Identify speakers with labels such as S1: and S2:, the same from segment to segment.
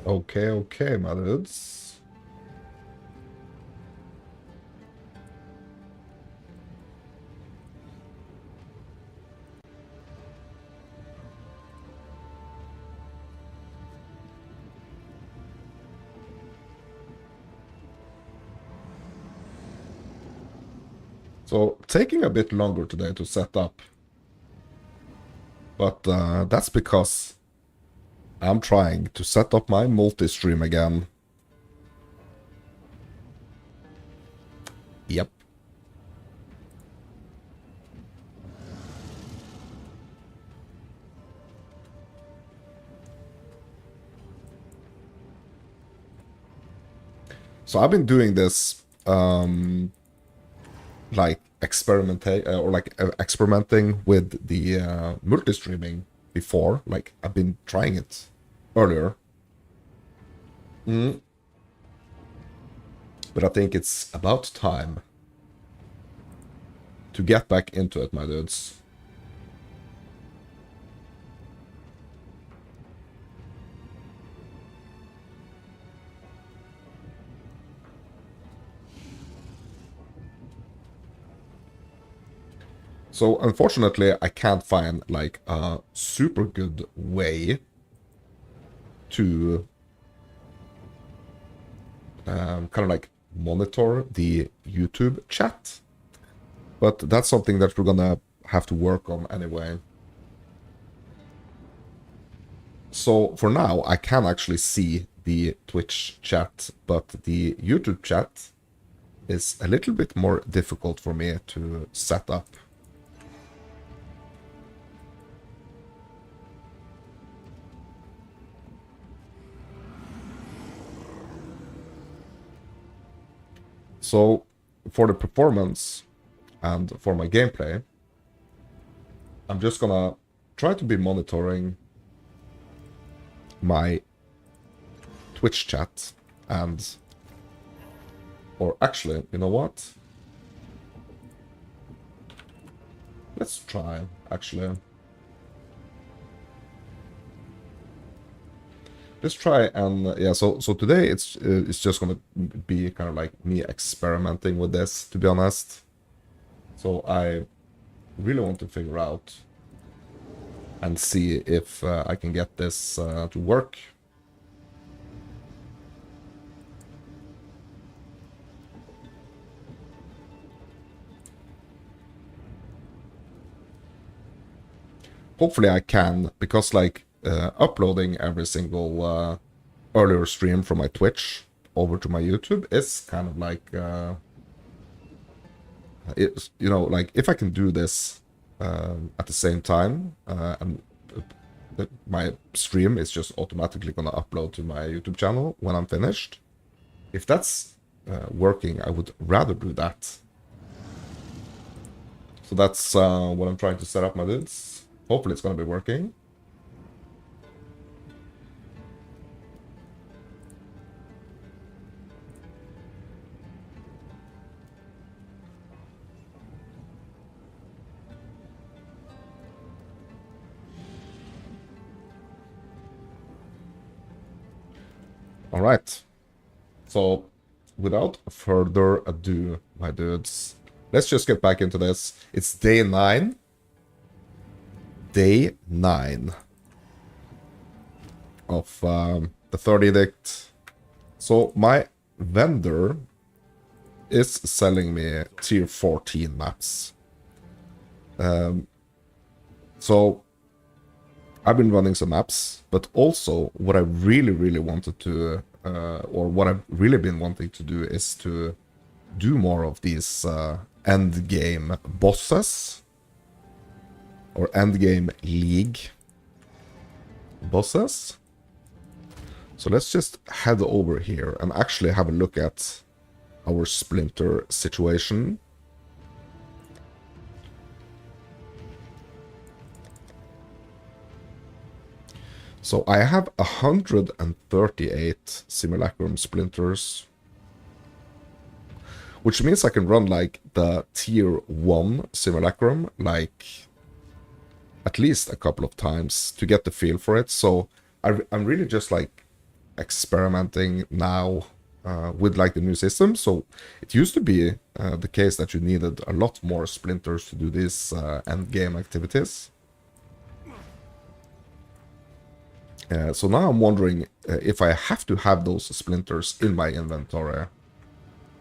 S1: Okay, okay, my dudes. So, taking a bit longer today to set up, but that's because I'm trying to set up my multi-stream again. Yep. So I've been doing this, like experimenting with the multi-streaming before. Like I've been trying it earlier. But I think it's about time to get back into it, my dudes. So unfortunately, I can't find like a super good way to kind of like monitor the YouTube chat. But that's something that we're gonna have to work on anyway. So for now, I can actually see the Twitch chat, but the YouTube chat is a little bit more difficult for me to set up. So for the performance and for my gameplay, I'm just gonna try to be monitoring my Twitch chat and, or actually, you know what? Let's try, actually. Let's try and, yeah, so today it's just gonna be kind of like me experimenting with this, to be honest. So I really want to figure out and see if I can get this to work. Hopefully I can, because like uploading every single earlier stream from my Twitch over to my YouTube is kind of like it's, you know, like if I can do this at the same time and my stream is just automatically gonna upload to my YouTube channel when I'm finished. If that's working, I would rather do that. So that's what I'm trying to set up, my dudes. Hopefully it's gonna be working. All right. So without further ado, my dudes, let's just get back into this. It's day 9. Day 9 of the third edict. So my vendor is selling me tier 14 maps. So I've been running some maps, but also what I really wanted to, or what I've really been wanting to do is to do more of these end game bosses or end game league bosses. So let's just head over here and actually have a look at our splinter situation. So I have 138 simulacrum splinters, which means I can run like the tier 1 simulacrum like at least a couple of times to get the feel for it. So I'm really just like experimenting now with like the new system. So it used to be the case that you needed a lot more splinters to do these end game activities. So now I'm wondering if I have to have those splinters in my inventory,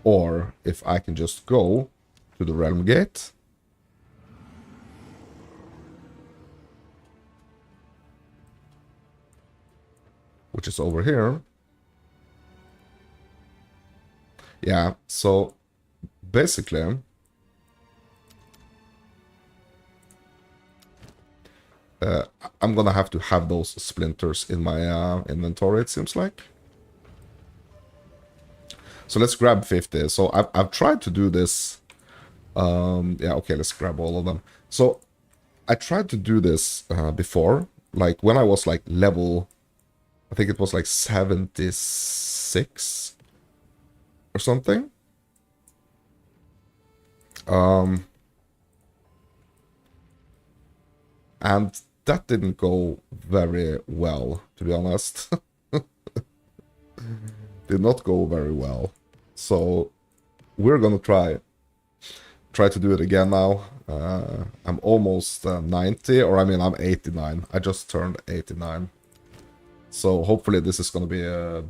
S1: or if I can just go to the Realm Gate, which is over here. Yeah, so basically I'm gonna have to have those splinters in my inventory, it seems like. So let's grab 50. So I've tried to do this. Yeah, okay, let's grab all of them. So I tried to do this before, like when I was like level, I think it was like 76 or something. And that didn't go very well, to be honest. Did not go very well. So we're gonna try to do it again now. I'm almost 90, or I mean I'm 89. I just turned 89. So hopefully this is gonna be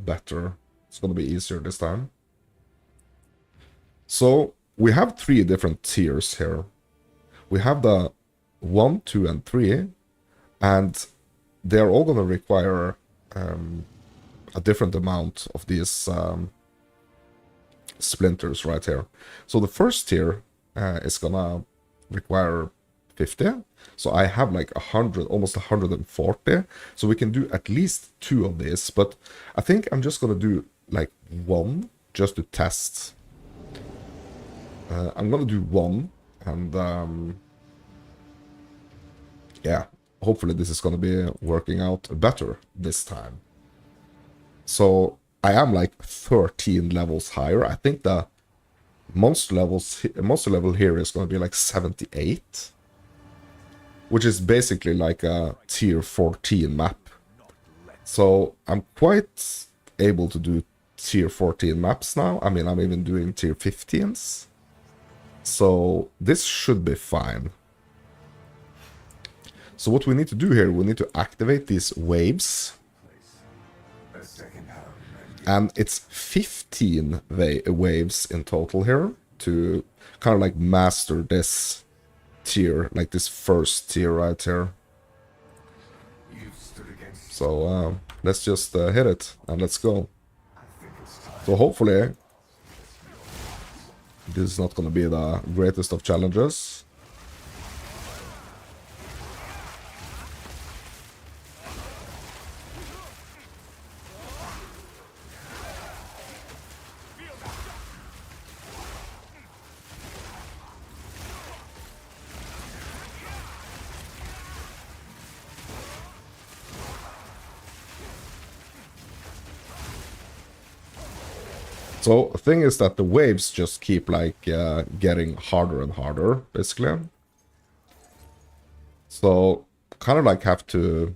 S1: better. It's gonna be easier this time. So we have 3 different tiers here. We have the 1, 2, and 3, and they're all gonna require a different amount of these splinters right here. So the first tier is gonna require 50. So I have like 100, almost 140. So we can do at least 2 of these, but I think I'm just gonna do like 1 just to test. I'm gonna do 1, and yeah, hopefully this is gonna be working out better this time. So I am like 13 levels higher. I think the monster level here is gonna be like 78, which is basically like a tier 14 map. So I'm quite able to do tier 14 maps now. I mean, I'm even doing tier 15s. So this should be fine. So what we need to do here, we need to activate these waves. And it's 15 waves in total here to kind of like master this tier, like this first tier right here. So let's just hit it and let's go. So hopefully this is not going to be the greatest of challenges. So the thing is that the waves just keep like getting harder and harder, basically. So kind of like have to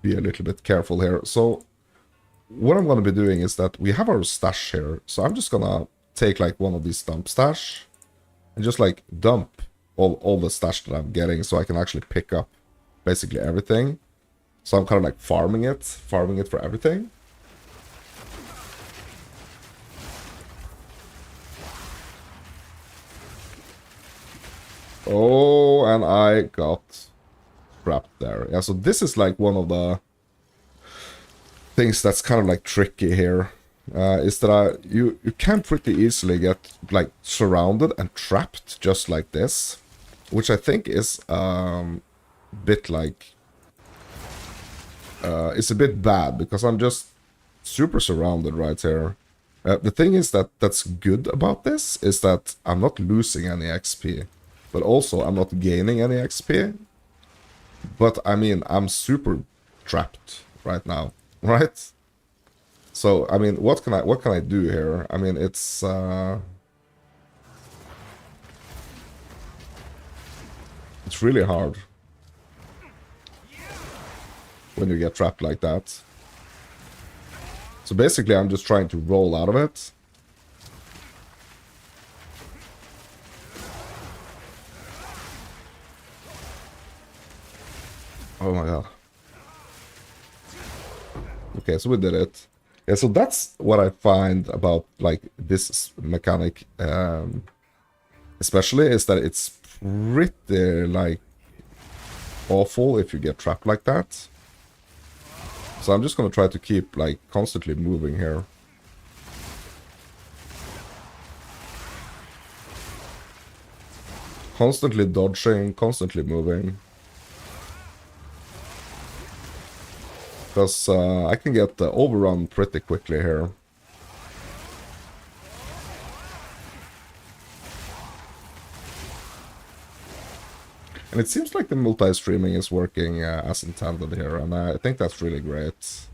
S1: be a little bit careful here. So what I'm going to be doing is that we have our stash here. So I'm just going to take like one of these dump stash and just like dump all the stash that I'm getting so I can actually pick up basically everything. So I'm kind of like farming it for everything. Oh, and I got trapped there. Yeah, so this is like one of the things that's kind of like tricky here. Is that you can pretty easily get like surrounded and trapped just like this. Which I think is bit like... it's a bit bad because I'm just super surrounded right here. The thing is that's good about this is that I'm not losing any XP. But also, I'm not gaining any XP. But, I mean, I'm super trapped right now, right? So, I mean, what can I do here? I mean, it's really hard when you get trapped like that. So basically, I'm just trying to roll out of it. Oh my god. Okay, so we did it. Yeah, so that's what I find about, like, this mechanic, especially, is that it's pretty, like, awful if you get trapped like that. So I'm just gonna try to keep, like, constantly moving here. Constantly dodging, constantly moving. Because I can get overrun pretty quickly here. And it seems like the multi-streaming is working as intended here, and I think that's really great.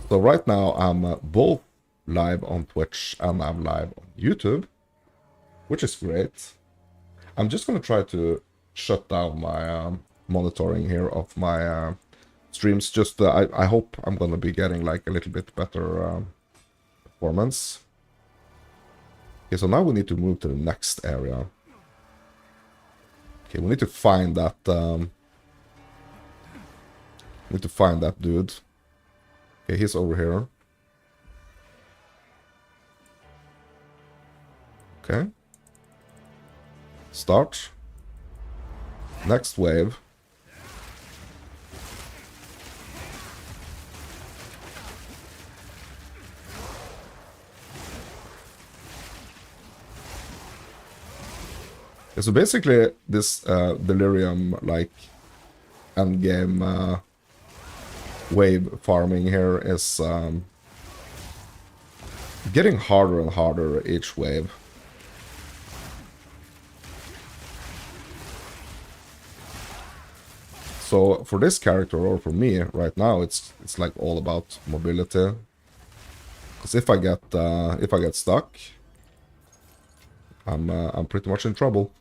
S1: So right now I'm both live on Twitch and I'm live on YouTube, which is great. I'm just gonna try to shut down my monitoring here of my streams. Just I hope I'm gonna be getting like a little bit better performance. Okay, so now we need to move to the next area. Okay, we need to find that dude. Okay, he's over here. Okay. Start. Next wave. Yeah, so basically, this delirium, like, endgame wave farming here is getting harder and harder each wave. So for this character, or for me right now, it's like all about mobility. Because if I get stuck, I'm pretty much in trouble.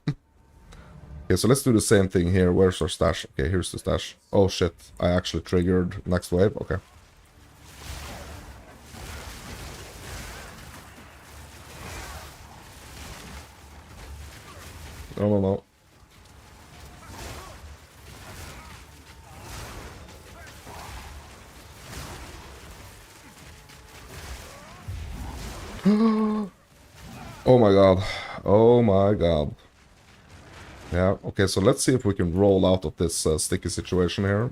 S1: Okay, so let's do the same thing here. Where's our stash? Okay, here's the stash. Oh shit, I actually triggered next wave. Okay. No. Oh my god. Oh my god. Yeah, okay, so let's see if we can roll out of this sticky situation here.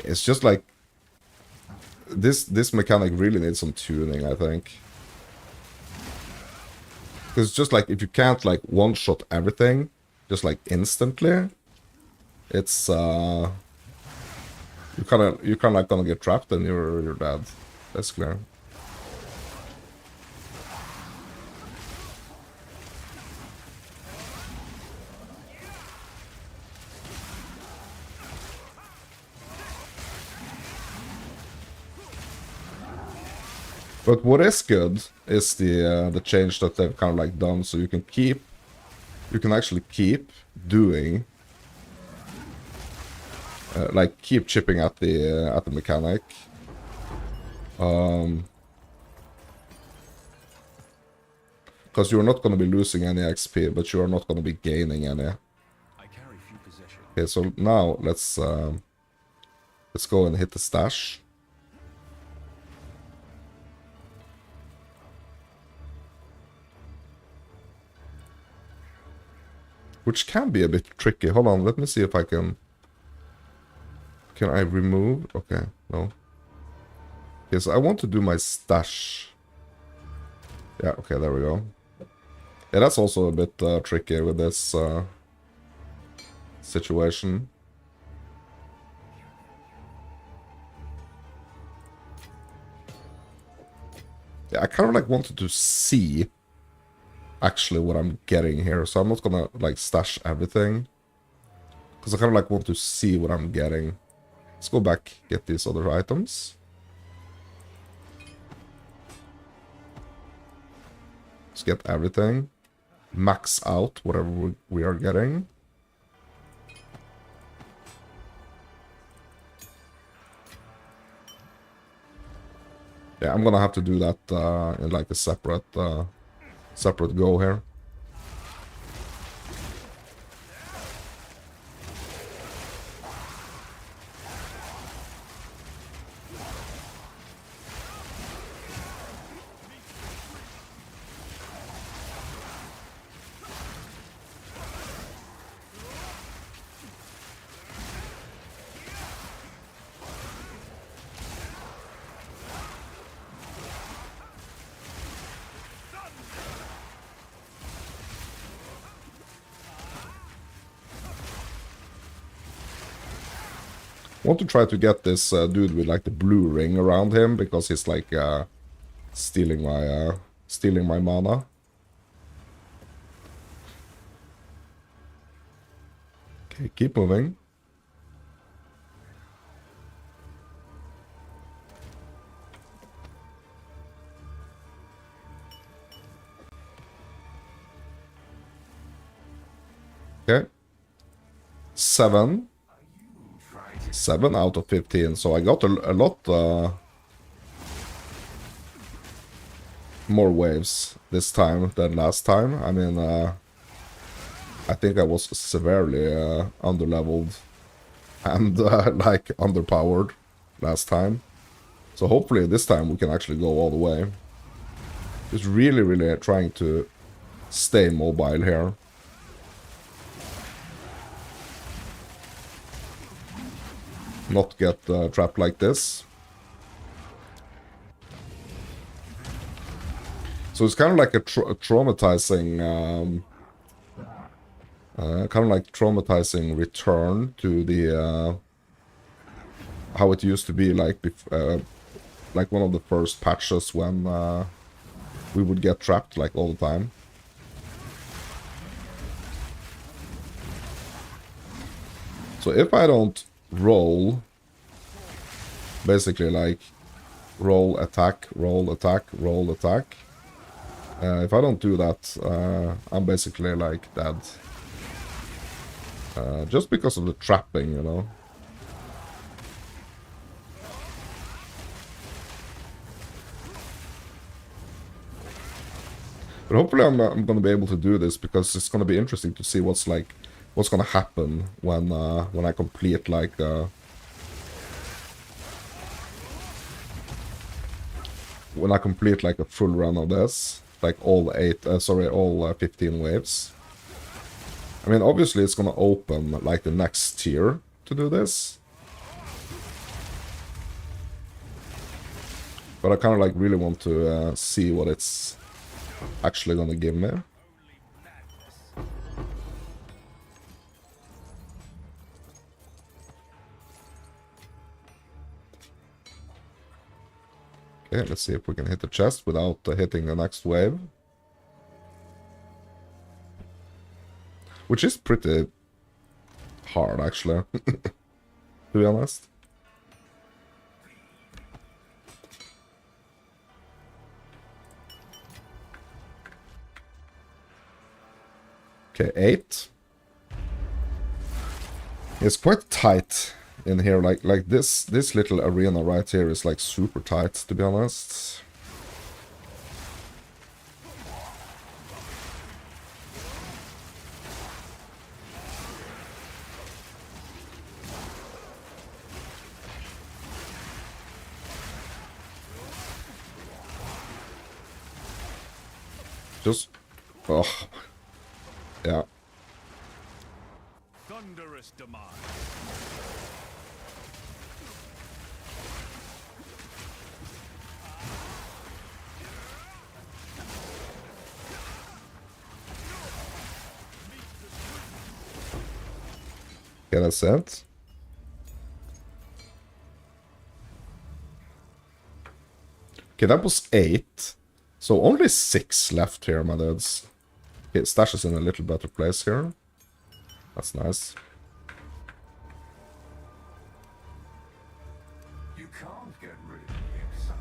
S1: It's just like... This mechanic really needs some tuning, I think. Because it's just like, if you can't, like, one-shot everything, just, like, instantly, it's, you're kinda like gonna get trapped and you're dead. That's clear. But what is good is the change that they've kind of like done, so you can actually keep doing, like, keep chipping at the mechanic. Because you're not going to be losing any XP, but you are not going to be gaining any. Okay, so now let's go and hit the stash. Which can be a bit tricky. Hold on, let me see if I can... Can I remove? Okay, no. Okay, so I want to do my stash. Yeah, okay, there we go. Yeah, that's also a bit tricky with this situation. Yeah, I kind of like wanted to see actually what I'm getting here, so I'm not gonna like stash everything, because I kind of like want to see what I'm getting. Let's go back, get these other items. Let's get everything. Max out whatever we are getting. Yeah, I'm gonna have to do that in like a separate go here. Want to try to get this dude with like the blue ring around him because he's like stealing my mana. Okay, keep moving. Okay. 7 out of 15, so I got a lot more waves this time than last time. I mean, I think I was severely underleveled and like underpowered last time. So hopefully this time we can actually go all the way. Just really trying to stay mobile here. Not get trapped like this. So it's kind of like a traumatizing, return to the how it used to be like one of the first patches when we would get trapped like all the time. So if I don't roll, basically like roll, attack, roll, attack, roll, attack. If I don't do that, I'm basically like dead. Just because of the trapping, you know. But hopefully I'm gonna be able to do this because it's gonna be interesting to see what's gonna happen when I complete like a full run of this, like all 15 waves. I mean, obviously it's gonna open like the next tier to do this, but I kind of like really want to see what it's actually gonna give me. Okay, let's see if we can hit the chest without hitting the next wave. Which is pretty hard, actually, to be honest. Okay, 8. It's quite tight in here, like this little arena right here is like super tight, to be honest. Just yeah.
S2: Thunderous demand.
S1: Okay, that's it. Okay, that was 8. So only 6 left here, my dudes. Okay, Stash is in a little better place here. That's nice.
S2: You can't get rid of the Exile.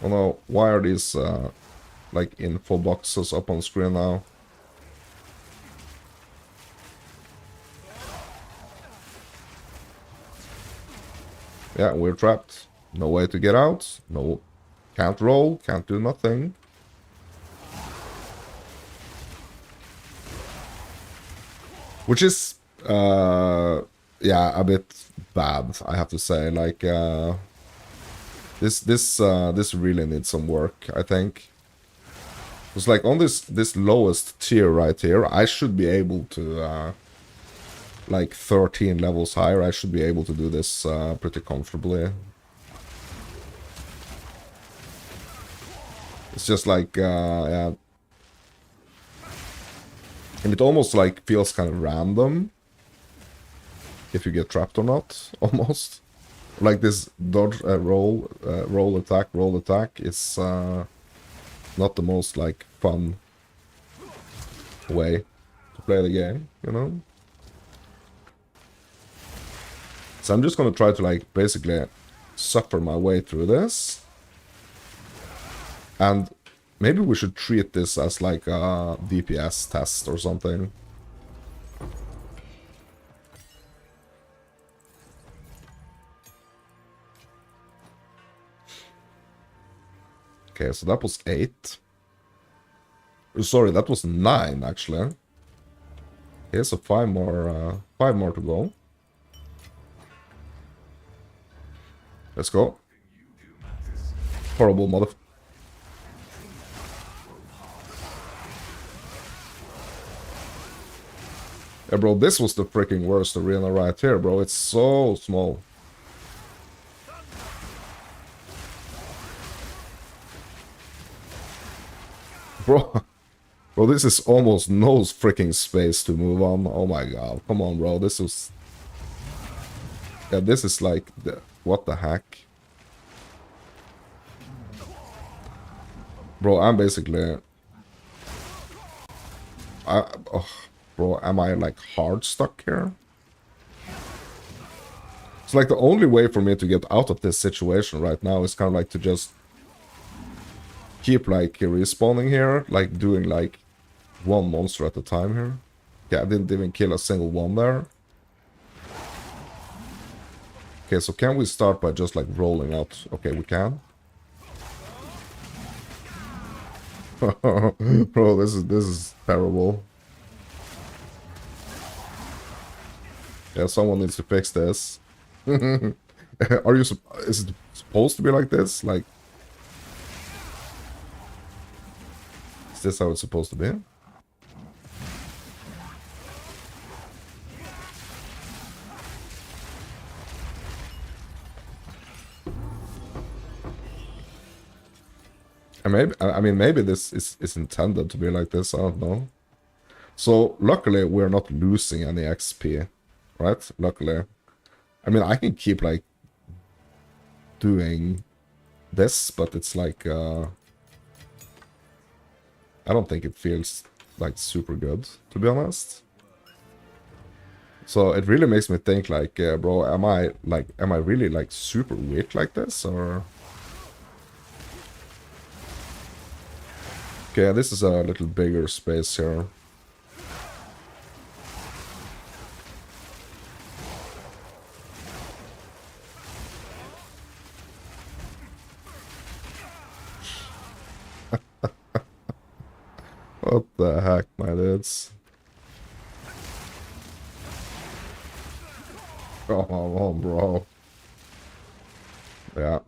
S1: Oh no, why are these like info boxes up on screen now? Yeah, we're trapped. No way to get out. No, can't roll, can't do nothing. Which is, yeah, a bit bad, I have to say. Like, this really needs some work, I think. It's like on this lowest tier right here, I should be able to, like 13 levels higher, I should be able to do this pretty comfortably. It's just like, yeah. And it almost like feels kind of random if you get trapped or not, almost. Like this dodge, roll attack is not the most like fun way to play the game, you know? So I'm just gonna try to like basically suffer my way through this. And maybe we should treat this as like a DPS test or something. Okay, so that was 8. Sorry, that was 9 actually. Okay, so 5 more to go. Let's go. Horrible mother. Yeah, bro, this was the freaking worst arena right here, bro. It's so small. Bro, bro, this is almost no freaking space to move on. Oh my god, come on, bro. This was... Yeah, this is like... What the heck? Bro, I'm basically... Oh, bro, am I like hard stuck here? It's like the only way for me to get out of this situation right now is kind of like to just keep like respawning here, like doing like one monster at a time here. Yeah, I didn't even kill a single one there. Okay, so can we start by just like rolling out? Okay, we can. Bro, this is terrible. Yeah, someone needs to fix this. Are you? Is it supposed to be like this? Like, is this how it's supposed to be? I mean, maybe this is intended to be like this. I don't know. So luckily, we're not losing any XP, right? Luckily, I mean, I can keep like doing this, but it's like I don't think it feels like super good, to be honest. So it really makes me think like, bro, am I really like super weak like this, or? Okay, this is a little bigger space here. What the heck, my dudes? Come on, bro. Yeah.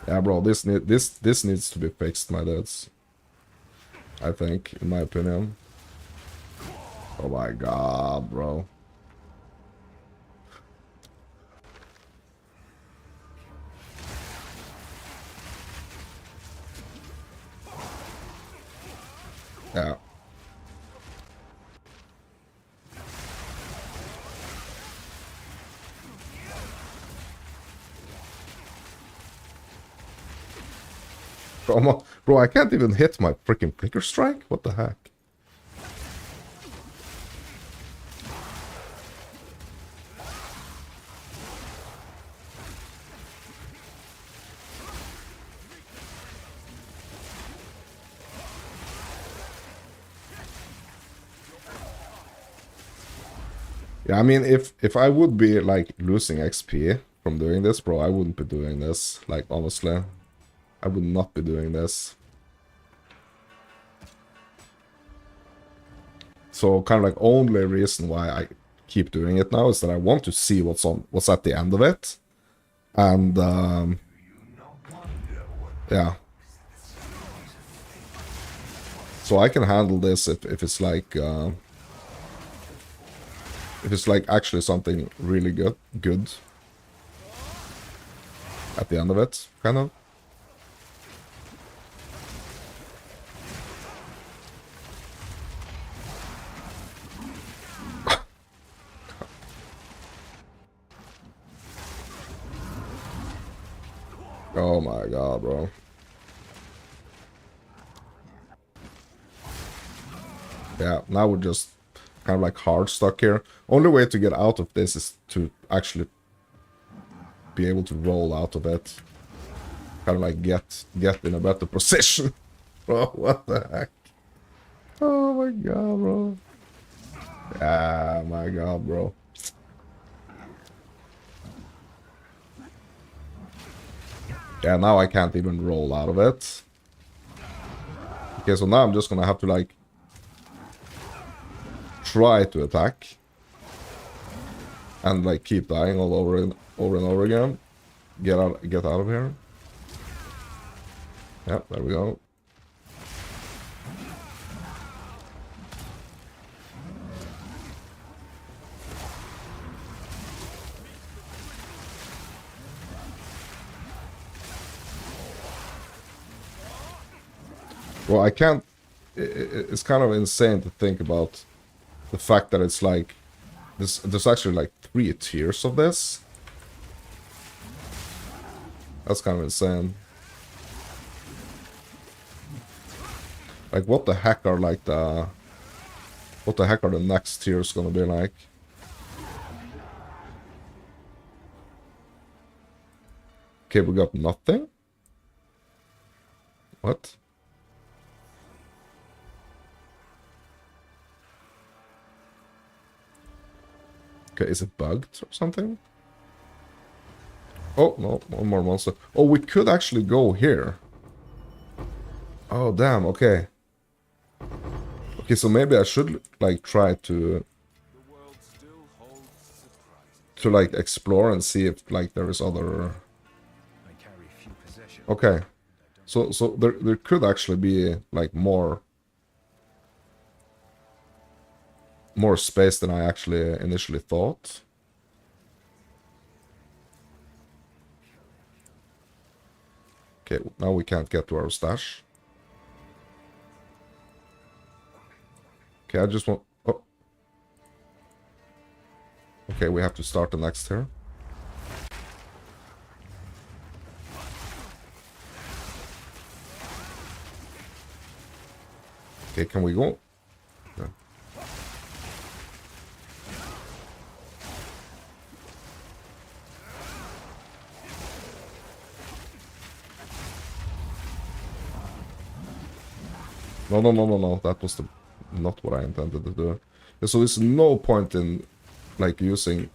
S1: Yeah, bro, this needs to be fixed, my dudes. I think, in my opinion. Oh my god, bro. Yeah. Come on. Bro, I can't even hit my freaking flicker strike? What the heck? Yeah, I mean, if I would be like losing XP from doing this, bro, I wouldn't be doing this. Like, honestly, I would not be doing this. So kind of like only reason why I keep doing it now is that I want to see what's at the end of it, and yeah. So I can handle this if it's like actually something really good at the end of it, kind of. Oh my god, bro. Yeah, now we're just kind of like hard stuck here. Only way to get out of this is to actually be able to roll out of it. Kind of like get in a better position. Bro, what the heck? Oh my god, bro. Ah, my god, bro. Yeah, now I can't even roll out of it. Okay, so now I'm just gonna have to like try to attack and like keep dying all over and over again. Get out of here. Yep, there we go. Well, I can't. It's kind of insane to think about the fact that it's like there's actually like 3 tiers of this. That's kind of insane. Like, what the heck are like what the heck are the next tiers gonna be like? Okay, we got nothing. What? Okay, is it bugged or something? Oh, no, one more monster. Oh, we could actually go here. Oh, damn, okay. Okay, so maybe I should, like, try to like, explore and see if, like, there is other... Okay. So there could actually be, like, more space than I actually initially thought. Okay, now we can't get to our stash. Okay, I just want... Oh. Okay, we have to start the next here. Okay, can we go? Yeah. No. That was not what I intended to do. So there's no point in, like, using...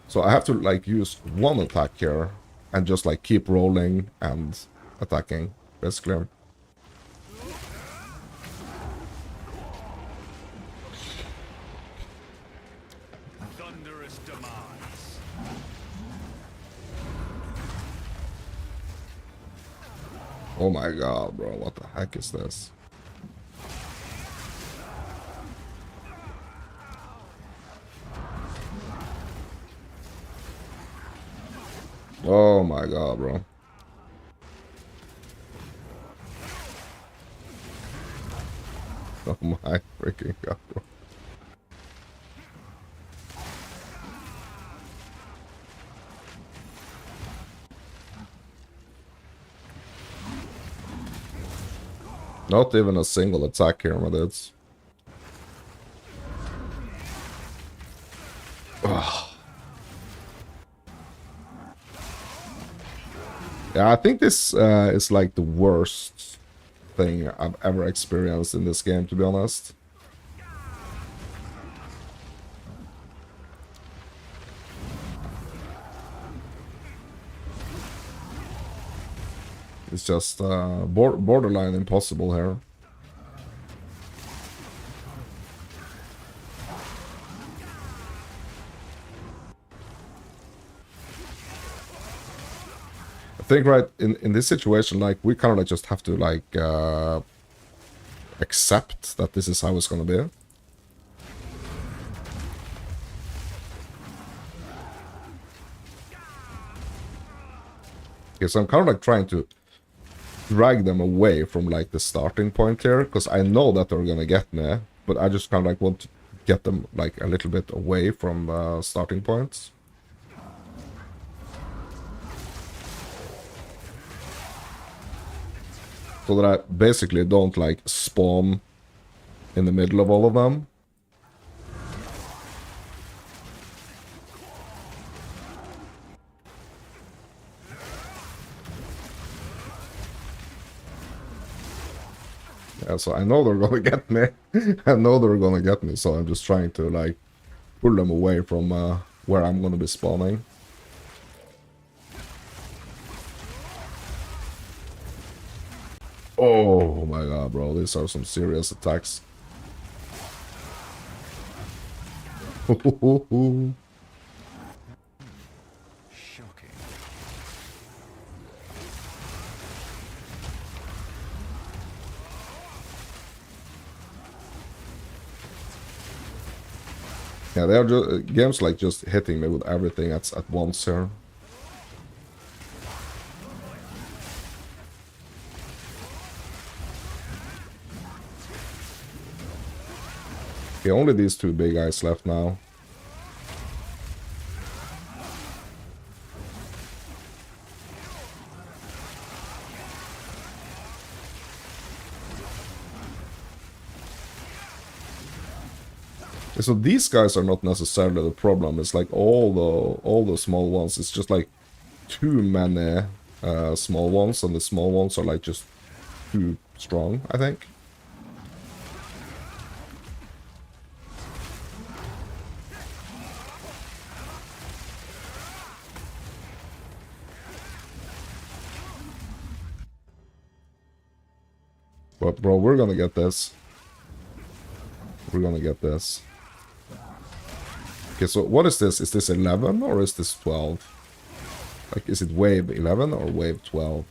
S1: So I have to, like, use one attack here and just, like, keep rolling and attacking, basically.
S2: Thunderous demise.
S1: Oh my god, bro. What the heck is this? Oh my god, bro. Oh my freaking god, bro. Not even a single attack here, my dudes. Ugh. Yeah, I think this is like the worst thing I've ever experienced in this game, to be honest. It's just borderline impossible here. I think right in this situation, like we kind of like just have to like accept that this is how it's gonna be. Okay, so I'm kind of like trying to drag them away from like the starting point here, because I know that they're gonna get me, but I just kind of like want to get them like a little bit away from starting points. So that I basically don't like spawn in the middle of all of them. Yeah, so I know they're gonna get me. I know they're gonna get me, so I'm just trying to like pull them away from where I'm gonna be spawning. Oh my god, bro, these are some serious attacks.
S2: Shocking.
S1: Yeah, they are just games like just hitting me with everything at once here. Okay, only these two big guys left now. So these guys are not necessarily the problem. It's like all the small ones. It's just like too many small ones, and the small ones are like just too strong, I think. But bro, we're gonna get this. We're gonna get this. Okay, so what is this? Is this 11 or is this 12? Like, is it wave 11 or wave 12?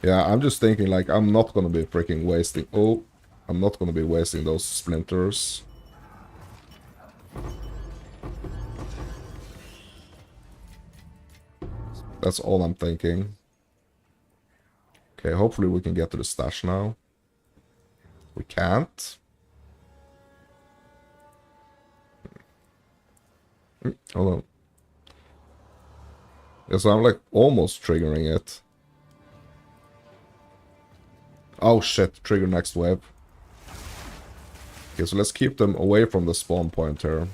S1: Yeah, I'm just thinking, like, I'm not gonna be freaking wasting... Oh, I'm not gonna be wasting those splinters. That's all I'm thinking. Okay, hopefully we can get to the stash now. We can't. Hold on. Yeah, so I'm like almost triggering it. Oh shit, trigger next wave. Okay, so let's keep them away from the spawn point here.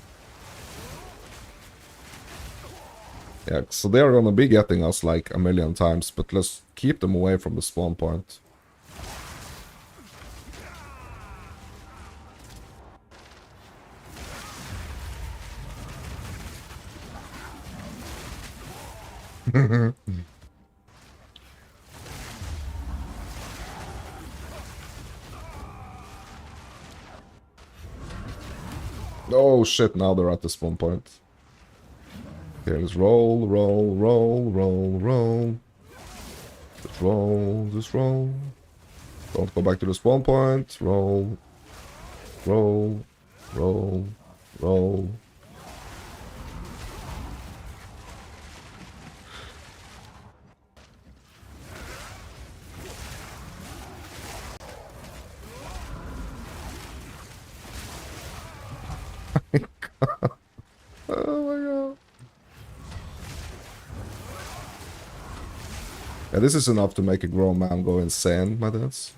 S1: Yeah, so they are gonna be getting us like a million times, but let's keep them away from the spawn point. Oh shit, now they're at the spawn point. Okay, let's roll, roll, roll, roll, roll. Just roll, just roll. Don't go back to the spawn point. Roll, roll, roll, roll. Oh my god. Yeah, this is enough to make a grown man go insane, my dudes.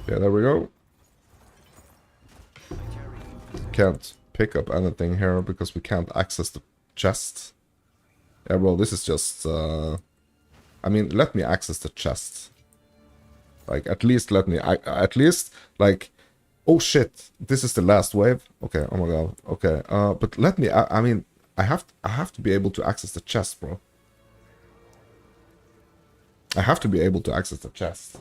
S1: Yeah, there we go. Can't pick up anything here because we can't access the chest. Yeah, bro, this is just... I mean, let me access the chest. Like, at least let me... at least, like... Oh shit, this is the last wave? Okay, oh my god, okay. But let me... I mean, I have to be able to access the chest, bro. I have to be able to access the chest.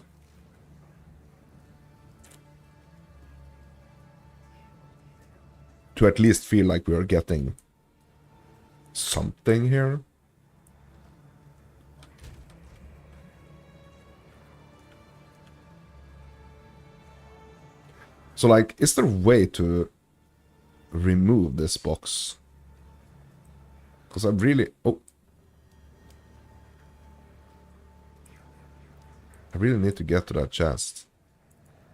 S1: To at least feel like we are getting something here. So, like, is there a way to remove this box? Because I really... Oh. I really need to get to that chest.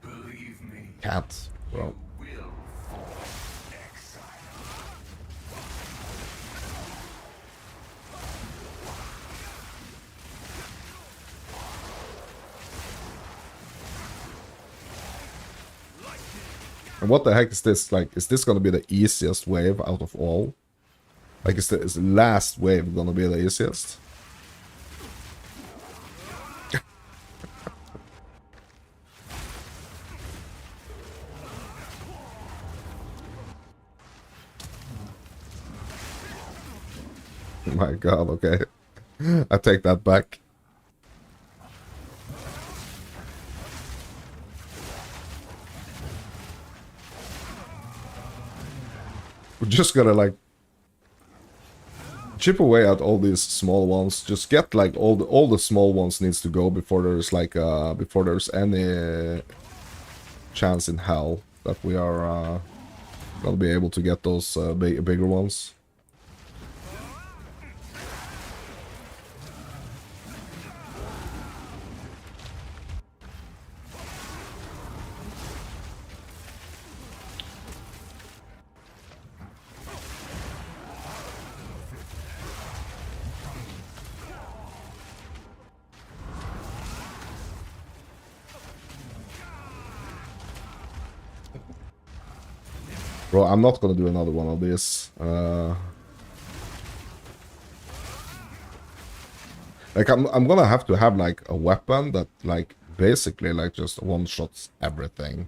S2: Believe me,
S1: Can't, bro.
S2: will fall exile.
S1: And what the heck is this? Like, is this gonna be the easiest wave out of all? Like, is the last wave gonna be the easiest? My god, okay. I take that back. We're just gonna, like, chip away at all these small ones. Just get, like, all the small ones needs to go before there's, like, before there's any chance in hell that we are gonna be able to get those bigger ones. Bro, I'm not gonna do another one of these. Like, I'm gonna have to have, like, a weapon that, like, basically, like, just one-shots everything.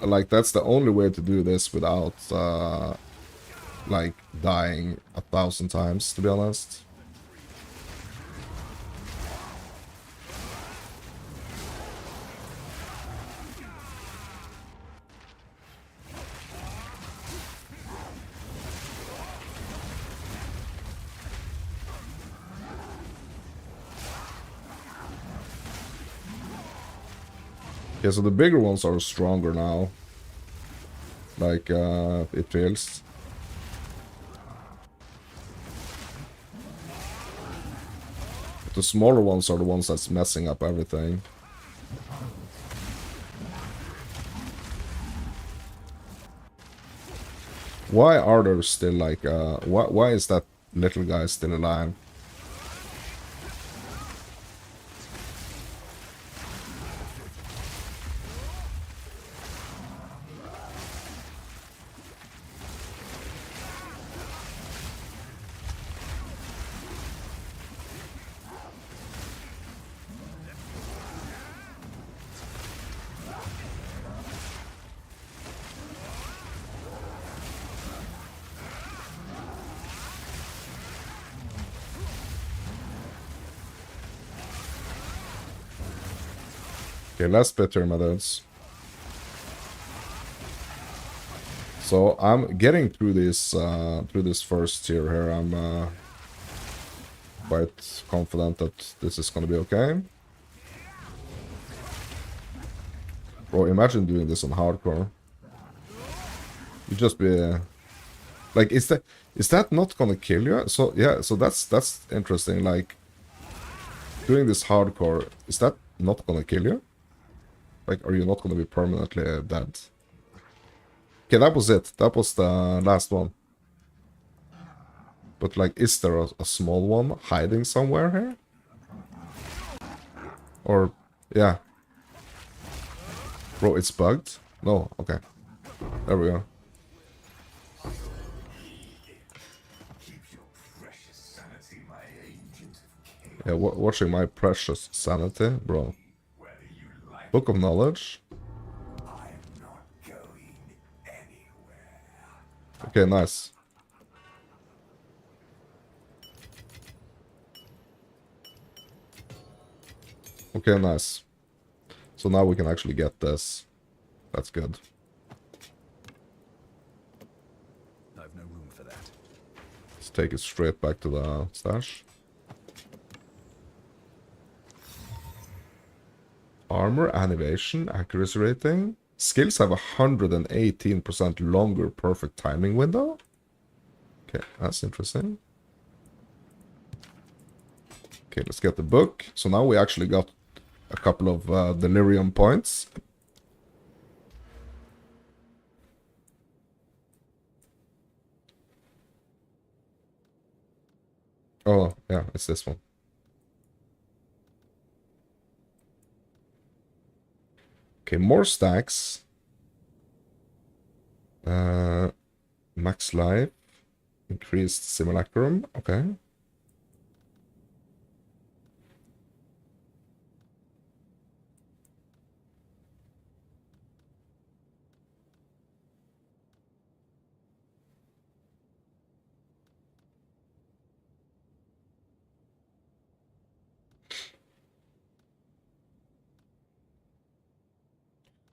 S1: Like, that's the only way to do this without, like, dying 1,000 times, to be honest. Okay, so the bigger ones are stronger now. Like, it feels. But the smaller ones are the ones that's messing up everything. Why are there still, like, why is that little guy still alive? Okay, last bit here, my dudes. So I'm getting through this first tier here. I'm quite confident that this is gonna be okay. Bro, imagine doing this on hardcore. You just be like, is that not gonna kill you? So yeah, so that's interesting. Like, doing this hardcore, is that not gonna kill you? Like, are you not gonna be permanently dead? Okay, that was it. That was the last one. But, like, is there a small one hiding somewhere here? Or, yeah. Bro, it's bugged? No, okay. There we go.
S2: Keep your precious sanity, my agent of chaos.
S1: Yeah, watching my precious sanity, bro.
S2: Whether you like
S1: Book of Knowledge.
S2: I'm not going anywhere.
S1: Okay, nice. Okay, nice. So now we can actually get this. That's good.
S3: I've no room for that.
S1: Let's take it straight back to the stash. Armor, animation, accuracy rating. Skills have 118% longer perfect timing window. Okay, that's interesting. Okay, let's get the book. So now we actually got a couple of delirium points. Oh, yeah, it's this one. Okay, more stacks. Max life. Increased simulacrum. Okay.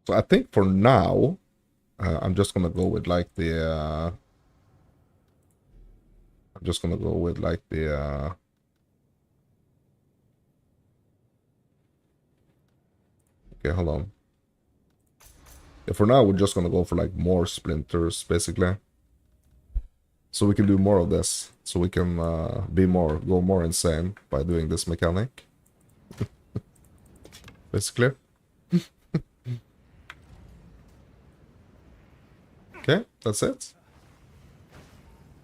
S1: So I think for now, I'm just gonna go with like the. I'm just gonna go with like the. Okay, hold on. Yeah, for now, we're just gonna go for like more splinters, basically. So we can do more of this. So we can go more insane by doing this mechanic. Basically. Okay, that's it.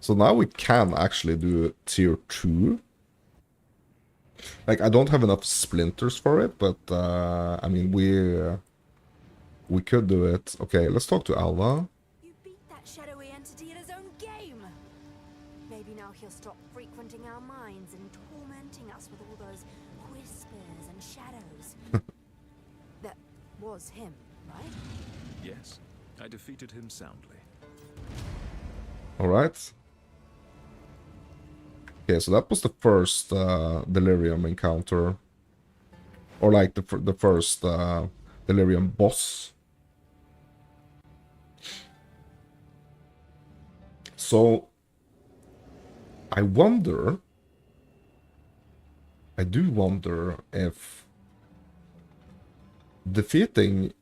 S1: So now we can actually do tier 2. Like, I don't have enough splinters for it, but, I mean, we could do it. Okay, let's talk to Alva.
S4: You beat that shadowy entity at his own game. Maybe now he'll stop frequenting our minds and tormenting us with all those whispers and shadows. That was him, right?
S3: Yes, I defeated him soundly.
S1: Alright. Okay, so that was the first Delirium encounter. Or like the first Delirium boss. So, I do wonder if defeating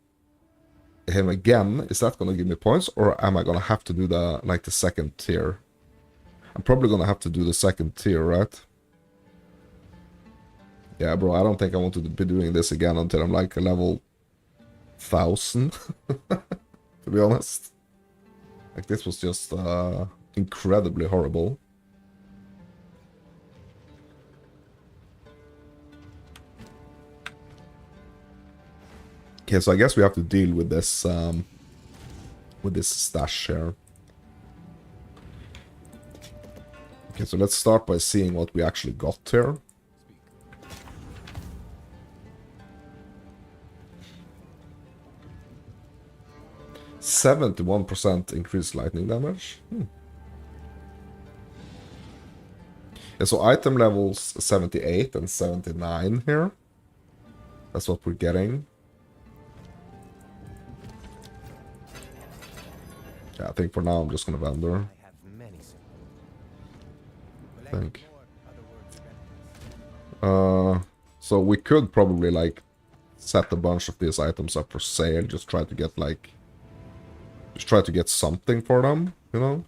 S1: him again, is that gonna give me points, or am I gonna have to do the second tier? I'm probably gonna have to do the second tier, right? Yeah, bro, I don't think I want to be doing this again until I'm like a level 1000, to be honest. Like, this was just incredibly horrible. Okay, so I guess we have to deal with this stash here. Okay, so let's start by seeing what we actually got here. %71% increased lightning damage. Yeah, so item levels 78 and 79 here. That's what we're getting. Yeah, I think for now I'm just gonna vendor. I think. So we could probably like set a bunch of these items up for sale. Just try to get something for them, you know?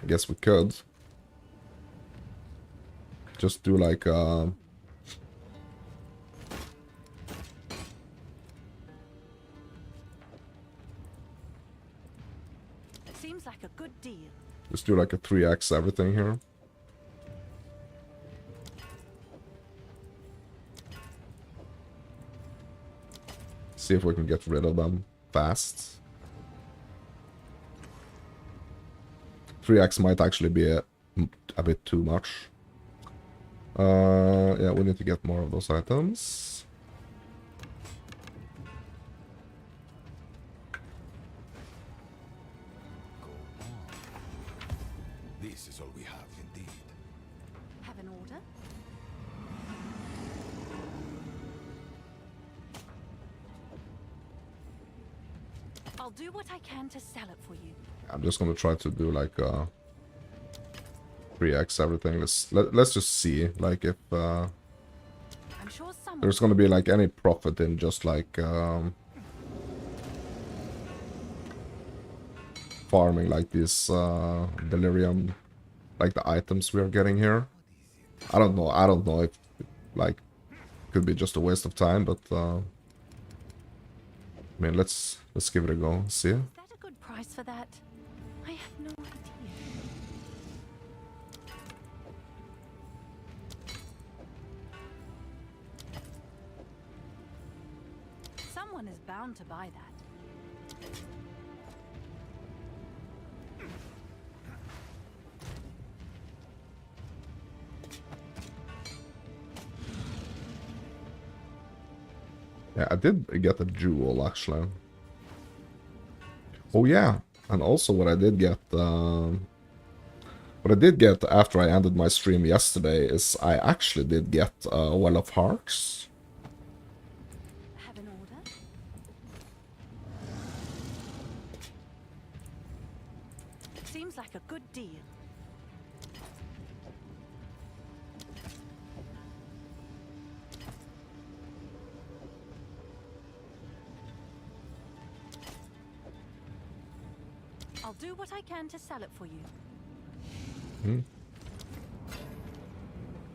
S1: I guess we could. Just do like
S4: Seems like a good deal.
S1: just do like a 3x everything here. See if we can get rid of them fast. 3x might actually be a bit too much. Yeah, we need to get more of those items.
S2: Go on. This is all we have indeed.
S4: Have an order? I'll do what I can to sell it for you.
S1: I'm just gonna try to do like 3x everything. Let's just see like if
S4: I'm sure someone
S1: there's gonna be like any profit in just like farming like this delirium, like the items we are getting here. I don't know if like could be just a waste of time, but I mean let's give it a go. See.
S4: Is that a good price for that? I have no idea. Someone is bound to buy that.
S1: Yeah, I did get a jewel actually. Oh yeah, and also what I did get after I ended my stream yesterday is I actually did get a Well of Hearts.
S4: Have an order? Seems like a good deal. I'll do what I can to sell it for you.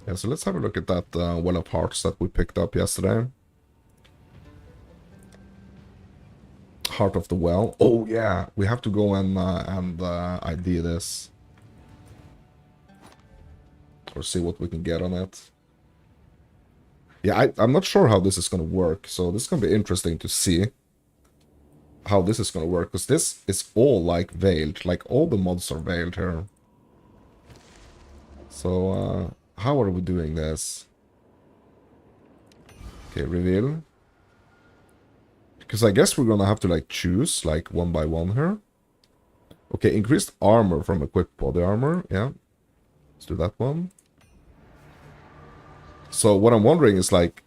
S1: Yeah, so let's have a look at that Well of Hearts that we picked up yesterday. Heart of the Well. Oh yeah, we have to go and ID this. Or see what we can get on it. Yeah, I'm not sure how this is going to work, so this is going to be interesting to see how this is going to work, because this is all like veiled, like all the mods are veiled here. So how are we doing this? Okay, reveal. Because I guess we're gonna have to like choose like one by one here. Okay, increased armor from equipped body armor. Yeah, let's do that one. So what I'm wondering is like,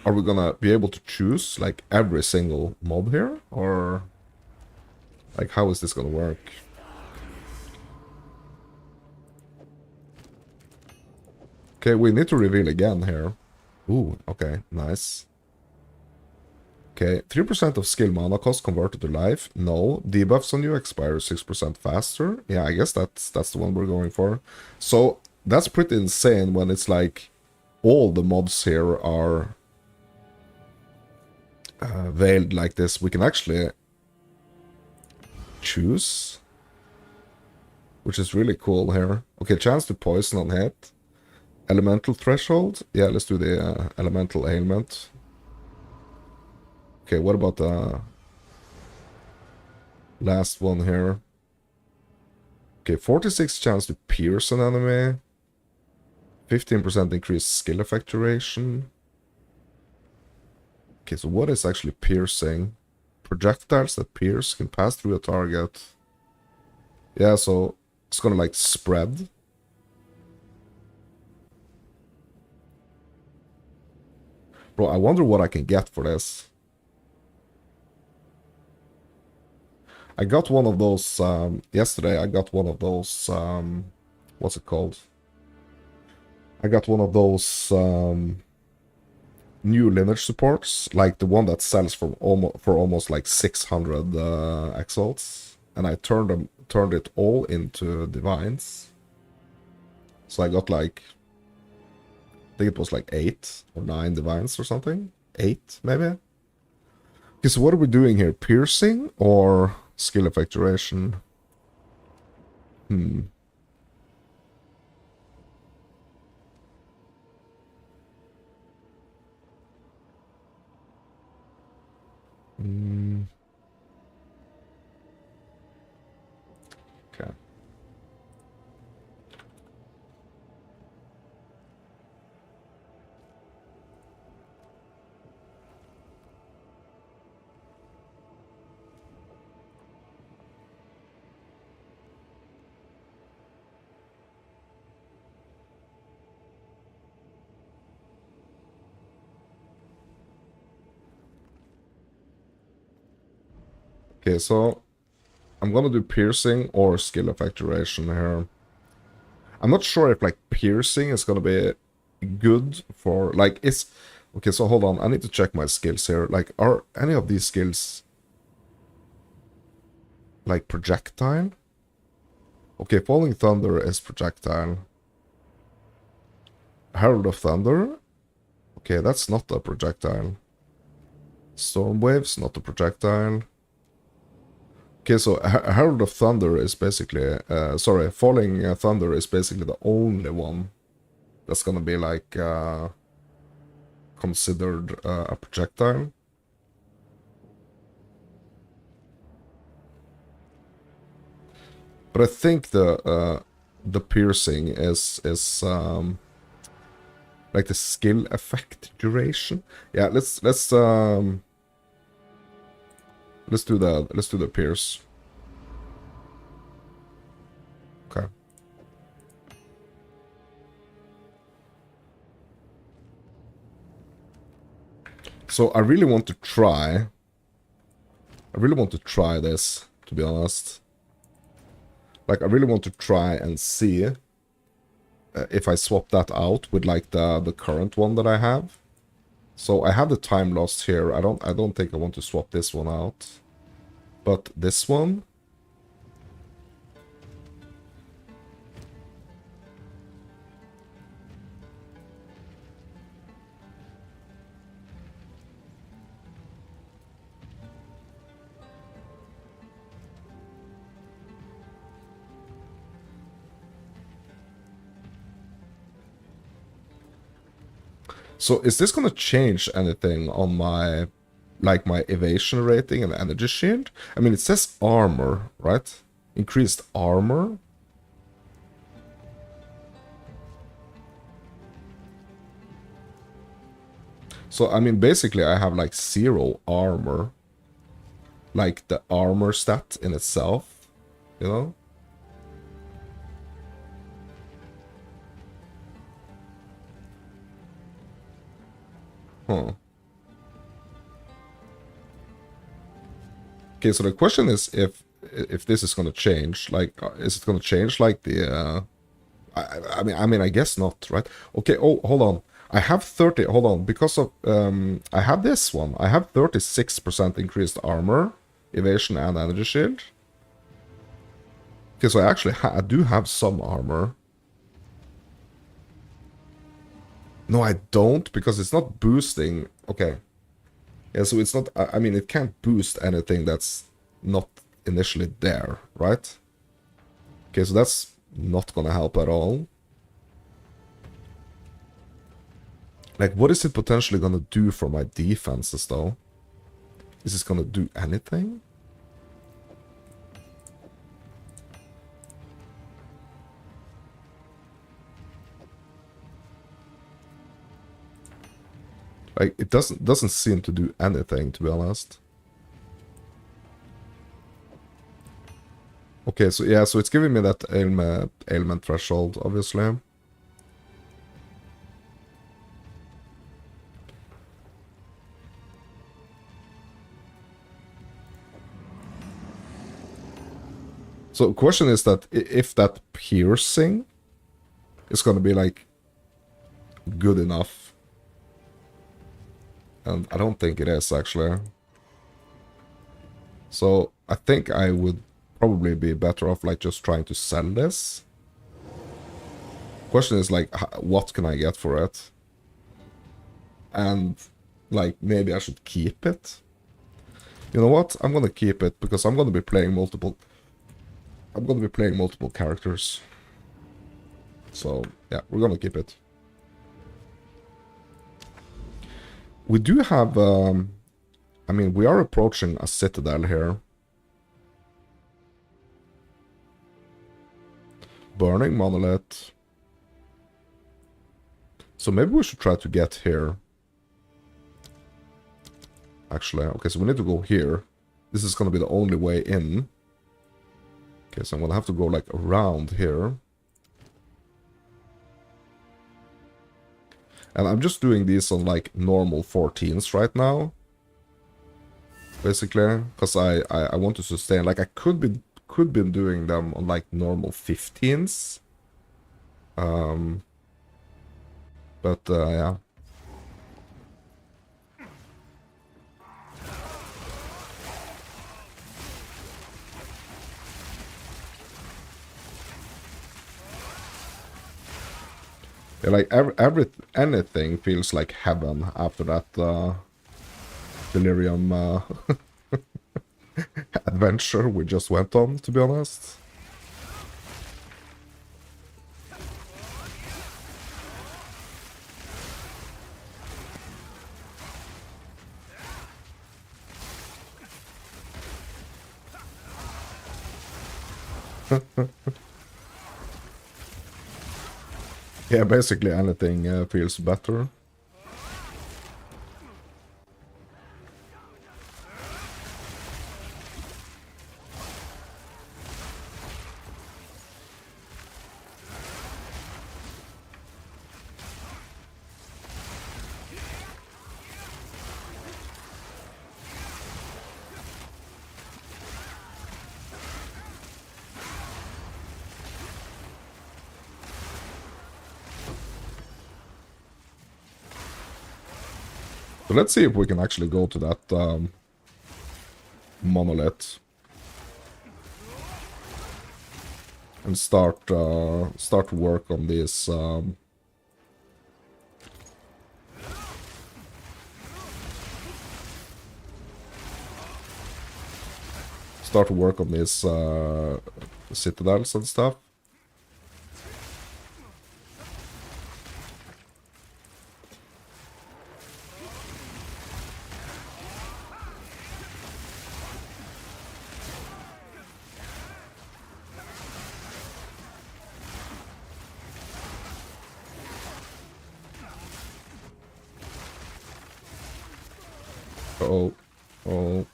S1: are we gonna be able to choose like every single mod here, or like how is this gonna work? Okay, we need to reveal again here. Ooh, okay, nice. Okay, 3% of skill mana cost converted to life. No. Debuffs on you expire 6% faster. Yeah, I guess that's the one we're going for. So that's pretty insane when it's like all the mods here are veiled like this. We can actually choose, which is really cool here. Okay, chance to poison on hit. Elemental threshold. Yeah, let's do the elemental ailment. Okay, what about the last one here? Okay, 46 chance to pierce an enemy. 15% increased skill effect duration. Okay, so what is actually piercing? Projectiles that pierce can pass through a target. Yeah, so it's gonna like spread. Bro, I wonder what I can get for this. I got one of those yesterday. I got one of those what's it called? I got one of those new lineage supports, like the one that sells for almost like 600 exalts, and I turned it all into divines. So I got like, I think it was like 8 or 9 divines or something. 8 maybe. Okay, so what are we doing here? Piercing or skill effect duration? Okay, so I'm gonna do piercing or skill effect duration here. I'm not sure if like piercing is gonna be good for like it's okay, so hold on, I need to check my skills here. Like, are any of these skills like projectile? Okay, Falling Thunder is projectile. Herald of Thunder? Okay, that's not a projectile. Storm Waves, not a projectile. Okay, so Herald of Thunder is basically, sorry, Falling Thunder is basically the only one that's gonna be like considered a projectile. But I think the piercing is like the skill effect duration. Yeah, let's do the pierce. Okay. So I really want to try this, to be honest. Like, I really want to try and see if I swap that out with like the current one that I have. So I have the time lost here. I don't think I want to swap this one out. But this one, so is this gonna change anything on my, like, my evasion rating and energy shield? I mean, it says armor, right? Increased armor. So, I mean, basically I have like 0 armor. Like the armor stat in itself, you know? Huh. Okay, so the question is if this is gonna change. Like, is it gonna change like the? I mean, I guess not, right? Okay. Oh, hold on. I have 30. Hold on, because of I have this one. I have 36% increased armor, evasion, and energy shield. Okay, so I actually I do have some armor. No, I don't, because it's not boosting. Okay. Yeah, so it's not, I mean, it can't boost anything that's not initially there, right? Okay, so that's not gonna help at all. Like, what is it potentially gonna do for my defenses, though? Is this gonna do anything? Like, it doesn't seem to do anything, to be honest. Okay, so yeah, so it's giving me that ailment threshold, obviously. So the question is that if that piercing is gonna be like good enough. And I don't think it is, actually. So I think I would probably be better off like just trying to sell this. Question is like, what can I get for it? And like, maybe I should keep it. You know what? I'm gonna keep it because I'm gonna be playing multiple. I'm gonna be playing multiple characters. So yeah, we're gonna keep it. We do have, I mean, we are approaching a citadel here. Burning monolith. So maybe we should try to get here. Actually, okay, so we need to go here. This is gonna be the only way in. Okay, so I'm gonna have to go like around here. And I'm just doing these on like normal 14s right now. basically, because I want to sustain. Like I could be doing them on like normal 15s, but yeah. Yeah, like anything feels like heaven after that delirium adventure we just went on, to be honest. Yeah, basically anything feels better. So let's see if we can actually go to that monolith and start work on this. Start work on these citadels and stuff. Oh, oh.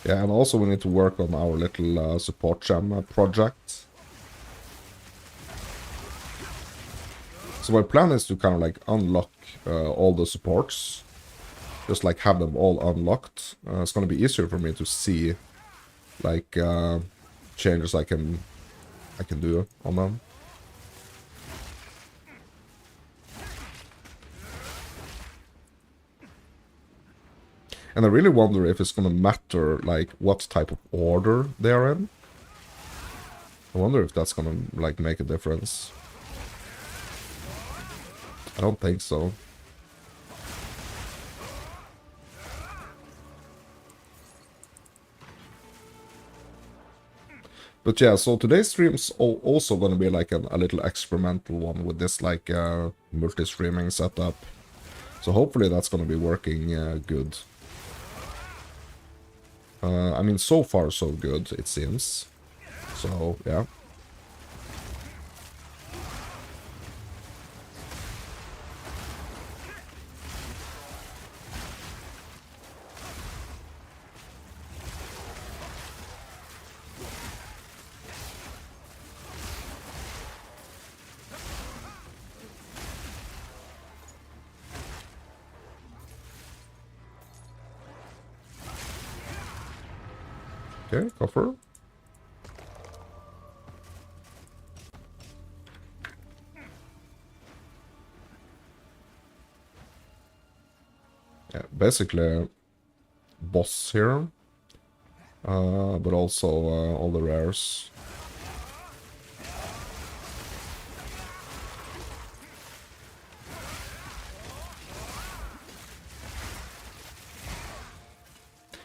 S1: Yeah, and also we need to work on our little support gem project. So my plan is to kind of like unlock all the supports. Just like have them all unlocked. It's gonna be easier for me to see like changes I can do on them. And I really wonder if it's gonna matter like what type of order they are in. I wonder if that's gonna like make a difference. I don't think so. But yeah, so today's stream's also gonna be like a little experimental one with this like multi-streaming setup. So hopefully that's gonna be working good. I mean, so far so good, it seems. So, yeah. Okay, coffer. Yeah, basically boss here, but also all the rares.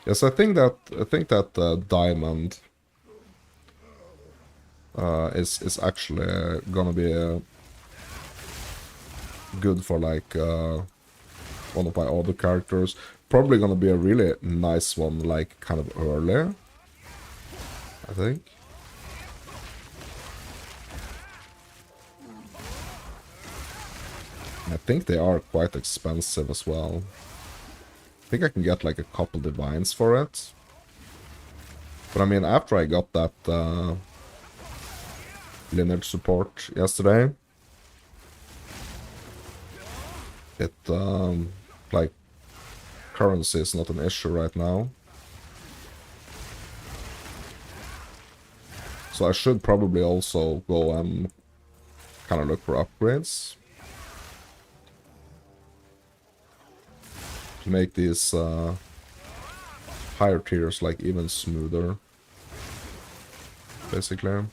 S1: Yes, I think that diamond is actually gonna be good for like one of my other characters. Probably gonna be a really nice one, like kind of early, I think. I think they are quite expensive as well. I think I can get like a couple divines for it. But I mean, after I got that lineage support yesterday, it like currency is not an issue right now. So I should probably also go and kind of look for upgrades to make these higher tiers like even smoother, basically. I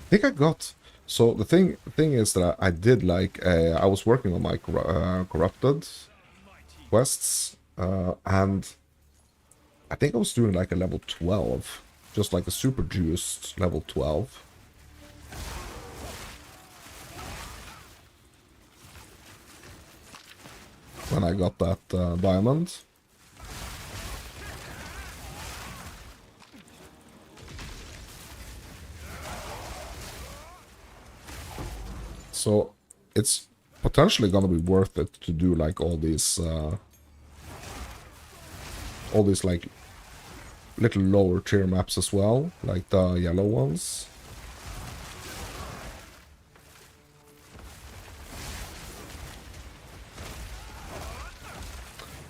S1: think I got... So the thing is that I did like I was working on my corrupted quests, and I think I was doing like a level 12, just like a super juiced level 12. When I got that diamond. So it's potentially gonna be worth it to do like all these like little lower tier maps as well, like the yellow ones.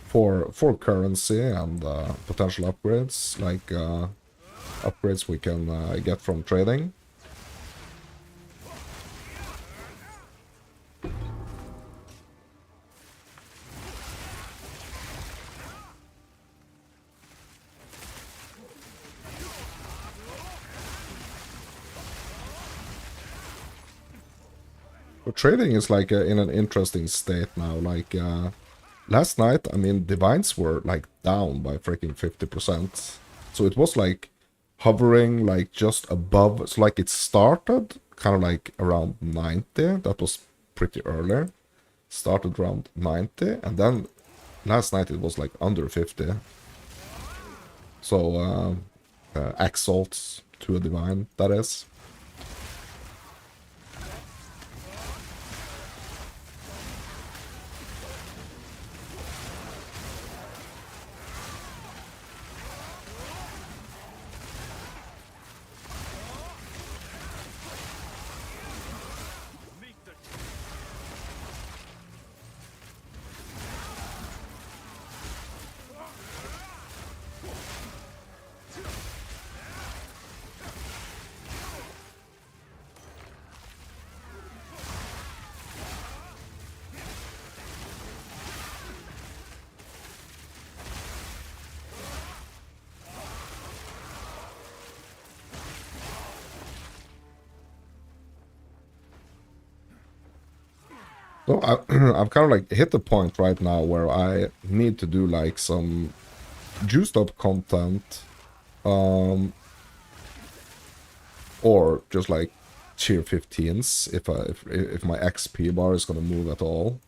S1: For currency and potential upgrades, like upgrades we can get from trading. But trading is like in an interesting state now. Like last night, I mean, divines were like down by freaking 50%. So it was like hovering like just above. So like it started kind of like around 90. That was pretty early. Started around 90, and then last night it was like under 50. So exalts to a divine, that is. So I've kind of like hit the point right now where I need to do like some juiced up content, or just like tier 15s if my XP bar is gonna move at all.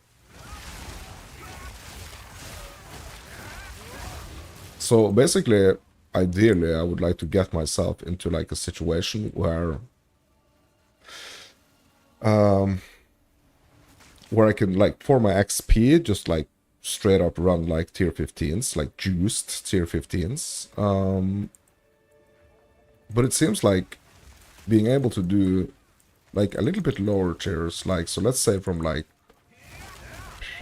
S1: So basically, ideally, I would like to get myself into like a situation where I can, like, for my XP, just, like, straight up run, like, tier 15s, like, juiced tier 15s. But it seems like being able to do, like, a little bit lower tiers, like, so let's say from, like,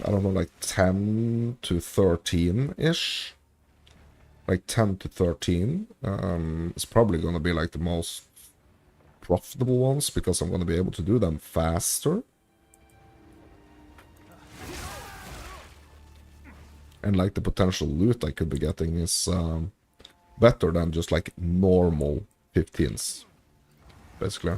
S1: I don't know, like, 10 to 13-ish. Like, 10 to 13 is probably going to be, like, the most profitable ones, because I'm going to be able to do them faster. And like the potential loot I could be getting is better than just like normal 15s, basically.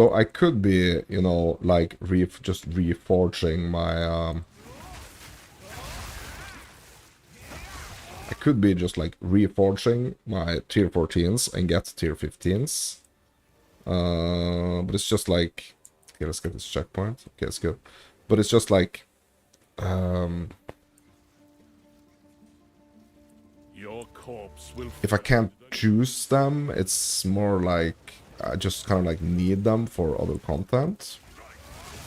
S1: So I could be, you know, like just reforging my I could be just like reforging my tier 14s and get tier 15s. But it's just like, okay, let's get this checkpoint. Okay, it's good. But it's just like,
S3: Your corpse will
S1: if I can't choose them, it's more like I just kind of like need them for other content.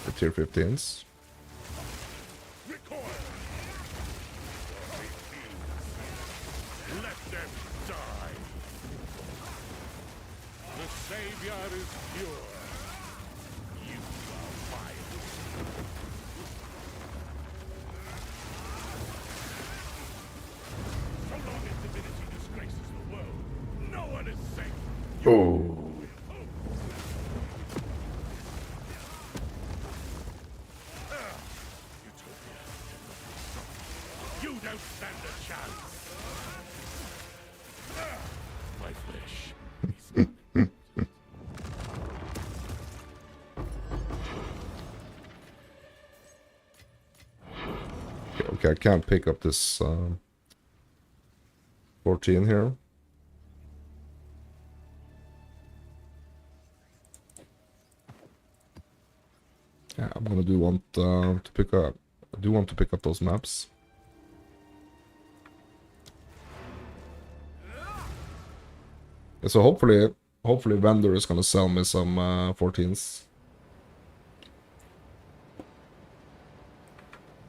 S1: The tier 15s.
S3: recoil. Let them die. The Savior is pure. You are vile. So long as divinity disgraces the world, no one is safe.
S1: Oh.
S3: Utopia. You don't stand a chance. My flesh is
S1: Okay, I can't pick up this 14 here. Yeah, I'm gonna do want to pick up. I do want to pick up those maps. Yeah, so hopefully vendor is gonna sell me some 14s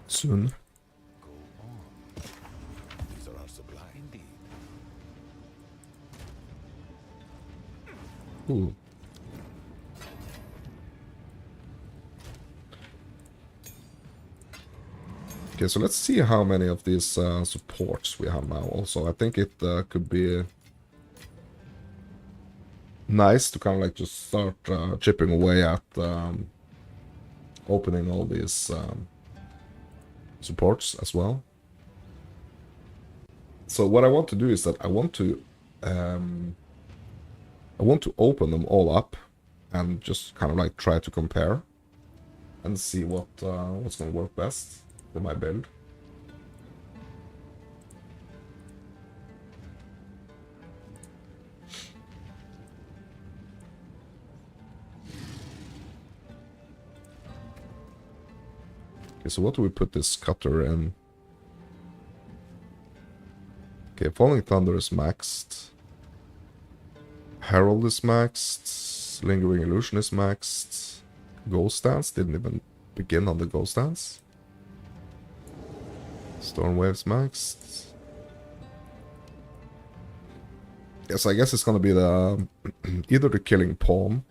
S1: soon.
S2: These are our supply. Indeed.
S1: Ooh. Okay, so let's see how many of these supports we have now. Also, I think it could be nice to kind of like just start chipping away at opening all these supports as well. So what I want to do is that I want to open them all up and just kind of like try to compare and see what's gonna work best for my build. Okay, so what do we put this cutter in? Okay, Falling Thunder is maxed. Herald is maxed. Lingering Illusion is maxed. Ghost Dance didn't even begin on the Ghost Dance. Storm Waves maxed. Yes, I guess it's gonna be the either the Killing Palm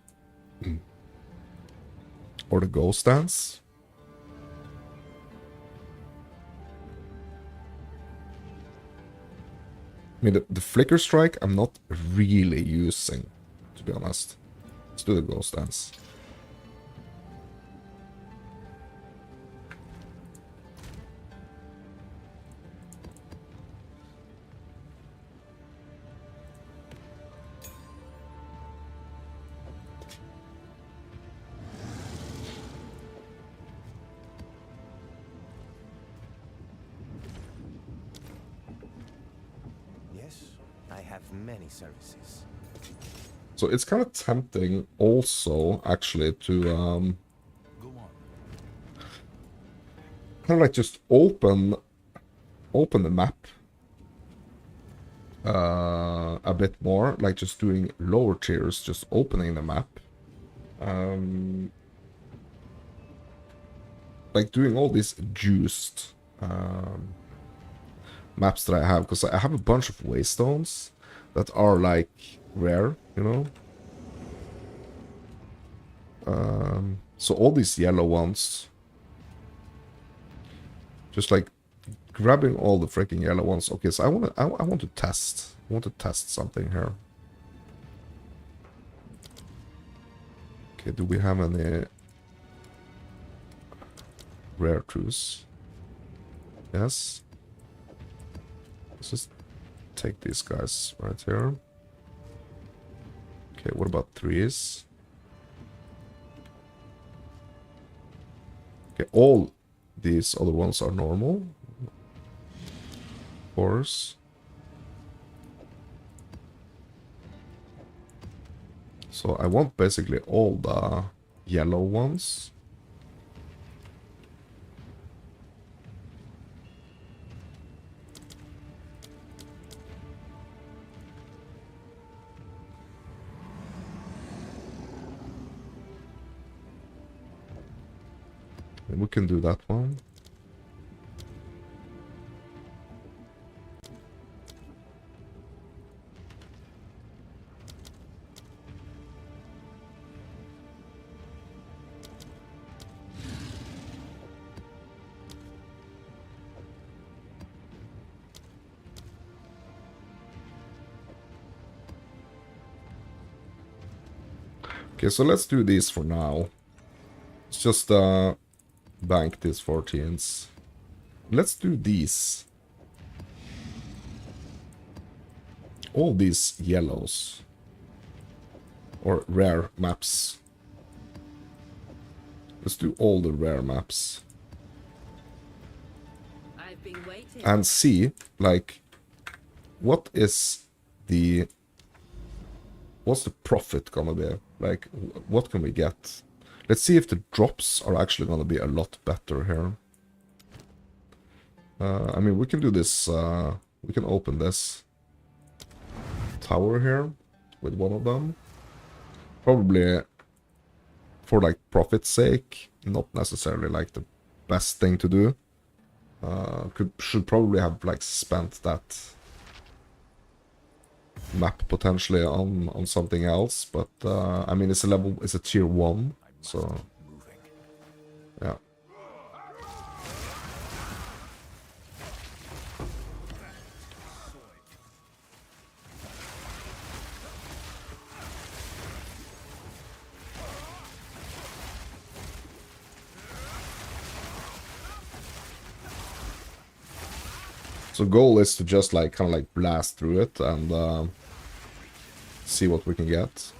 S1: or the Ghost Dance. I mean, the Flicker Strike I'm not really using, to be honest. Let's do the Ghost Dance.
S5: Yes, I have many services.
S1: So it's kind of tempting also, actually, to
S2: Go on.
S1: kind of like just open the map a bit more, like just doing lower tiers, just opening the map. Like doing all these juiced maps that I have, because I have a bunch of waystones that are like rare, you know. So all these yellow ones, just like grabbing all the freaking yellow ones. Okay, so I want to test. I want to test something here. Okay, do we have any rare truths? Yes. Let's just take these guys right here. Okay, what about threes? Okay, all these other ones are normal. Of course. So I want basically all the yellow ones. We can do that one. Okay, so let's do these for now. Let's just bank these 14s. Let's do these. All these yellows. Or rare maps. Let's do all the rare maps.
S6: I've been waiting.
S1: And see, like, what is the... What's the profit gonna be? Like, what can we get? Let's see if the drops are actually gonna be a lot better here. I mean, we can do this, we can open this tower here with one of them. Probably for, like, profit's sake, not necessarily, like, the best thing to do. Should probably have, like, spent that map potentially on something else, but I mean, it's a tier 1, so yeah. So goal is to just like kind of like blast through it and see what we can get.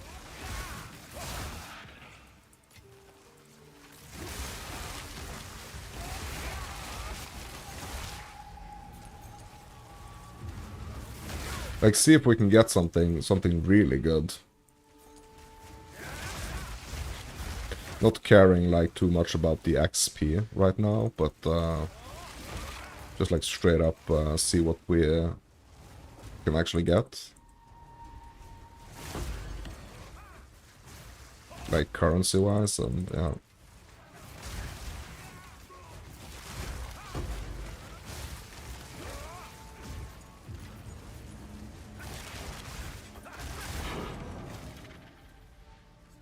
S1: Like, see if we can get something really good. Not caring like too much about the XP right now, but just like straight up see what we can actually get. Like currency wise, and yeah.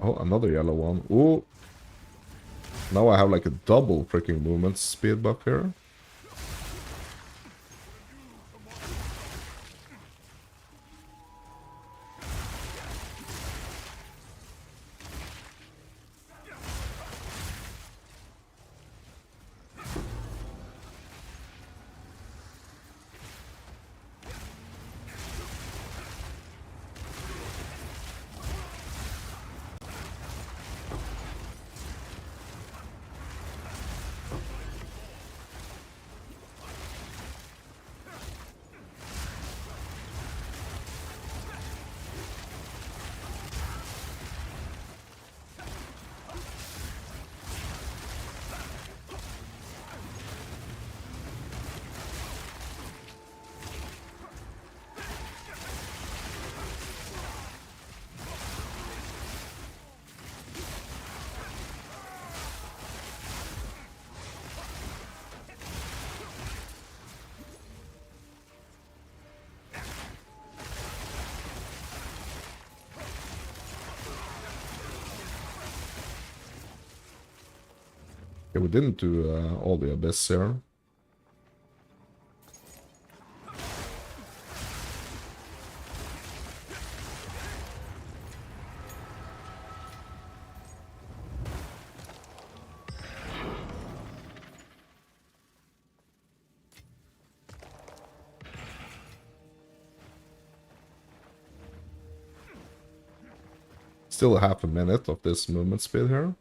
S1: Oh, another yellow one. Ooh. Now I have like a double freaking movement speed buff here. Okay, we didn't do all the abyss here. Still half a minute of this movement speed here.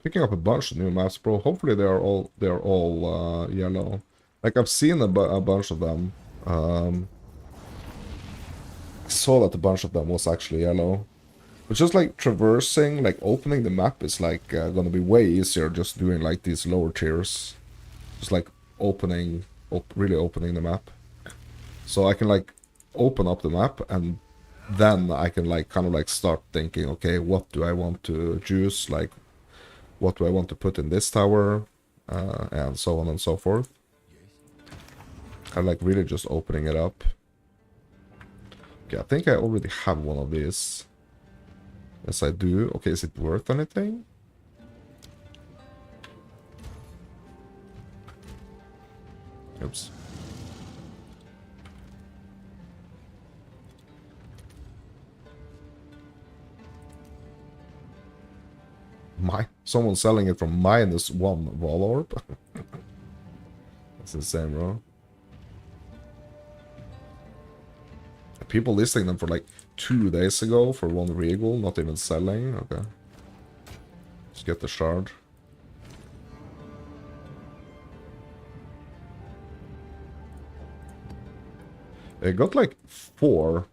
S1: Picking up a bunch of new maps, bro. Hopefully they're all yellow. Like I've seen a bunch of them. I saw that a bunch of them was actually yellow. But just like traversing, like opening the map is like gonna be way easier just doing like these lower tiers. Just like really opening the map. So I can like open up the map and then I can like kind of like start thinking, okay, what do I want to juice? Like, what do I want to put in this tower? And so on and so forth. I'm like really just opening it up. Okay, I think I already have one of these. Yes, I do. Okay, is it worth anything? Oops. Someone's selling it from -1 wall orb. That's insane, bro. People listing them for like 2 days ago for 1 regal, not even selling. Okay. Let's get the shard. It got like 4.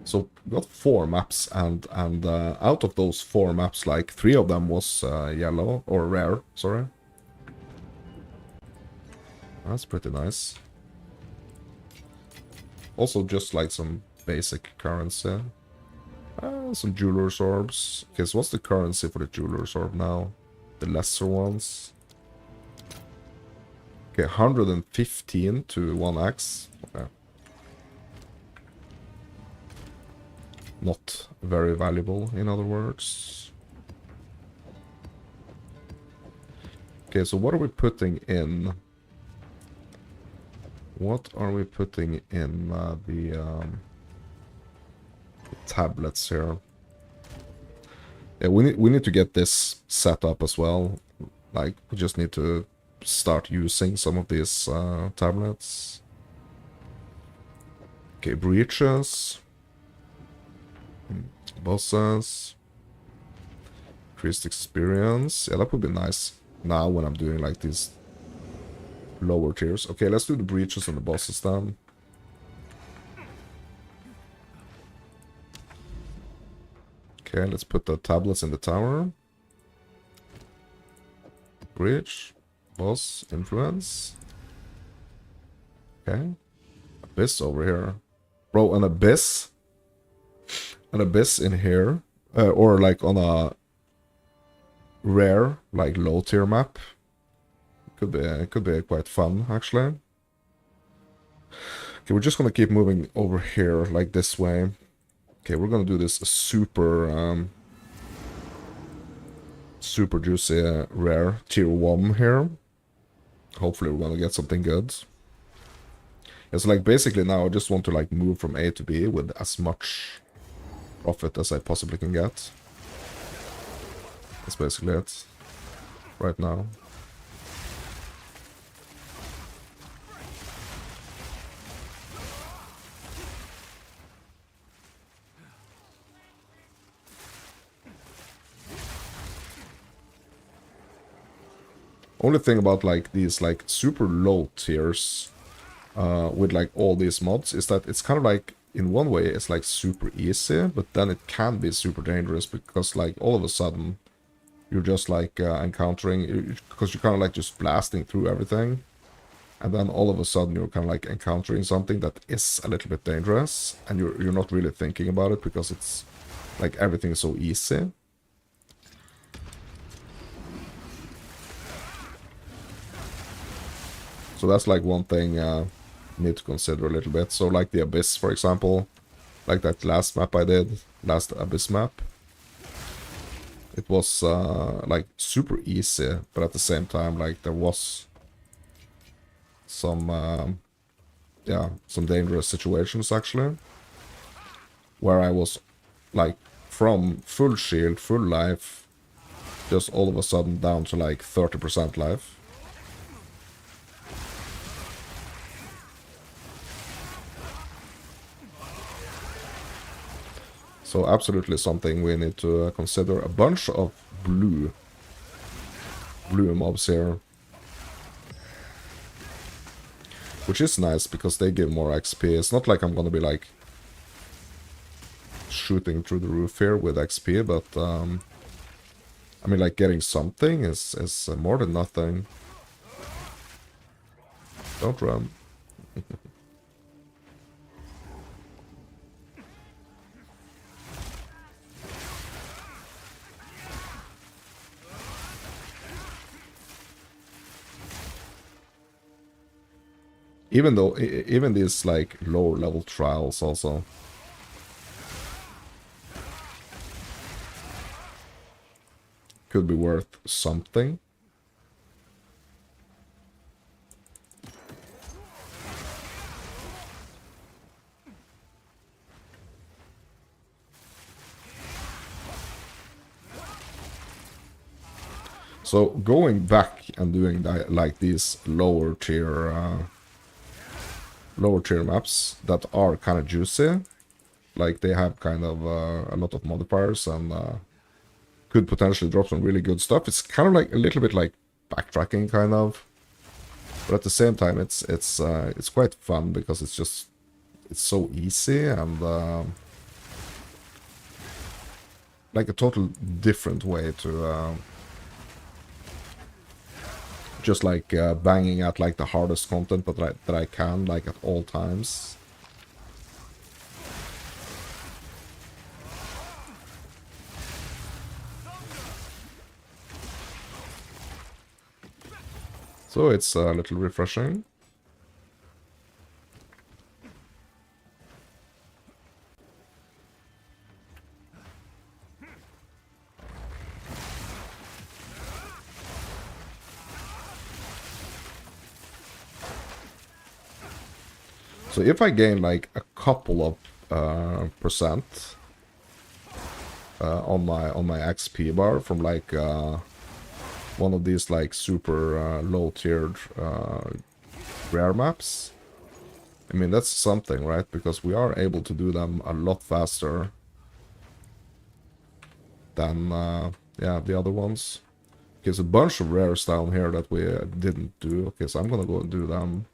S1: So got 4 maps, and out of those 4 maps, like 3 of them was yellow or rare. Sorry. That's pretty nice. Also, just like some basic currency. Some jeweler's orbs. Okay, so what's the currency for the jeweler's orb now? The lesser ones. Okay, 115 to 1x. Okay. Not very valuable, in other words. Okay, so what are we putting in? What are we putting in the tablets here? Yeah, we need to get this set up as well. Like, we just need to start using some of these tablets. Okay, breaches. Bosses. Increased experience. Yeah, that would be nice now when I'm doing like these lower tiers. Okay, let's do the breaches and the bosses then. Okay, let's put the tablets in the tower. Breach. Boss. Influence. Okay. Abyss over here. Bro, an abyss? An abyss in here. Or like on a rare, like low tier map. Could be quite fun, actually. Okay, we're just gonna keep moving over here, like this way. Okay, we're gonna do this super, super juicy rare tier 1 here. Hopefully we're gonna get something good. It's like basically now I just want to like move from A to B with as much profit as I possibly can get. That's basically it right now. Only thing about like these like super low tiers with like all these mods is that it's kind of like, in one way it's like super easy, but then it can be super dangerous because like all of a sudden you're just like encountering, because you're kind of like just blasting through everything, and then all of a sudden you're kind of like encountering something that is a little bit dangerous, and you're not really thinking about it because it's like everything is so easy. So that's like one thing need to consider a little bit. So like the Abyss, for example, like that last map I did, last Abyss map, it was like super easy, but at the same time like there was some yeah, some dangerous situations actually, where I was like from full shield, full life, just all of a sudden down to like 30% life. So absolutely something we need to consider. A bunch of blue blue mobs here. Which is nice, because they give more XP. It's not like I'm gonna be like shooting through the roof here with XP, but I mean, like, getting something is more than nothing. Don't run. Even though, even these like lower level trials also could be worth something. So going back and doing that, like these lower tier maps that are kind of juicy, like they have kind of a lot of modifiers and could potentially drop some really good stuff. It's kind of like a little bit like backtracking, kind of, but at the same time, it's quite fun because it's so easy and like a total different way to just like banging out like the hardest content that I can, like, at all times. So it's a little refreshing. So if I gain like a couple of percent on my XP bar from like one of these like super low tiered rare maps, I mean, that's something, right? Because we are able to do them a lot faster than yeah, the other ones. Okay, there's a bunch of rares down here that we didn't do. Okay, so I'm gonna go and do them.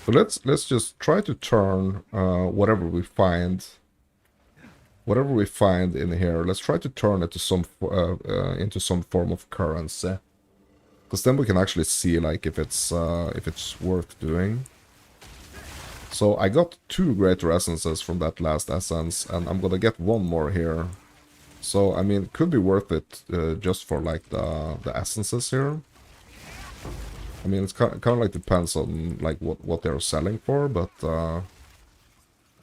S1: So let's just try to turn whatever we find in here. Let's try to turn it to into some form of currency, because then we can actually see like if it's worth doing. So I got 2 greater essences from that last essence, and I'm gonna get 1 more here. So I mean, it could be worth it just for like the essences here. I mean, it's kind of like depends on like what they're selling for, but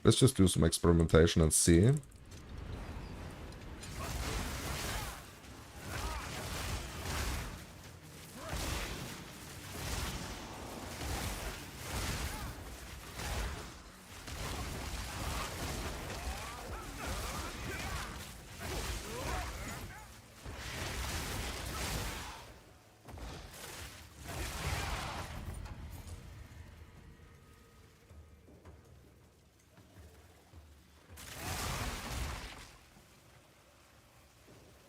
S1: let's just do some experimentation and see.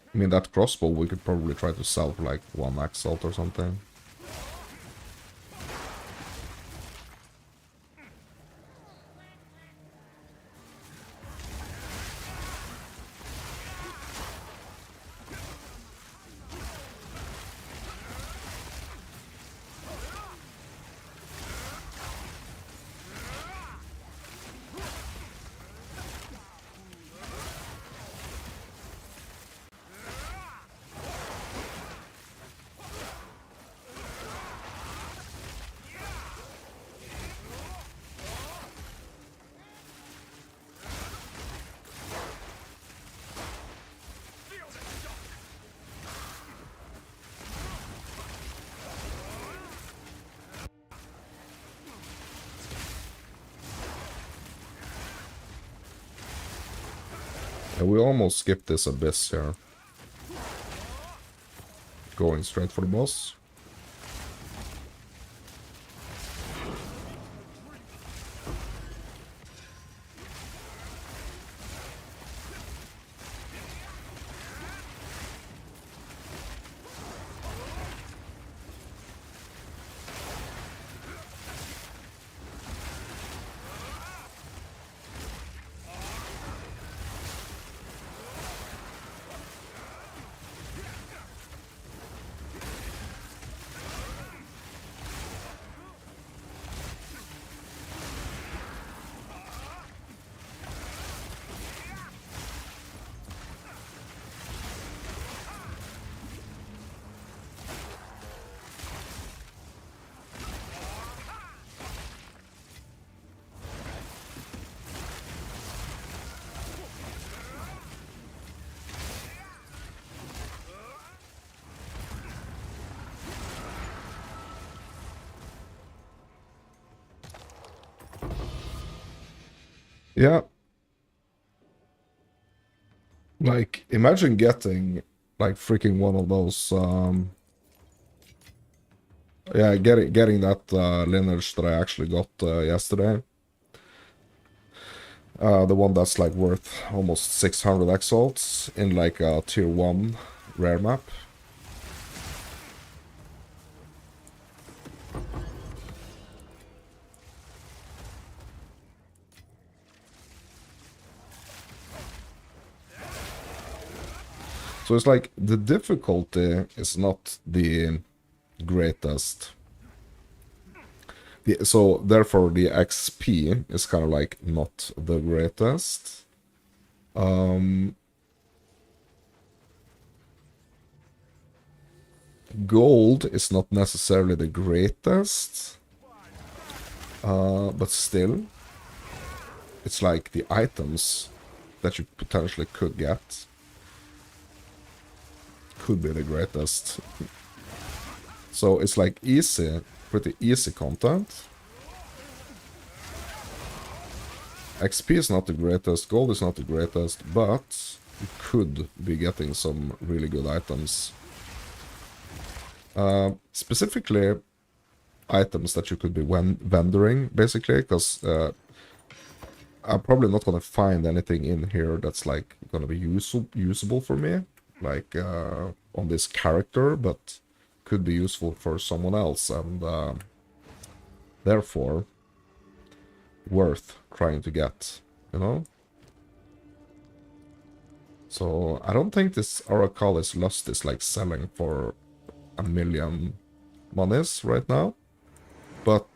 S1: I mean, that crossbow we could probably try to sell for like 1 max salt or something. And we almost skipped this abyss here. Going straight for the boss. Yeah. Like, imagine getting, like, freaking one of those, yeah, getting that lineage that I actually got yesterday. The one that's, like, worth almost 600 exalts in, like, a tier 1 rare map. So it's like, the difficulty is not the greatest. So therefore the XP is kind of like not the greatest. Gold is not necessarily the greatest. But still, it's like the items that you potentially could get could be the greatest. So it's like easy, pretty easy content. XP is not the greatest, gold is not the greatest, but you could be getting some really good items. Specifically, items that you could be vendoring, basically, because I'm probably not gonna find anything in here that's like gonna be usable for me, like on this character, but could be useful for someone else, and therefore worth trying to get, you know? So I don't think this Oracalis Lust is like selling for 1,000,000 monies right now, but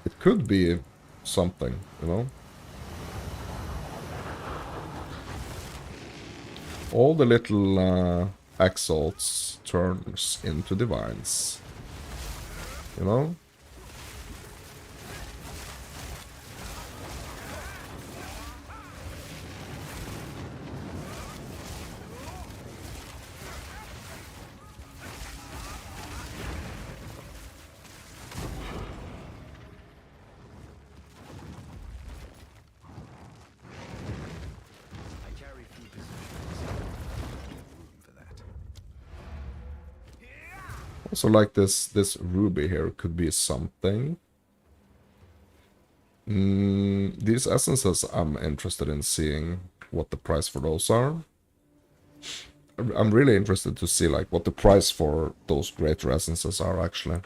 S1: it could be something, you know? All the little exalts turns into divines, you know?
S5: I carry few possessions. Room for that.
S1: Also, like this ruby here could be something. These essences, I'm interested in seeing what the price for those are. I'm really interested to see like what the price for those greater essences are actually.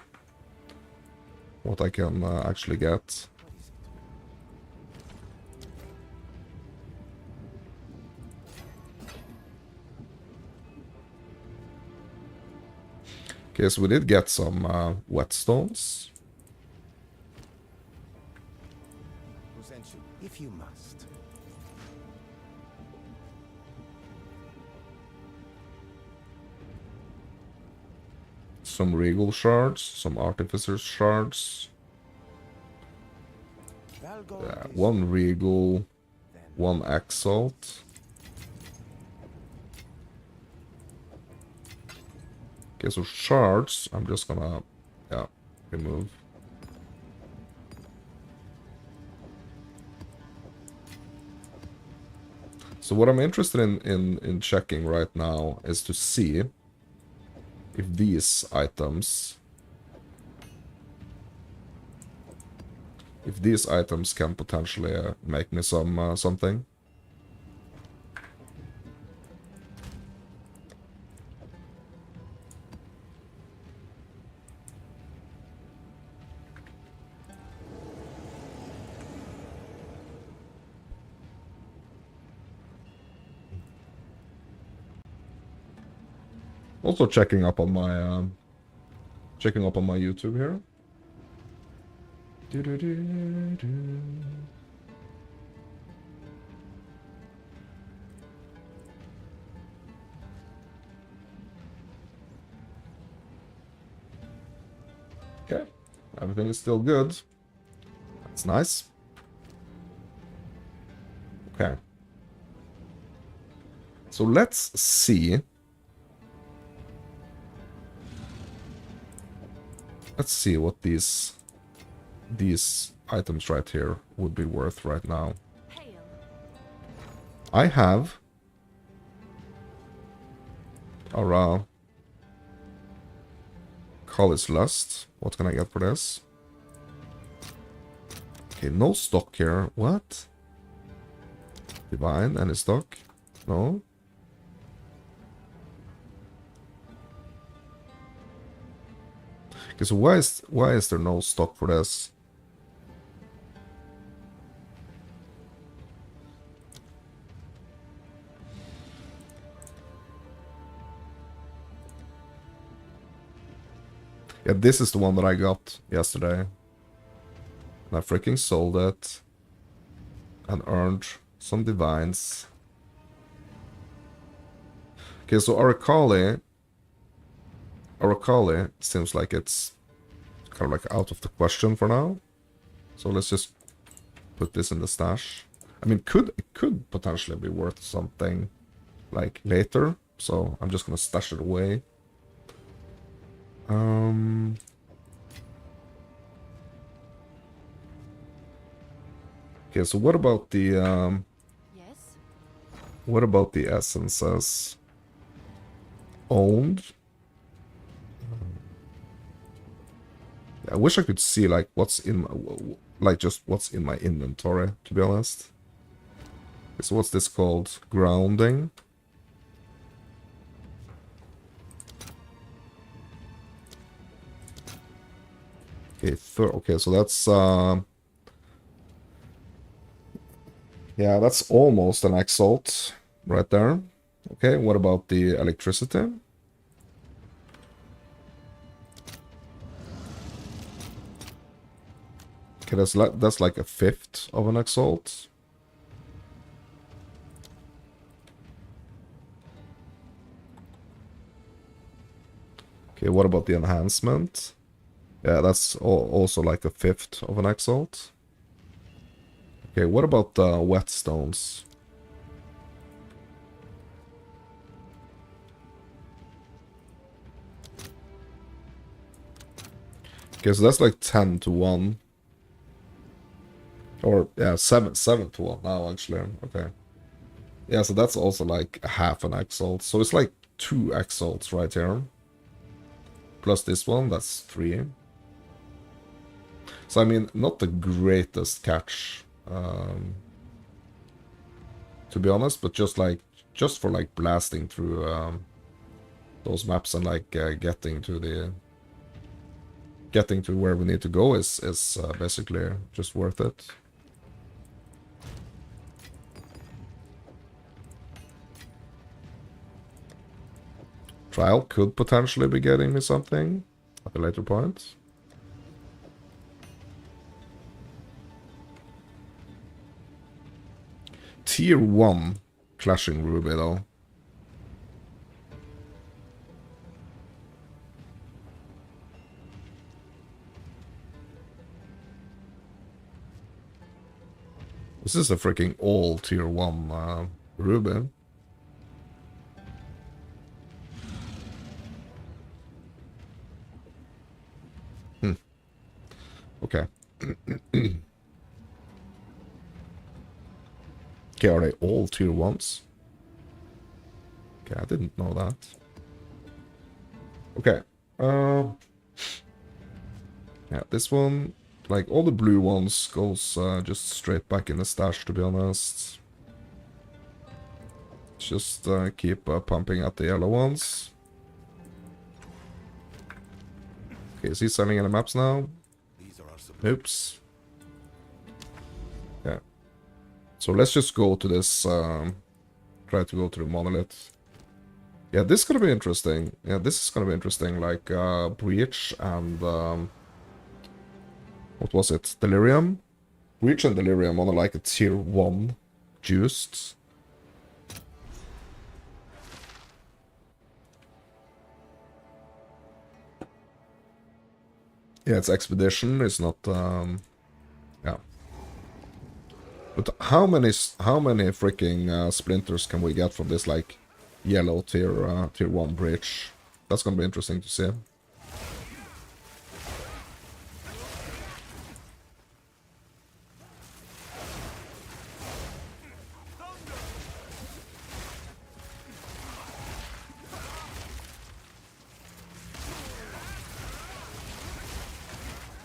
S1: What I can actually get. Okay, so we did get some whetstones.
S5: Essential, if you must.
S1: Some regal shards, some artificer's shards. Yeah, one regal, one exalt. Okay, so shards, I'm just gonna, yeah, remove. So what I'm interested in checking right now is to see if these items... If these items can potentially make me some something. Also checking up on my YouTube here. Okay, everything is still good. That's nice. Okay. So let's see. Let's see what these items right here would be worth right now.
S4: Hail.
S1: I have a College Lust. What can I get for this? Okay, no stock here. What? Divine, any stock? No. Okay, so why is there no stock for this? Yeah, this is the one that I got yesterday. And I freaking sold it. And earned some divines. Okay, so Aracali seems like it's kind of like out of the question for now. So let's just put this in the stash. I mean, it could potentially be worth something like later. So I'm just gonna stash it away. Okay, so what about the
S4: Yes?
S1: what about the essences? Owned? I wish I could see like what's in my, like just what's in my inventory, to be honest. So what's this called? Grounding. Okay, okay, so that's yeah, that's almost an exalt right there. Okay, what about the electricity? Okay, that's like a fifth of an exalt. Okay, what about the enhancement? Yeah, that's also like a fifth of an exalt. Okay, what about the whetstones? Okay, so that's like 10 to 1. Or, yeah, 7 to 1 now, actually. Okay. Yeah, so that's also like half an exalt. So it's like 2 exalts right here. Plus this one, that's 3. So, I mean, not the greatest catch, to be honest, but just for like blasting through those maps and like getting to where we need to go is basically just worth it. Trial could potentially be getting me something at a later point. Tier 1 Clashing Ruby though. This is a freaking all tier 1 Ruby. Okay. Okay, are they all tier 1s? Okay, I didn't know that. Okay. Yeah, this one, like all the blue ones, goes just straight back in the stash, to be honest. Just keep pumping at the yellow ones. Okay, is he selling any maps now?
S5: These are our supplies.
S1: Oops. Yeah. So let's just go to this, try to go to the monolith. Yeah, this is gonna be interesting. Yeah, this is gonna be interesting, like, Breach and, what was it? Delirium? Breach and Delirium on like a tier 1 juiced. Yeah, it's Expedition, it's not, yeah. But how many freaking splinters can we get from this, like, yellow tier 1 bridge? That's gonna be interesting to see.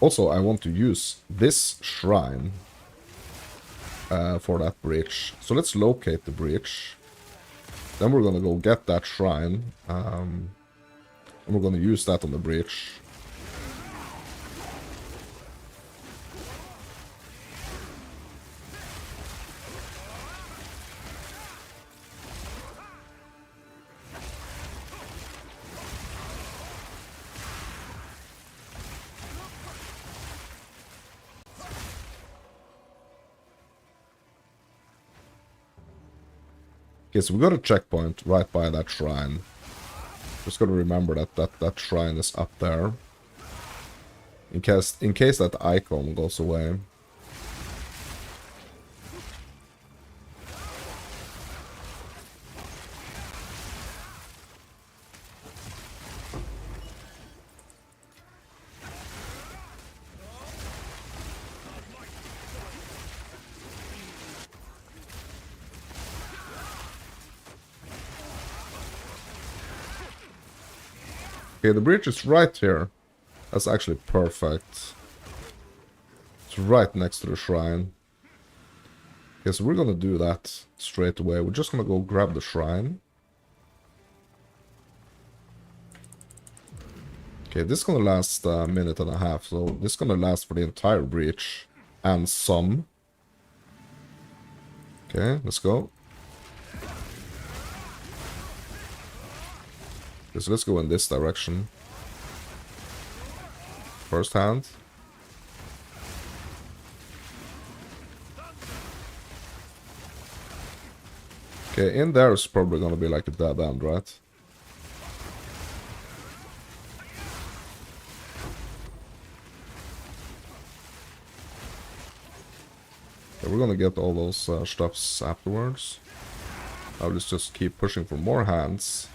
S1: Also, I want to use this shrine for that bridge. So let's locate the bridge. Then we're gonna go get that shrine. And we're gonna use that on the bridge. Okay, so we got a checkpoint right by that shrine. Just gotta remember that shrine is up there. In case that icon goes away. Okay, the bridge is right here. That's actually perfect. It's right next to the shrine. Okay, so we're gonna do that straight away. We're just gonna go grab the shrine. Okay, this is gonna last a minute and a half, so this is gonna last for the entire breach. And some. Okay, let's go. Okay, so let's go in this direction. First hand. Okay, in there is probably gonna be like a dead end, right? Okay, we're gonna get all those stuffs afterwards. I'll just keep pushing for more hands.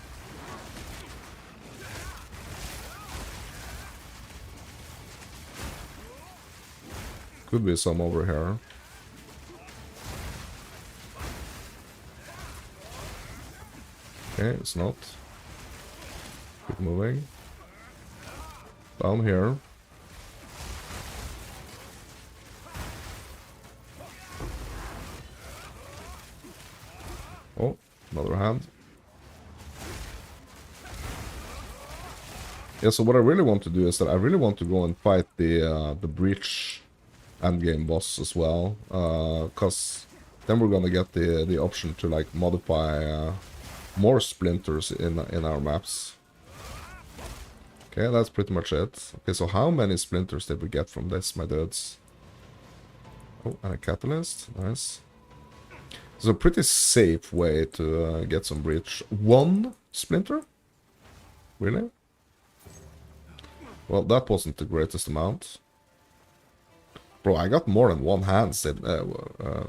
S1: Could be some over here. Okay, it's not. Keep moving. Down here. Oh, another hand. Yeah, so what I really want to do is that I really want to go and fight the breach endgame boss as well, cause then we're gonna get the option to like modify more splinters in our maps. Okay, that's pretty much it. Okay, so how many splinters did we get from this, my dudes? Oh, and a catalyst, nice. It's a pretty safe way to get some breach. 1 splinter? Really? Well, that wasn't the greatest amount. Bro, I got more than one hand,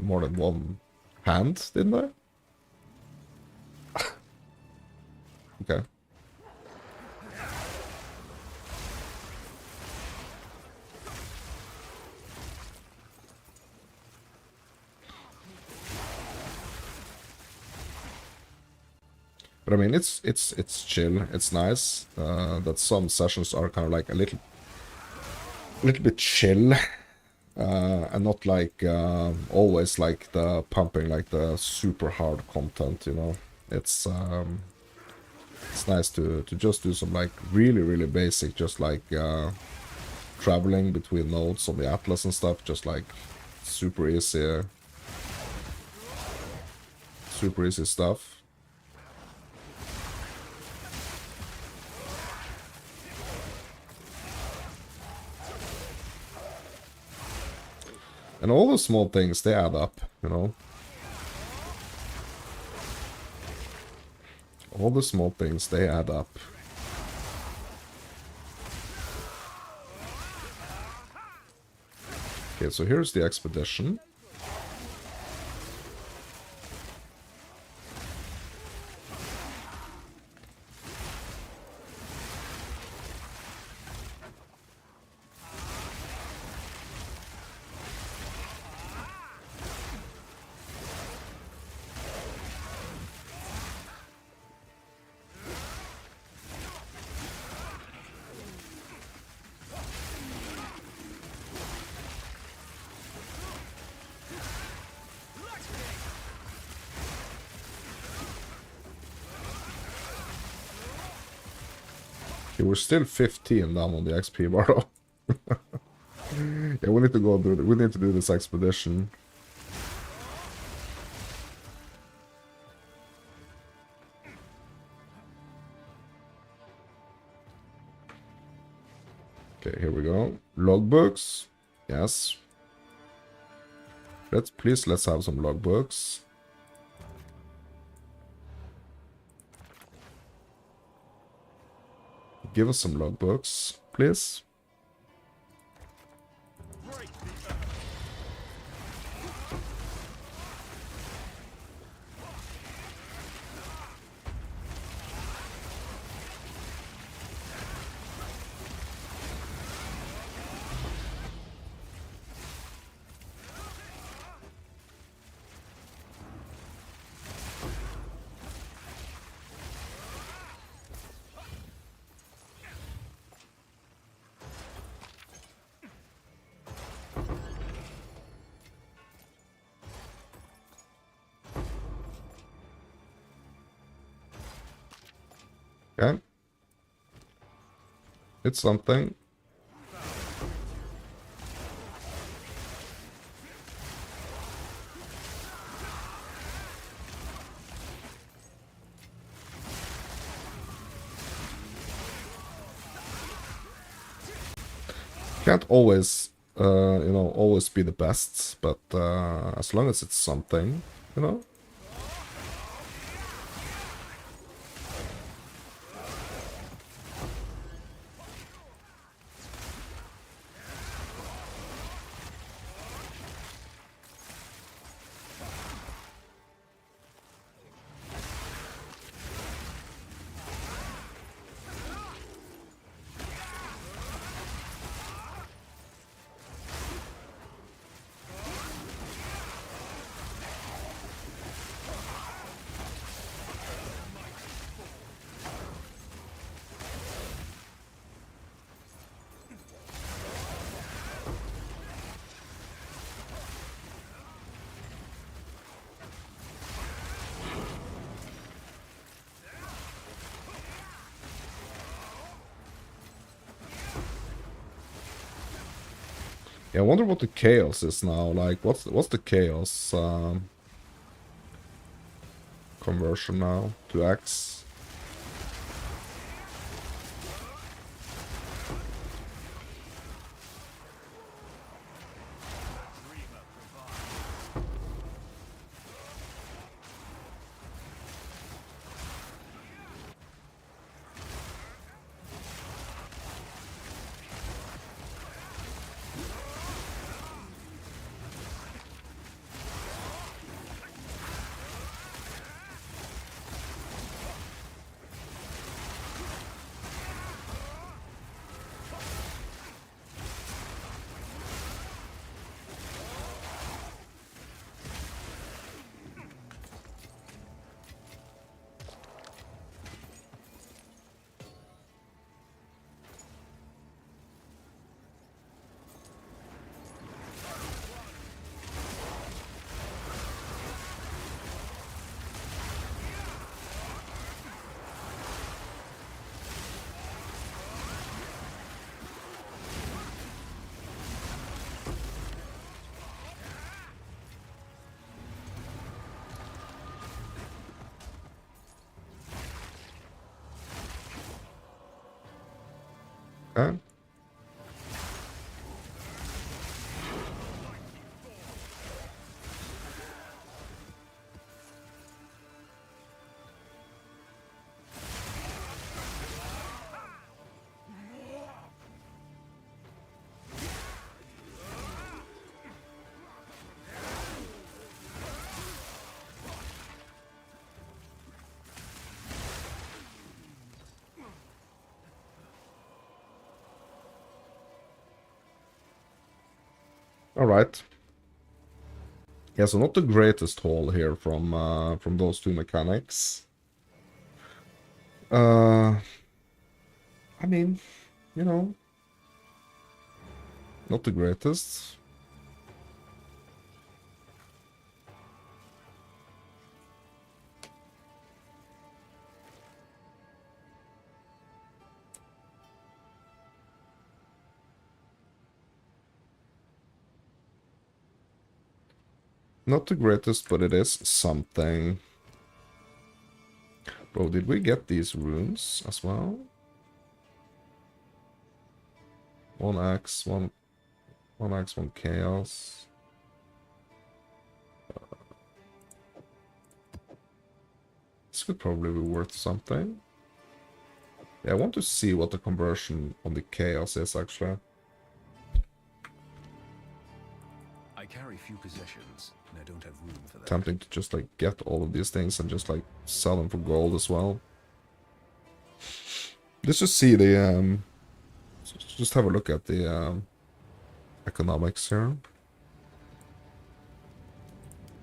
S1: more than one hand, didn't I? Okay. But I mean, it's chill. It's nice that some sessions are kind of like a little bit chill, and not like always like the pumping like the super hard content. You know, it's nice to just do some like really basic, just like traveling between nodes on the Atlas and stuff, just like super easy stuff. And all the small things, they add up, you know. All the small things, they add up. Okay, so here's the expedition. Okay, we're still 15 down on the XP bar though. Yeah, we need to go do it. We need to do this expedition. Okay, here we go. Logbooks. Yes. Let's have some logbooks. Give us some logbooks, please. Okay. It's something. Can't always, you know, always be the best, but as long as it's something, you know. Yeah, I wonder what the chaos is now. Like, what's the chaos conversion now to X? Okay. All right. Yeah, so not the greatest haul here from those two mechanics. I mean, you know, not the greatest. Not the greatest, but it is something. Bro, did we get these runes as well? 1x, 1x, 1 chaos. This could probably be worth something. Yeah, I want to see what the conversion on the chaos is actually.
S5: I carry few possessions, and I don't have room for that.
S1: Tempting to just like get all of these things and just like sell them for gold as well. Let's just see the just have a look at the economics here.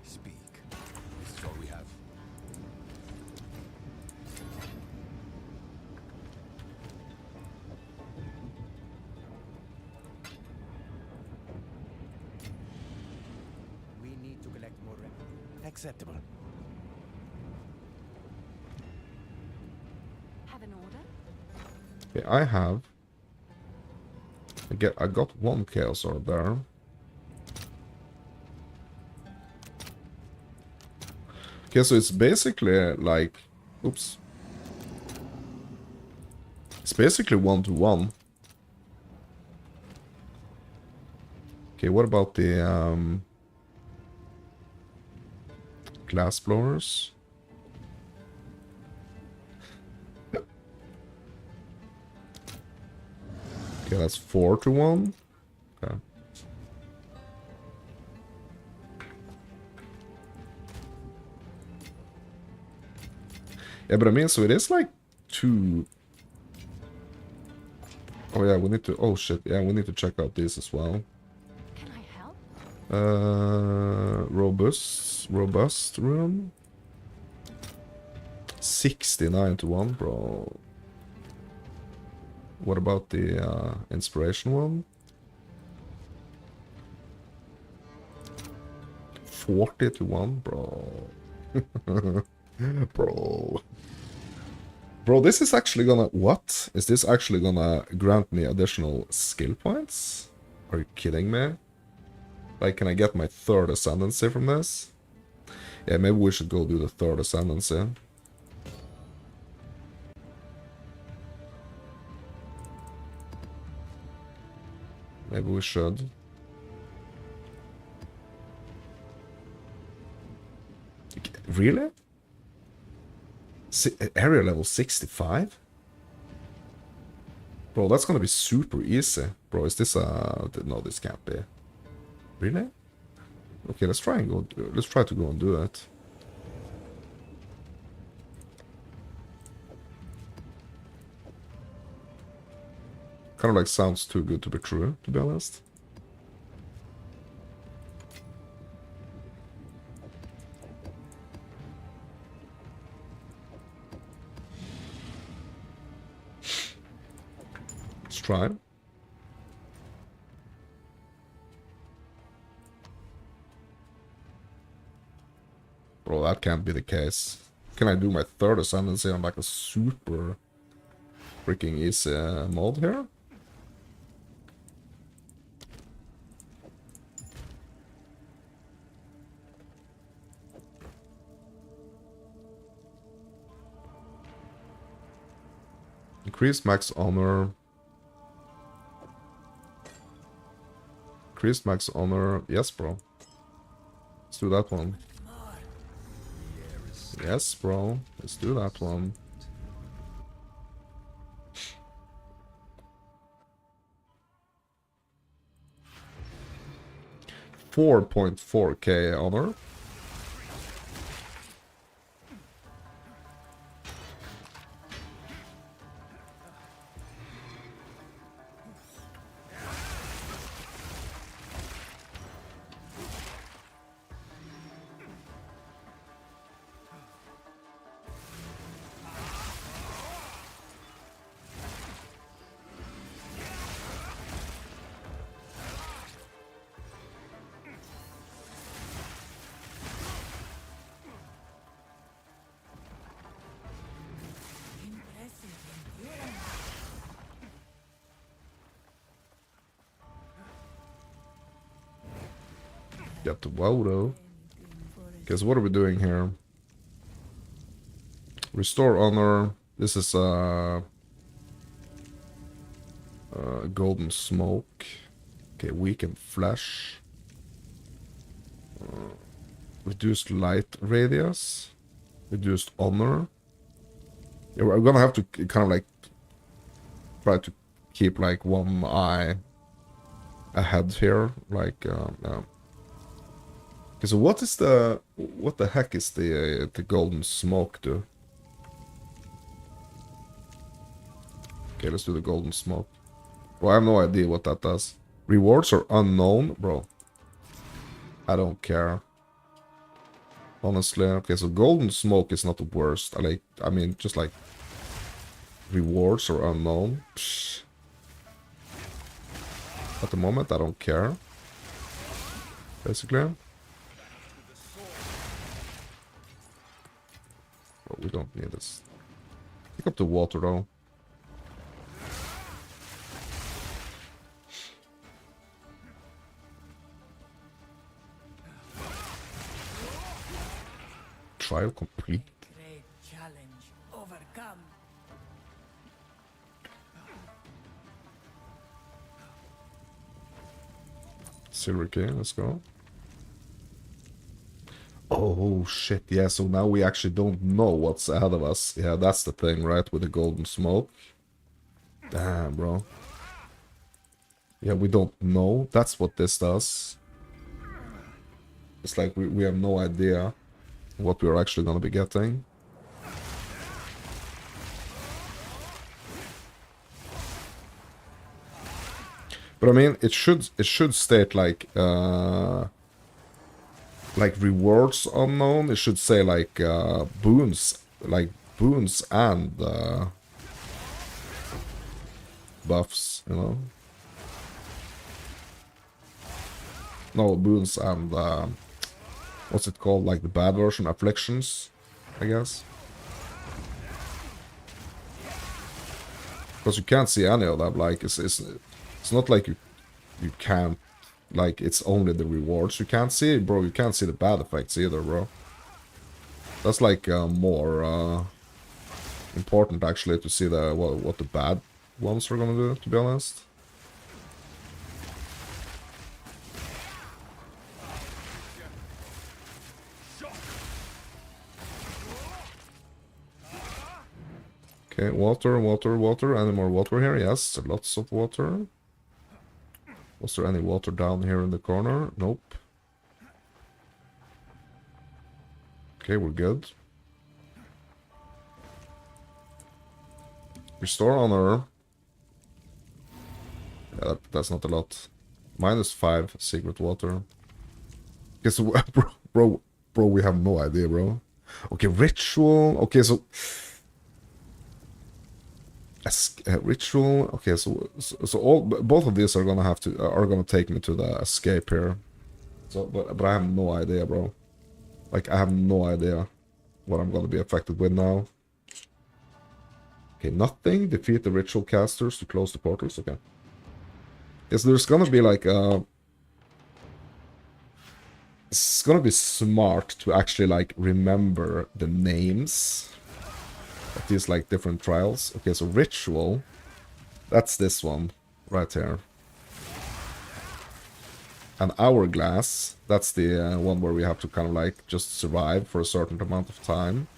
S5: Speak. This is all we have. We need to collect more revenue. Acceptable.
S4: Have an order?
S1: Okay, I got one chaos orb there. Okay, so it's basically like, oops. It's basically 1-to-1. Okay, what about the glass blowers? Okay, that's 4-to-1. Okay. Yeah, but I mean, so it is like 2. Oh yeah, we need to. Oh shit! Yeah, we need to check out this as well.
S4: Can I help?
S1: Robust room. 69-to-1, bro. What about the inspiration one? 40-to-1, bro. Bro. Bro, this is actually gonna... What? Is this actually gonna grant me additional skill points? Are you kidding me? Like, can I get my third ascendancy from this? Yeah, maybe we should go do the third ascendancy. Maybe we should. Really? Area level 65? Bro, that's gonna be super easy. Bro, is this no, this can't be. Really? Okay, let's try to go and do it. Kind of like sounds too good to be true, to be honest. Let's try. Bro, that can't be the case. Can I do my third ascendancy on like a super freaking easy mode here? Increase max honor. Increased max honor. Yes, bro. Let's do that one. Yes, bro. Let's do that one. $4.4k honor. Get the wow though. Guess what are we doing here? Restore honor. This is golden smoke. Okay, weaken flesh. Reduced light radius. Reduced honor. Yeah, we're gonna have to kind of like try to keep like one eye ahead here. Like, okay, so what the heck is the golden smoke do? Okay, let's do the golden smoke. Well, I have no idea what that does. Rewards are unknown, bro. I don't care. Honestly, okay, so golden smoke is not the worst. I mean, just like rewards are unknown. Psh. At the moment, I don't care. Basically. But we don't need this. Pick up the water though. Trial complete.
S6: Great challenge overcome.
S1: Silver key, let's go. Oh shit, yeah, so now we actually don't know what's ahead of us. Yeah, that's the thing, right, with the golden smoke. Damn, bro. Yeah, we don't know. That's what this does. It's like we have no idea what we're actually gonna be getting. But I mean, it should state like rewards unknown. It should say like boons and buffs, you know. No, boons and what's it called? Like the bad version, afflictions, I guess. Because you can't see any of them. Like it's not like you can't, like it's only the rewards you can't see, bro. You can't see the bad effects either, bro. That's like more important actually to see the what the bad ones are gonna do, to be honest. Okay, water, water, water. Any more water here? Yes, lots of water. Was there any water down here in the corner? Nope. Okay, we're good. Restore honor. Yeah, that's not a lot. -5 secret water. Guess bro, we have no idea, bro. Okay, ritual. Okay, so ritual. Okay, so all both of these are gonna take me to the escape here. So, but I have no idea, bro. Like I have no idea what I'm gonna be affected with now. Okay, nothing. Defeat the ritual casters to close the portals. Okay. Yes, there's gonna be like it's gonna be smart to actually like remember the names of these like different trials. Okay, so ritual, that's this one right here. an hourglass. That's the one where we have to kind of like just survive for a certain amount of time.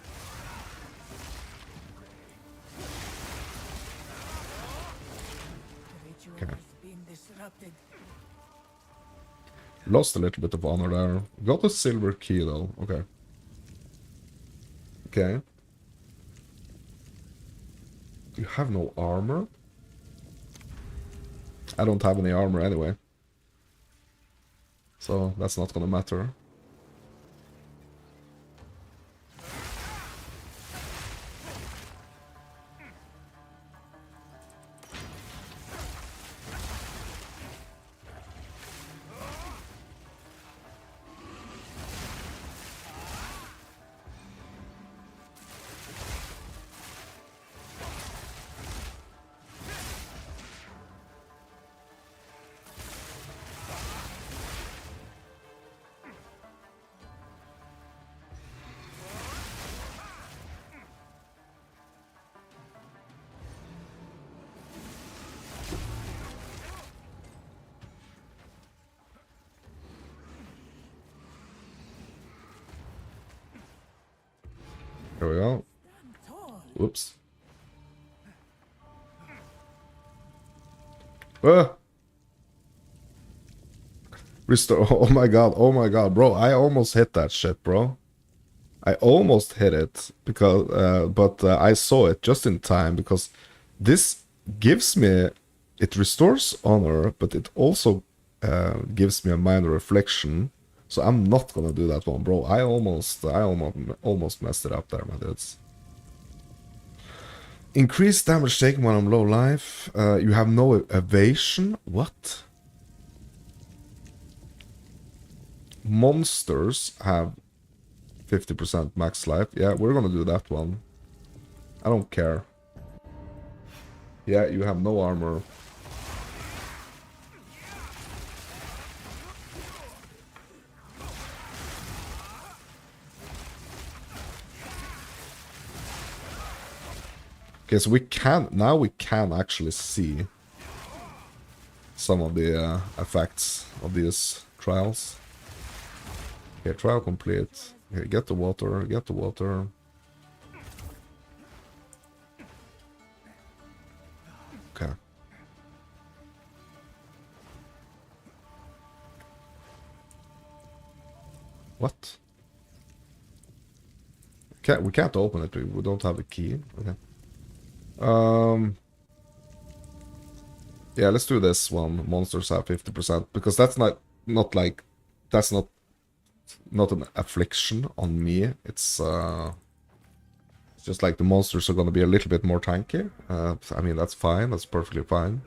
S6: The ritual has been disrupted.
S1: Lost a little bit of honor there. Got a silver key though. Okay. Okay. You have no armor? I don't have any armor anyway. So that's not gonna matter. Here we go. Whoops. Restore. Oh my god, bro. I almost hit that shit, bro. I almost hit it because, but I saw it just in time because this gives me, it restores honor, but it also gives me a minor reflection. So I'm not gonna do that one, bro. I almost messed it up there, my dudes. Increased damage taken when I'm low life. You have no evasion. What? Monsters have 50% max life. Yeah, we're gonna do that one. I don't care. Yeah, you have no armor. Okay, so we can actually see some of the effects of these trials. Okay, trial complete. Okay, get the water, get the water. Okay. What? We can't open it. We don't have a key. Okay. Yeah, let's do this one. Monsters have 50% because that's not like that's not an affliction on me. It's just like the monsters are gonna be a little bit more tanky. I mean, that's fine. That's perfectly fine.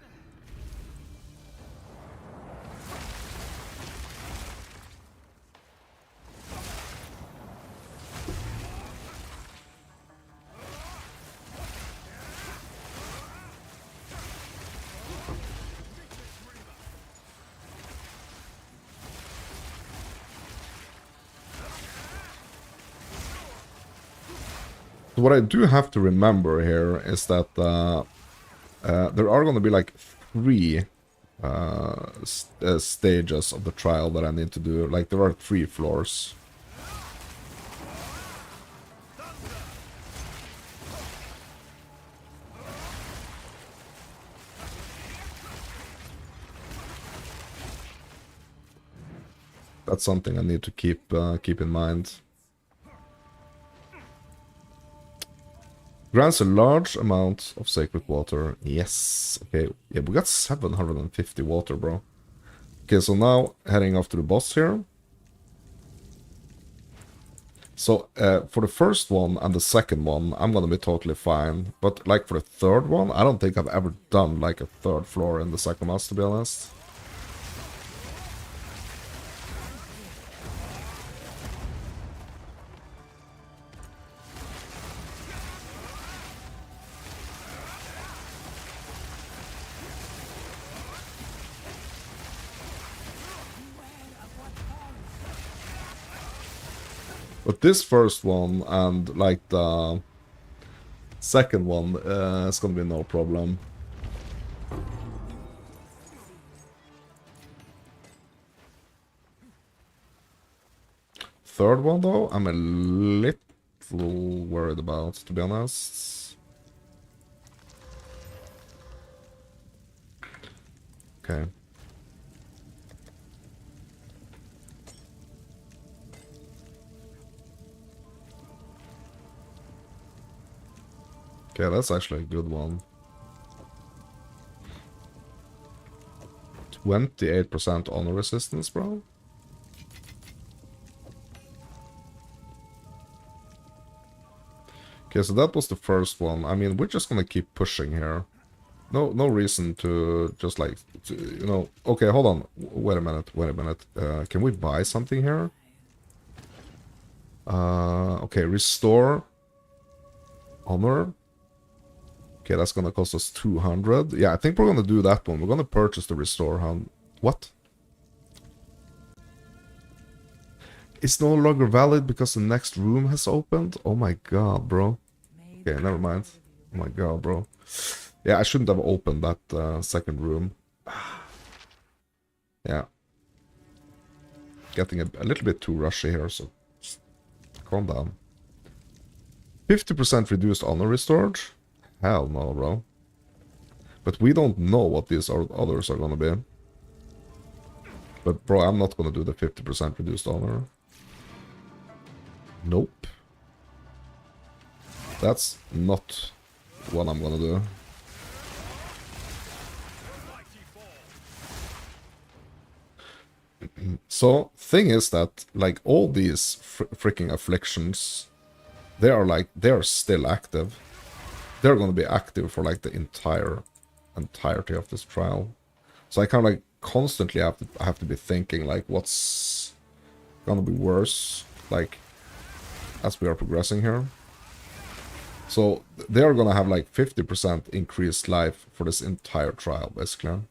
S1: So what I do have to remember here is that there are going to be like 3 stages of the trial that I need to do. Like there are 3 floors. That's something I need to keep in mind. Grants a large amount of sacred water. Yes. Okay. Yeah, we got 750 water, bro. Okay, so now heading off to the boss here. So for the first one and the second one, I'm gonna be totally fine. But like for the third one, I don't think I've ever done like a 3rd floor in the second mass, to be honest. But this first one and like the second one is gonna be no problem. third one, though, I'm a little worried about, to be honest. Okay. Okay, that's actually a good one. 28% honor resistance, bro. Okay, so that was the first one. I mean, we're just gonna keep pushing here. No reason to just like, you know... Okay, hold on. Wait a minute. Can we buy something here? Okay, restore honor. Okay, that's gonna cost us 200. Yeah, I think we're gonna do that one. We're gonna purchase the restore hand. What? It's no longer valid because the next room has opened? Oh my god, bro. Okay, never mind. Oh my god, bro. Yeah, I shouldn't have opened that second room. Yeah. Getting a little bit too rushy here, so just calm down. 50% reduced honor restored? Hell no, bro. But we don't know what these others are gonna be. But bro, I'm not gonna do the 50% reduced honor. Nope. That's not what I'm gonna do. So, thing is that, like, all these freaking afflictions, they are still active. They're gonna be active for, like, the entirety of this trial. So I kind of, like, constantly have to be thinking, like, what's gonna be worse, like, as we are progressing here. So, they are gonna have, like, 50% increased life for this entire trial, basically.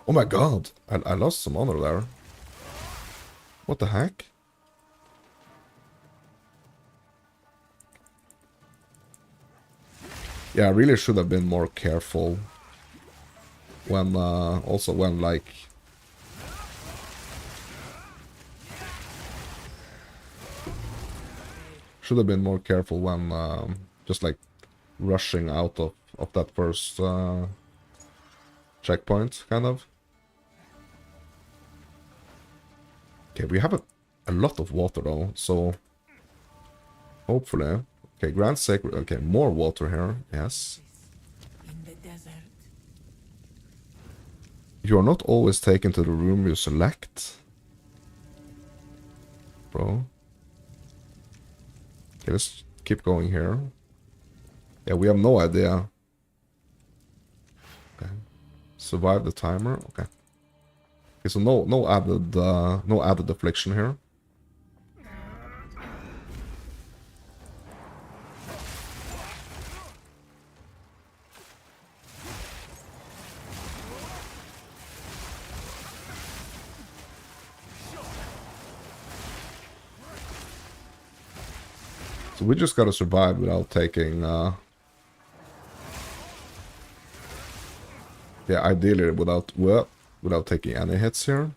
S1: Oh my god, I lost some honor there. What the heck? Yeah, I really should have been more careful when, also when, like... Should have been more careful when, just like, rushing out of that first, checkpoint, kind of. Okay, we have a lot of water though, so hopefully. Okay, Grand Sacred. Okay, more water here. Yes.
S6: In the desert.
S1: You are not always taken to the room you select. Bro. Okay, let's keep going here. Yeah, we have no idea. Okay. Survive the timer. Okay. Okay, so no added affliction here. So we just gotta survive without taking, yeah, ideally without taking any hits here.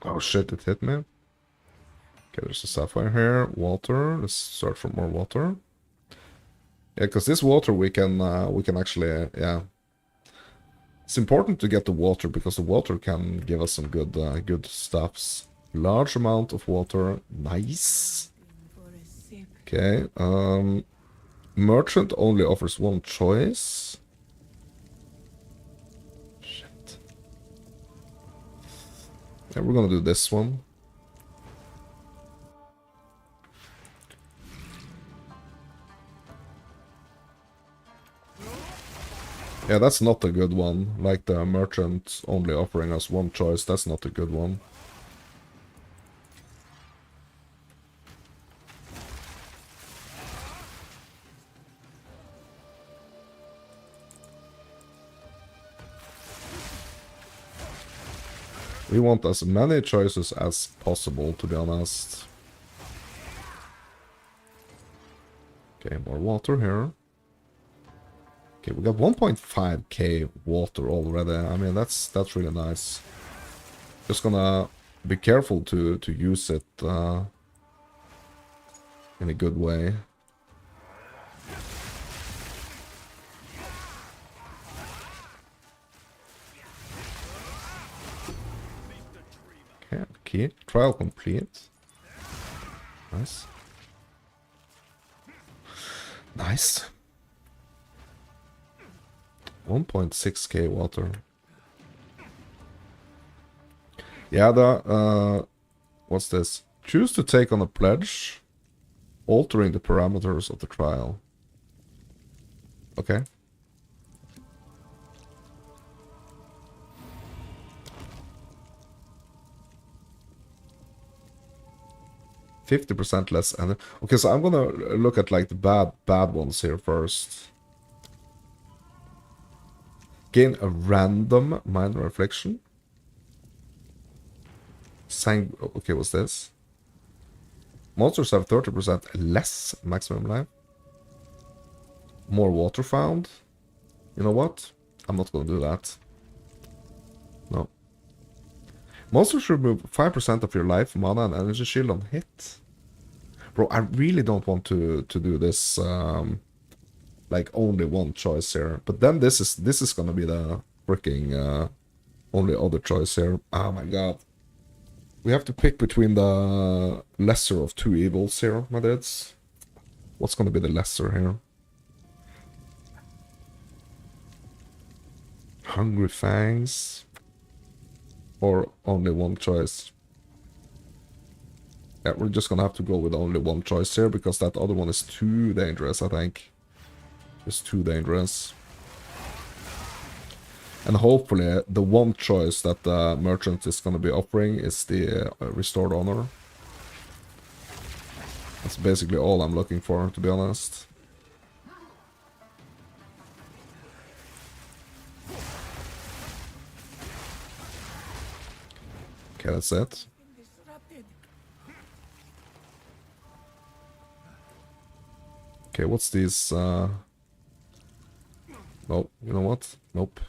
S1: Oh shit, it hit me. Okay, there's a sapphire here. Water. Let's search for more water. Yeah, because this water we can actually, yeah. It's important to get the water because the water can give us some good stuffs. Large amount of water. Nice.
S6: For a sip.
S1: Okay, merchant only offers one choice. Shit. Yeah, we're gonna do this one. Yeah, that's not a good one. Like the merchant only offering us one choice, that's not a good one. We want as many choices as possible, to be honest. Okay, more water here. Okay, we got 1.5k water already. I mean, that's really nice. Just gonna be careful to use it in a good way. Okay, key. Trial complete. Nice. Nice. 1.6k water. Yeah, the what's this? Choose to take on a pledge, altering the parameters of the trial. Okay. %50 less energy. Okay, so I'm gonna look at like the bad ones here first. Gain a random minor reflection. Okay, what's this? Monsters have 30% less maximum life. More water found. You know what? I'm not gonna do that. No. Monsters remove 5% of your life, mana, and energy shield on hit. Bro, I really don't want to do this like only one choice here. But then this is gonna be the freaking only other choice here. Oh my god. We have to pick between the lesser of two evils here, my dudes. What's gonna be the lesser here? Hungry Fangs. Or only one choice. Yeah, we're just gonna have to go with only one choice here, because that other one is too dangerous, I think. It's too dangerous. And hopefully the one choice that the merchant is gonna be offering is the restored honor. That's basically all I'm looking for, to be honest. Okay, that's it.
S6: Disrupted.
S1: Okay, what's these? Nope, you know what? Nope.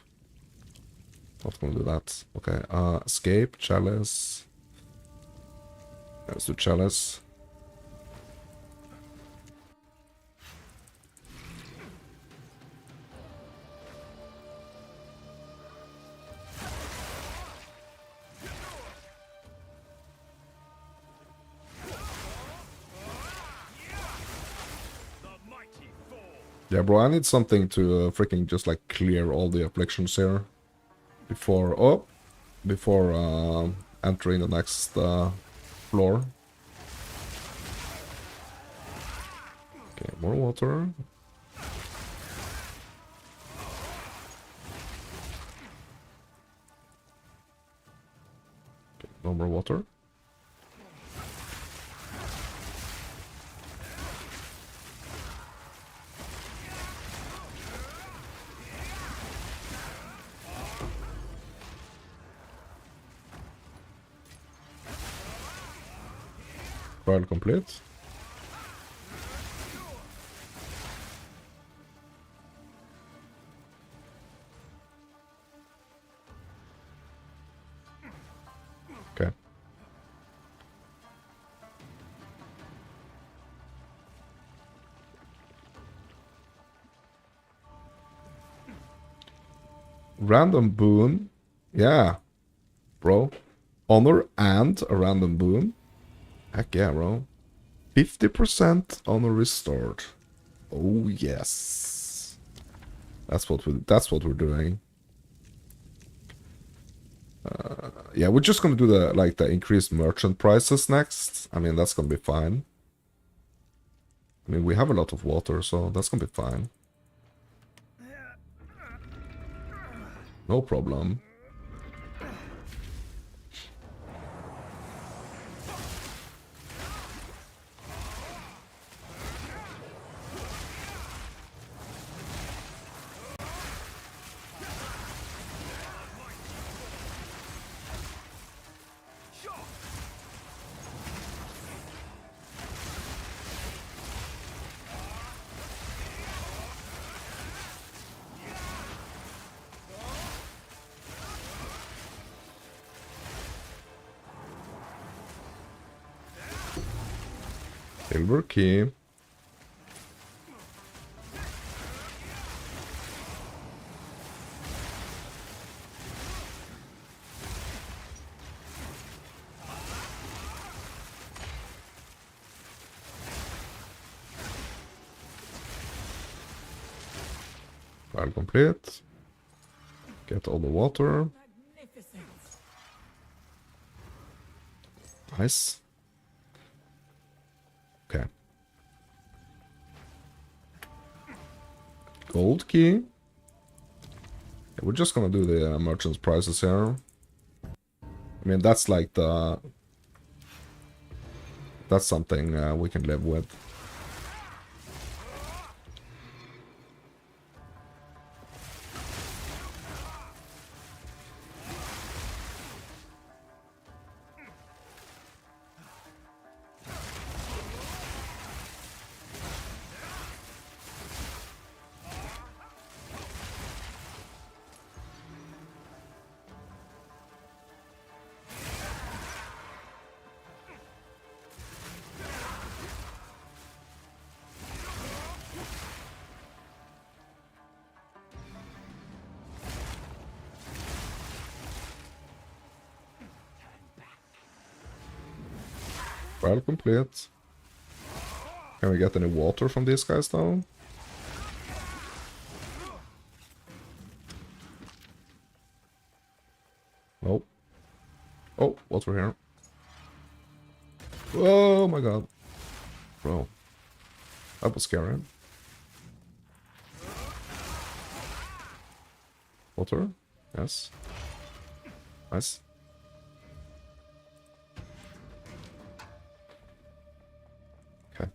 S1: Not gonna do that. Okay, escape, chalice. Let's do chalice. Yeah, bro, I need something to freaking just like clear all the afflictions here before entering the next floor. Okay, more water. Okay, no more water. Trial complete. Okay. Random boon. Yeah. Bro. Honor and a random boon. Heck yeah, bro. 50% honor restored. Oh yes. That's what we're doing. Yeah, we're just gonna do the increased merchant prices next. I mean, that's gonna be fine. I mean, we have a lot of water, so that's gonna be fine. No problem. Silver key. Trial complete. Get all the water.
S6: Magnificent.
S1: Nice. Okay. Gold key. Yeah, we're just gonna do the merchant's prices here. I mean, that's like the... That's something we can live with. Trial complete. Can we get any water from these guys though? Nope. Oh, water here. Oh my god. Bro. That was scary. Water? Yes. Nice. Okay.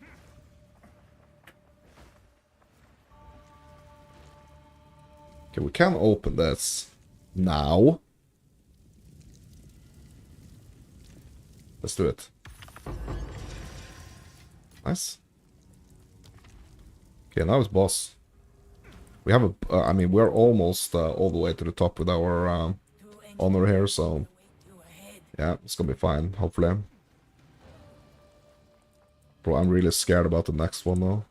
S1: Okay, we can open this now. Let's do it. Nice. Okay, now it's boss. We have a... I mean, we're almost all the way to the top with our honor here, so... Yeah, it's gonna be fine, hopefully. Bro, I'm really scared about the next one, though.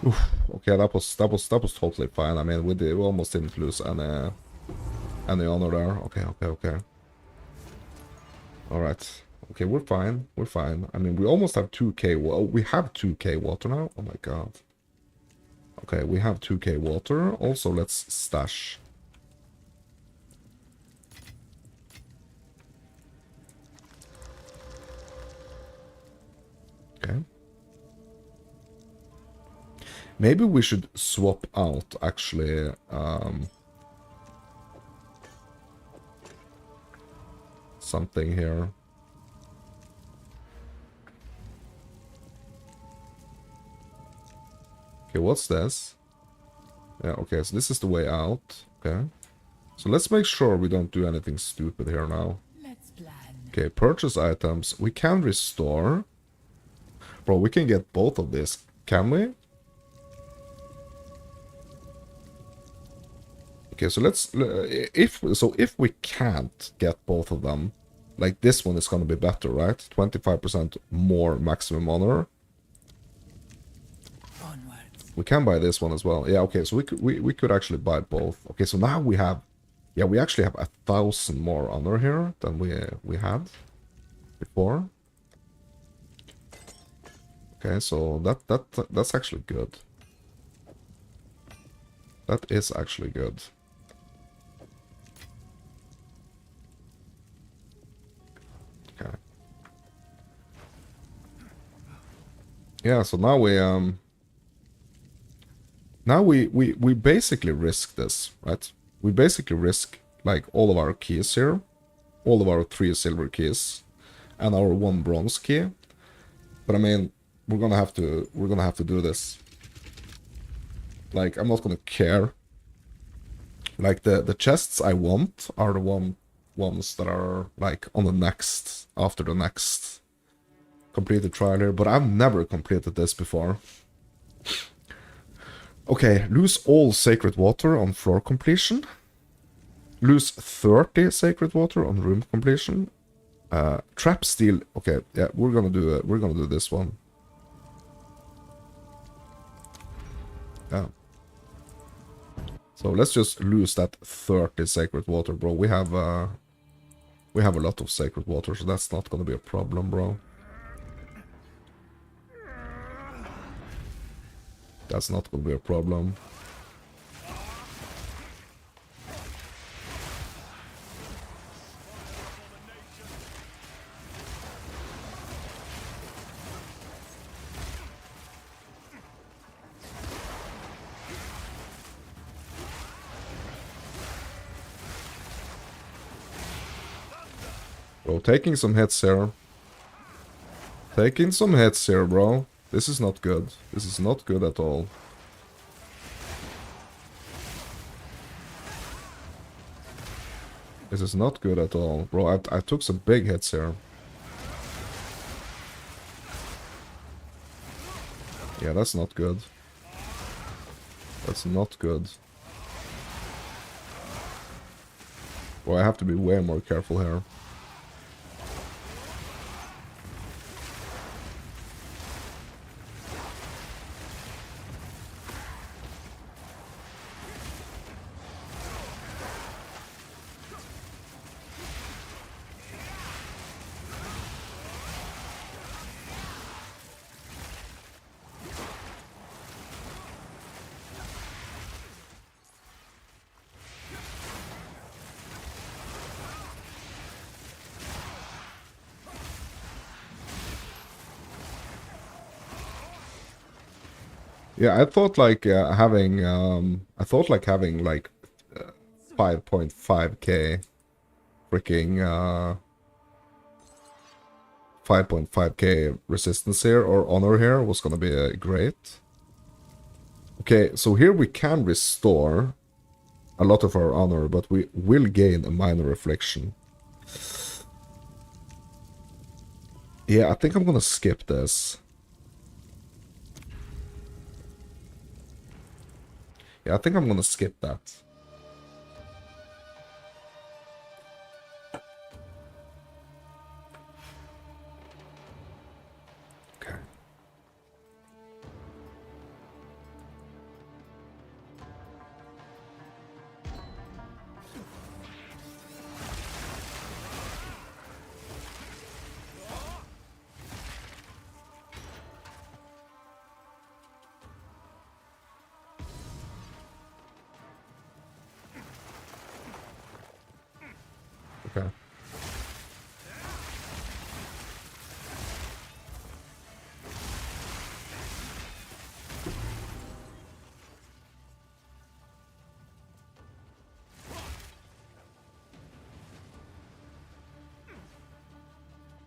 S1: Oof. Okay, that was totally fine. I mean, we almost didn't lose any honor there. Okay. All right. Okay, we're fine. We're fine. I mean, we almost have 2k. We have 2k water now. Oh my god. Okay, we have 2k water. Also, let's stash. Okay. Maybe we should swap out, actually, something here. Okay, what's this? Yeah, okay, so this is the way out. Okay. So let's make sure we don't do anything stupid here now.
S6: Let's plan.
S1: Okay, purchase items. We can restore. Bro, we can get both of these. Can we? Okay, so let's... If we can't get both of them, like this one is gonna be better, right? 25% more maximum honor.
S6: Onwards.
S1: We can buy this one as well. Yeah, okay, so we could actually buy both. Okay, so now we have, yeah, we actually have 1,000 more honor here than we had before. Okay, so that's actually good. That is actually good. Okay. Yeah, so now we basically risk this, right? We basically risk like all of our keys here, all of our 3 silver keys, and our 1 bronze key. But I mean, we're gonna have to do this. Like, I'm not gonna care. Like, the chests I want are the ones that are like on the next, after the next completed trial here, but I've never completed this before. Okay, lose all sacred water on floor completion. Lose 30 sacred water on room completion. Trap steel. Okay, yeah, we're gonna do this one. Yeah. So let's just lose that 30 sacred water, bro. We have a lot of sacred water, so that's not gonna be a problem, bro. That's not gonna be a problem. Bro, taking some hits here. Taking some hits here, bro. This is not good. This is not good at all. This is not good at all. Bro, I took some big hits here. Yeah, that's not good. That's not good. Bro, I have to be way more careful here. Yeah, I thought like having like 5.5k freaking 5.5k resistance here or honor here was gonna be great. Okay, so here we can restore a lot of our honor, but we will gain a minor affliction. Yeah, I think I'm gonna skip this. Yeah, I think I'm gonna skip that. Okay. Okay.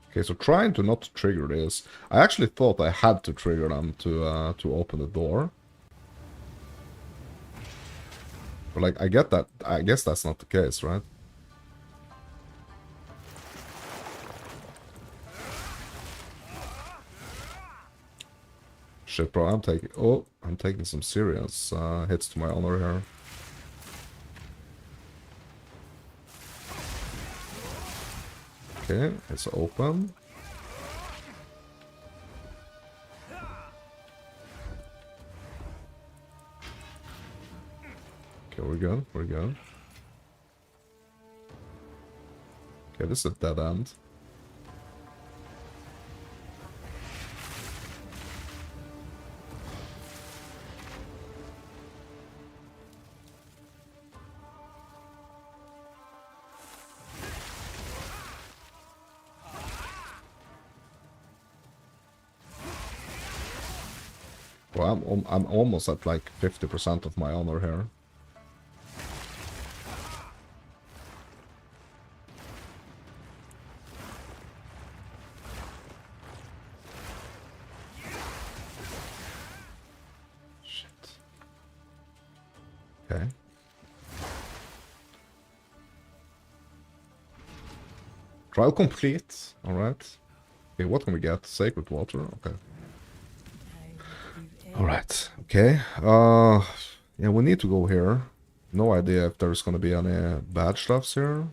S1: Okay, so trying to not trigger this. I actually thought I had to trigger them to open the door. But like, I get that. I guess that's not the case, right? Shit, bro, I'm taking some serious hits to my honor here. Okay, it's open. Okay, we're good. We're good. Okay, this is a dead end. Well, I'm almost at like 50% of my honor here. Shit. Okay. Trial complete. Alright. Okay, what can we get? Sacred water? Okay. Alright, okay. Yeah, we need to go here. No idea if there's gonna be any bad stuffs here.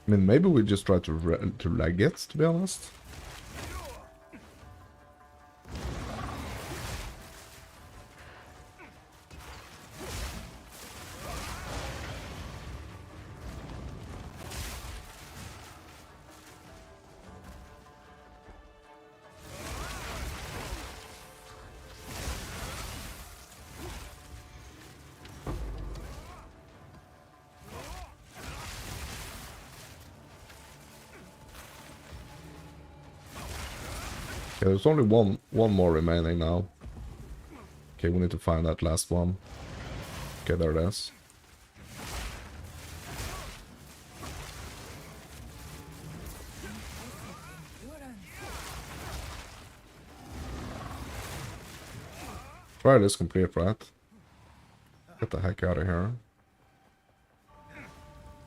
S1: I mean, maybe we just try to leg it, to be honest. Okay, there's only one more remaining now. Okay, we need to find that last one. Okay, there it is. Try this complete, right? Get the heck out of here.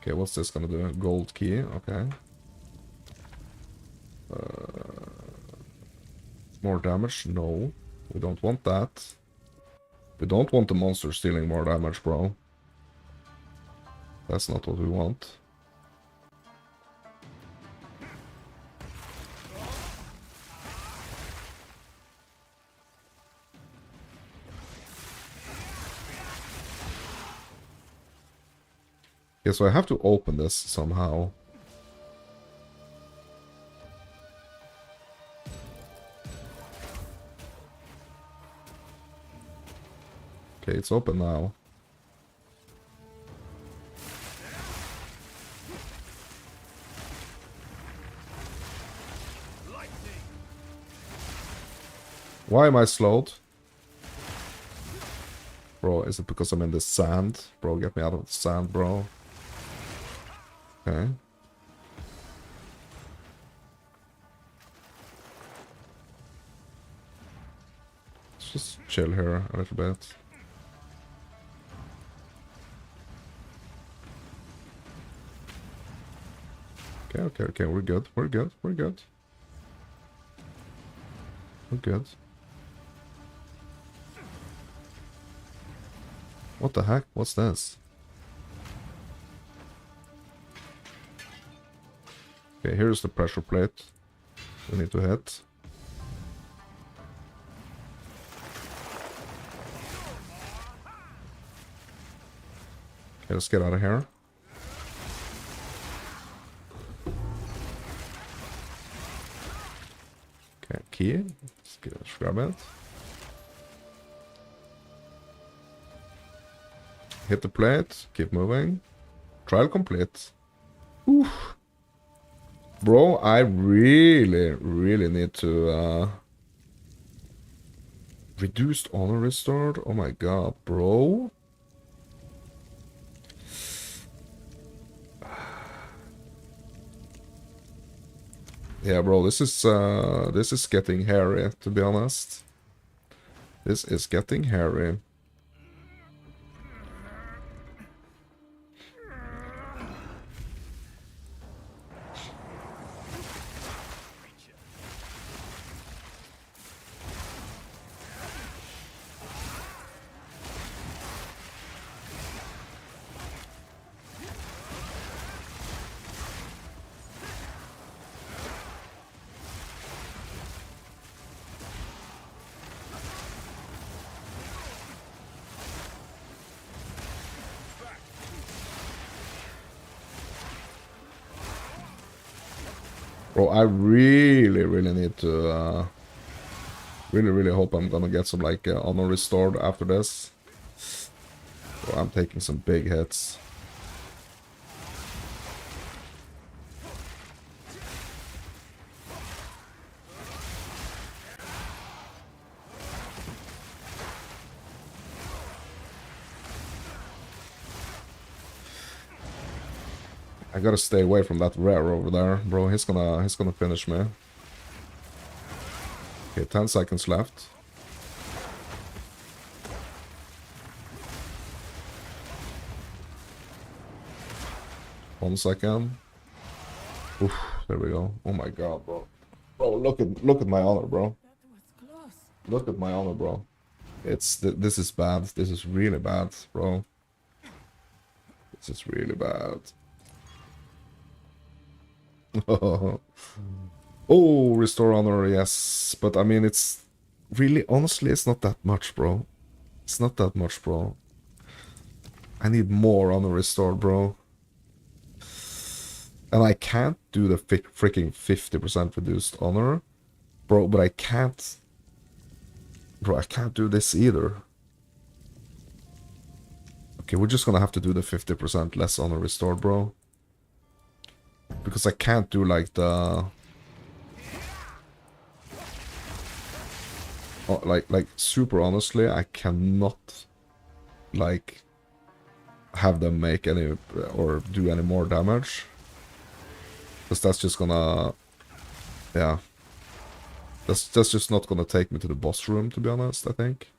S1: Okay, what's this gonna do? Gold key, okay. More damage? No. We don't want that. We don't want the monster stealing more damage, bro. That's not what we want. Okay, so I have to open this somehow. Okay, it's open now. Why am I slowed? Bro, is it because I'm in the sand? Bro, get me out of the sand, bro. Okay. Let's just chill here a little bit. Okay, we're good, we're good. We're good. What the heck? What's this? Okay, here's the pressure plate we need to hit. Okay, let's get out of here. Okay, key. Let's grab it. Hit the plate. Keep moving. Trial complete. Oof. Bro, I really need to reduced honor restored. Oh my god, bro. Yeah, bro, this is getting hairy, to be honest. This is getting hairy. Bro, I really, really need to, really, really hope I'm gonna get some, like, honor restored after this. Bro, I'm taking some big hits. I gotta stay away from that rare over there, bro. He's gonna finish me. Okay, 10 seconds left. One second. Oof, there we go. Oh my god, bro. Bro, look at my honor, bro.
S6: That was close.
S1: Look at my honor, bro. This is bad. This is really bad, bro. This is really bad. Oh, restore honor, yes. But I mean, it's really, honestly, it's not that much, bro. It's not that much, bro. I need more honor restored, bro. And I can't do the freaking 50% reduced honor, bro. But I can't, bro. I can't do this either. Okay, we're just gonna have to do the 50% less honor restored, bro. Because I can't do like the... Oh, like super honestly, I cannot like have them make any or do any more damage. Because that's just gonna... Yeah. That's just not gonna take me to the boss room, to be honest, I think.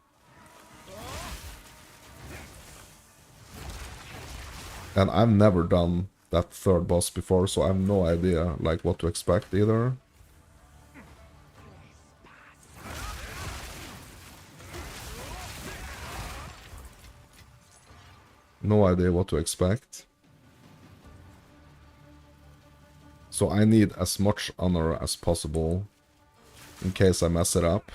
S1: And I've never done that third boss before, so I have no idea like what to expect either. No idea what to expect. So I need as much honor as possible in case I mess it up.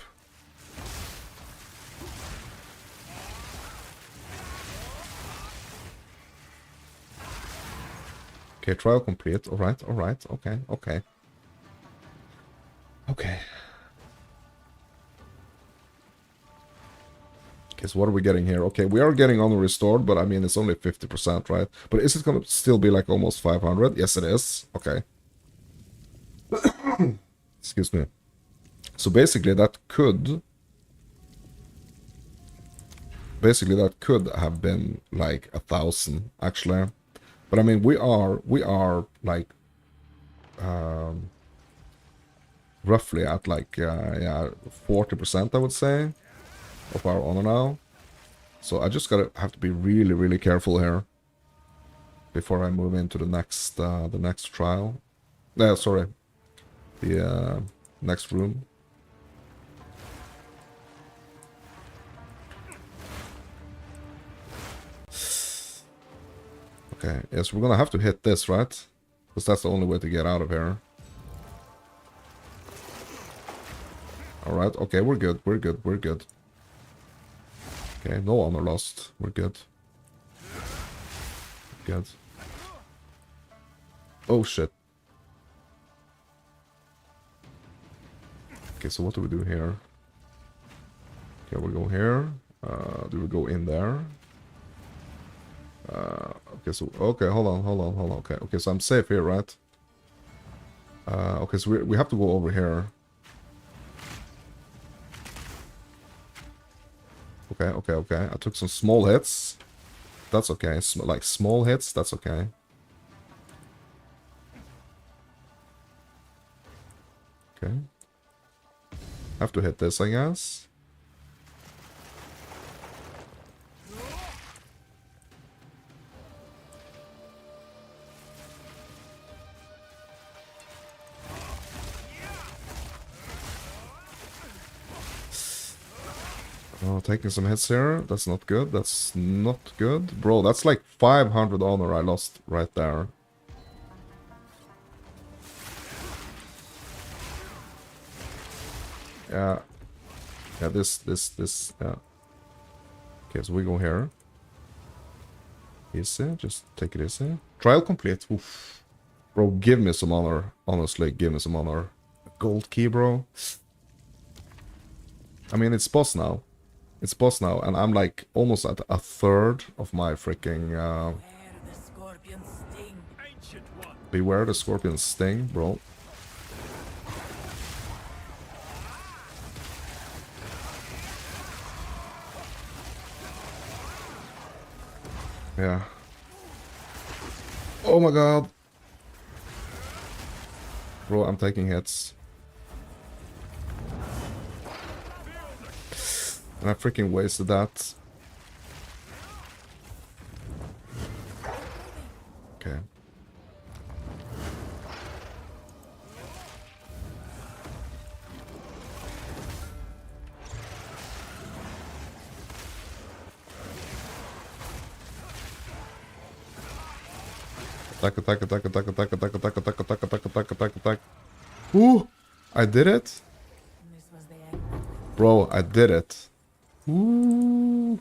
S1: Okay, trial complete. Alright, alright. Okay, okay. Okay. Okay, so what are we getting here? Okay, we are getting honor restored, but I mean, it's only 50%, right? But is it gonna still be like almost 500? Yes, it is. Okay. Excuse me. So basically that could... Basically that could have been like 1,000, actually. But I mean, we are like... roughly at like, yeah, 40%, I would say, of our honor now. So I just have to be really, really careful here before I move into the next trial. Sorry, the next room. Okay, yes, we're gonna have to hit this, right? Because that's the only way to get out of here. Alright, okay, we're good, we're good, we're good. Okay, no honor lost. We're good. Good. Oh shit. Okay, so what do we do here? Okay, we go here. Do we go in there? Okay, so okay, hold on. Okay, okay, so I'm safe here, right? Okay, so we have to go over here. Okay. I took some small hits. That's okay. Like small hits, that's okay. Okay. Have to hit this, I guess. Oh, taking some hits here. That's not good. That's not good. Bro, that's like 500 honor I lost right there. Yeah. Yeah, this, yeah. Okay, so we go here. Easy, just take it easy. Trial complete. Oof. Bro, give me some honor. Honestly, give me some honor. Gold key, bro. I mean, it's boss now. It's boss now, and I'm like almost at a third of my freaking
S6: Where the scorpions sting.
S3: Ancient one.
S1: beware the scorpion sting, bro. Yeah. Oh my god. Bro, I'm taking hits. And I freaking wasted that. Okay. Attack, attack, attack, attack, attack, attack, attack, attack, attack, attack, attack, attack, attack. Ooh! I did it!
S6: This was the end.
S1: Bro, I did it. Ooh!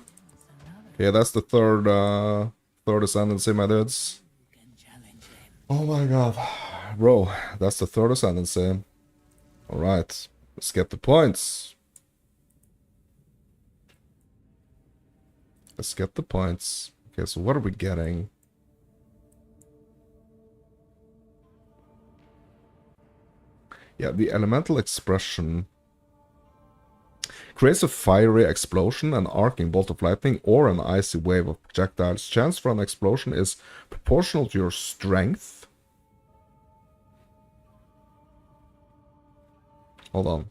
S1: Yeah, that's the third ascendancy, my dudes.
S6: Can challenge them.
S1: Oh my god. Bro, that's the third ascendancy. Alright, let's get the points. Let's get the points. Okay, so what are we getting? Yeah, the elemental expression creates a fiery explosion, an arcing bolt of lightning, or an icy wave of projectiles. Chance for an explosion is proportional to your strength. Hold on.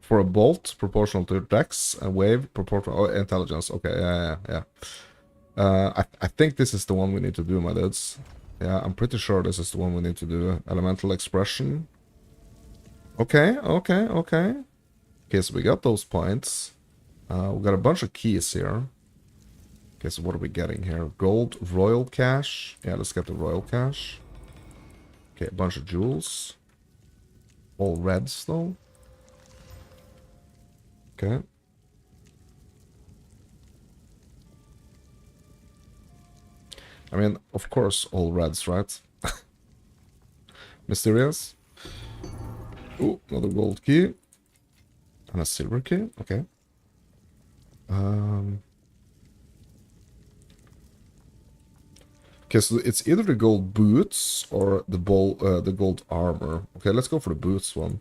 S1: For a bolt, proportional to dex, a wave, proportional intelligence. Okay, yeah. I think this is the one we need to do, my dudes. Yeah, I'm pretty sure this is the one we need to do. Elemental expression. Okay. Okay, so we got those points. We got a bunch of keys here. Okay, so what are we getting here? Gold, royal cash. Yeah, let's get the royal cash. Okay, a bunch of jewels. All reds, though. Okay. I mean, of course, all reds, right? Mysterious. Ooh, another gold key. And a silver key. Okay. Okay, so it's either the gold boots or the gold armor. Okay, let's go for the boots one.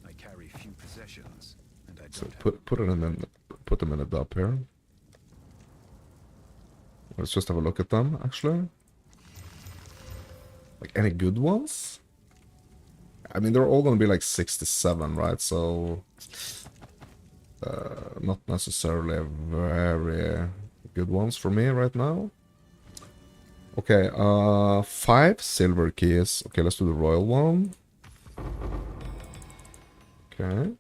S5: I carry few possessions, and I
S1: So
S5: don't
S1: put them in a dump here. Let's just have a look at them, actually. Like, any good ones? I mean, they're all gonna be like 67, right? So, not necessarily very good ones for me right now. Okay, 5 silver keys. Okay, let's do the royal one. Okay.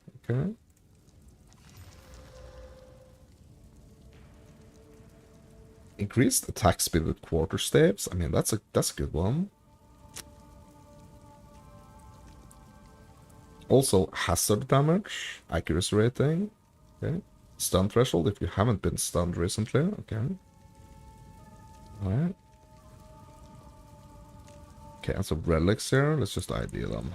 S1: Increased attack speed with quarter staves. I mean, that's a good one. Also, hazard damage, accuracy rating. Okay. Stun threshold if you haven't been stunned recently. Okay. Alright. Okay, and some relics here. Let's just ID them.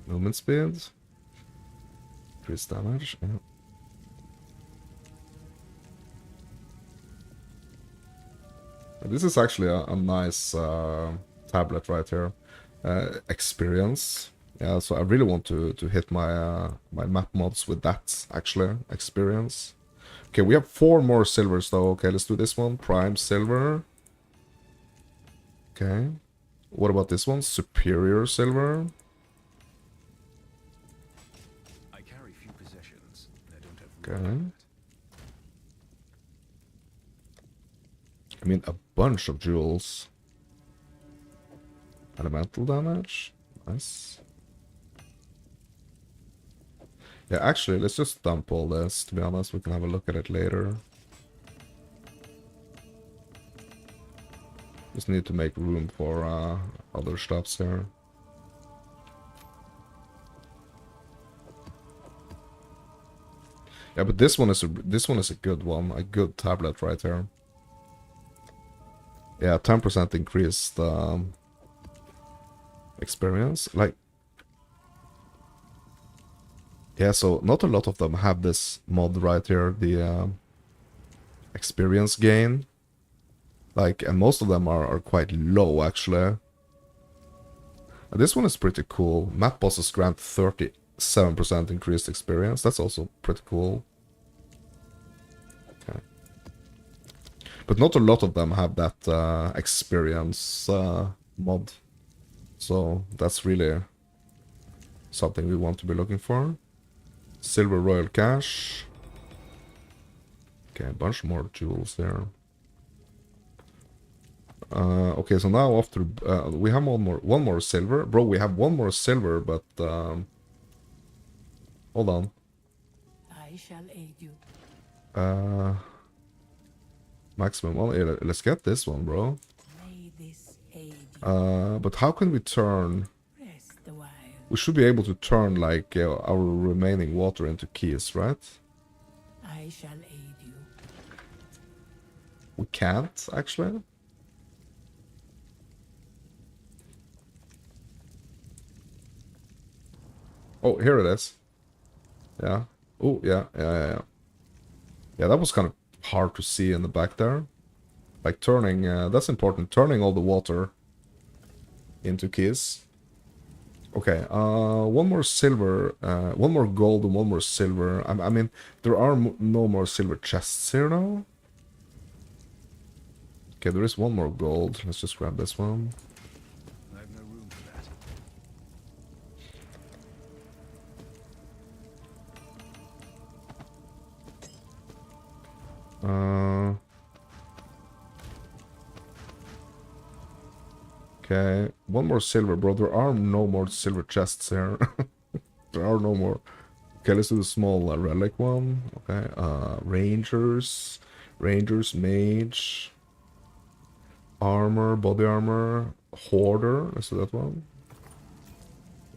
S1: Movement speed. Increased damage. Yeah. This is actually a nice tablet right here. Experience. Yeah, so I really want to hit my my map mods with that, actually. Experience. Okay, we have 4 more silvers though. Okay, let's do this one. Prime silver. Okay. What about this one? Superior silver.
S5: I carry few possessions, and I don't have
S1: Okay.
S5: room for
S1: I mean, a bunch of jewels. Elemental damage. Nice. Yeah, actually, let's just dump all this, to be honest. We can have a look at it later. Just need to make room for other stuffs here. Yeah, but this one is a good one, a good tablet right here. Yeah, 10% increased experience. Like, yeah, so not a lot of them have this mod right here, the experience gain. Like, and most of them are quite low actually. This one is pretty cool. Map bosses grant 37% increased experience. That's also pretty cool. Okay. But not a lot of them have that experience mod. So that's really something we want to be looking for. Silver Royal Cash. Okay, a bunch more jewels here. Okay, so now after we have one more silver, bro. We have one more silver, but hold on.
S6: I shall aid you.
S1: Maximum. Well, yeah, let's get this one, bro.
S6: May this aid you.
S1: But how can we turn?
S6: Rest a while.
S1: We should be able to turn like our remaining water into keys, right?
S6: I shall aid you.
S1: We can't actually. Oh, here it is. Yeah. Oh, yeah. Yeah, that was kind of hard to see in the back there. Like turning, that's important. Turning all the water into keys. Okay, one more silver, one more gold and one more silver. I mean, there are no more silver chests here now. Okay, there is one more gold. Let's just grab this one.
S5: I have no room for that.
S1: Okay, one more silver, bro. There are no more silver chests here. There are no more. Okay, let's do the small relic one. Okay, Rangers, Mage, Armor, Body Armor, Hoarder. Let's do that one.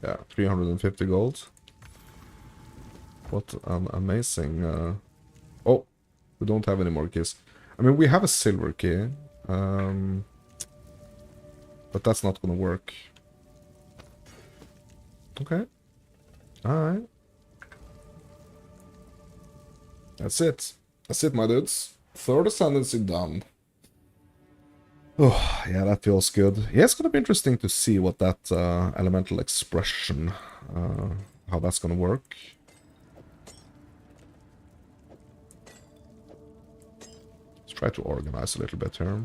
S1: Yeah, 350 gold. What an amazing... Oh, we don't have any more keys. I mean, we have a silver key. But that's not gonna work. Okay. Alright. That's it. That's it, my dudes. Third Ascendancy done. Oh, yeah, that feels good. Yeah, it's gonna be interesting to see what that elemental expression, how that's gonna work. Let's try to organize a little bit here.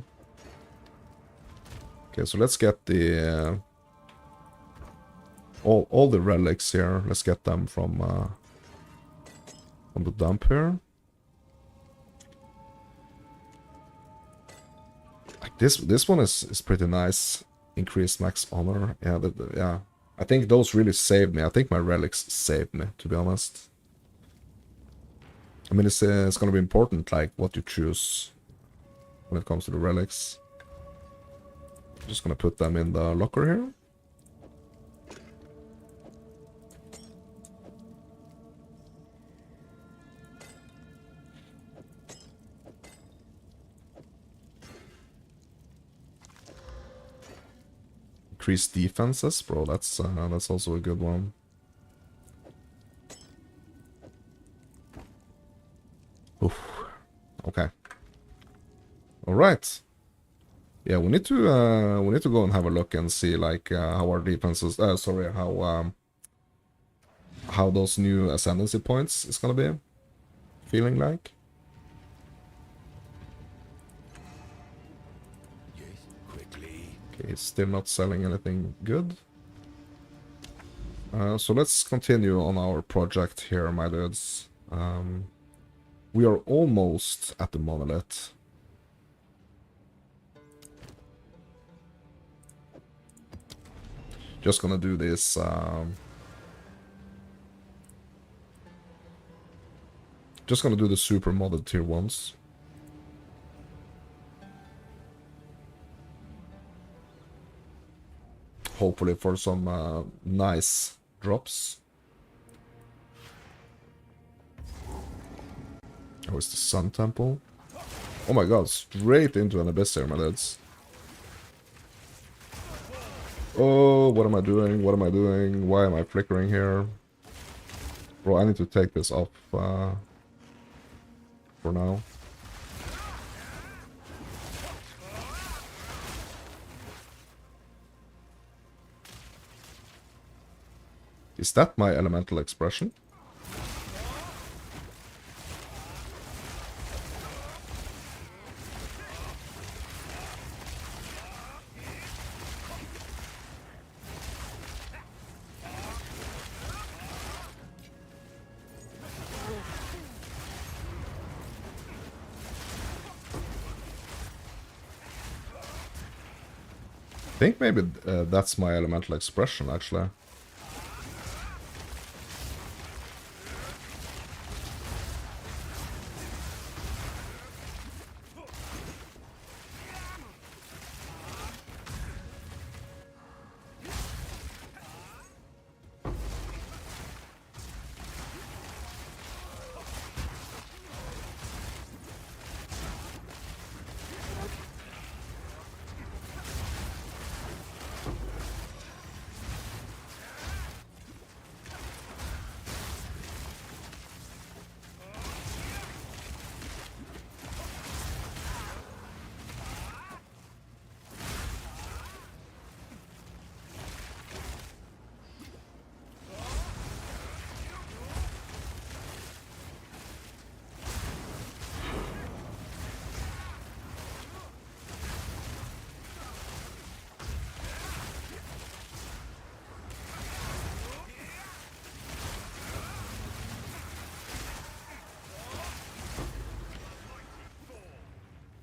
S1: Okay, so let's get the all the relics here. Let's get them from the dump here. Like this one is pretty nice. Increased max honor. Yeah, yeah. I think those really saved me. I think my relics saved me, to be honest. I mean, it's gonna be important, like what you choose when it comes to the relics. Just gonna put them in the locker here. Increase defenses, bro. That's also a good one. Oof. Okay. All right. Yeah, we need to go and have a look and see like how our defenses. Sorry, how those new ascendancy points is gonna be feeling like.
S5: Yes, quickly.
S1: Okay, he's still not selling anything good. So let's continue on our project here, my dudes. We are almost at the monolith. Just gonna do this. Just gonna do the super modded tier 1s. hopefully for some nice drops. Oh, it's the Sun Temple. Oh my god, straight into an abyss here, my dudes. Oh, what am I doing? What am I doing? Why am I flickering here? Bro, I need to take this off for now. Is that my elemental expression? I think maybe that's my elemental expression, actually.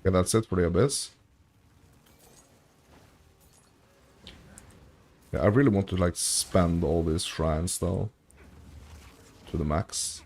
S1: Okay, that's it for the Abyss. Yeah, I really want to like spend all these shrines though to the max.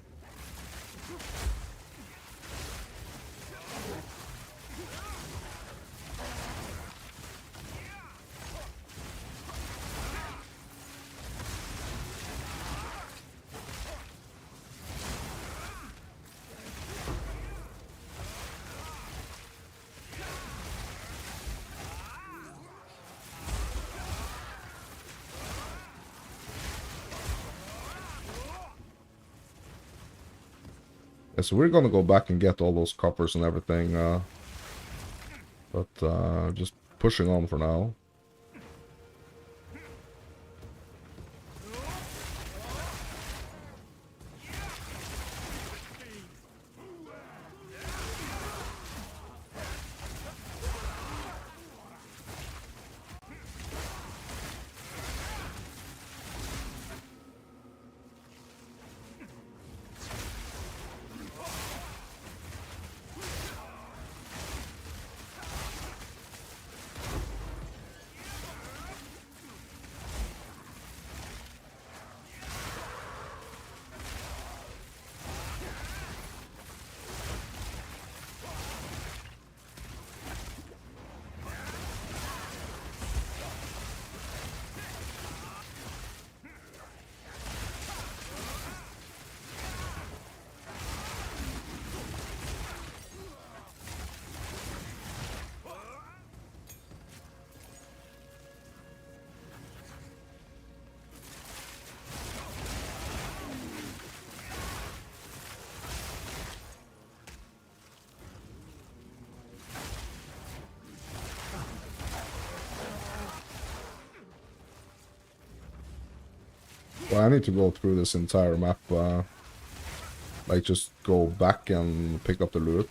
S1: Yeah, so we're gonna go back and get all those coppers and everything, but just pushing on for now. Well, I need to go through this entire map, like just go back and pick up the loot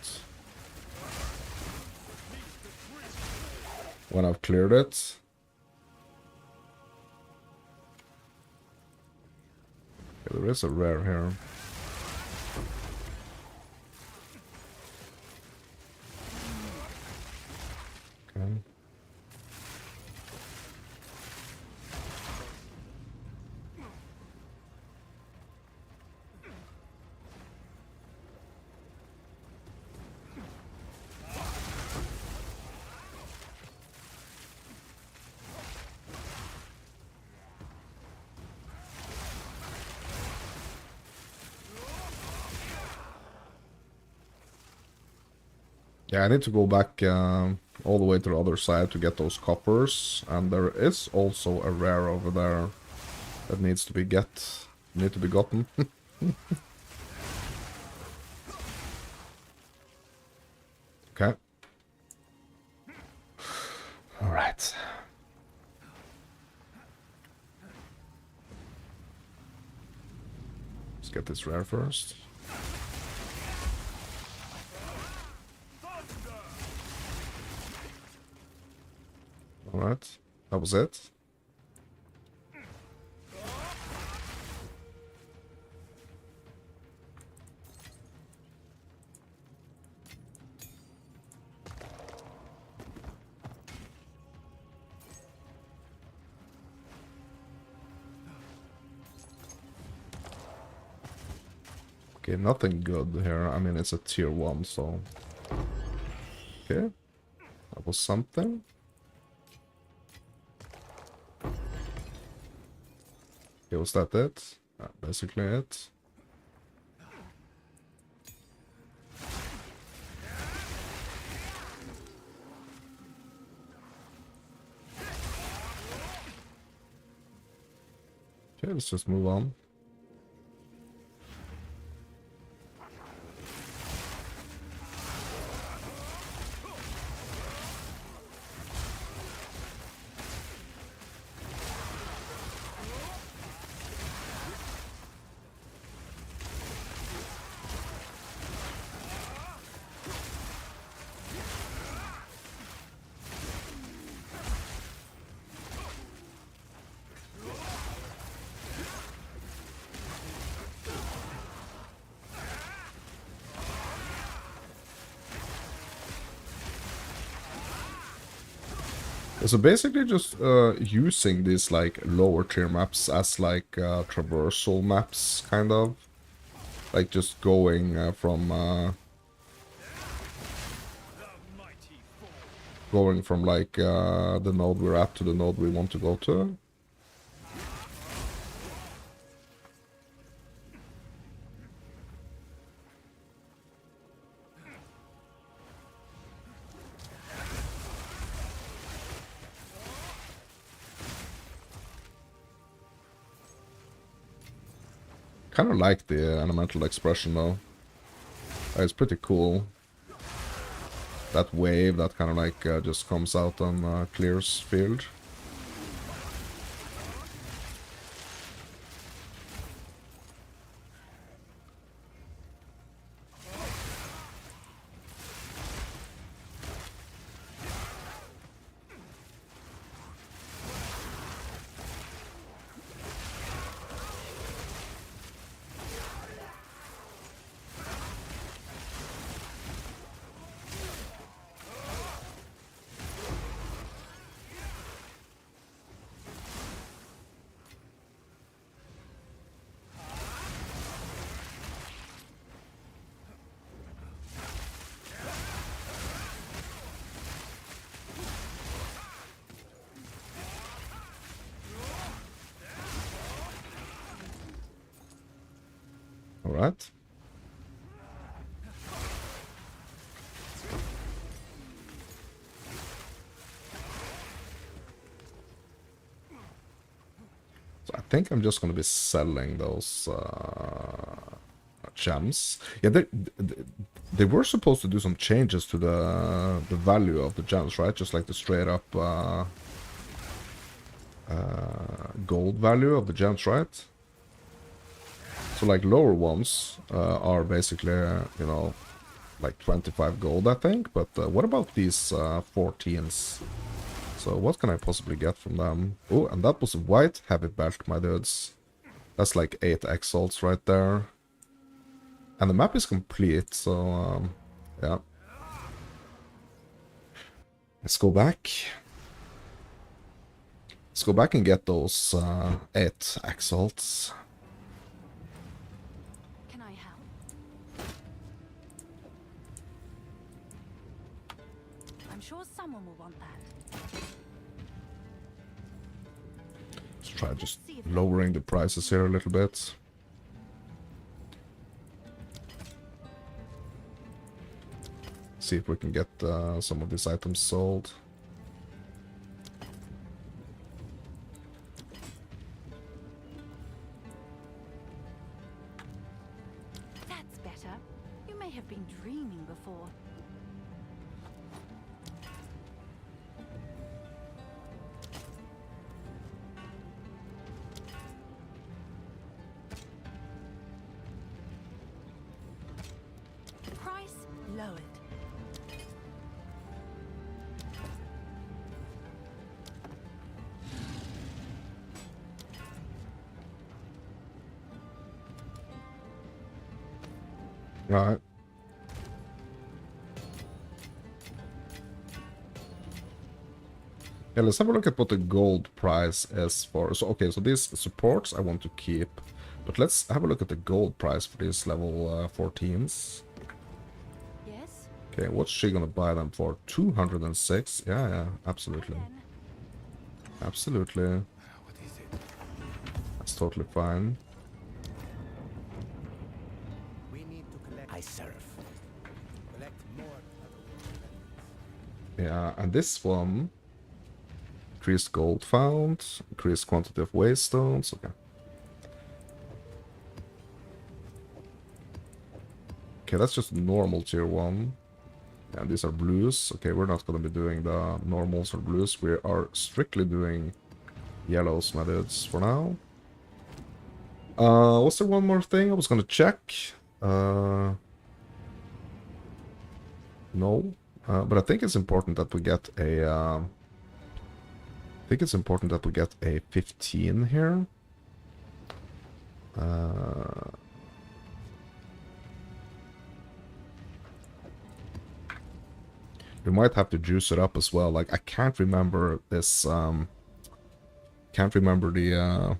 S1: when I've cleared it. Okay, there is a rare here. Okay. Yeah, I need to go back all the way to the other side to get those coppers, and there is also a rare over there that needs to be gotten. Okay. All right. Let's get this rare first. All right. That was it. Okay, nothing good here. I mean, it's a tier 1, so... Okay. That was something. Okay, was that it? Basically it. Okay, let's just move on. So basically just using these like lower tier maps as like traversal maps, kind of. Like just going from like the node we're at to the node we want to go to. Kind of like the elemental expression though. It's pretty cool. That wave that kind of like just comes out on Clear's field. Alright. So I think I'm just going to be selling those gems. Yeah, they were supposed to do some changes to the value of the gems, right? Just like the straight up gold value of the gems, right? So like lower ones are basically, you know, like 25 gold, I think. But what about these 14s? So what can I possibly get from them? Oh, and that was a white heavy belt, my dudes. That's like 8 exalts right there. And the map is complete, so yeah. Let's go back. Let's go back and get those 8 exalts.
S4: Can I help? I'm sure someone will want that.
S1: Let's try just lowering the prices here a little bit. See if we can get some of these items sold.
S4: That's better. You may have been dreaming before. Price lowered.
S1: Alright. Yeah, let's have a look at what the gold price is for. So, okay, so these supports I want to keep. But let's have a look at the gold price for these level 14s.
S4: Yes?
S1: Okay, what's she gonna buy them for? 206? Yeah, absolutely.
S4: Then.
S1: Absolutely.
S5: What is it?
S1: That's totally fine.
S7: We need to collect. I serve. Collect more.
S1: Yeah, and this one... Increased gold found, increased quantity of waystones, okay. Okay, that's just normal tier 1. And these are blues. Okay, we're not gonna be doing the normals or blues. We are strictly doing yellows, my dudes, for now. Was there one more thing I was gonna check? No. But I think it's important that we get a... I think it's important that we get a 15 here. We might have to juice it up as well. Like, I can't remember this, can't remember the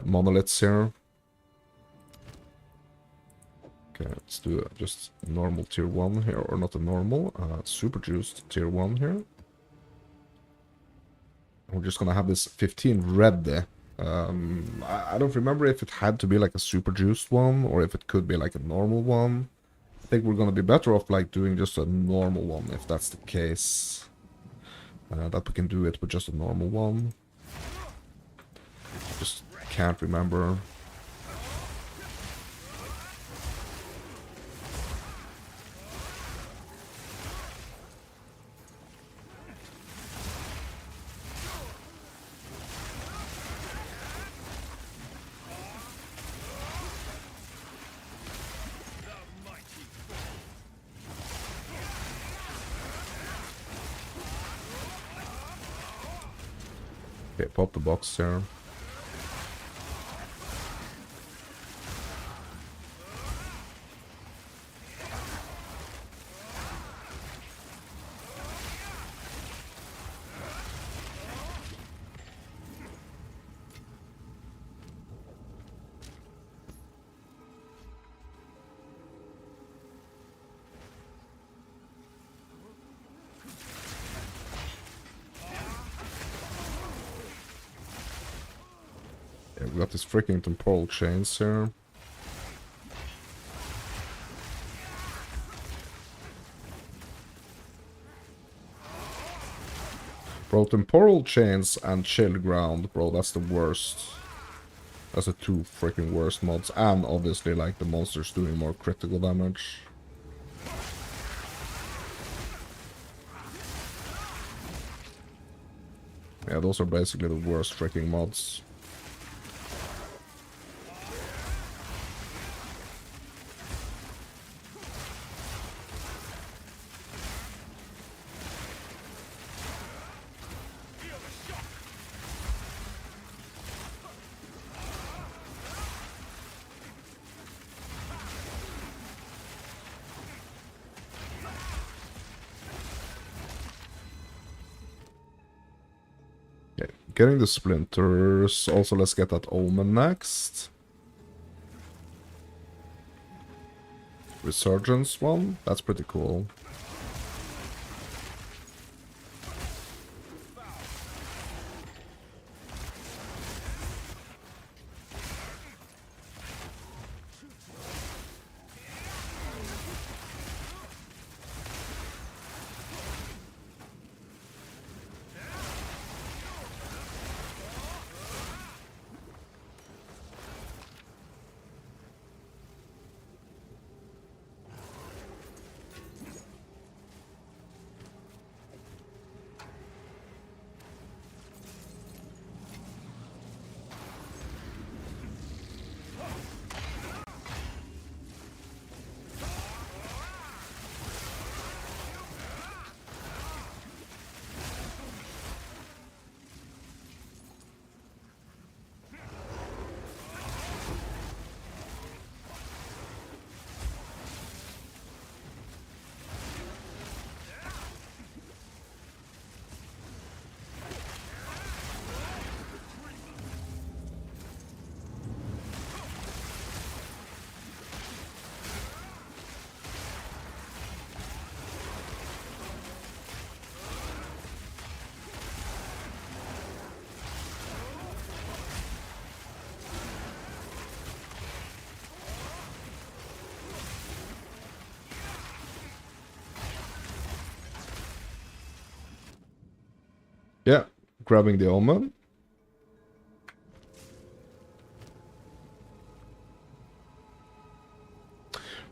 S1: monoliths here. Okay, let's do just normal tier 1 here, or not a normal, super juiced tier 1 here. We're just gonna have this 15 red there. I don't remember if it had to be like a super juiced one, or if it could be like a normal one. I think we're gonna be better off like doing just a normal one, if that's the case. That we can do it with just a normal one. Just can't remember. Okay, pop the box there. Yeah, we got these freaking temporal chains here. Bro, temporal chains and chill ground, bro, that's the worst. That's the two freaking worst mods. And obviously, like, the monsters doing more critical damage. Yeah, those are basically the worst freaking mods. Okay, getting the splinters. Also, let's get that omen next. Resurgence one. That's pretty cool. grabbing the omen.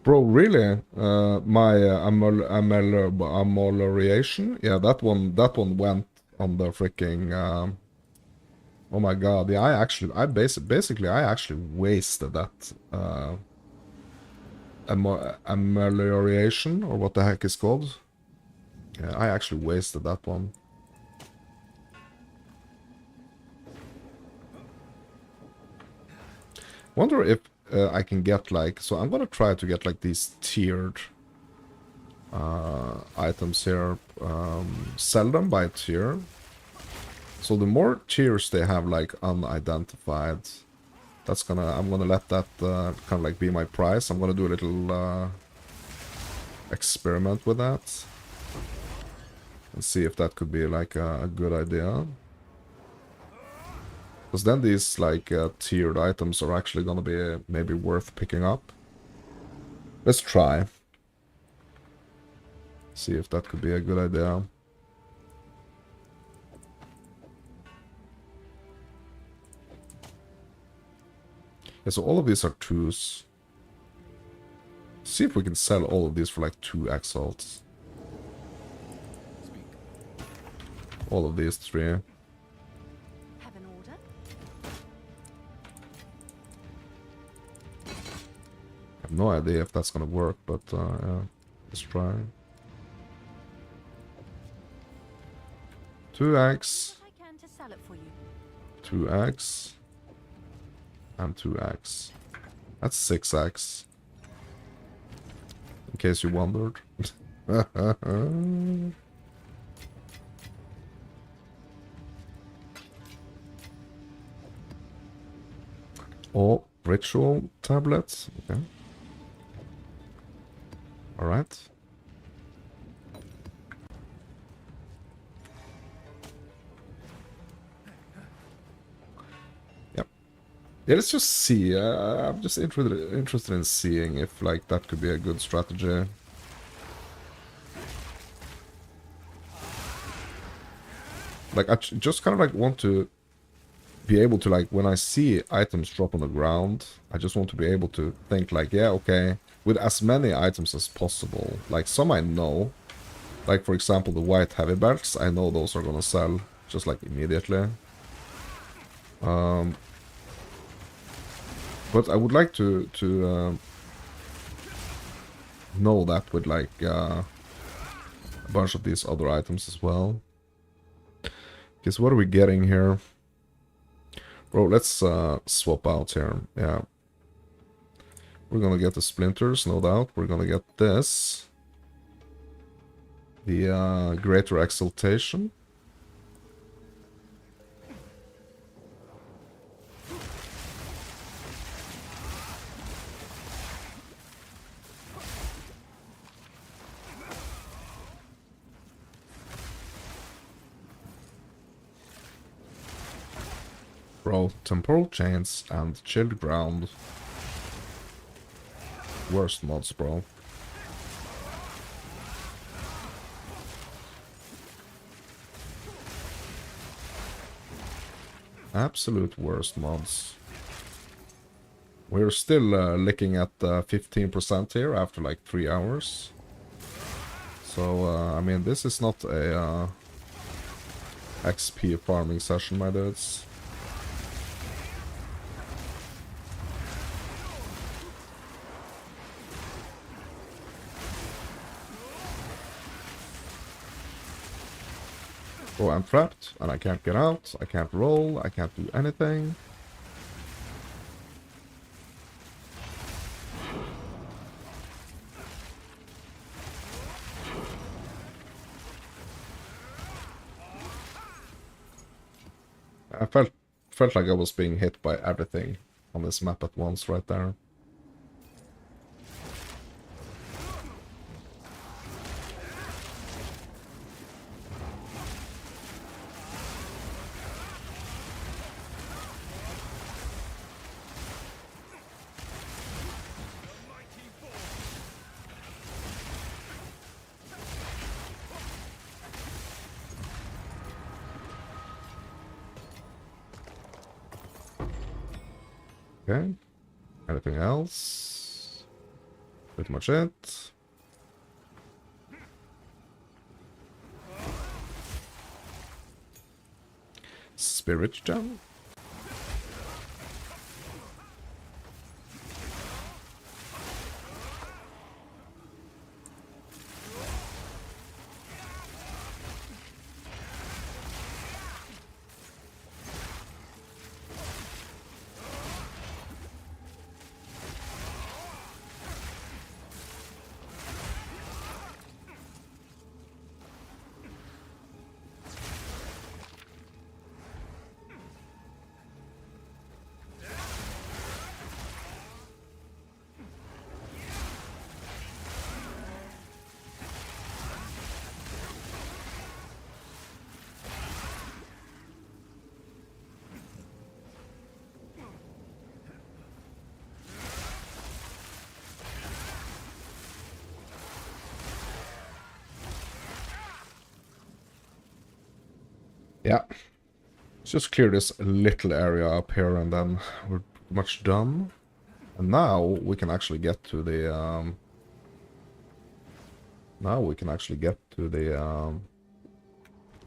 S1: Bro, really? My amelioration? Yeah, that one went on the freaking. Oh my god! Yeah, basically I actually wasted that amelioration, or what the heck is called. Yeah, I actually wasted that one. Wonder if I can get like, so I'm gonna try to get like these tiered items here, sell them by tier. So the more tiers they have like unidentified, I'm gonna let that kind of like be my price. I'm gonna do a little experiment with that and see if that could be like a good idea. Because then these like tiered items are actually gonna be maybe worth picking up. Let's try. See if that could be a good idea. Yeah, so all of these are 2s. See if we can sell all of these for like 2 exalts. All of these 3.
S4: Have an order?
S1: I have no idea if that's gonna work, but yeah, let's try. 2x,
S4: What I can to sell it for you.
S1: 2x, and 2x. That's 6x. In case you wondered. Oh, ritual tablets. Okay. Alright. Yep. Yeah, let's just see. I'm just interested in seeing if like that could be a good strategy. Like I just kind of like want to be able to, like, when I see items drop on the ground, I just want to be able to think like, yeah, okay, with as many items as possible. Like some I know, like for example the white heavy belts, I know those are gonna sell just like immediately. But I would like to know that with like a bunch of these other items as well. Okay, so what are we getting here? Bro, let's swap out here. Yeah. We're gonna get the splinters, no doubt. We're gonna get this. The greater exaltation. Bro, temporal chains and chilled ground. Worst mods, bro. Absolute worst mods. We're still licking at 15% here after like 3 hours. So, I mean, this is not a XP farming session, my dudes. Oh, I'm trapped, and I can't get out, I can't roll, I can't do anything. I felt like I was being hit by everything on this map at once right there. Okay. Anything else? Pretty much it. Spirit Gem? Yeah. Let's just clear this little area up here and then we're pretty much done. And now we can actually get to the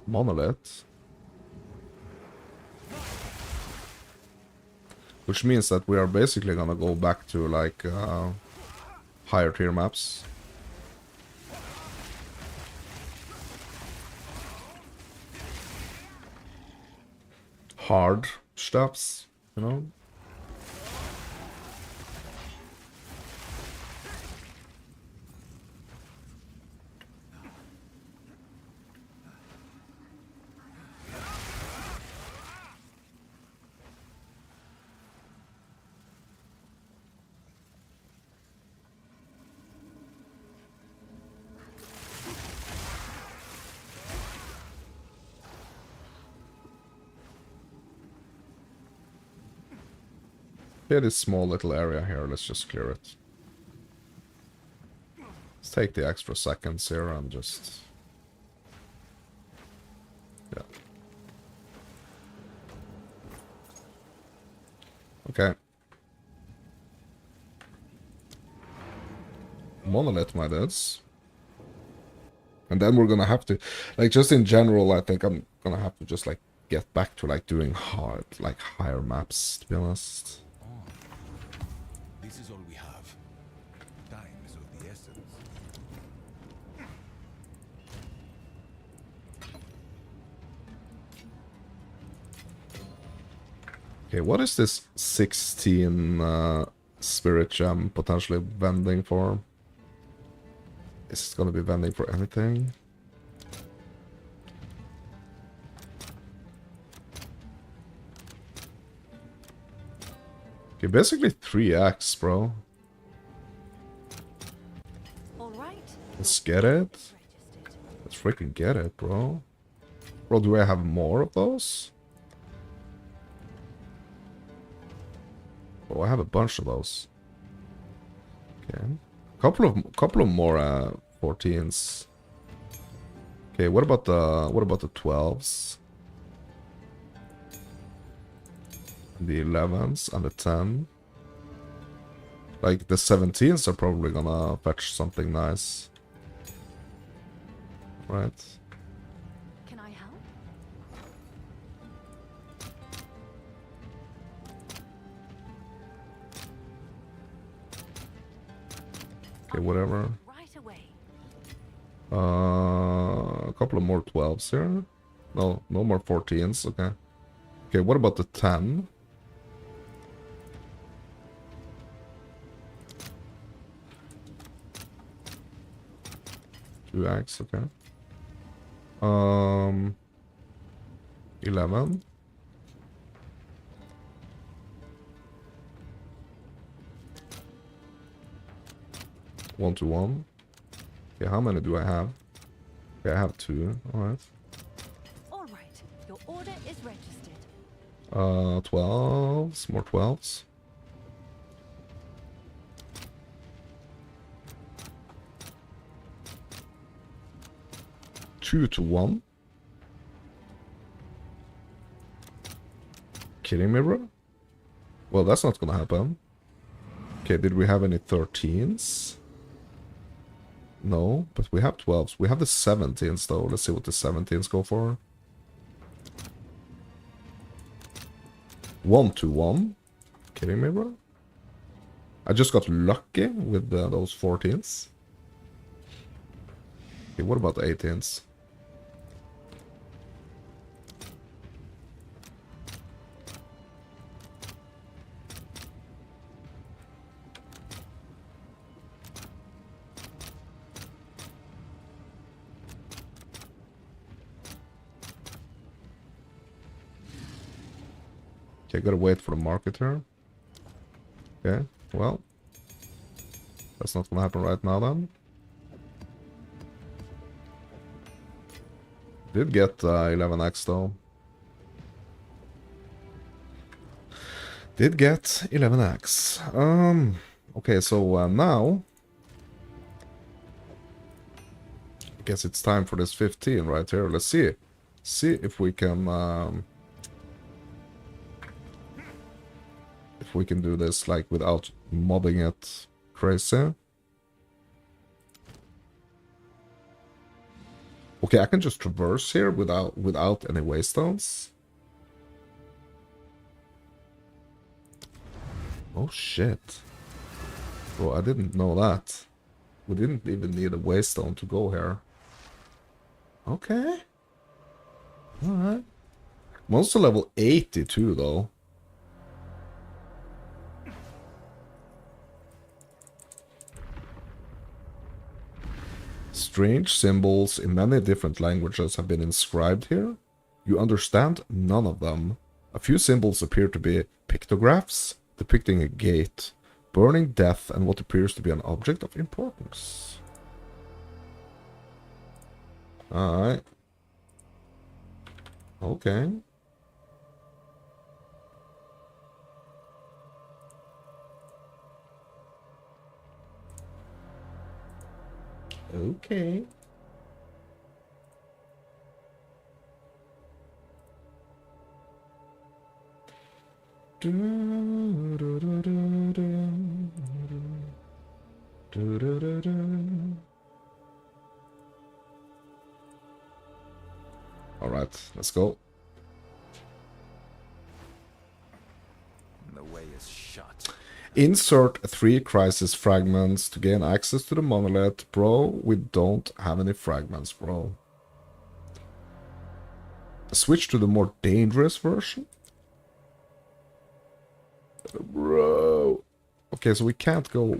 S1: monolith. Which means that we are basically gonna go back to like higher tier maps. Hard stuffs, you know? Yeah, this small little area here, let's just clear it. Let's take the extra seconds here and just... yeah. Okay. Monolith, my dudes. And then we're gonna have to... like, just in general, I think I'm gonna have to just, like, get back to, like, doing hard, like, higher maps, to be honest.
S5: This is all we have. Time is of the essence.
S1: Okay, what is this 16 spirit gem potentially vending for? Is it gonna be vending for anything? Okay, basically 3x, bro.
S4: All right.
S1: Let's get it. Let's freaking get it, bro. Bro, do I have more of those? Oh, I have a bunch of those. Okay. Couple of more 14s. Okay, what about the 12s? The 11s and the 10. Like the 17s are probably gonna fetch something nice. Right.
S4: Can I help?
S1: Okay, whatever.
S4: Right away.
S1: A couple of more 12s here. No more 14s, okay. Okay, what about the 10? Two X, okay. 11. One to one. Okay, how many do I have? Okay, I have 2. Alright.
S4: All right. Your order is registered.
S1: 12s. More 12s. Two to one. Kidding me, bro? Well, that's not gonna happen. Okay, did we have any 13s? No, but we have 12s. We have the 17s though. Let's see what the 17s go for. 1-1. Kidding me, bro? I just got lucky with those 14s. Okay, what about the 18s? Okay, gotta wait for the market here. Okay, well. That's not gonna happen right now then. Did get 11x though. Did get 11x. Okay, so now I guess it's time for this 15 right here. Let's see. See if we can do this like without mobbing it crazy. Okay, I can just traverse here without any waystones. Oh shit. Bro, I didn't know that. We didn't even need a waystone to go here. Okay. Alright. Monster level 82 though. Strange symbols in many different languages have been inscribed here. You understand none of them. A few symbols appear to be pictographs, depicting a gate, burning death, and what appears to be an object of importance. Alright. Okay. Okay. All right, let's go.
S5: The way is shut.
S1: Insert 3 crisis fragments to gain access to the monolith. Bro, we don't have any fragments, bro. Switch to the more dangerous version. Bro. Okay, so we can't go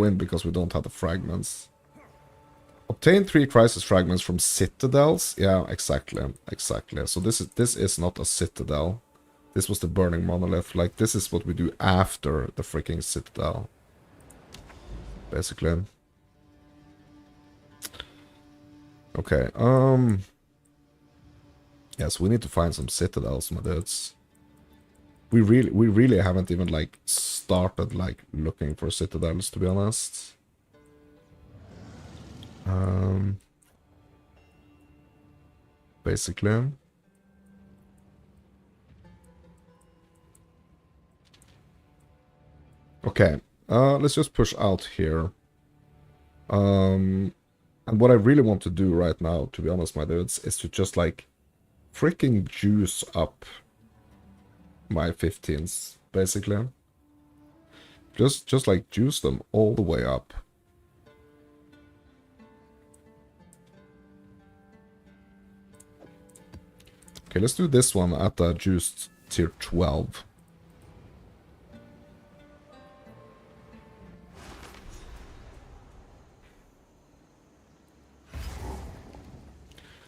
S1: in because we don't have the fragments. Obtain 3 crisis fragments from citadels. Yeah, exactly. So this is not a citadel. This was the burning monolith. Like, this is what we do after the freaking citadel. Basically. Okay, yes, we need to find some citadels, my dudes. We really haven't even, like, started, like, looking for citadels, to be honest. Basically. Okay, let's just push out here. And what I really want to do right now, to be honest, my dudes, is to just, like, freaking juice up my 15s, basically. Just like, juice them all the way up. Okay, let's do this one at the juiced tier 12.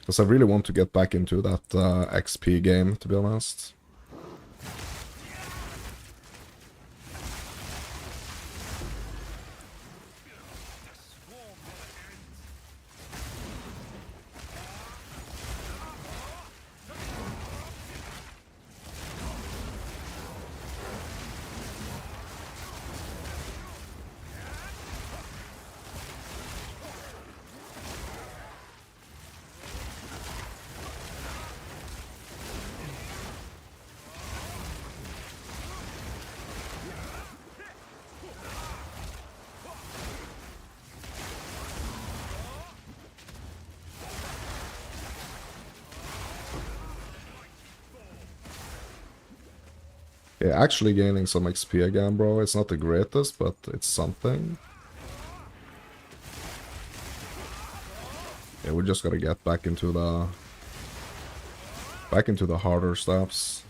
S1: Because I really want to get back into that XP game, to be honest. Yeah, actually gaining some XP again, bro. It's not the greatest, but it's something. Yeah, we just gotta get back into the harder steps.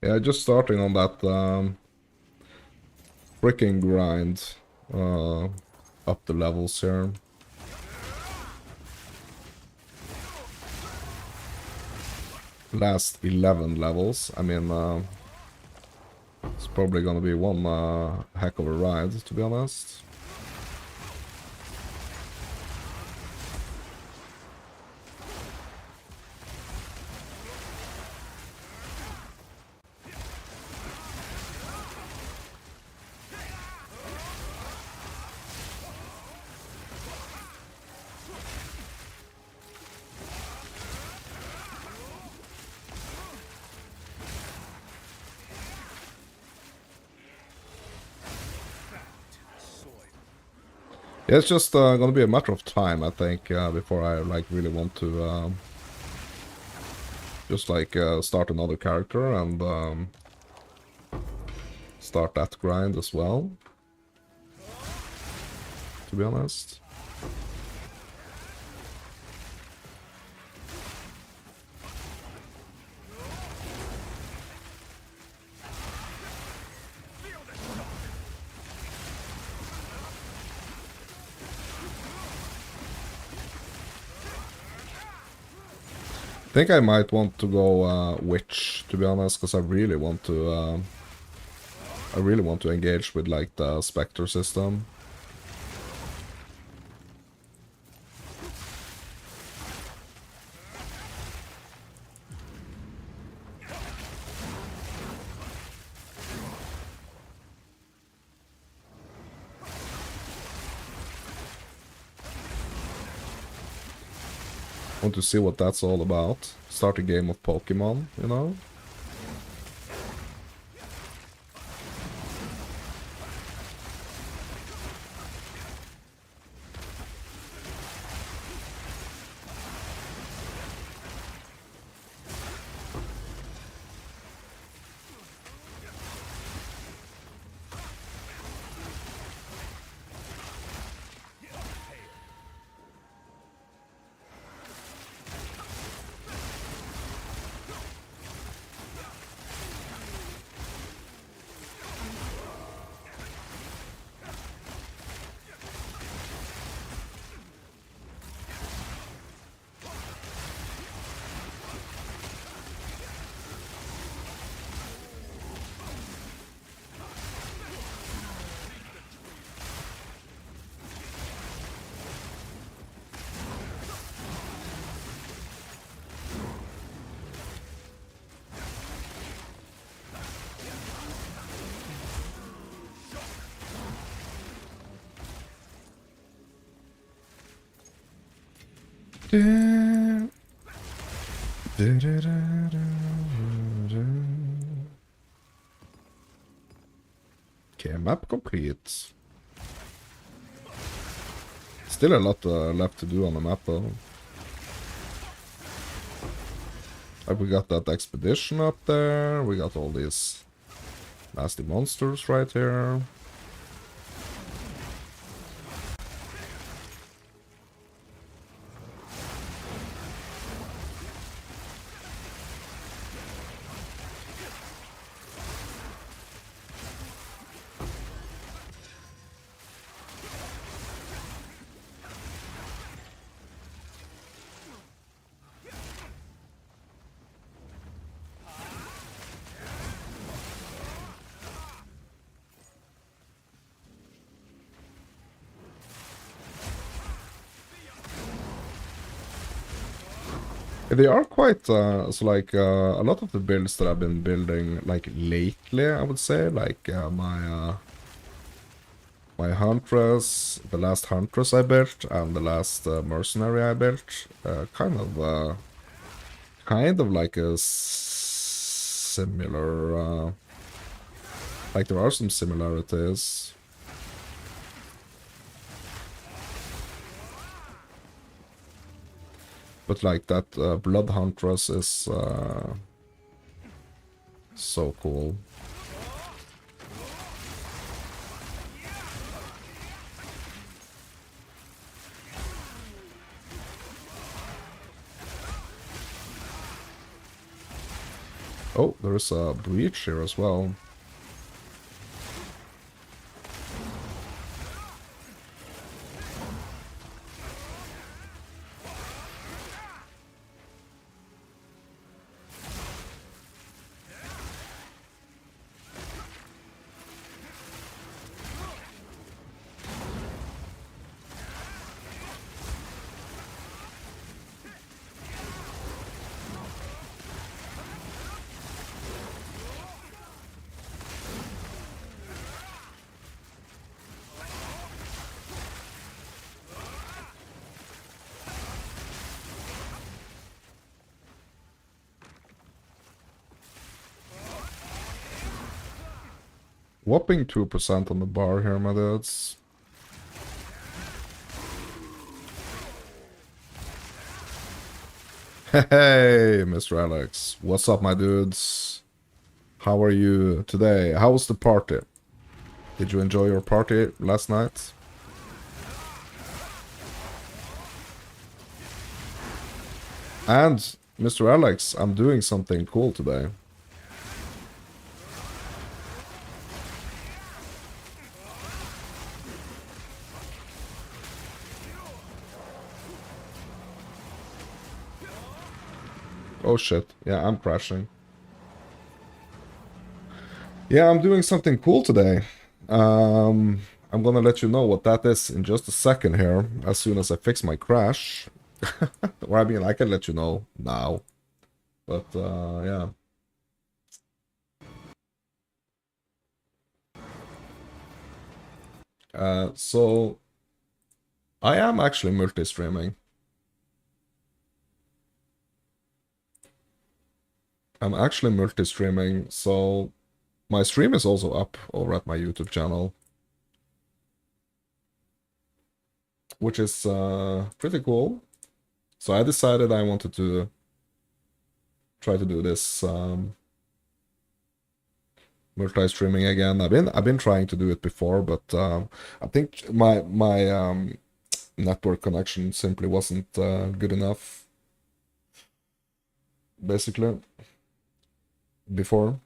S1: Yeah, just starting on that freaking grind up the levels here. Last 11 levels. I mean, it's probably gonna be one heck of a ride, to be honest. Yeah, it's just gonna be a matter of time, I think, before I like really want to just like start another character and start that grind as well, to be honest. I think I might want to go witch, to be honest, because I really want to engage with like the specter system. Want to see what that's all about. Start a game of Pokemon, you know? Okay, map complete. Still a lot left to do on the map though. Like we got that expedition up there, we got all these nasty monsters right here. They are quite, so like, a lot of the builds that I've been building, like, lately, I would say, like, my Huntress, the last Huntress I built, and the last Mercenary I built, kind of like a similar, like, there are some similarities. But like that Blood Huntress is so cool. Oh, there's a breach here as well. Whopping 2% on the bar here, my dudes. Hey, Mr. Alex. What's up, my dudes? How are you today? How was the party? Did you enjoy your party last night? And, Mr. Alex, I'm doing something cool today. Oh shit, yeah, I'm crashing. Yeah, I'm doing something cool today. I'm gonna let you know what that is in just a second here, as soon as I fix my crash. Or I mean, I can let you know now. But, yeah. So, I am actually multi-streaming. I'm actually multi-streaming, so my stream is also up over at my YouTube channel. Which is pretty cool. So I decided I wanted to try to do this multi-streaming again. I've been trying to do it before, but I think my network connection simply wasn't good enough, basically, before.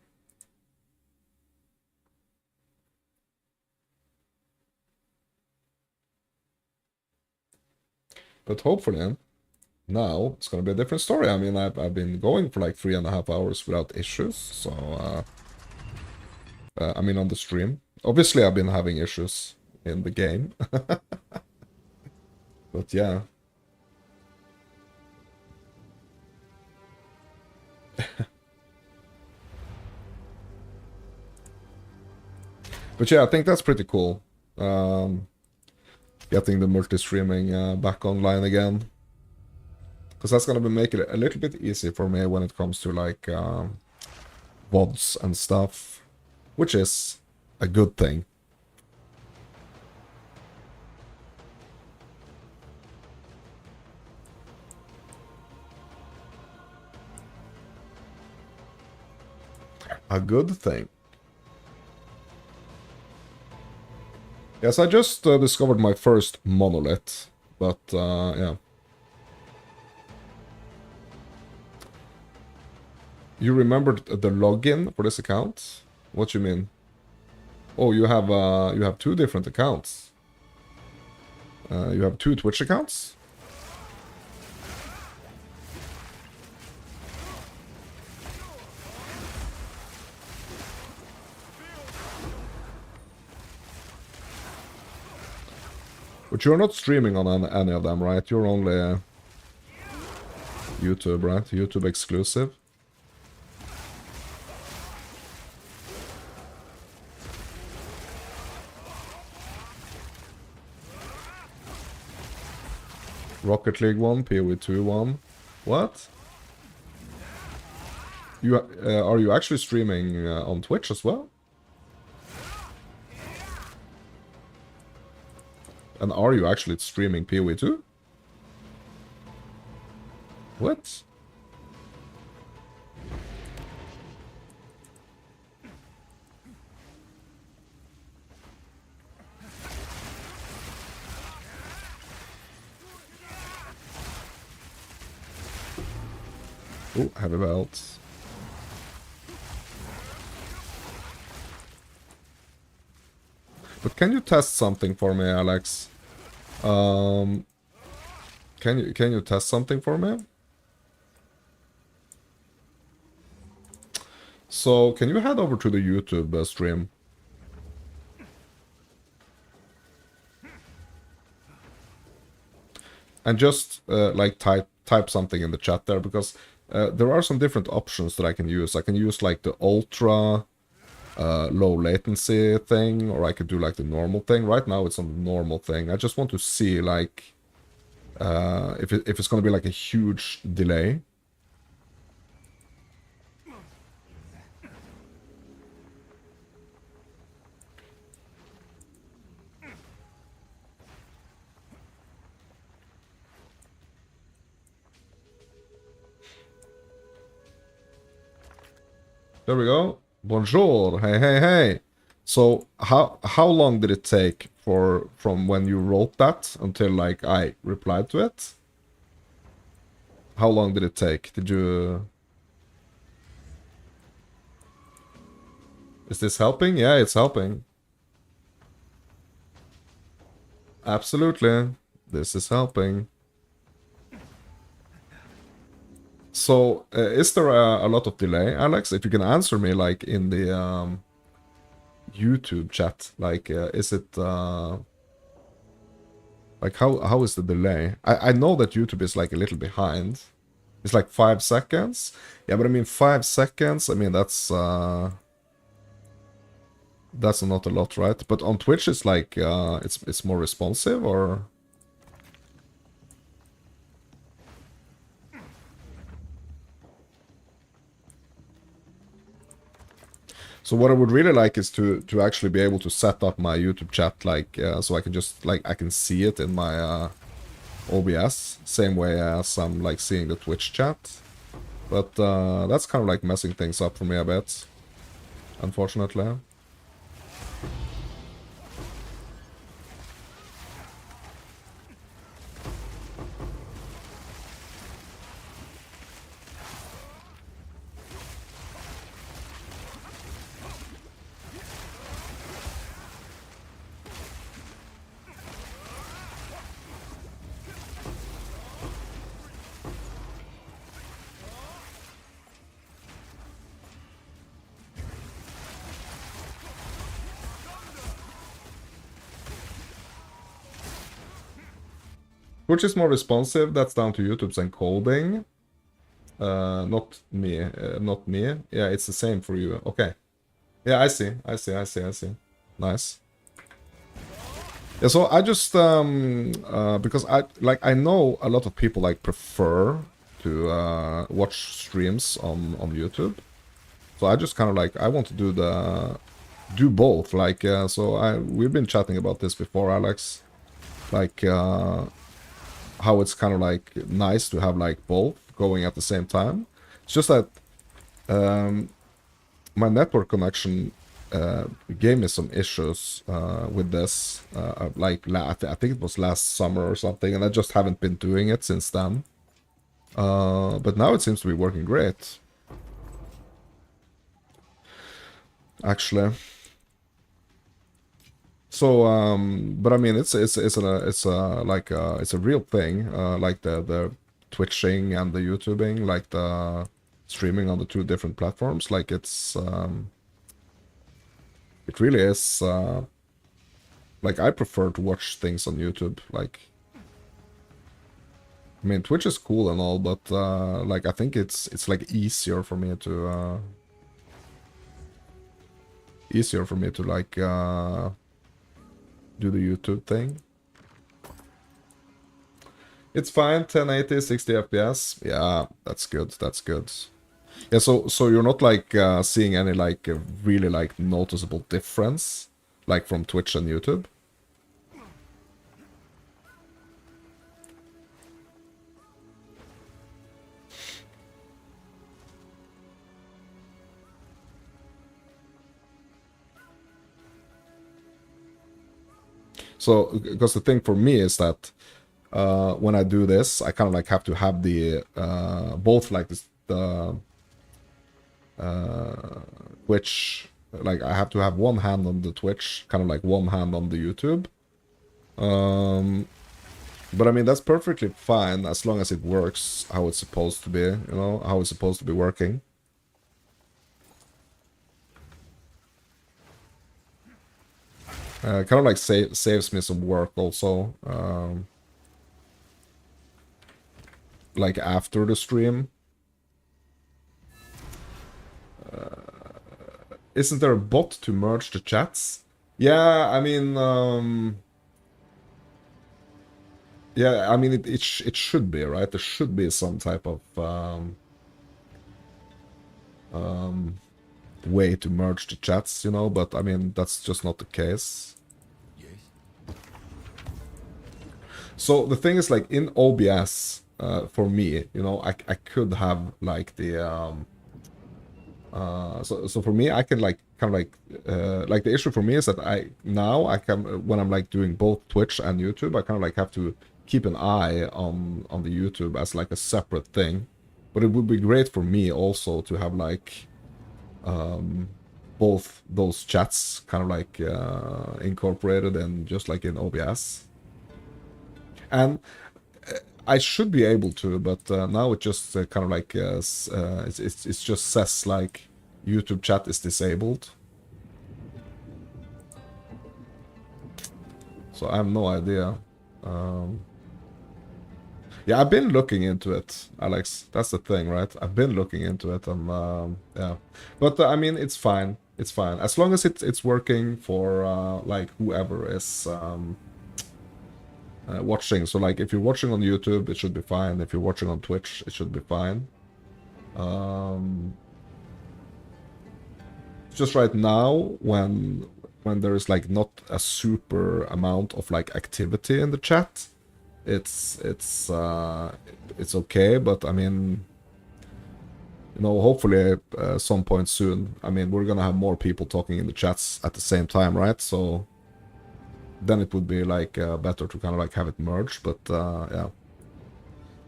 S1: But hopefully now it's gonna be a different story. I mean, I've been going for like 3.5 hours without issues, so I mean, on the stream. Obviously, I've been having issues in the game. But yeah. But yeah, I think that's pretty cool. Getting the multi-streaming back online again. Because that's gonna make it a little bit easy for me when it comes to like VODs and stuff. Which is a good thing. A good thing. Yes, I just discovered my first monolith, but yeah. You remembered the login for this account? What you mean? Oh, you have 2 different accounts. You have 2 Twitch accounts? But you're not streaming on any of them, right? You're only... YouTube, right? YouTube exclusive. Rocket League 1, PoE 2 1. What? You are you actually streaming on Twitch as well? And are you actually streaming PoE 2? What? Oh, heavy belts. But can you test something for me, Alex? Can you test something for me? So, can you head over to the YouTube stream? And just like type something in the chat there, because there are some different options that I can use. I can use like the ultra low latency thing, or I could do like the normal thing. Right now it's on the normal thing. I just want to see like if it's gonna be like a huge delay. There we go. Bonjour. Hey, hey, hey. So how long did it take from when you wrote that until like I replied to it? How long did it take? Did you... Is this helping? Yeah, it's helping. Absolutely. This is helping. So, is there a lot of delay, Alex? If you can answer me, like, in the YouTube chat, like, is it, like, how is the delay? I know that YouTube is, like, a little behind. It's, like, 5 seconds? Yeah, but I mean, 5 seconds, I mean, that's not a lot, right? But on Twitch, it's, like, it's more responsive, or... So what I would really like is to actually be able to set up my YouTube chat, like, so I can just, like, I can see it in my OBS, same way as I'm, like, seeing the Twitch chat. But that's kind of, like, messing things up for me a bit, unfortunately. Which is more responsive, that's down to YouTube's encoding. Not me, not me. Yeah, it's the same for you. Okay. Yeah, I see. Nice. Yeah, so I just, because I know a lot of people, like, prefer to watch streams on YouTube. So I just kind of, like, I want to do both. Like, so we've been chatting about this before, Alex. Like, how it's kind of like nice to have like both going at the same time. It's just that my network connection gave me some issues with this, like I think it was last summer or something, and I just haven't been doing it since then. But now it seems to be working great, actually. So, but I mean, it's a real thing, like the Twitching and the YouTubing, like the streaming on the 2 different platforms. Like it's, it really is. Like I prefer to watch things on YouTube. Like, I mean, Twitch is cool and all, but like I think it's like easier for me to like do the YouTube thing. It's fine, 1080, 60 FPS. Yeah, that's good. That's good. Yeah, so you're not like seeing any like really like noticeable difference like from Twitch and YouTube? So, because the thing for me is that when I do this, I kind of like have to have the both like this, the Twitch, like I have to have one hand on the Twitch, kind of like one hand on the YouTube. But I mean, that's perfectly fine as long as it works how it's supposed to be, you know, how it's supposed to be working. Kind of like saves me some work also. Like after the stream. Isn't there a bot to merge the chats? Yeah, I mean, yeah, I mean, it should be, right? There should be some type of way to merge the chats, you know, but I mean, that's just not the case. So the thing is, like, in OBS, for me, you know, I could have, like, the, so for me, I can, like, kind of, like, the issue for me is that I can, when I'm, like, doing both Twitch and YouTube, I kind of, like, have to keep an eye on the YouTube as, like, a separate thing. But it would be great for me also to have, like, both those chats kind of, like, incorporated and just, like, in OBS. And I should be able to, but now it just kind of like it just says like YouTube chat is disabled. So I have no idea. Yeah, I've been looking into it, Alex. That's the thing, right? I've been looking into it, and yeah. But I mean, it's fine. It's fine as long as it's working for like whoever is. Watching. So like if you're watching on YouTube, it should be fine. If you're watching on Twitch, it should be fine. Just right now, when there is like not a super amount of like activity in the chat, it's okay. But I mean, you know, hopefully some point soon. I mean, we're gonna have more people talking in the chats at the same time, right? So then it would be like better to kind of like have it merged, but yeah,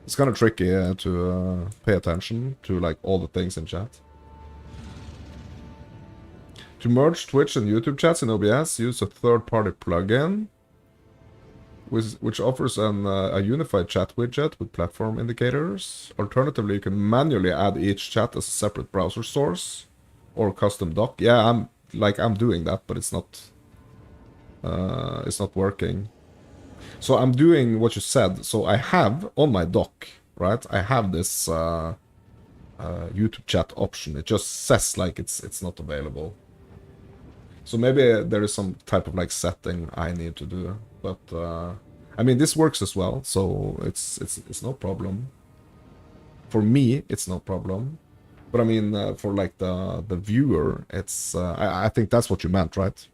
S1: it's kind of tricky to pay attention to like all the things in chat. To merge Twitch and YouTube chats in OBS, use a third-party plugin which offers a unified chat widget with platform indicators. Alternatively, you can manually add each chat as a separate browser source or custom doc. Yeah, I'm doing that, but it's not working. So I'm doing what you said. So I have on my dock, right? I have this YouTube chat option. It just says like it's not available. So maybe there is some type of like setting I need to do. But I mean, this works as well, so it's no problem. For me, it's no problem. But I mean, for like the viewer, it's I think that's what you meant, right?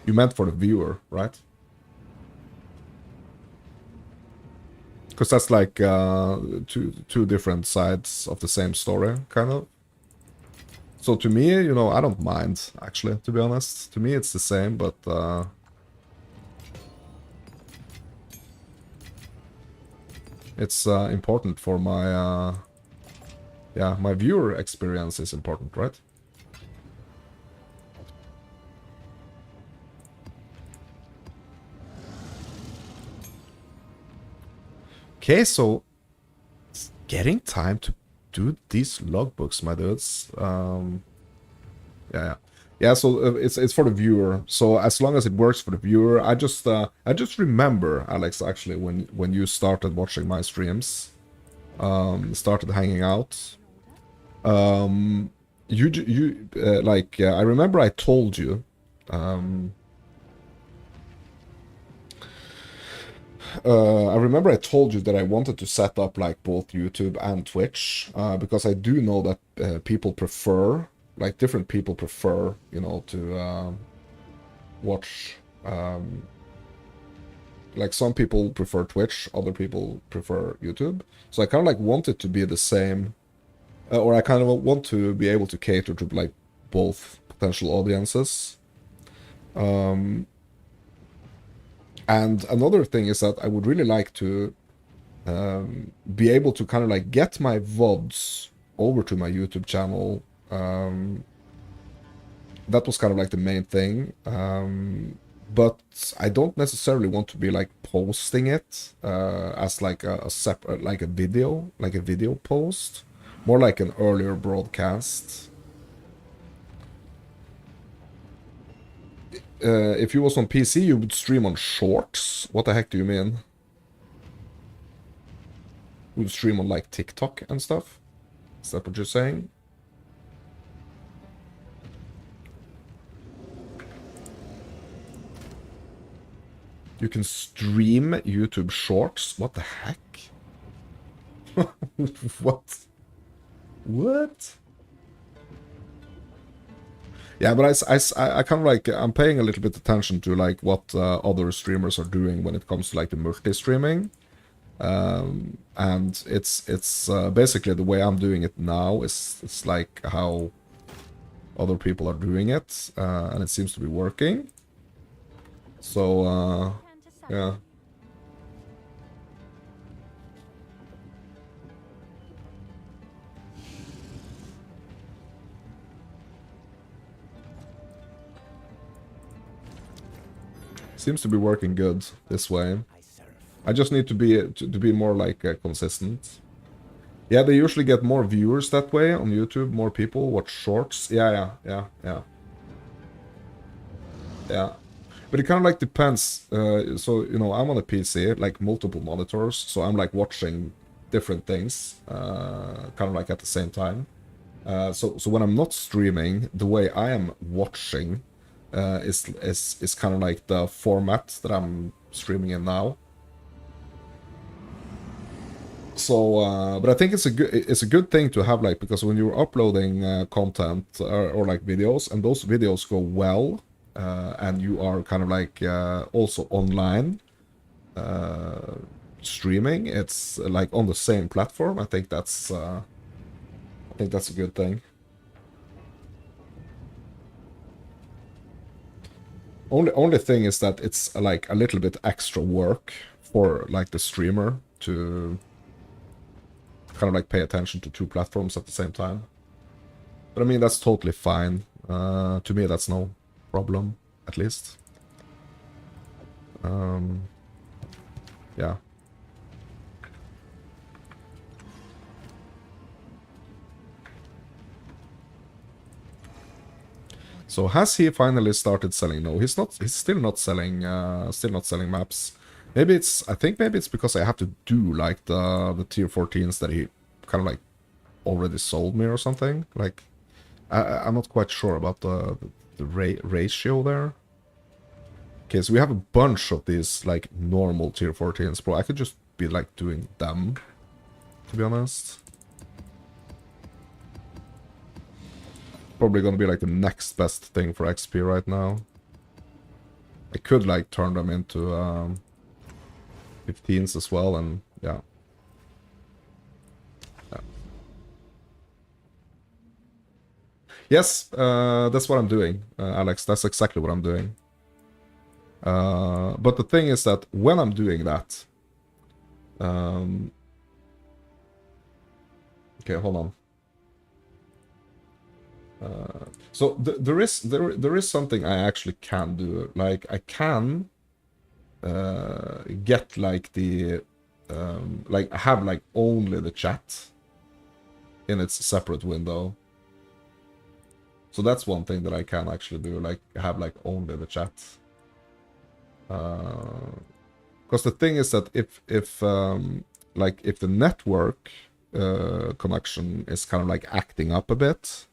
S1: You meant for the viewer, right? Because that's like two different sides of the same story, kind of. So to me, you know, I don't mind, actually, to be honest. To me, it's the same, but it's important for my yeah, my viewer experience is important, right? Okay, so it's getting time to do these logbooks, my dudes. Yeah. Yeah, so it's for the viewer. So as long as it works for the viewer, I just remember, Alex, actually, when you started watching my streams, started hanging out, I remember I told you, I remember I told you that I wanted to set up like both YouTube and Twitch, because I do know that people prefer, like different people prefer, you know, to watch. Like some people prefer Twitch, other people prefer YouTube. So I kind of like want it to be the same, or I kind of want to be able to cater to like both potential audiences. And another thing is that I would really like to be able to kind of like get my VODs over to my YouTube channel. That was kind of like the main thing. But I don't necessarily want to be like posting it as like a separate, like a video post, more like an earlier broadcast. If you was on PC, you would stream on Shorts. What the heck do you mean? You would stream on like TikTok and stuff? Is that what you're saying? You can stream YouTube Shorts? What the heck? What? What? Yeah, but I kind of like, I'm paying a little bit attention to like what other streamers are doing when it comes to like the multi-streaming. And it's basically the way I'm doing it now is it's like how other people are doing it, and it seems to be working. So, yeah. Seems to be working good this way. I just need to be more like consistent. Yeah, they usually get more viewers that way on YouTube. More people watch shorts. Yeah. But it kind of like depends. So you know, I'm on a PC, like multiple monitors, so I'm like watching different things, kind of like at the same time. So when I'm not streaming, the way I am watching is kind of like the format that I'm streaming in now. So, but I think it's a good thing to have, like, because when you're uploading content or like videos, and those videos go well, and you are kind of like also online streaming, it's like on the same platform. I think that's a good thing. Only thing is that it's like a little bit extra work for like the streamer to kind of like pay attention to two platforms at the same time. But I mean, that's totally fine. To me, that's no problem, at least. Yeah. So has he finally started selling? No, he's not. He's still not selling. Still not selling maps. Maybe it's. I think maybe it's because I have to do like the tier 14s that he kind of like already sold me or something. Like I'm not quite sure about the ratio there. Okay, so we have a bunch of these like normal tier 14s, bro. I could just be like doing them, to be honest. Probably gonna be like the next best thing for XP right now. I could like turn them into 15s as well, and yeah. Yes, that's what I'm doing, Alex. That's exactly what I'm doing. But the thing is that when I'm doing that, okay, hold on. So there is something I actually can do. Like I can get like the like have like only the chat in its separate window. So that's one thing that I can actually do, like have like only the chat. Because the thing is that if the network connection is kind of like acting up a bit,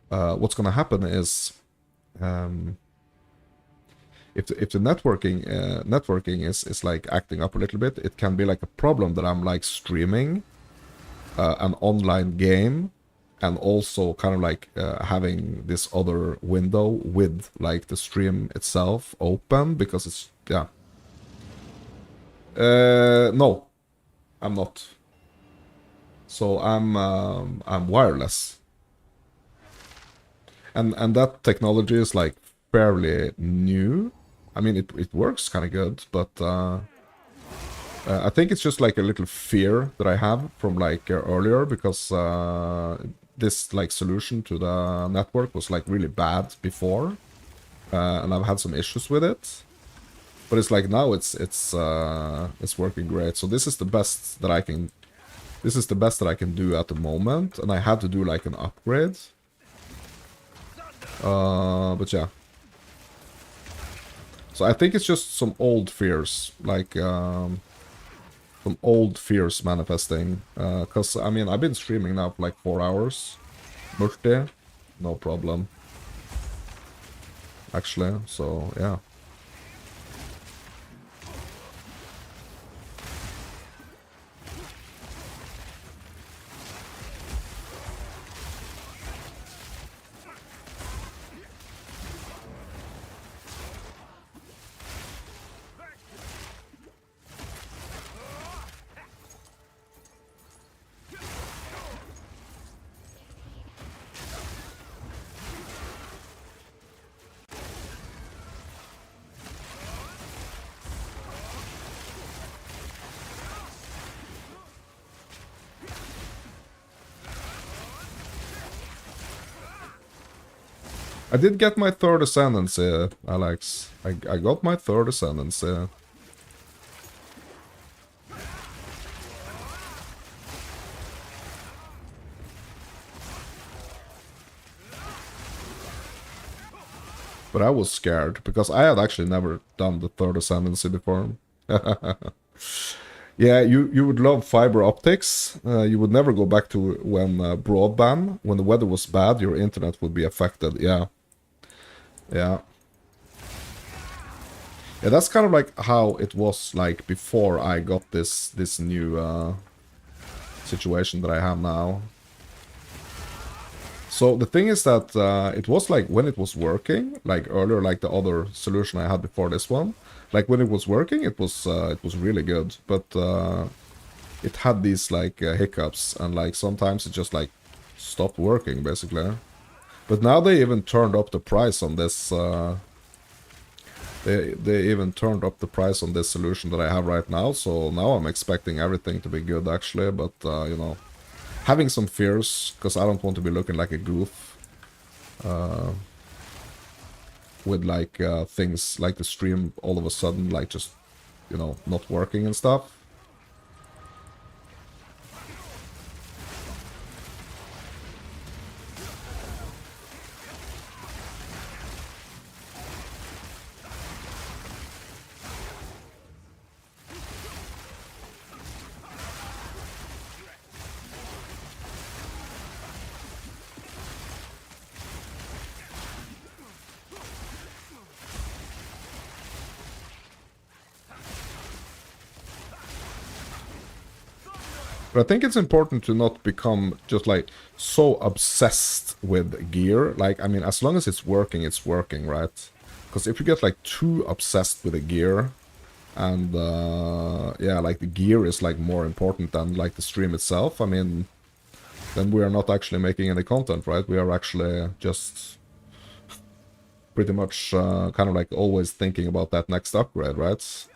S1: what's gonna happen is if the networking is like acting up a little bit, it can be like a problem that I'm like streaming an online game and also kind of like having this other window with like the stream itself open, because it's no, I'm not. So I'm wireless, and that technology is like fairly new. I mean, it works kind of good, but I think it's just like a little fear that I have from like earlier, because this like solution to the network was like really bad before, and I've had some issues with it. But it's like now it's working great. So this is the best that I can. This is the best that I can do at the moment, and I had to do like an upgrade. But yeah. So I think it's just some old fears, like some old fears manifesting. Cause I mean I've been streaming now for like 4 hours, multi, no problem. Actually, so yeah. I did get my third ascendancy, Alex. I got my third ascendancy. But I was scared, because I had actually never done the third ascendancy before. Yeah, you would love fiber optics. You would never go back to when broadband, when the weather was bad, your internet would be affected. Yeah. Yeah. Yeah, that's kind of like how it was like before I got this new situation that I have now. So the thing is that it was like when it was working, like earlier, like the other solution I had before this one, like when it was working, it was really good, but it had these like hiccups, and like sometimes it just like stopped working basically. But now they even turned up the price on this. They even turned up the price on this solution that I have right now, so now I'm expecting everything to be good actually, but you know, having some fears, because I don't want to be looking like a goof with like things like the stream all of a sudden like just, you know, not working and stuff. But I think it's important to not become just like so obsessed with gear. Like, I mean, as long as it's working, right? Because if you get like too obsessed with the gear, and yeah, like the gear is like more important than like the stream itself, I mean, then we are not actually making any content, right? We are actually just pretty much kind of like always thinking about that next upgrade, right?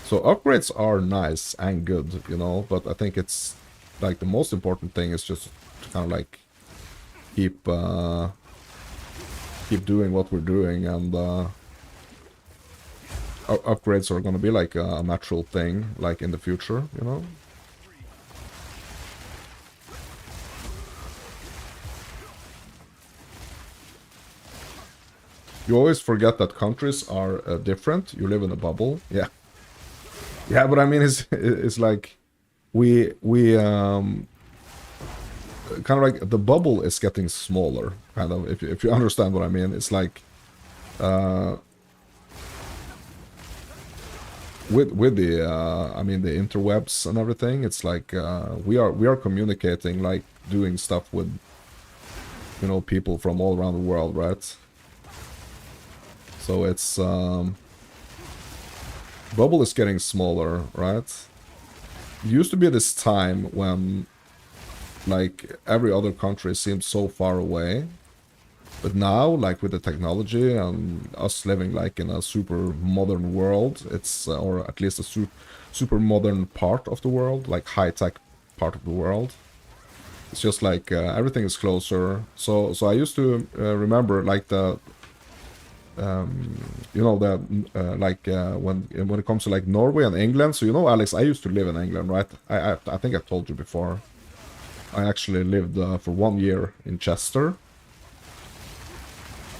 S1: So upgrades are nice and good, you know, but I think it's like the most important thing is just to kind of like keep doing what we're doing, and upgrades are gonna be like a natural thing, like in the future, you know. You always forget that countries are different. You live in a bubble. Yeah. Yeah, but I mean, it's like we kind of like the bubble is getting smaller. Kind of, if you understand what I mean. It's like with the I mean the interwebs and everything. It's like we are communicating, like doing stuff with, you know, people from all around the world, right? So it's bubble is getting smaller, right? It used to be this time when like every other country seemed so far away, but now, like with the technology and us living like in a super modern world, it's or at least a super modern part of the world, like high tech part of the world. It's just like everything is closer. So I used to remember like the you know, the like when it comes to like Norway and England. So you know, Alex, I used to live in England, right? I think I told you before. I actually lived for 1 year in Chester.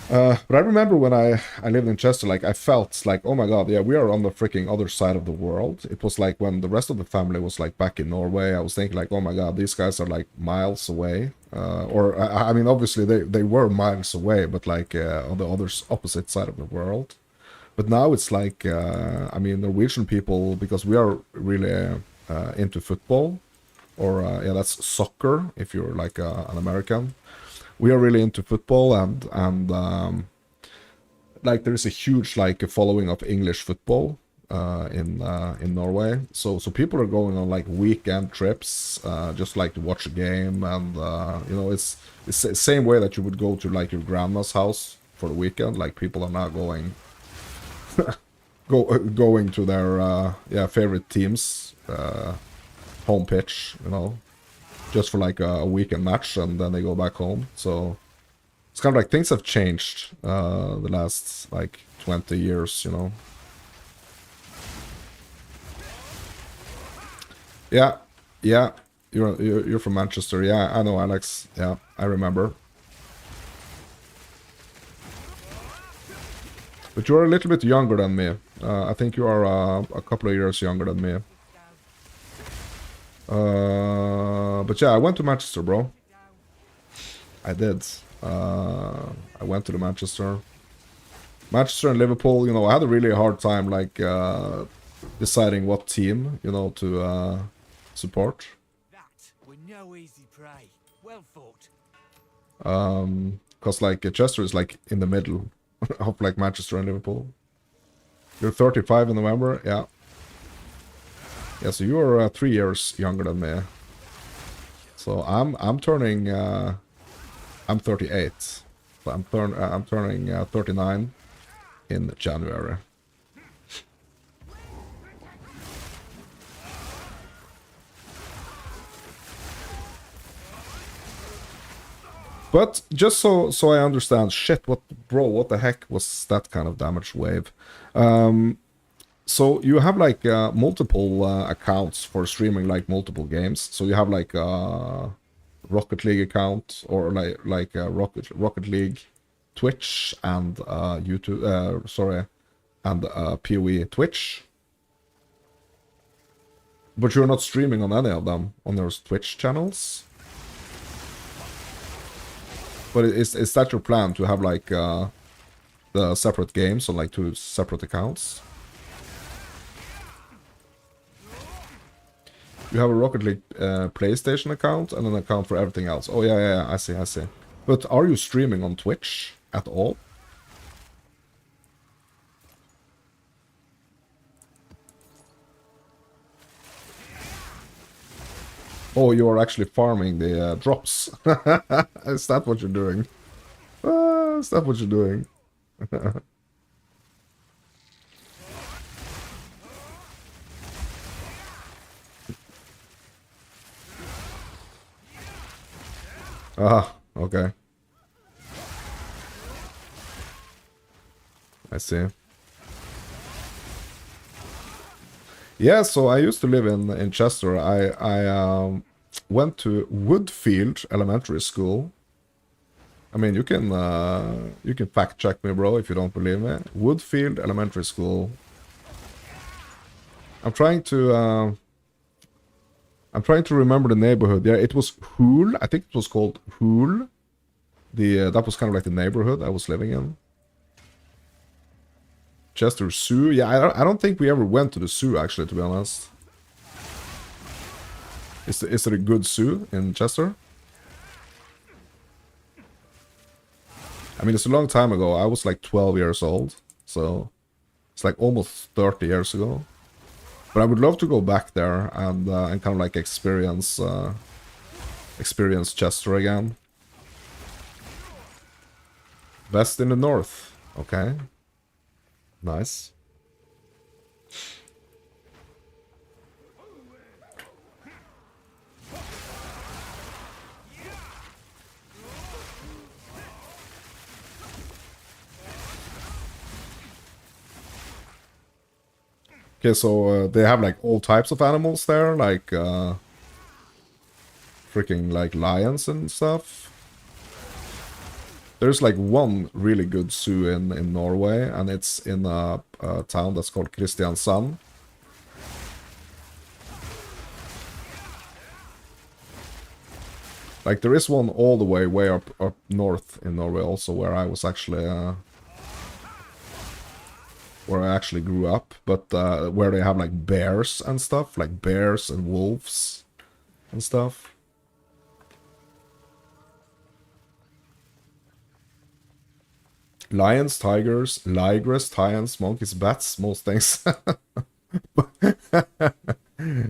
S1: But I remember when I lived in Chester, like I felt like, oh my god, yeah, we are on the freaking other side of the world. It was like when the rest of the family was like back in Norway, I was thinking like, oh my god, these guys are like miles away. Or I mean, obviously they were miles away, but like on the other opposite side of the world. But now it's like, I mean, Norwegian people, because we are really into football, or yeah, that's soccer if you're like an American. We are really into football, and like there is a huge like a following of English football in Norway. So people are going on like weekend trips just like to watch a game, and you know, it's the same way that you would go to like your grandma's house for the weekend. Like people are now going going to their yeah, favorite teams home pitch, you know, just for like a weekend match, and then they go back home. So it's kind of like things have changed the last like 20 years, you know. Yeah, yeah, you're from Manchester. Yeah, I know, Alex. Yeah, I remember. But you're a little bit younger than me. I think you are a couple of years younger than me. But yeah, I went to Manchester, bro. I did. I went to the Manchester and Liverpool. You know, I had a really hard time, like deciding what team, you know, to support.
S7: That were no easy prey. Well fought.
S1: Cause like Chester is like in the middle of like Manchester and Liverpool. You're 35 in November, yeah. Yeah, so you're 3 years younger than me. So I'm turning I'm 38. So I'm turning 39 in January. But just so I understand, shit, what the heck was that kind of damage wave? So you have like multiple accounts for streaming like multiple games. So you have like Rocket League account, or like Rocket League Twitch, and YouTube, sorry, and PoE Twitch. But you're not streaming on any of them on those Twitch channels. But is that your plan, to have like the separate games on like 2 separate accounts? You have a Rocket League PlayStation account and an account for everything else. Oh yeah, I see. But are you streaming on Twitch at all? Oh, you are actually farming the drops. Is that what you're doing? Is that what you're doing? Ah, okay. I see. Yeah, so I used to live in Chester. I went to Woodfield Elementary School. I mean, you can fact check me, bro, if you don't believe me. Woodfield Elementary School. I'm trying to remember the neighborhood. Yeah, it was Hool. I think it was called Hool. That was kind of like the neighborhood I was living in. Chester Zoo. Yeah, I don't think we ever went to the zoo, actually, to be honest. Is it a good zoo in Chester? I mean, it's a long time ago. I was like 12 years old, so it's like almost 30 years ago. But I would love to go back there and kind of like experience Chester again. Best in the north. Okay. Nice. Okay, so they have like all types of animals there, like freaking like lions and stuff. There's like one really good zoo in Norway, and it's in a town that's called Kristiansand. Like there is one all the way up north in Norway also, where I was actually where I actually grew up, but where they have like bears and stuff, like bears and wolves and stuff. Lions, tigers, ligress, lions, monkeys, bats, most things.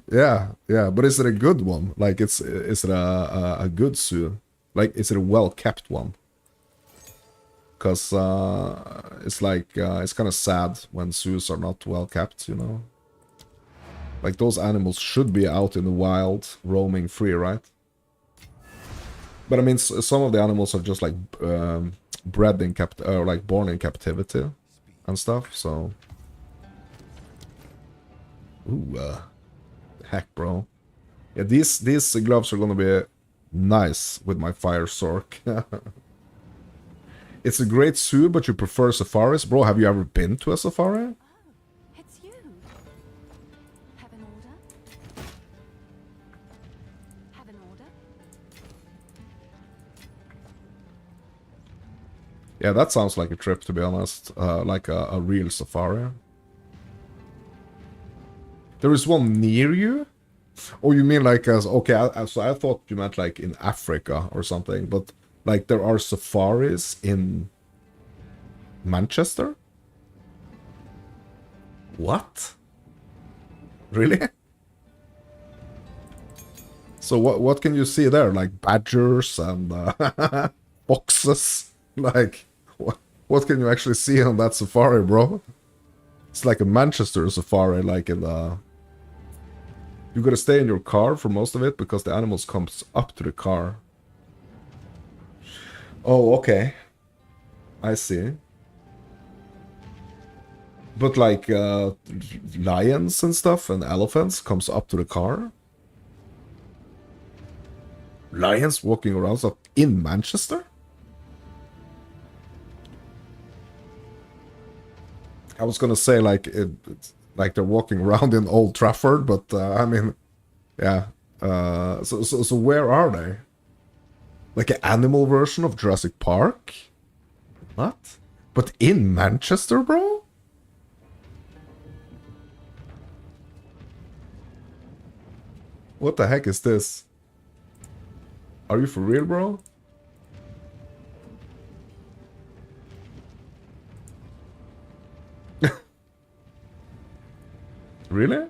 S1: Yeah, but is it a good one? Like, is it a good zoo? Like, is it a well-kept one? Because it's like, it's kind of sad when zoos are not well-kept, you know? Like, those animals should be out in the wild, roaming free, right? But I mean, some of the animals are just like bred in like born in captivity and stuff. So, ooh, heck, bro. Yeah, these gloves are gonna be nice with my fire sork. It's a great zoo, but you prefer safaris, bro. Have you ever been to a safari?
S4: Oh, it's you. Have an order? Have an order?
S1: Yeah, that sounds like a trip, to be honest. Like a real safari. There is one near you? Or you mean like as... Okay, so I thought you meant like in Africa or something. But like there are safaris in Manchester? What? Really? So what can you see there? Like badgers and foxes? Like, what can you actually see on that safari, bro? It's like a Manchester safari, like in the... You gotta stay in your car for most of it, because the animals comes up to the car. Oh, okay. I see. But like, lions and stuff, and elephants comes up to the car? Lions walking around stuff in Manchester? I was gonna say like it's like they're walking around in Old Trafford, but I mean, yeah. So where are they? Like an animal version of Jurassic Park? What? But in Manchester, bro? What the heck is this? Are you for real, bro? Really?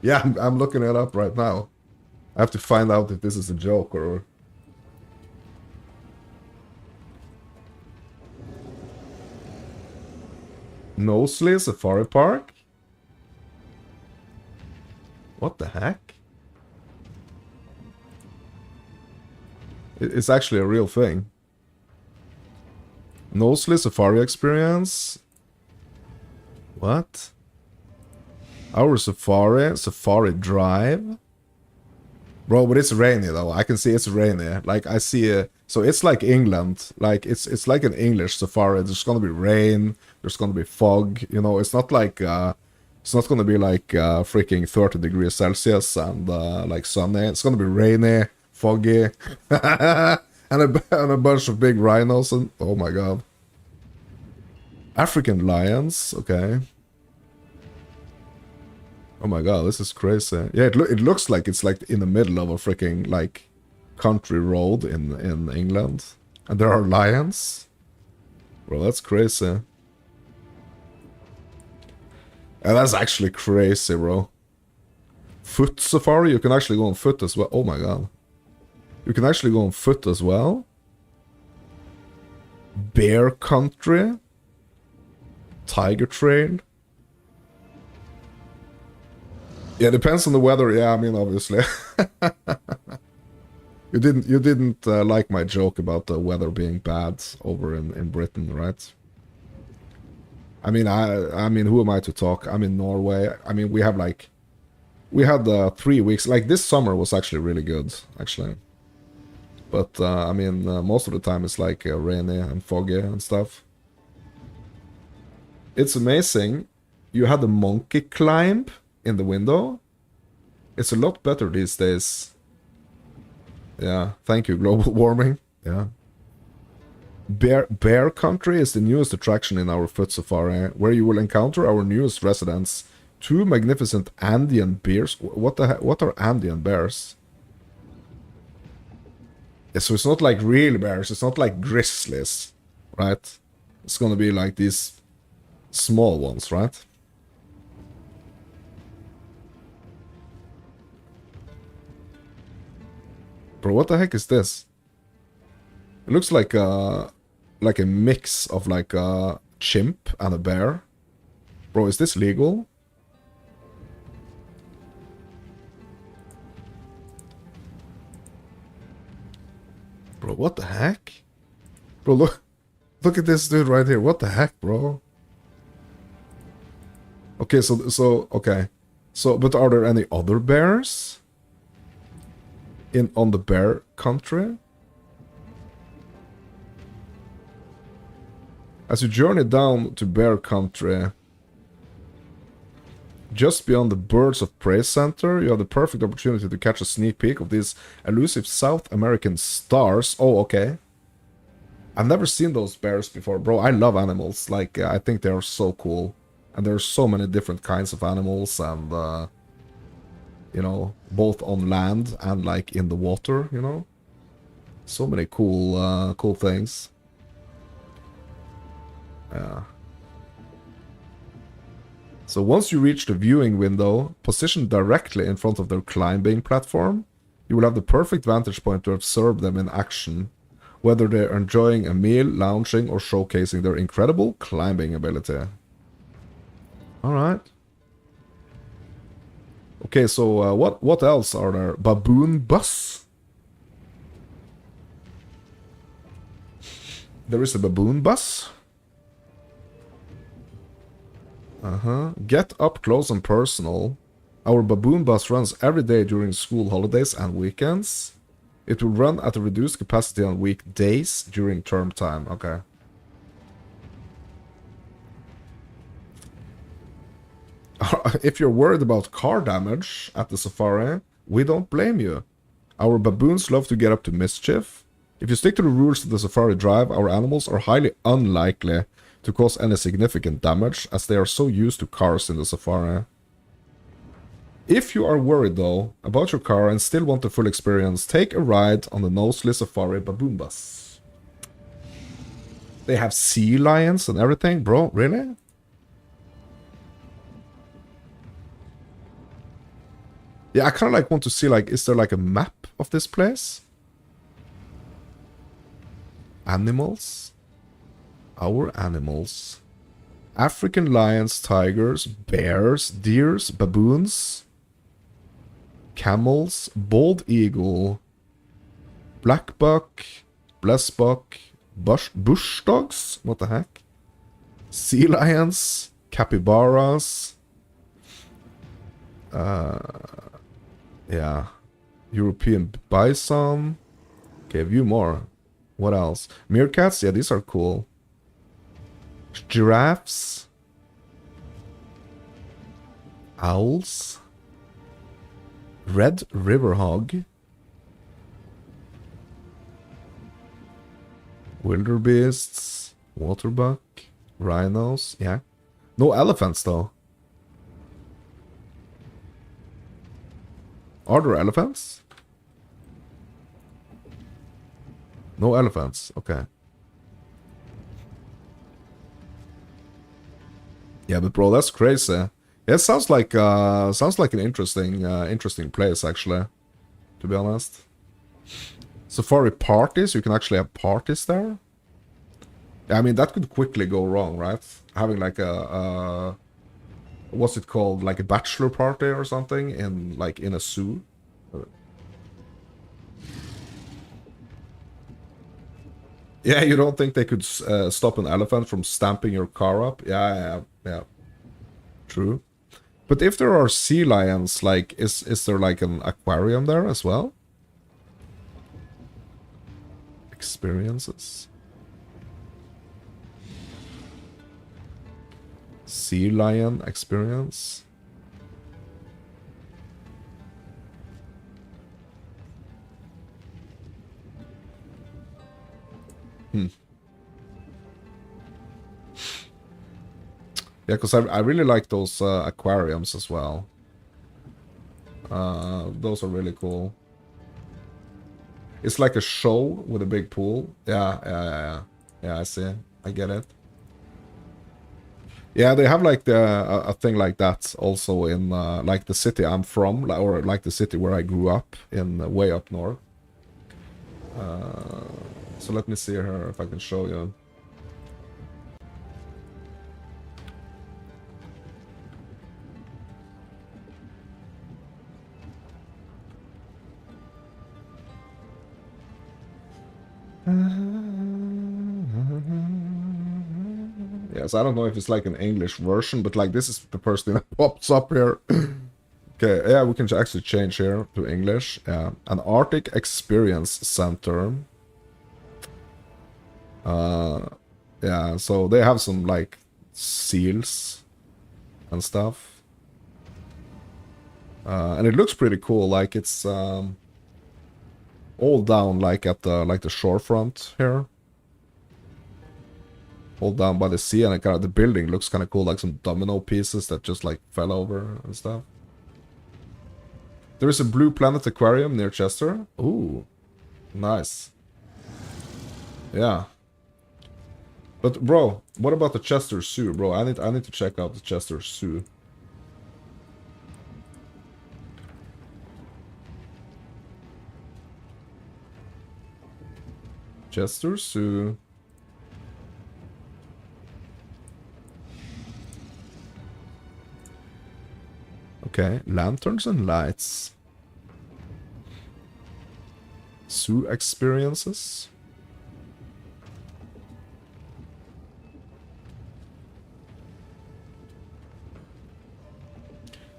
S1: Yeah, I'm looking it up right now. I have to find out if this is a joke or... Knowsley Safari Park? What the heck? It's actually a real thing. Knowsley Safari Experience? What? Our Safari Drive? Bro, but it's rainy though. I can see it's rainy. Like I see so it's like England. Like it's like an English safari. There's gonna be rain, there's gonna be fog, you know, it's not like it's not gonna be like freaking 30 degrees Celsius and like sunny. It's gonna be rainy, foggy, and a bunch of big rhinos and oh my god. African lions, okay. Oh my god, this is crazy. Yeah, it looks like it's like in the middle of a freaking like country road in England. And there are lions. Bro, that's crazy. And that's actually crazy, bro. Foot safari, you can actually go on foot as well. Oh my god. You can actually go on foot as well. Bear country. Tiger trail. Yeah, depends on the weather. Yeah, I mean, obviously. you didn't like my joke about the weather being bad over in Britain, right? I mean, who am I to talk? I'm in Norway. I mean, we had 3 weeks. Like this summer was actually really good, actually. But I mean, most of the time it's like rainy and foggy and stuff. It's amazing. You had the monkey climb in the window. It's a lot better these days. Yeah, thank you, global warming. Yeah. Bear Country is the newest attraction in our foot safari, where you will encounter our newest residents, 2 magnificent Andean bears. What the heck? What are Andean bears? Yeah, so it's not like real bears. It's not like grizzlies, right? It's gonna be like these small ones, right? Bro, what the heck is this? It looks like a mix of like a chimp and a bear. Bro, is this legal? Bro, what the heck? Bro, look at this dude right here. What the heck, bro? Okay, okay. So, but are there any other bears on the bear country? As you journey down to bear country, just beyond the Birds of Prey Center, you have the perfect opportunity to catch a sneak peek of these elusive South American stars. Oh, okay. I've never seen those bears before. Bro, I love animals. Like, I think they are so cool. And there's so many different kinds of animals and, you know, both on land and, like, in the water, you know? So many cool, cool things. Yeah. So once you reach the viewing window, positioned directly in front of their climbing platform, you will have the perfect vantage point to observe them in action, whether they're enjoying a meal, lounging, or showcasing their incredible climbing ability. Alright. Okay, so what else are there? Baboon bus? There is a baboon bus? Get up close and personal. Our baboon bus runs every day during school holidays and weekends. It will run at a reduced capacity on weekdays during term time. Okay. If you're worried about car damage at the safari, we don't blame you. Our baboons love to get up to mischief. If you stick to the rules of the safari drive, our animals are highly unlikely to cause any significant damage, as they are so used to cars in the safari. If you are worried, though, about your car and still want the full experience, take a ride on the Nosely Safari Baboon Bus. They have sea lions and everything? Bro, really? Yeah, I kind of like want to see, like, is there like a map of this place? Animals? Our animals. African lions, tigers, bears, deers, baboons, camels, bald eagle, black buck, blessbuck, bush dogs, what the heck? Sea lions, capybaras. Yeah. European bison. Okay, view more. What else? Meerkats? Yeah, these are cool. Giraffes. Owls. Red river hog. Wildebeests. Waterbuck. Rhinos. Yeah. No elephants though. Are there elephants? No elephants. Okay. Yeah, but bro, that's crazy. Yeah, it sounds like an interesting place actually. To be honest. Safari parties. You can actually have parties there. Yeah, I mean that could quickly go wrong, right? Having like a what's it called, like a bachelor party or something in a zoo. Yeah, you don't think they could stop an elephant from stamping your car up? Yeah. True. But if there are sea lions, like, is there like an aquarium there as well? Experiences. Sea lion experience. Yeah, because I really like those aquariums as well. Those are really cool. It's like a show with a big pool. Yeah, I see. I get it. Yeah, they have like a thing like that also in like the city I'm from, or like the city where I grew up in, way up north. So let me see here if I can show you. Yes, I don't know if it's like an English version, but like this is the first thing that pops up here. Okay, yeah, we can actually change here to English. Yeah, an Arctic Experience Center. Yeah, so they have some like seals and stuff. And it looks pretty cool. Like it's all down like at the shorefront here. All down by the sea, and the building looks kind of cool, like some domino pieces that just like fell over and stuff. There is a Blue Planet Aquarium near Chester. Ooh, nice. Yeah. But bro, what about the Chester Zoo, bro? I need to check out the Chester Zoo. Chester Zoo. Okay, lanterns and lights. Zoo experiences.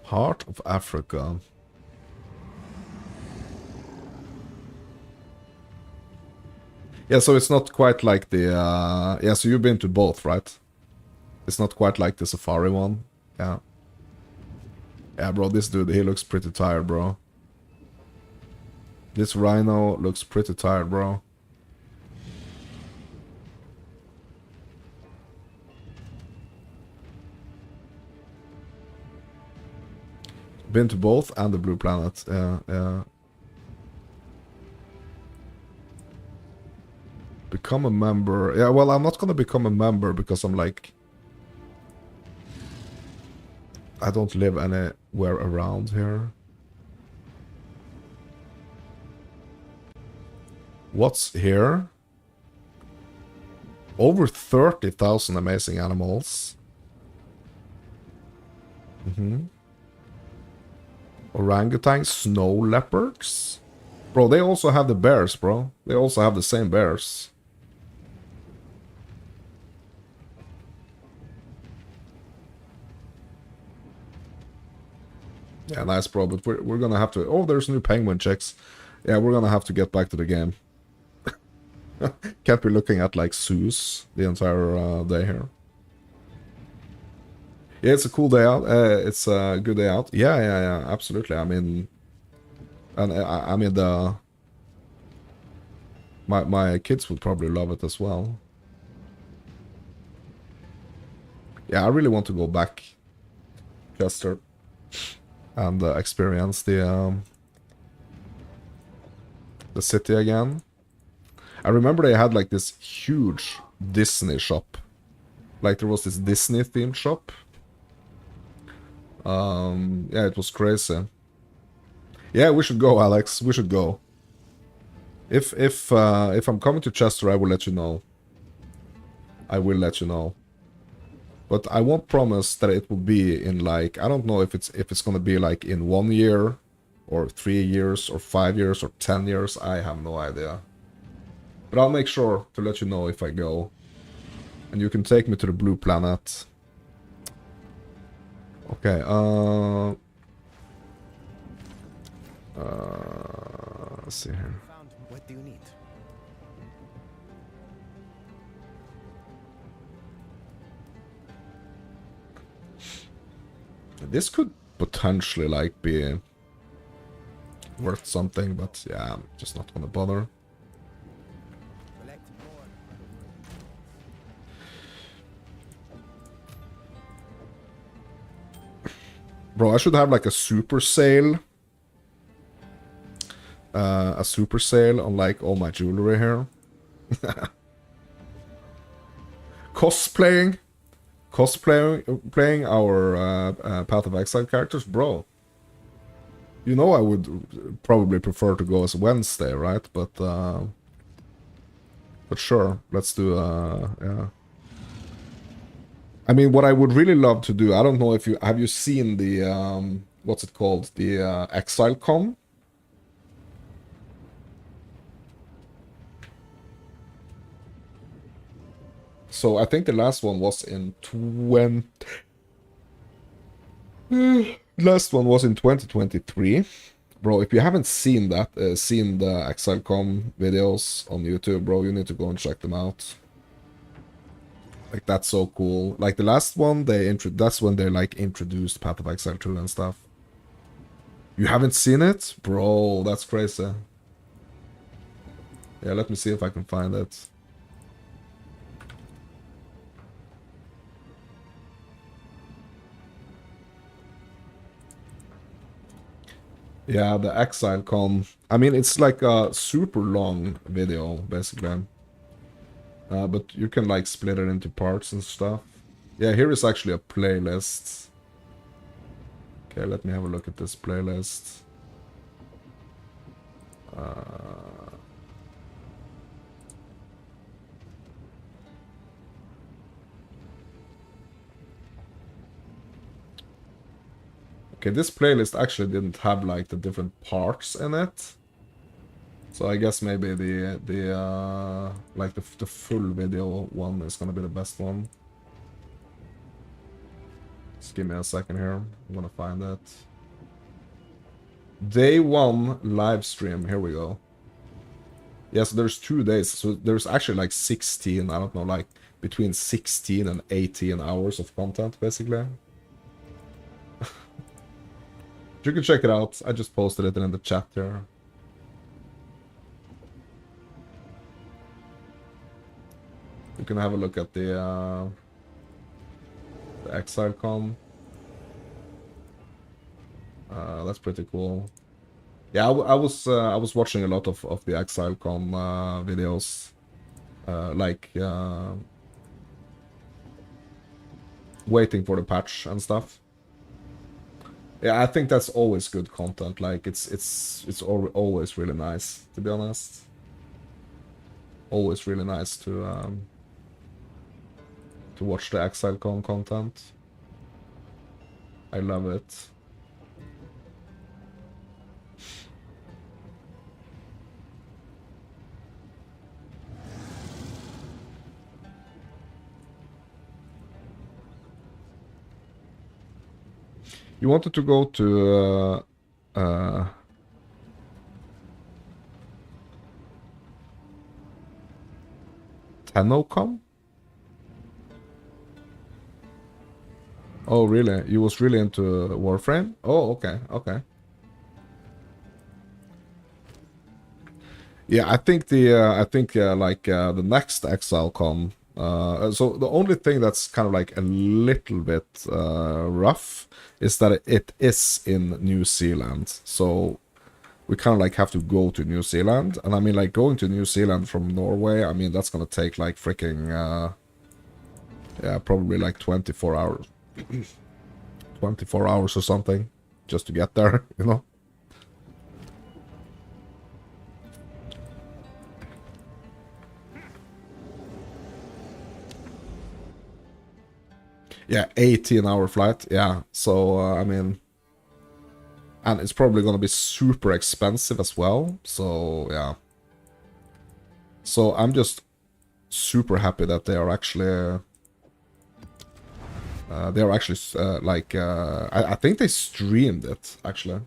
S1: Heart of Africa. Yeah, so it's not quite like the yeah, so you've been to both, right? It's not quite like the safari one. Yeah. Yeah, bro, this dude, he looks pretty tired, bro. This rhino looks pretty tired, bro. Been to both and the Blue Planet. Yeah. Become a member. Yeah, well, I'm not gonna become a member because I'm like... I don't live anywhere around here. What's here? Over 30,000 amazing animals. Orangutans, snow leopards. Bro, they also have the bears, bro. They also have the same bears. Yeah, nice, bro. But we're gonna have to. Oh, there's new penguin checks. Yeah, we're gonna have to get back to the game. Can't be looking at like zoos the entire day here. Yeah, it's a cool day out. It's a good day out. Yeah, yeah, yeah, absolutely. I mean, and I mean the my kids would probably love it as well. Yeah, I really want to go back, Chester, and experience the city again. I remember they had like this huge Disney shop. Like there was this Disney themed shop. Yeah, it was crazy. Yeah, we should go, Alex. We should go. If I'm coming to Chester, I will let you know. I will let you know. But I won't promise that it will be in like, I don't know if it's gonna be like in 1 year or 3 years or 5 years or 10 years. I have no idea. But I'll make sure to let you know if I go. And you can take me to the blue planet. Okay, let's see here.
S7: Found. What do you need?
S1: This could potentially like be worth something, but yeah, I'm just not gonna bother.
S7: Collect more.
S1: Bro, I should have like a super sale. A super sale on like all my jewelry here. Cosplaying playing our Path of Exile characters, bro. You know I would probably prefer to go as Wednesday, right? But sure, let's do yeah. I mean, what I would really love to do, I don't know if you have you seen the what's it called, the Exile Con. So I think the last one was in last one was in 2023. Bro, if you haven't seen that, seen the ExileCon videos on YouTube, bro, you need to go and check them out. Like, that's so cool. Like, the last one, that's when they, like, introduced Path of Exile 2 and stuff. You haven't seen it? Bro, that's crazy. Yeah, let me see if I can find it. Yeah, the Exile Con. I mean, it's like a super long video, basically. But you can like split it into parts and stuff. Yeah, here is actually a playlist. Okay, let me have a look at this playlist. Okay, this playlist actually didn't have like the different parts in it. So I guess maybe the like the full video one is gonna be the best one. Just give me a second here. I'm gonna find that. Day 1 live stream. Here we go. Yes, there's 2 days, so there's actually like 16. I don't know, like between 16 and 18 hours of content, basically. You can check it out. I just posted it in the chat there. You can have a look at the ExileCon. That's pretty cool. Yeah, I was watching a lot of the ExileCon videos, like waiting for the patch and stuff. Yeah, I think that's always good content. Like it's always really nice, to be honest. Always really nice to watch the ExileCon content. I love it. You wanted to go to Tenocom? Oh, really? You was really into Warframe? Oh, okay, okay. Yeah, I think the next Exile Con. So the only thing that's kind of like a little bit rough is that it is in New Zealand. So we kind of like have to go to New Zealand, and I mean like going to New Zealand from Norway. I mean that's gonna take like freaking yeah, probably like 24 hours. 24 hours or something just to get there, you know? Yeah, 18-hour flight. Yeah, so I mean, and it's probably gonna be super expensive as well. So yeah, so I'm just super happy that they are actually I think they streamed it actually.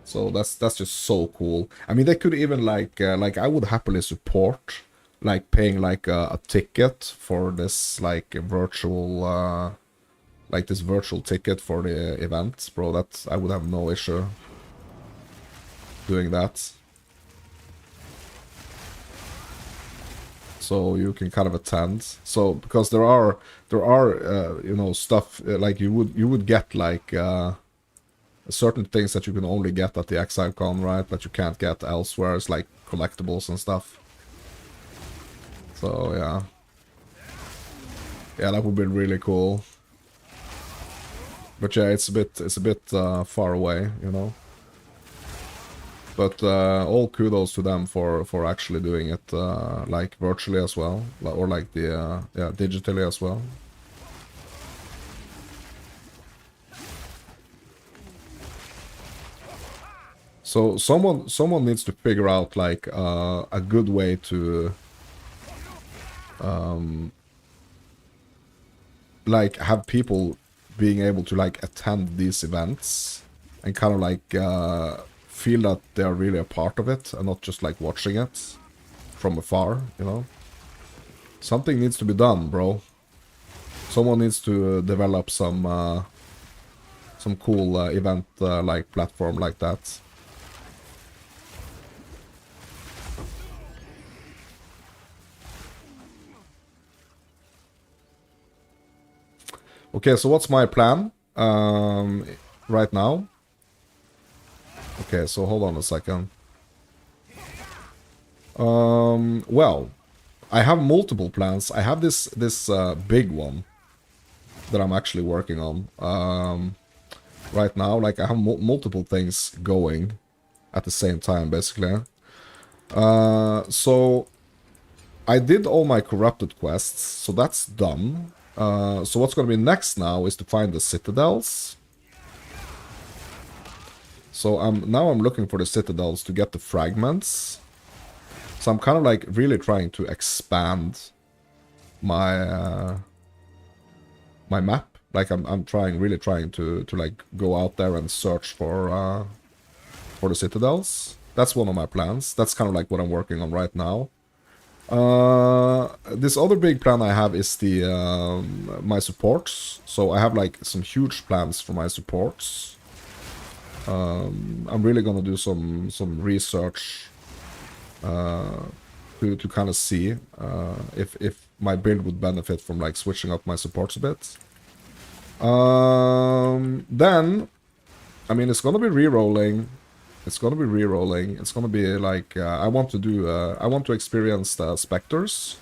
S1: So that's just so cool. I mean, they could even like I would happily support like paying like a ticket for this like virtual like this virtual ticket for the event, bro. That I would have no issue doing that. So you can kind of attend. So because there are you know stuff like you would get like certain things that you can only get at the ExileCon, right? That you can't get elsewhere. It's like collectibles and stuff. So yeah, yeah, that would be really cool. But yeah, it's a bit far away, you know. But all kudos to them for actually doing it like virtually as well, or like the yeah, digitally as well. So someone needs to figure out like a good way to like have people being able to like attend these events and kind of like feel that they're really a part of it and not just like watching it from afar, you know. Something needs to be done, bro. Someone needs to develop some cool event like platform like that. Okay, so what's my plan right now? Okay, so hold on a second. Well, I have multiple plans. I have this big one that I'm actually working on right now. Like I have multiple things going at the same time, basically. So I did all my corrupted quests, so that's done. So what's going to be next now is to find the citadels. So now I'm looking for the citadels to get the fragments. So I'm kind of like really trying to expand my my map. Like I'm really trying to like go out there and search for the citadels. That's one of my plans. That's kind of like what I'm working on right now. This other big plan I have is the my supports. So I have like some huge plans for my supports. I'm really gonna do some research to kind of see if my build would benefit from like switching up my supports a bit. Then, I mean, it's gonna be re-rolling. It's gonna be re-rolling. It's gonna be like I want to experience the specters.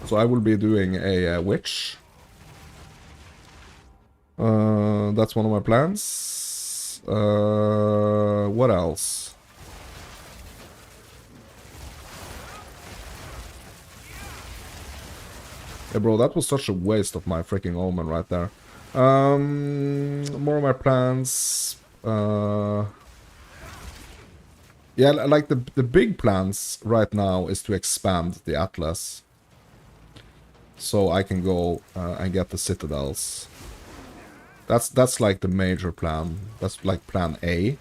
S1: So I will be doing a witch. That's one of my plans. What else? Yeah, bro, that was such a waste of my freaking omen right there. More of my plans. Yeah, like the big plans right now is to expand the Atlas. So I can go and get the citadels. That's like the major plan. That's like plan A.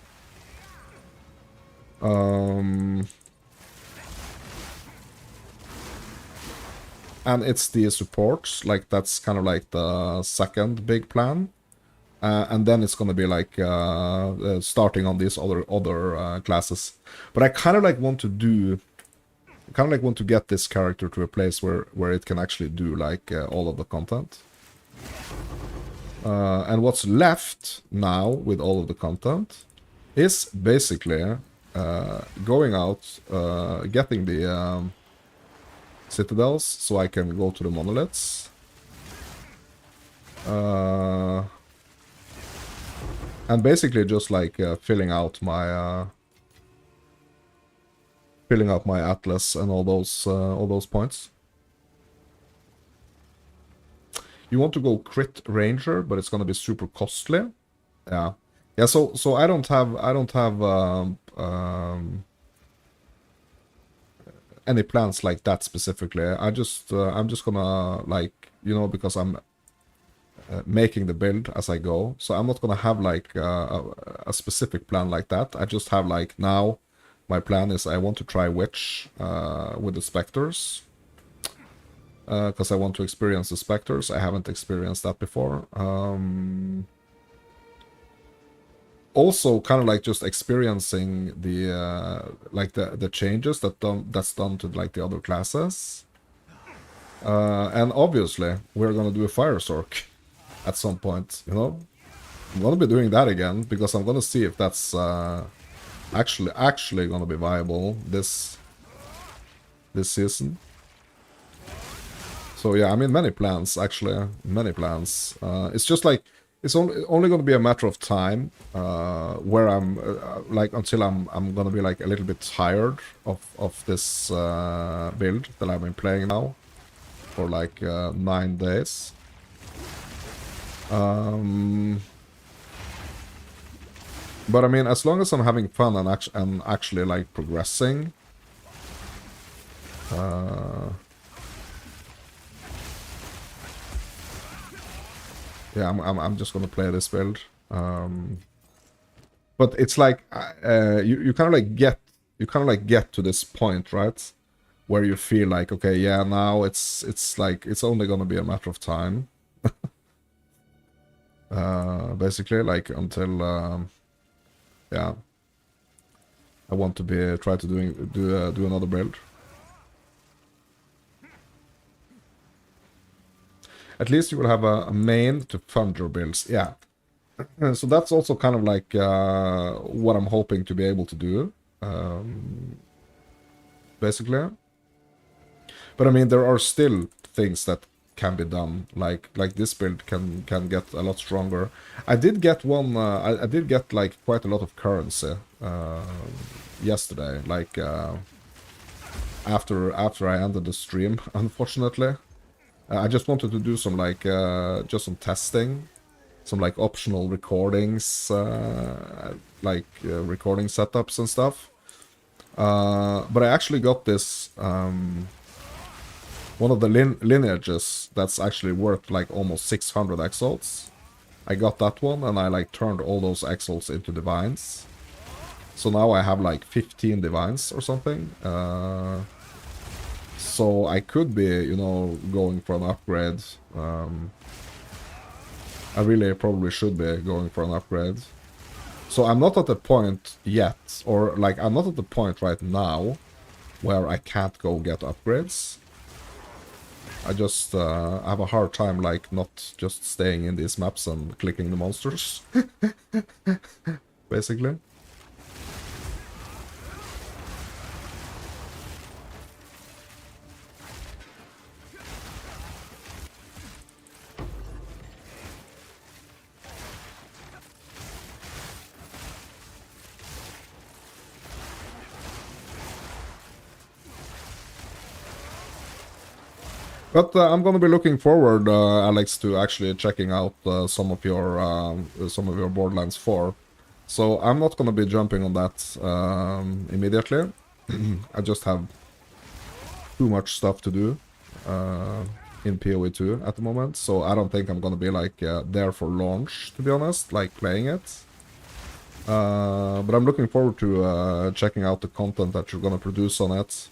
S1: And it's the supports, like that's kind of like the second big plan. And then it's gonna be like starting on these other classes. But I kind of like want to do, kind of like want to get this character to a place where it can actually do like all of the content. And what's left now with all of the content is basically going out, getting the citadels so I can go to the monoliths. And basically just like filling out my atlas and all those points. You want to go crit ranger, but it's gonna be super costly. Yeah, yeah. So I don't have any plans like that specifically. I'm just gonna, like, you know, because I'm making the build as I go, so I'm not gonna have like a specific plan like that. I just have like, now my plan is I want to try witch with the specters, because I want to experience the specters. I haven't experienced that before. Also kind of like just experiencing the like the changes that's done to like the other classes. And obviously we're gonna do a fire sork at some point, you know. I'm gonna be doing that again because I'm gonna see if that's actually gonna be viable this season. So yeah, I mean, many plans actually, many plans. It's just like, it's only gonna be a matter of time where I'm like, until I'm gonna be like a little bit tired of this build that I've been playing now for like 9 days. But I mean, as long as I'm having fun and actually like progressing, yeah, I'm just gonna play this build. But it's like you kind of like get to this point, right, where you feel like, okay, yeah, now it's like it's only gonna be a matter of time. Basically, like, until yeah, I want to try to do another build. At least you will have a main to fund your builds. Yeah. So that's also kind of like what I'm hoping to be able to do, basically. But I mean, there are still things that can be done. Like this build can get a lot stronger. I did get one. I did get like quite a lot of currency yesterday. Like after I ended the stream, unfortunately. I just wanted to do some like just some testing, some like optional recordings, like recording setups and stuff. But I actually got this one of the lineages that's actually worth like almost 600 exalts. I got that one and I like turned all those exalts into divines. So now I have like 15 divines or something. So I could be, you know, going for an upgrade. I really probably should be going for an upgrade. So I'm not at the point yet, or like I'm not at the point right now where I can't go get upgrades. I just have a hard time like not just staying in these maps and clicking the monsters. Basically. But I'm gonna be looking forward, Alex, to actually checking out some of your Borderlands 4. So I'm not gonna be jumping on that I just have too much stuff to do in PoE2 at the moment, so I don't think I'm gonna be like there for launch, to be honest, like playing it. But I'm looking forward to checking out the content that you're gonna produce on it.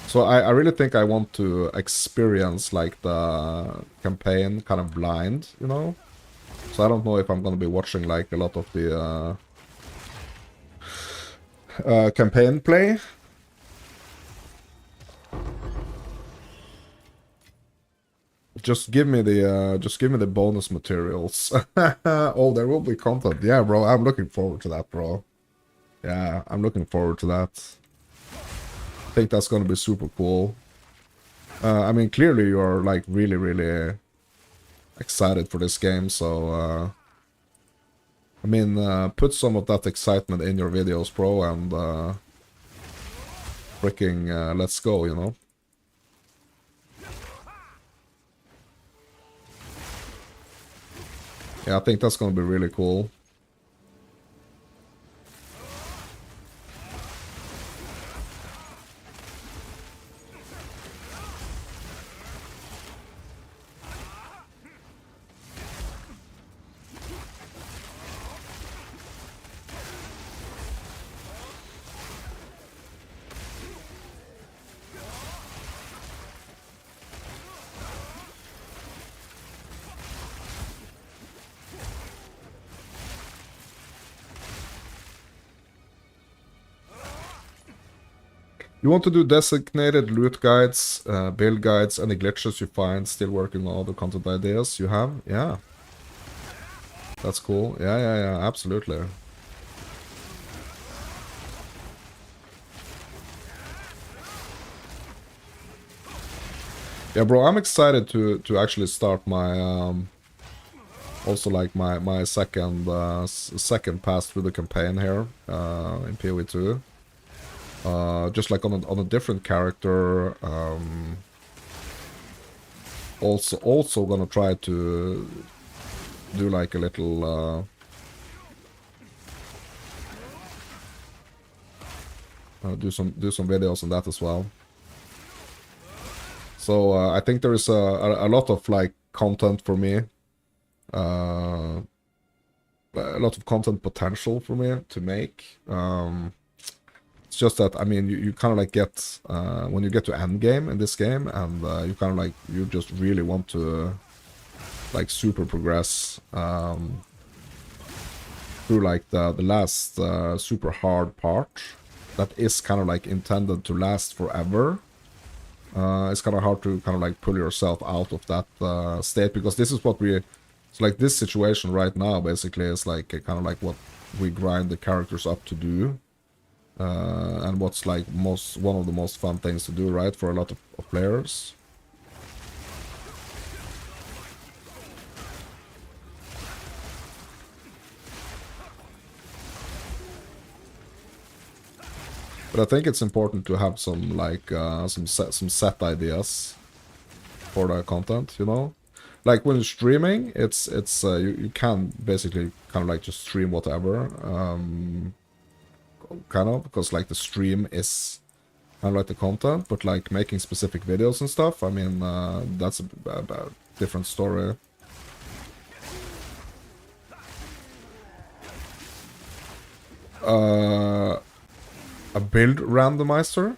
S1: So I really think I want to experience like the campaign kind of blind, you know? So I don't know if I'm gonna be watching like a lot of the campaign play. Just give me the bonus materials. Oh, there will be content. Yeah, bro, I'm looking forward to that, bro. Yeah, I'm looking forward to that. I think that's gonna be super cool. I mean, clearly you're like really, really excited for this game, so I mean, put some of that excitement in your videos, bro, and freaking let's go, you know? Yeah, I think that's gonna be really cool. You want to do designated loot guides, build guides, any glitches you find, still working on other content ideas you have? Yeah. That's cool. Yeah, absolutely. Yeah, bro, I'm excited to actually start my also like my second pass through the campaign here in PoE2. Just like on a different character. Also gonna try to do like a little do some videos on that as well. So I think there is a lot of like content for me, a lot of content potential for me to make. It's just that, I mean, you kind of like get, when you get to end game in this game, and you kind of like, you just really want to, like, super progress through, like, the last super hard part that is kind of, like, intended to last forever. It's kind of hard to kind of, like, pull yourself out of that state, because this is what it's like this situation right now, basically, is, like, kind of, like, what we grind the characters up to do. And what's like one of the most fun things to do, right, for a lot of players. But I think it's important to have some like some set ideas for the content, you know. Like when you're streaming, it's you can basically kind of like just stream whatever. Kind of, because like the stream is kind of like the content, but like making specific videos and stuff, I mean, that's a different story. A build randomizer,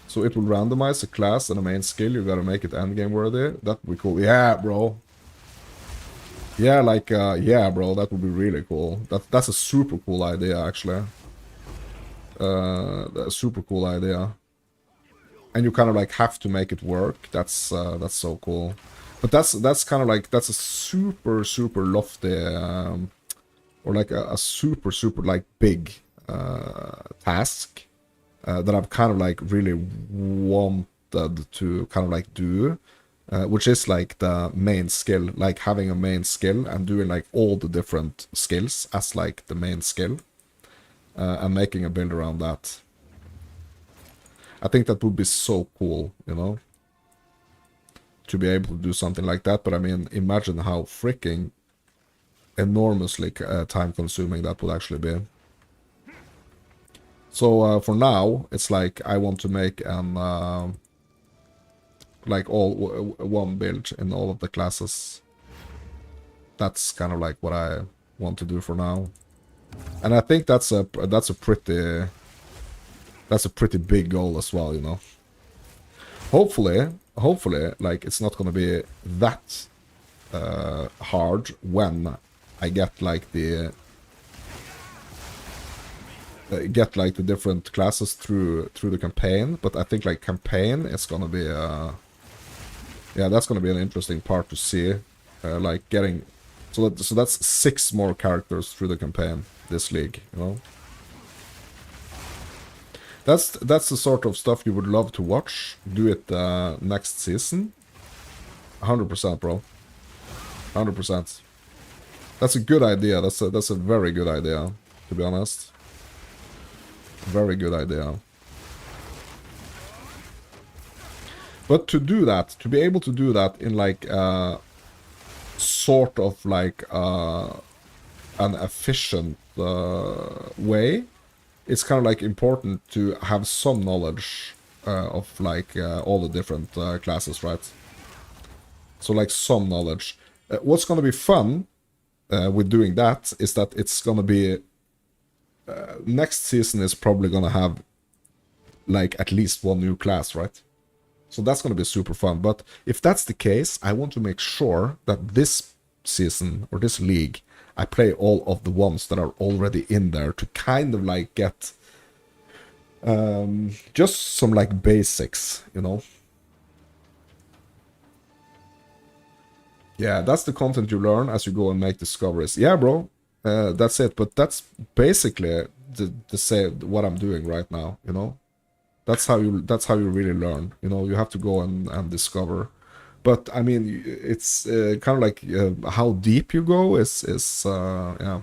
S1: so it will randomize a class and a main skill. You gotta make it endgame worthy. That would be cool. Yeah, bro. Yeah, like, yeah, bro, that would be really cool. That's a super cool idea, actually. A super cool idea. And you kind of like have to make it work. That's so cool. But that's kind of like, that's a super lofty, or like a super like big task that I've kind of like really wanted to kind of like do. Which is like the main skill, like having a main skill and doing like all the different skills as like the main skill, and making a build around that. I think that would be so cool, you know? to be able to do something like that, but I mean, imagine how freaking enormously time-consuming that would actually be. So for now, it's like I want to make an like all one build in all of the classes. That's kind of like what I want to do for now, and I think that's a pretty big goal as well, you know. Hopefully, like it's not gonna be that hard when I get like the different classes through the campaign. But I think like campaign is gonna be yeah, that's gonna be an interesting part to see, like getting so that's 6 more characters through the campaign this league, you know. That's the sort of stuff you would love to watch. Do it next season. 100%, bro. 100%. That's a good idea. That's a very good idea, to be honest. Very good idea. But to do that, to be able to do that in like sort of like an efficient way, it's kind of like important to have some knowledge of like all the different classes, right? So like some knowledge. What's going to be fun with doing that is that it's going to be next season is probably going to have like at least 1 new class, right? So that's going to be super fun. But if that's the case, I want to make sure that this season or this league, I play all of the ones that are already in there to kind of like get just some like basics, you know. Yeah, that's the content you learn as you go and make discoveries. Yeah, bro, that's it. But that's basically the say what I'm doing right now, you know. That's how you really learn, you know. You have to go and discover. But I mean, it's kind of like how deep you go is yeah,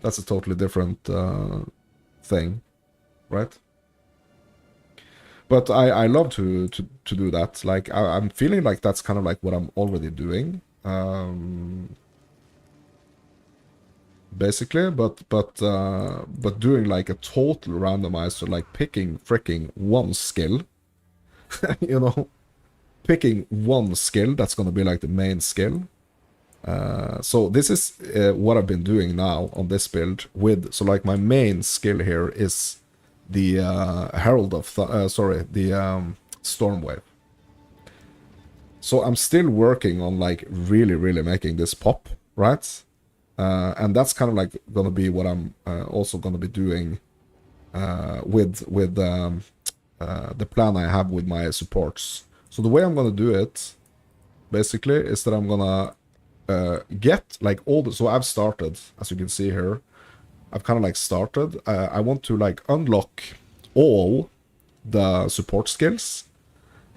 S1: that's a totally different thing, right? But I love to do that. Like I'm feeling like that's kind of like what I'm already doing, basically. But doing like a total randomizer, like picking freaking one skill, you know. Picking one skill that's going to be like the main skill. So this is what I've been doing now on this build with, so like my main skill here is the Herald of the Stormwave. So I'm still working on like really making this pop, right? And that's kind of like gonna be what I'm also gonna be doing with the plan I have with my supports. So the way I'm gonna do it, basically, is that I'm gonna get like all the... So I've started, as you can see here, I've kind of like started. I want to like unlock all the support skills,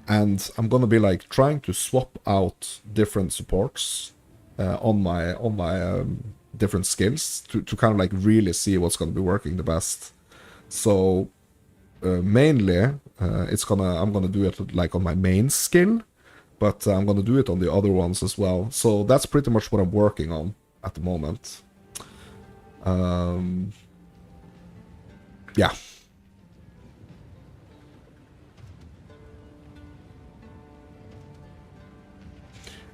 S1: and I'm gonna be like trying to swap out different supports on my different skills to kind of like really see what's gonna be working the best. So mainly, I'm gonna do it like on my main skill, but I'm gonna do it on the other ones as well. So that's pretty much what I'm working on at the moment. Yeah.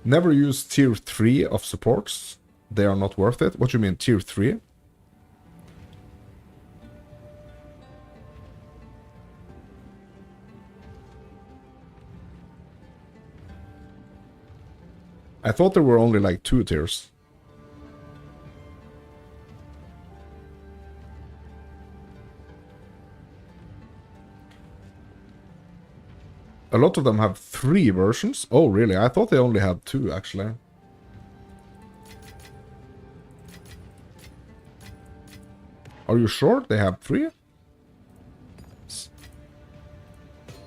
S1: Never use tier 3 of supports. They are not worth it. What do you mean, tier 3? I thought there were only like 2 tiers. A lot of them have 3 versions. Oh, really? I thought they only had 2, actually. Are you sure they have 3?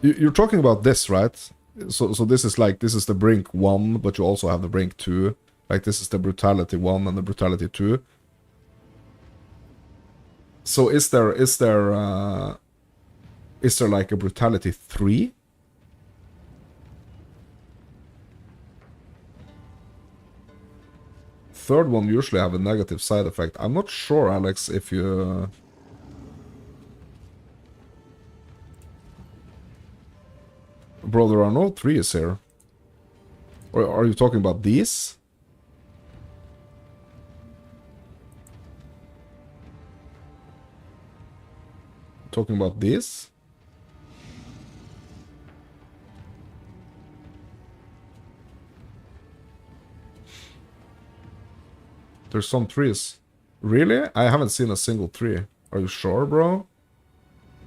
S1: You're talking about this, right? So this is like, this is the Brink 1, but you also have the Brink 2. Like, this is the Brutality 1 and the Brutality 2. So is there like a Brutality 3? third one usually have a negative side effect. I'm not sure, Alex, if you... Bro, there are no 3s here. Or are you talking about these? Talking about these? There's some 3s. Really? I haven't seen a single 3. Are you sure, bro?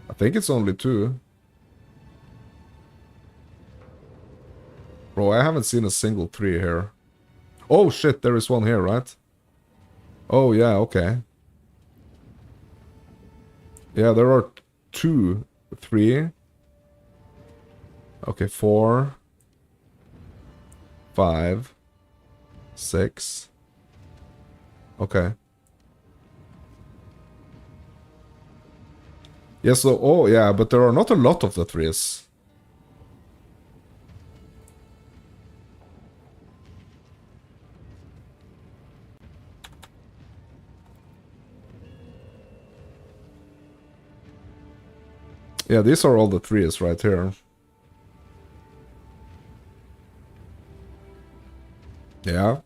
S1: I think it's only 2. Bro, I haven't seen a single 3 here. Oh shit, there is one here, right? Oh yeah, okay. Yeah, there are 2, 3. Okay, 4, 5, 6. Okay. Yeah, so, oh yeah, but there are not a lot of the 3s. Yeah, these are all the 3s right here. Yeah.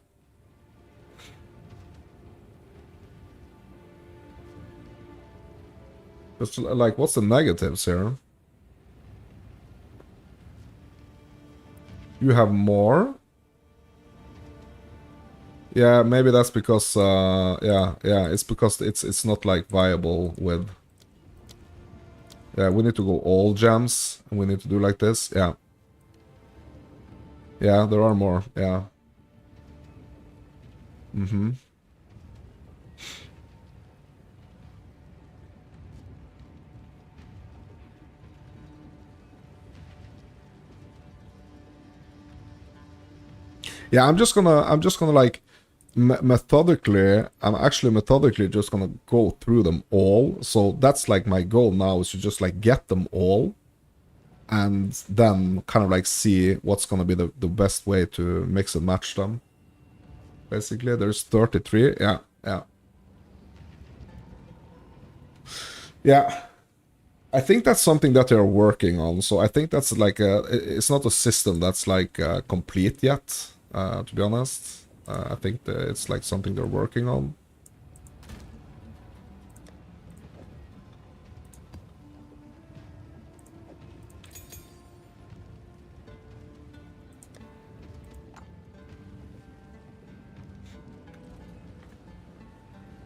S1: Just like, what's the negatives here? You have more? Yeah, maybe that's because, yeah, it's because it's not, like, viable with... Yeah, we need to go all gems, and we need to do like this, yeah. Yeah, there are more, yeah. Mm-hmm. Yeah, I'm just gonna like methodically. I'm actually methodically just gonna go through them all. So that's like my goal now, is to just like get them all, and then kind of like see what's gonna be the best way to mix and match them. Basically, there's 33. Yeah, yeah, yeah. I think that's something that they're working on. So I think that's like it's not a system that's like complete yet. To be honest, I think that it's like something they're working on.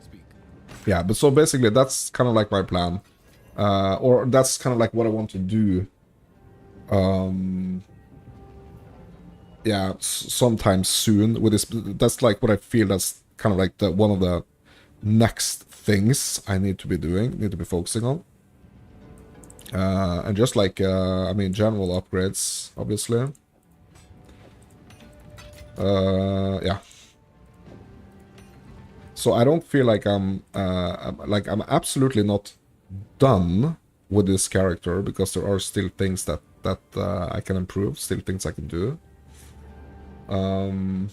S5: Speak.
S1: Yeah, but so basically that's kind of like my plan. Or that's kind of like what I want to do. Yeah, sometime soon with this. That's like what I feel that's kind of like the one of the next things I need to be doing, need to be focusing on. And just like, I mean, general upgrades, obviously. Yeah. So I don't feel like I'm absolutely not done with this character, because there are still things that I can improve, still things I can do. And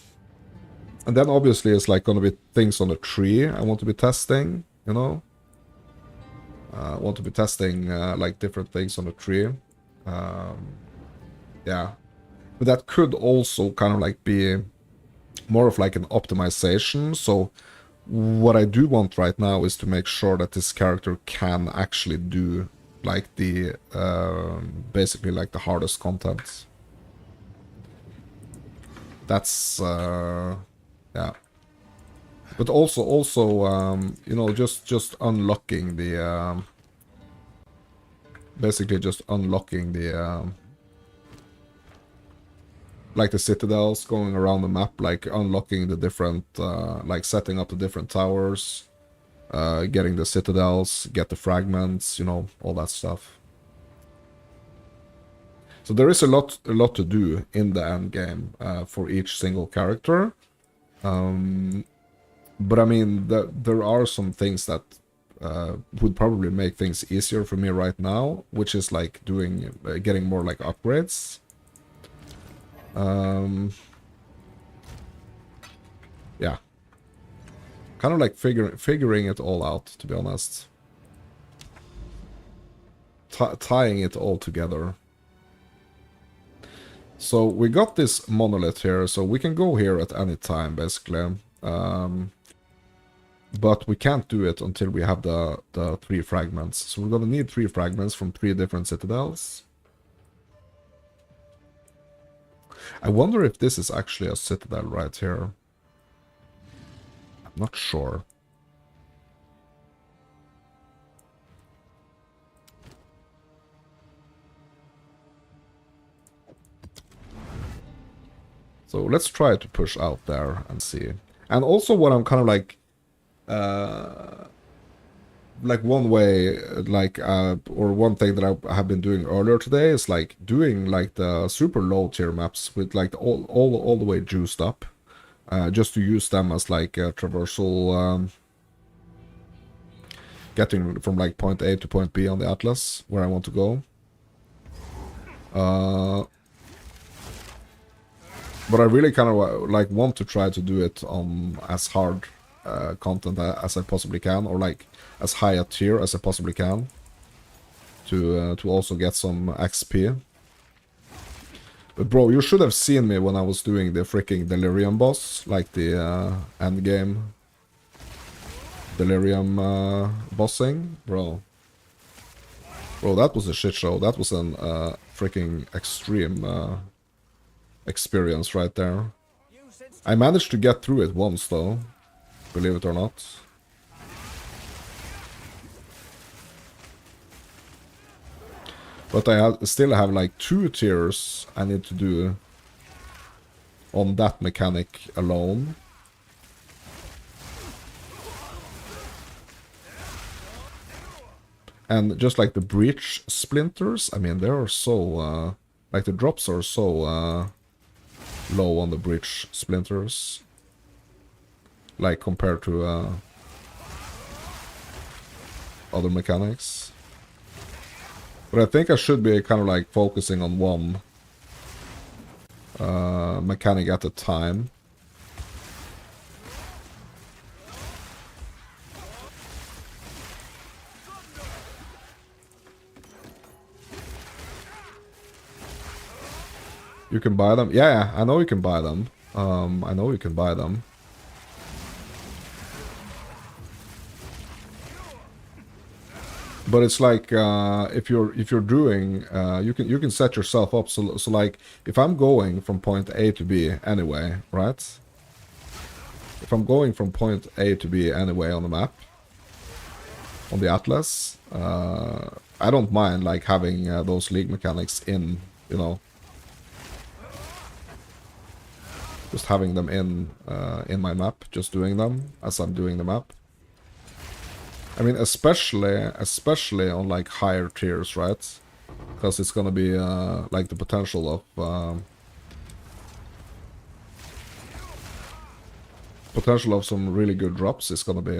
S1: then obviously it's like gonna be things on the tree I want to be testing, you know. I want to be testing like different things on the tree. Yeah, but that could also kind of like be more of like an optimization. So what I do want right now is to make sure that this character can actually do like the basically like the hardest content. That's yeah, but also you know, just unlocking the basically just unlocking the like the citadels, going around the map, like unlocking the different like setting up the different towers, getting the citadels, get the fragments, you know, all that stuff. So there is a lot to do in the end game for each single character. But I mean, there are some things that would probably make things easier for me right now, which is like doing getting more like upgrades. Yeah. Kind of like figuring it all out, to be honest. Tying it all together. So we got this monolith here, so we can go here at any time, basically. But we can't do it until we have the 3 fragments. So we're gonna need 3 fragments from 3 different citadels. I wonder if this is actually a citadel right here. I'm not sure. So let's try to push out there and see. And also what I'm kind of like one way, or one thing that I have been doing earlier today is like doing like the super low tier maps with like all the way juiced up, just to use them as like a traversal, getting from like point A to point B on the atlas where I want to go. But I really kind of like want to try to do it on as hard content as I possibly can, or like as high a tier as I possibly can, to also get some XP. But bro, you should have seen me when I was doing the freaking Delirium boss, like the end game Delirium bossing, bro. Bro, that was a shit show. That was an freaking extreme experience right there. I managed to get through it once though, believe it or not. But I still have like 2 tiers I need to do on that mechanic alone. And just like the breach splinters, I mean, they are so like the drops are so low on the breach splinters, like compared to other mechanics. But I think I should be kind of like focusing on one mechanic at a time. You can buy them? Yeah, I know you can buy them. I know you can buy them. But it's like if you're doing you can set yourself up so like if I'm going from point A to B anyway, right? If I'm going from point A to B anyway on the map, on the atlas, I don't mind like having those league mechanics in, you know, just having them in my map, just doing them as I'm doing the map. I mean, especially on like higher tiers, right? Because it's gonna be like the potential of some really good drops is gonna be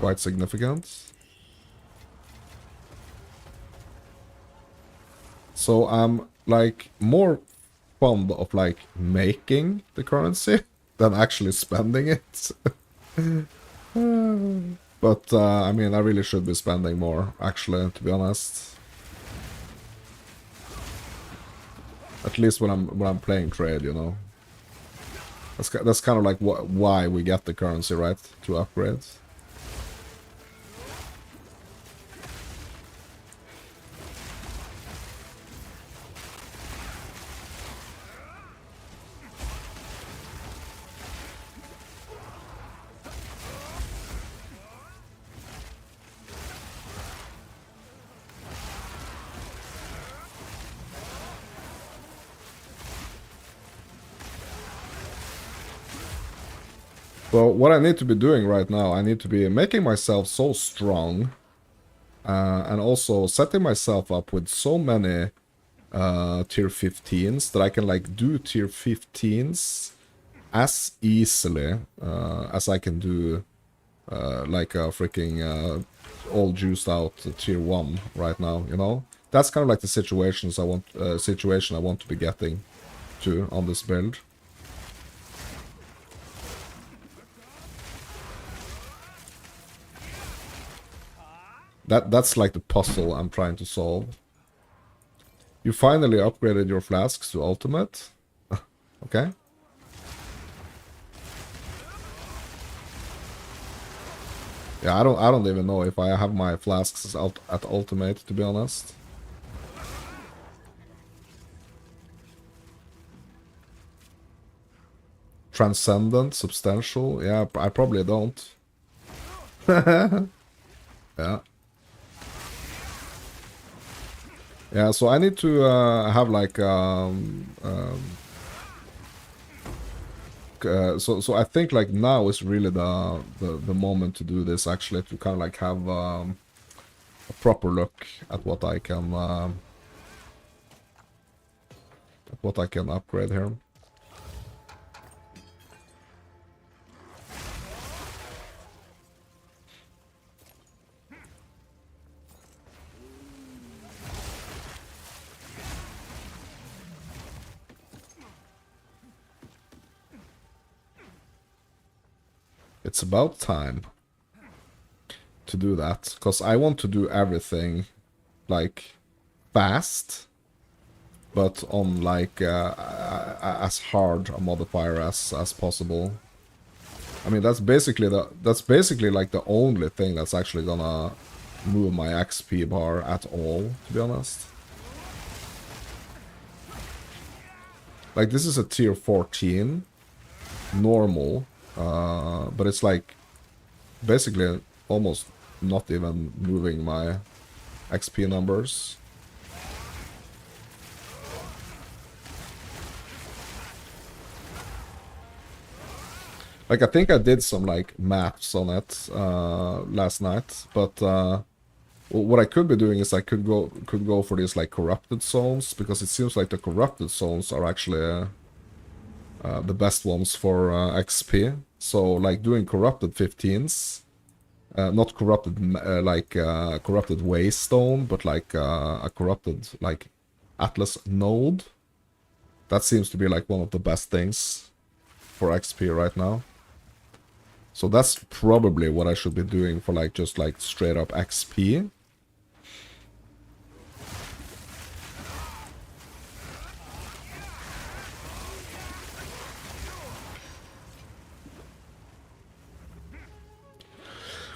S1: quite significant. So I'm like more fond of like making the currency than actually spending it. But I mean, I really should be spending more, actually, to be honest. At least when I'm playing trade, you know. That's kind of like why we get the currency, right? To upgrade. Well, what I need to be doing right now, I need to be making myself so strong, and also setting myself up with so many tier 15s that I can like do tier 15s as easily as I can do like a freaking all juiced out tier 1 right now, you know? That's kind of like the situation I want to be getting to on this build. That's like the puzzle I'm trying to solve. You finally upgraded your flasks to ultimate. Okay. Yeah, I don't even know if I have my flasks out at ultimate, to be honest. Transcendent, substantial. Yeah, I probably don't. Yeah. Yeah, so I need to have like so I think like now is really the moment to do this, actually, to kind of like have a proper look at what I can upgrade here. It's about time to do that, because I want to do everything like fast, but on like as hard a modifier as possible. I mean, that's basically like the only thing that's actually gonna move my XP bar at all, to be honest. Like, this is a tier 14 normal, but it's like basically almost not even moving my XP numbers. Like, I think I did some like maths on it last night, but what I could be doing is I could go for these like corrupted zones, because it seems like the corrupted zones are actually the best ones for XP. So like doing corrupted 15s, not corrupted corrupted waystone, but like a corrupted like Atlas node. That seems to be like one of the best things for XP right now. So that's probably what I should be doing for like just like straight up XP.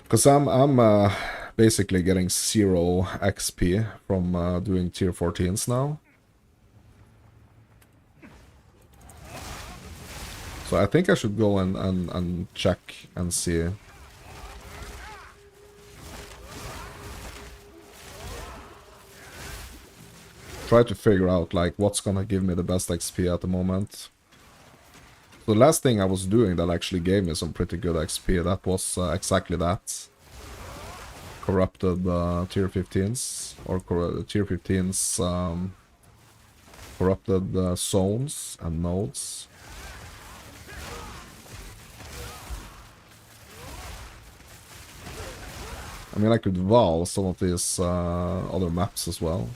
S1: Because I'm basically getting 0 XP from doing tier 14s now. So I think I should go and check and see. Try to figure out like what's gonna give me the best XP at the moment. The last thing I was doing that actually gave me some pretty good XP, that was exactly that. Corrupted tier 15s, or tier 15s corrupted zones and nodes. I mean, I could Val some of these other maps as well.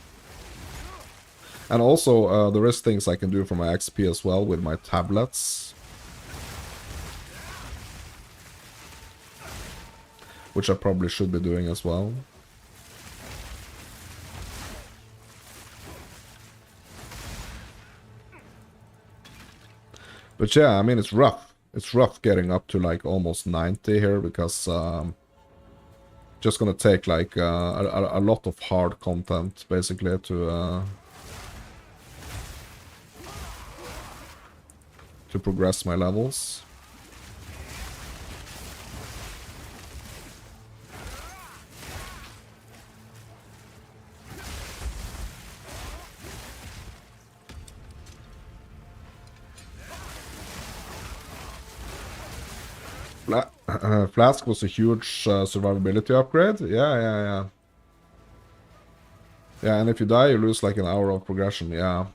S1: And also, there is things I can do for my XP as well with my tablets, which I probably should be doing as well. But yeah, I mean, it's rough. It's rough getting up to like almost 90 here, because just gonna take like a lot of hard content basically to progress my levels. Flask was a huge survivability upgrade. Yeah. Yeah, and if you die, you lose like an hour of progression. Yeah.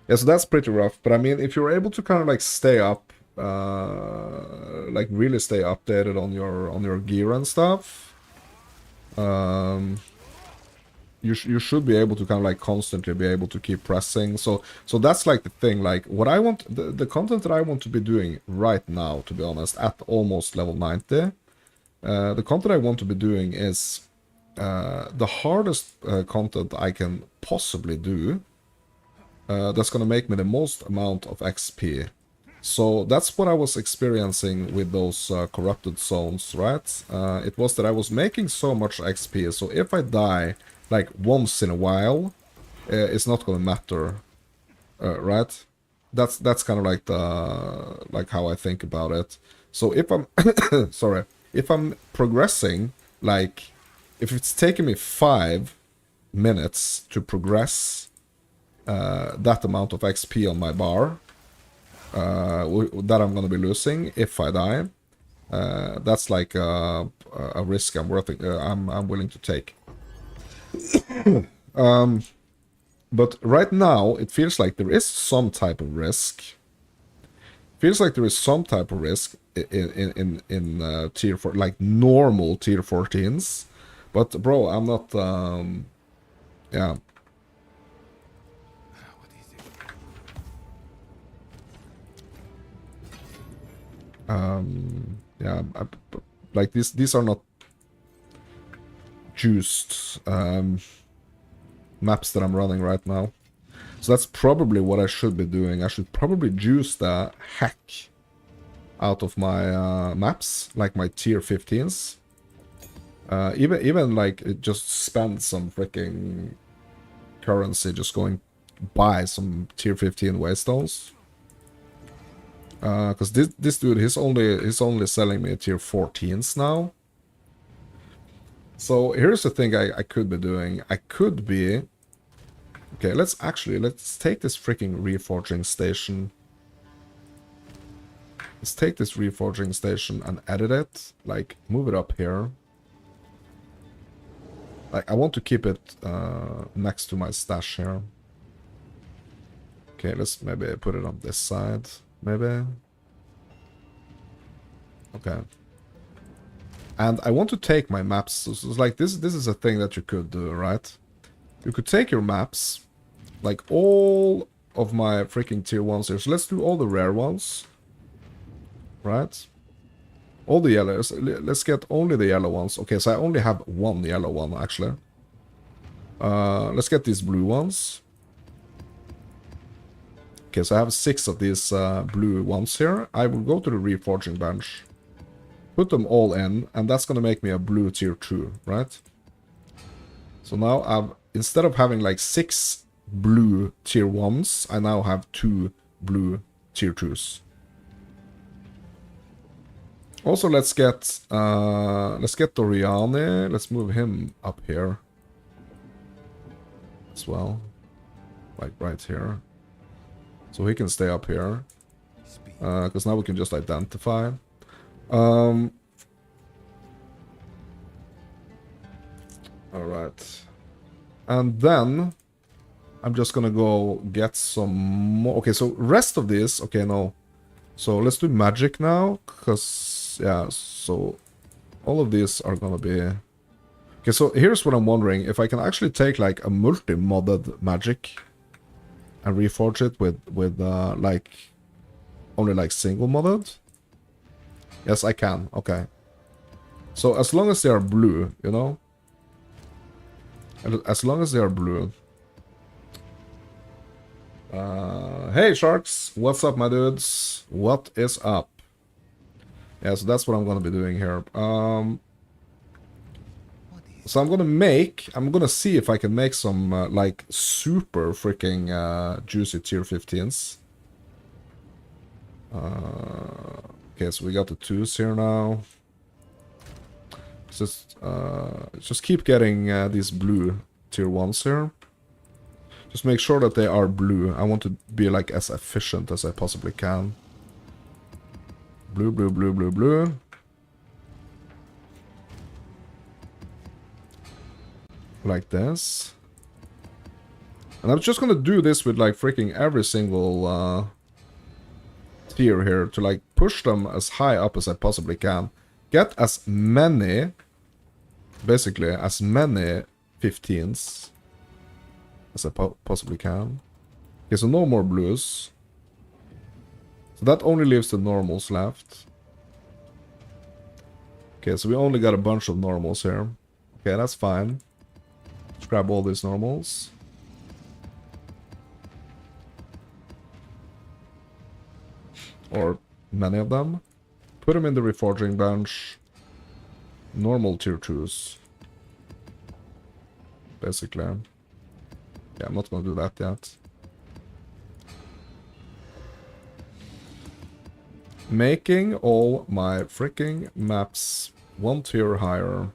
S1: Yeah, so that's pretty rough. But I mean, if you're able to kind of like stay up, like really stay updated on your gear and stuff, you should be able to kind of like constantly be able to keep pressing. So that's like the thing. Like what I want, the content that I want to be doing right now, to be honest, at almost level 90, the content I want to be doing is the hardest content I can possibly do. That's gonna make me the most amount of XP. So that's what I was experiencing with those corrupted zones, right? It was that I was making so much XP, so if I die like once in a while, it's not gonna matter, right? That's kind of like the how I think about it. So if I'm sorry, if I'm progressing, like if it's taking me 5 minutes to progress that amount of XP on my bar, that I'm gonna be losing if I die, that's like a risk I'm willing to take. But right now it feels like there is some type of risk. Feels like there is some type of risk in tier 4, like normal tier 14s. But bro, I'm not. Yeah. Yeah, like these are not juiced maps that I'm running right now. So that's probably what I should be doing. I should probably juice the heck out of my maps, like my tier 15s. Even like just spend some freaking currency just going buy some tier 15 waystones. Because this dude, he's only selling me tier 14s now. So here's the thing I could be doing. I could be... Okay, let's take this freaking reforging station. Let's take this reforging station and edit it. Like, move it up here. Like, I want to keep it next to my stash here. Okay, let's maybe put it on this side. Maybe. Okay. And I want to take my maps. So it's like this is a thing that you could do, right? You could take your maps, like all of my freaking tier 1s here. So let's do all the rare ones. Right? All the yellows. Let's get only the yellow ones. Okay, so I only have one yellow one, actually. Let's get these blue ones. Okay, so I have 6 of these blue ones here. I will go to the reforging bench, put them all in, and that's gonna make me a blue tier 2, right? So now instead of having like 6 blue tier 1s, I now have 2 blue tier 2s. Also, let's get Doriani. Let's move him up here as well, like right here. So he can stay up here, because now we can just identify. Alright. And then I'm just gonna go get some more. Okay, so rest of this, okay, no. So let's do magic now, because, yeah, so all of these are gonna be... Okay, so here's what I'm wondering. If I can actually take, like, a multi-modded magic and reforge it with like, only, like, single-modded? Yes, I can. Okay. So as long as they are blue, you know? As long as they are blue. Hey, Sharks! What's up, my dudes? What is up? Yeah, so that's what I'm gonna be doing here. So I'm gonna see if I can make some, like, super freaking juicy tier 15s. Okay, so we got the 2s here now. Just keep getting these blue tier 1s here. Just make sure that they are blue. I want to be, like, as efficient as I possibly can. Blue, blue, blue, blue, blue. Like this. And I'm just gonna do this with, like, freaking every single tier here to, like, push them as high up as I possibly can. Get as many, basically, as many 15s as I possibly can. Okay, so no more blues. So that only leaves the normals left. Okay, so we only got a bunch of normals here. Okay, that's fine. Let's grab all these normals. Or many of them. Put them in the reforging bench. Normal tier 2s. Basically. Yeah, I'm not gonna do that yet. Making all my freaking maps one tier higher.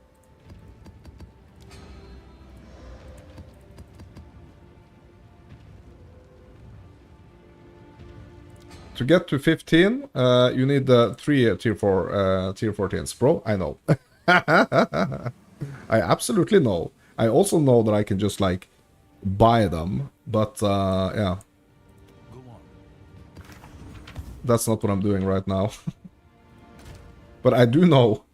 S1: To get to 15, you need the 3 tier 4 tier 14s, bro. I know. I absolutely know. I also know that I can just like buy them, but yeah.
S5: Go on.
S1: That's not what I'm doing right now. But I do know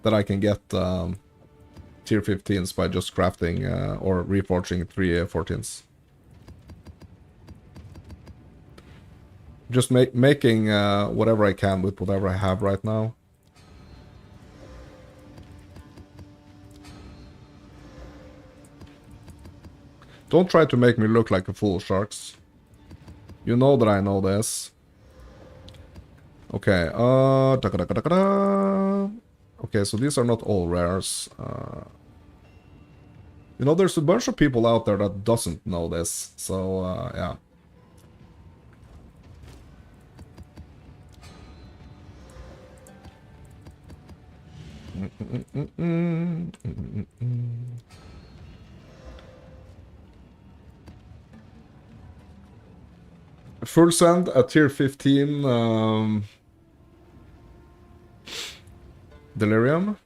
S1: that I can get tier 15s by just crafting or reforging 3 14s. Just making whatever I can with whatever I have right now. Don't try to make me look like a fool, Sharks. You know that I know this. Okay, okay, so these are not all rares. You know, there's a bunch of people out there that doesn't know this, so yeah. Full send at tier 15 Delirium.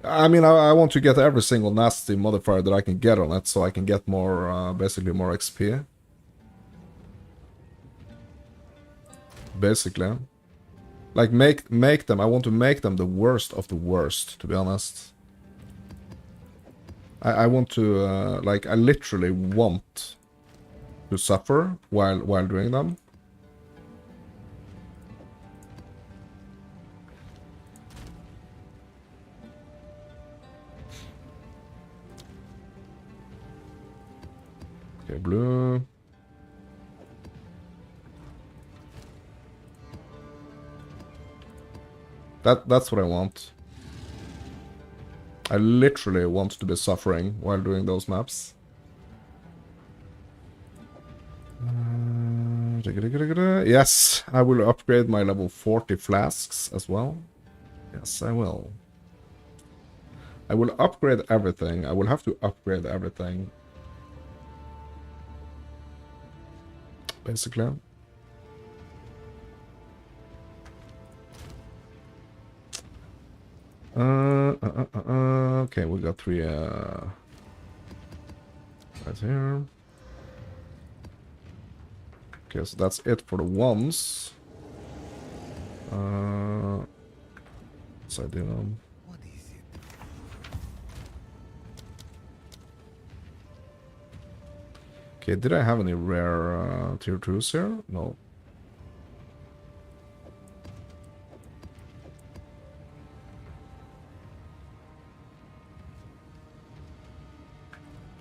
S1: I mean, I want to get every single nasty modifier that I can get on it, so I can get more, basically more XP. Basically. Like, make them, I want to make them the worst of the worst, to be honest. I want to, like, I literally want to suffer while doing them. Okay, blue. That's what I want. I literally want to be suffering while doing those maps. Yes, I will upgrade my level 40 flasks as well. Yes, I will. I will upgrade everything. I will have to upgrade everything. Basically. Okay, we got 3 right here. Okay, so that's it for the ones. So I do them.
S7: What is it?
S1: Okay, did I have any rare tier 2s here? No.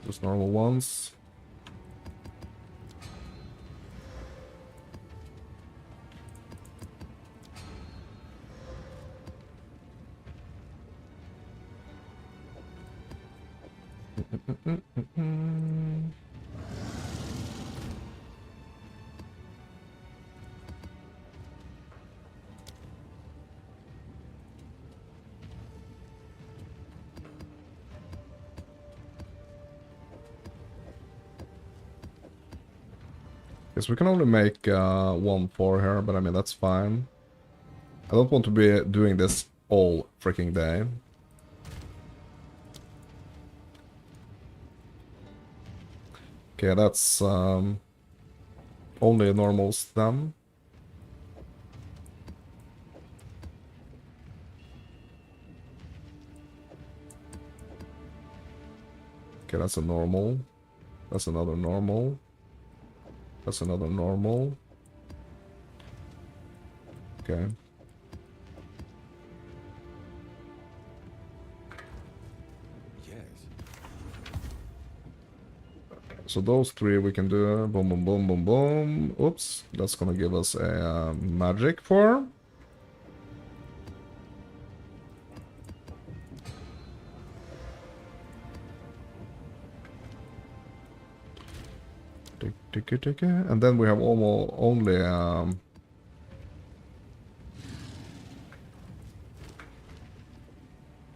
S1: Just normal ones. Guess we can only make 1-4 here, but I mean, that's fine. I don't want to be doing this all freaking day. Okay, that's only normals then. Okay, that's a normal. That's another normal. That's another normal. Okay.
S5: Yes.
S1: So those three we can do. Boom, boom, boom, boom, boom. Oops. That's gonna give us a magic form. And then we have almost only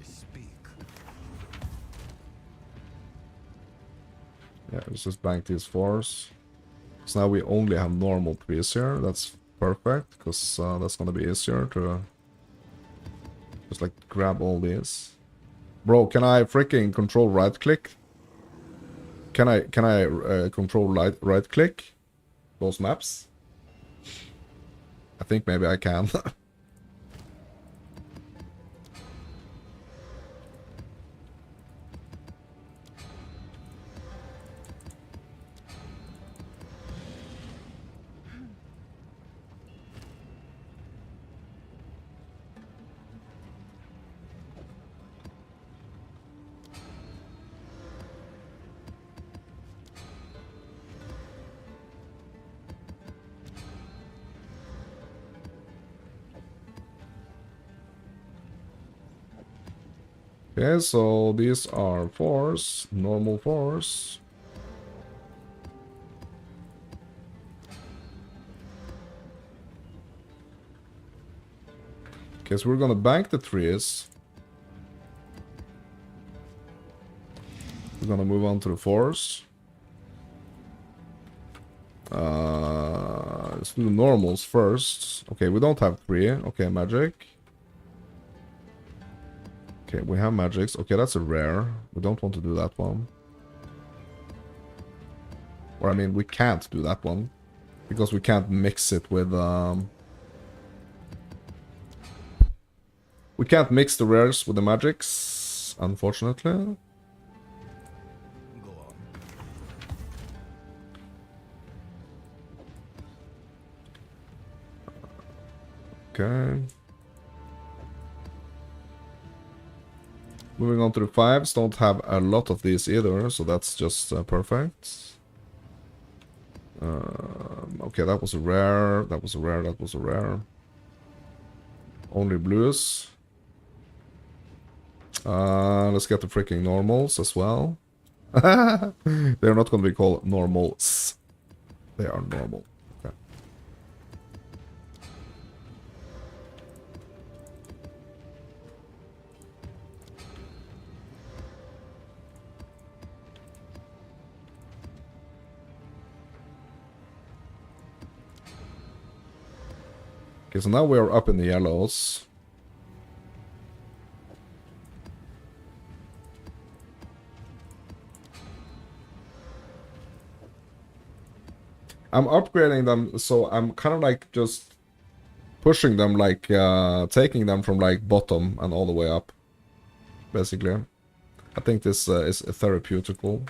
S5: Speak.
S1: yeah, let's just bank these fours. So now we only have normal trees here. That's perfect, because that's gonna be easier to just like grab all these. Bro, can I freaking control right click? Can I control right click those maps? I think maybe I can. Okay, so these are fours, normal fours. Okay, so we're gonna bank the trees. We're gonna move on to the fours. Let's do the normals first. Okay, we don't have three. Okay, magic. Okay, we have magics. Okay, that's a rare. We don't want to do that one. Or I mean, we can't do that one. Because we can't mix it with... We can't mix the rares with the magics, unfortunately.
S5: Go on.
S1: Okay. Moving on to the fives, don't have a lot of these either, so that's just perfect. Okay, that was a rare, that was a rare, that was a rare. Only blues. Let's get the freaking normals as well. They're not going to be called normals. They are normal. Okay. Okay, so now we are up in the yellows. I'm upgrading them, so I'm kind of like just pushing them, like taking them from like bottom and all the way up, basically. I think this is therapeutical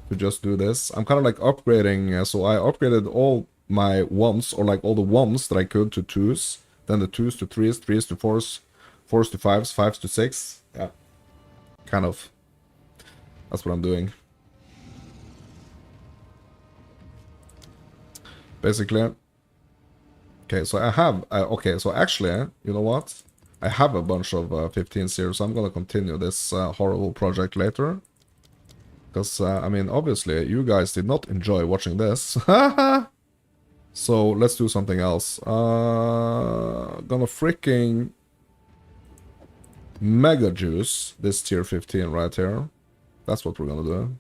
S1: to just do this. I'm kind of like upgrading, so I upgraded all my ones, or like all the ones that I could to twos, then the twos to threes, threes to fours, fours to fives, fives to six. Yeah, kind of. That's what I'm doing. Basically. Okay, so I have... okay, so actually, you know what? I have a bunch of 15s here, so I'm gonna continue this horrible project later. Because, I mean, obviously, you guys did not enjoy watching this. So, let's do something else. Gonna freaking... Mega juice this tier 15 right here. That's what we're gonna do.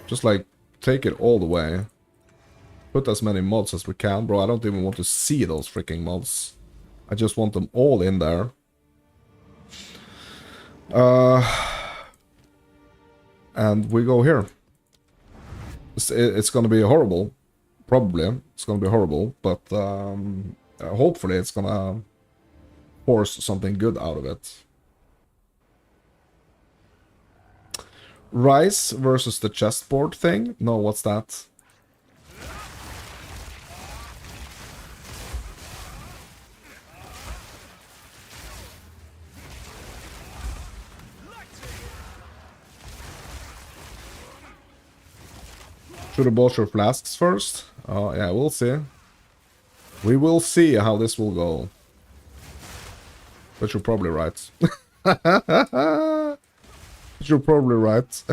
S1: Just, like, take it all the way. Put as many mods as we can, bro. I don't even want to see those freaking mods. I just want them all in there. And we go here. It's gonna be horrible. Probably. It's gonna be horrible. But hopefully it's gonna force something good out of it. Rise versus the chessboard thing? No, what's that? Should have bought your flasks first? Oh, yeah, we'll see. We will see how this will go. But you're probably right. But you're probably right.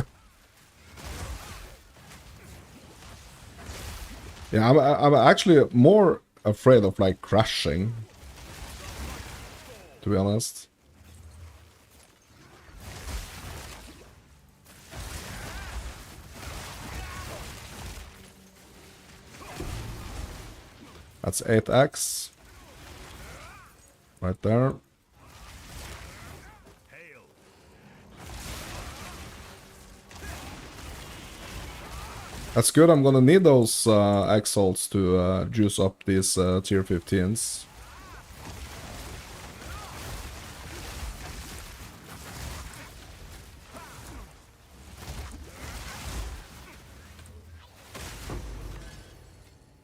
S1: Yeah, I'm actually more afraid of, like, crashing. To be honest. That's 8x. Right there. That's good. I'm gonna need those Exiles to juice up these tier 15s.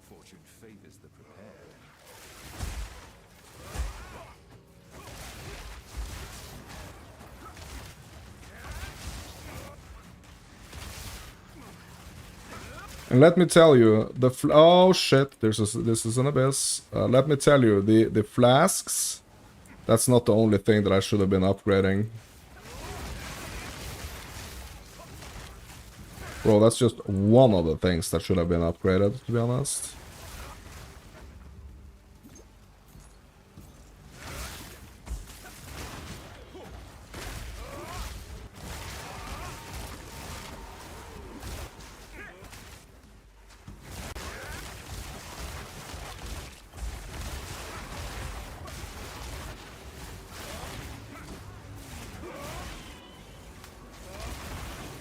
S5: Fortune favors the prepared.
S1: And let me tell you, oh shit, this is an abyss. Let me tell you, the flasks, that's not the only thing that I should have been upgrading. Bro, that's just one of the things that should have been upgraded, to be honest.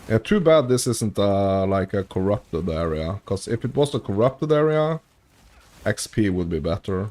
S1: Yeah, too bad this isn't like a corrupted area, because if it was a corrupted area, XP would be better.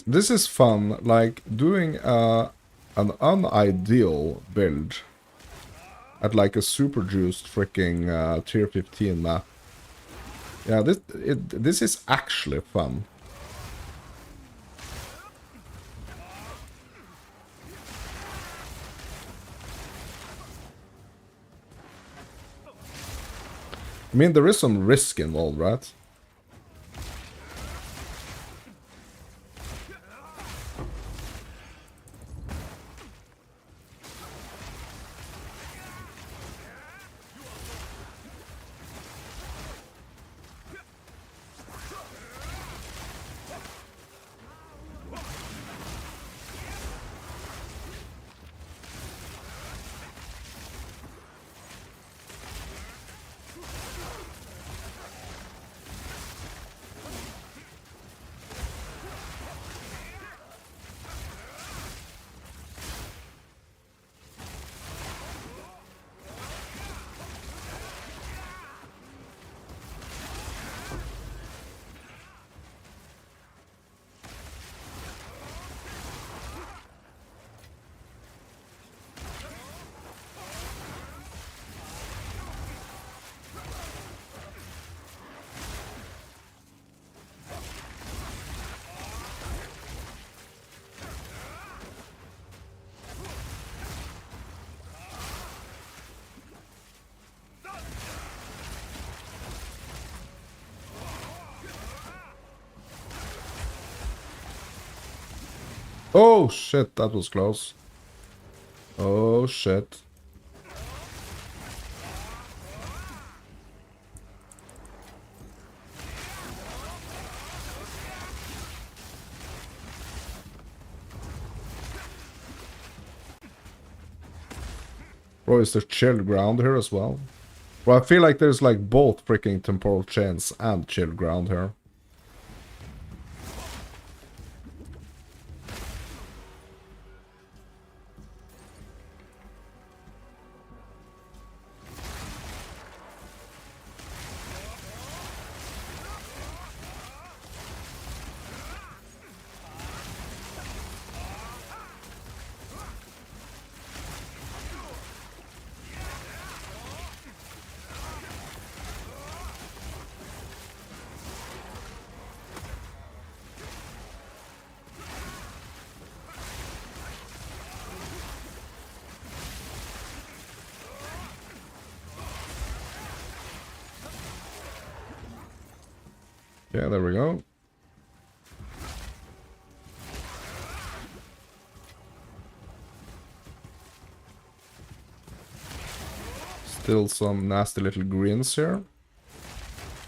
S1: This is fun, like doing an unideal build at like a super juiced freaking tier 15 map. Yeah, this is actually fun. I mean, there is some risk involved, right? Oh shit, that was close. Oh shit. Bro, is there chilled ground here as well? Bro, I feel like there's like both freaking temporal chains and chilled ground here. Yeah, there we go. Still some nasty little greens here.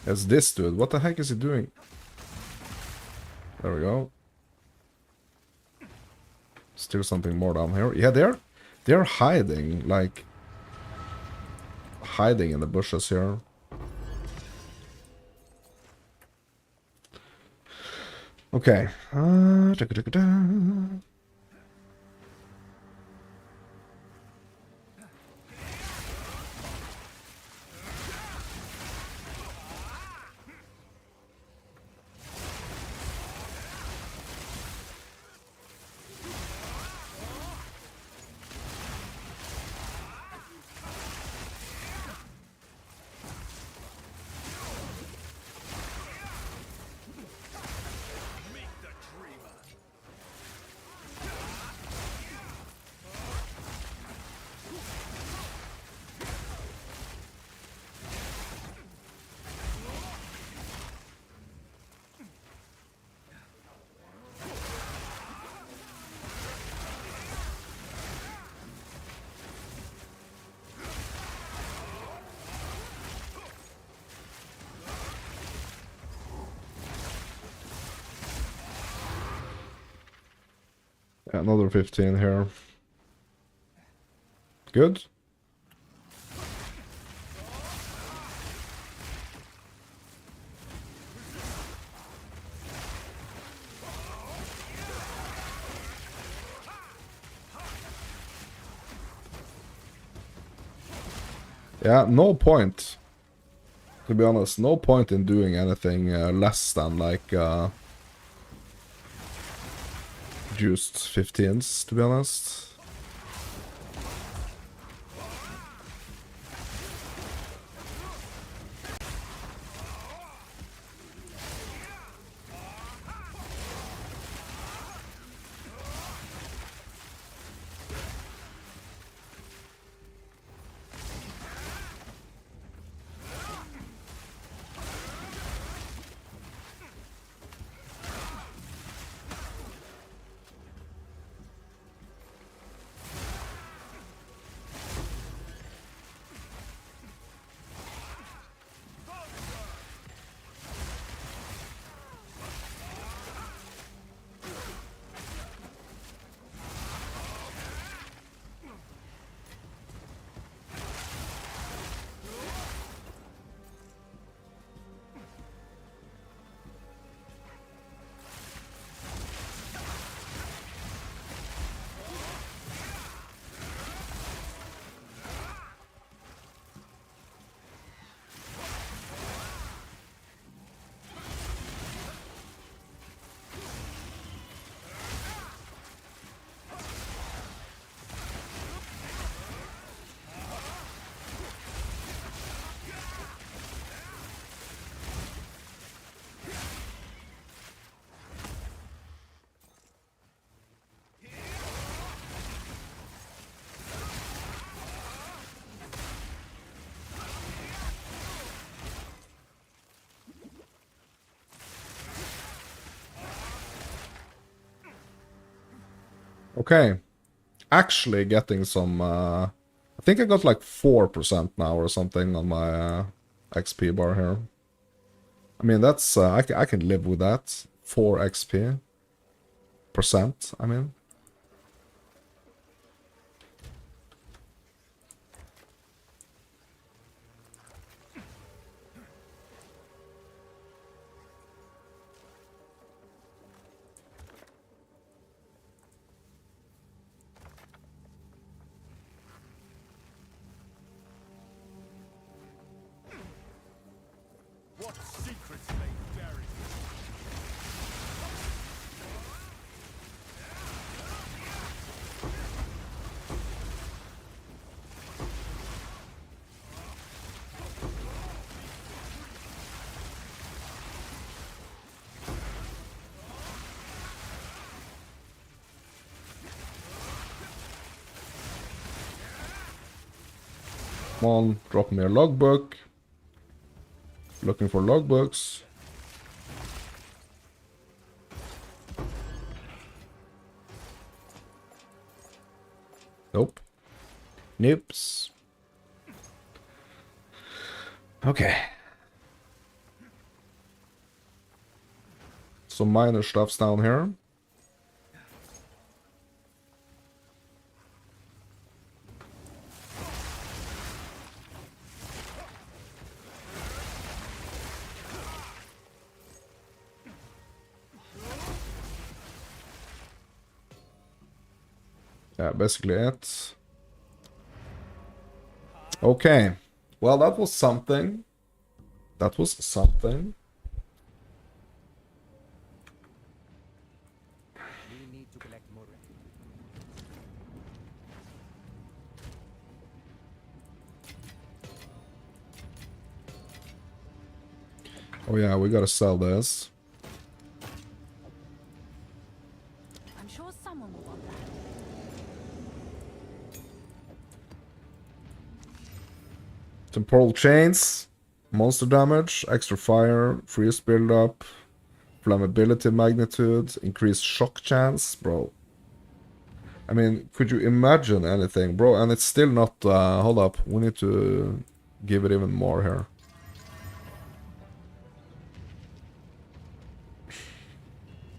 S1: It's this dude. What the heck is he doing? There we go. Still something more down here. Yeah, they're hiding, like hiding in the bushes here. Okay. Another 15 here. Good. Yeah, no point. To be honest, no point in doing anything less than like juiced 15s, to be honest. Okay. Actually getting some, I think I got like 4% now or something on my XP bar here. I mean, that's, I can live with that. 4 XP. Percent, I mean. Come on, drop me a logbook. Looking for logbooks. Nope. Noops. Okay. Some minor stuff's down here. Yeah, basically it. Okay. Well, that was something. That was something.
S7: We need to collect more.
S1: Oh yeah, we gotta sell this.
S4: I'm sure someone will want that.
S1: Temporal chains, monster damage, extra fire, freeze buildup, flammability magnitude, increased shock chance, bro. I mean, could you imagine anything, bro? And it's still not. Hold up, we need to give it even more here.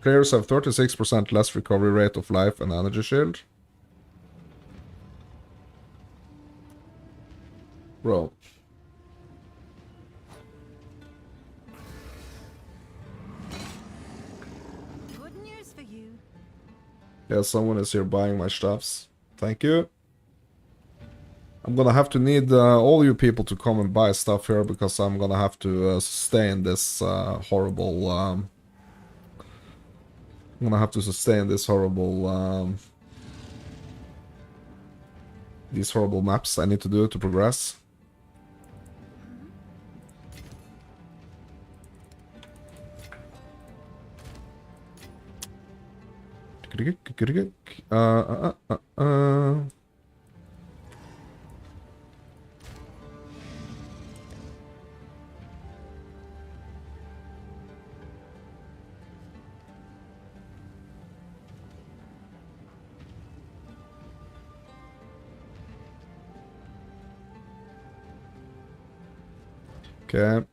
S1: Players have 36% less recovery rate of life and energy shield. Bro.
S4: Good news for you.
S1: Yeah, someone is here buying my stuffs. Thank you. I'm gonna have to need all you people to come and buy stuff here because I'm gonna have to sustain this horrible... I'm gonna have to sustain this horrible... these horrible maps I need to do to progress. Okay.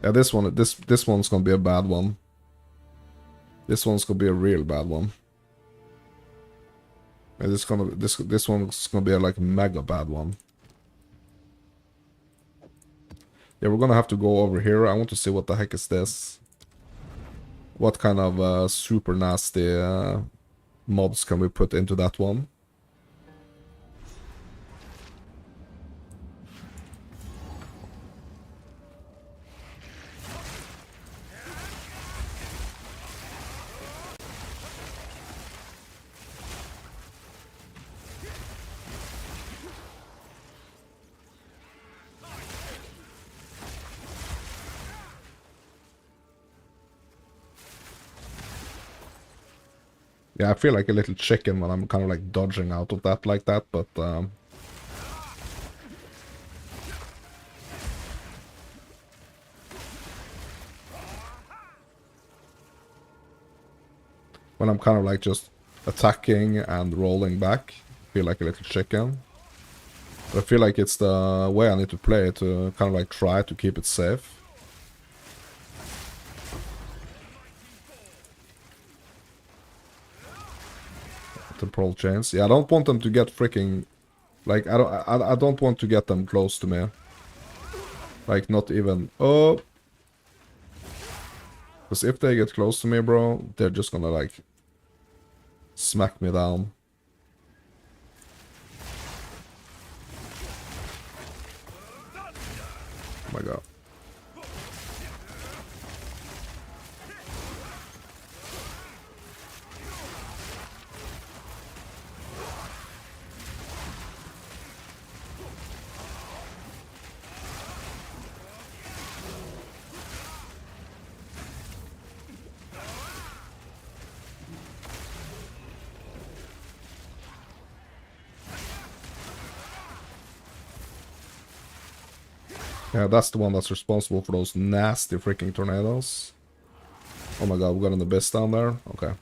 S1: Yeah, this one's gonna be a bad one. This one's gonna be a real bad one. And this one's gonna be a like mega bad one. Yeah, we're gonna have to go over here. I want to see what the heck is this. What kind of super nasty mods can we put into that one? Yeah, I feel like a little chicken when I'm kind of like dodging out of that like that, but when I'm kind of like just attacking and rolling back, I feel like a little chicken. But I feel like it's the way I need to play to kind of like try to keep it safe. Temporal chains. Yeah, I don't want them to get freaking... Like, I don't want to get them close to me. Like, not even... Oh! Because if they get close to me, bro, they're just gonna, like... smack me down. Oh my god. Yeah, that's the one that's responsible for those nasty freaking tornadoes. Oh my god, we got an abyss down there? Okay.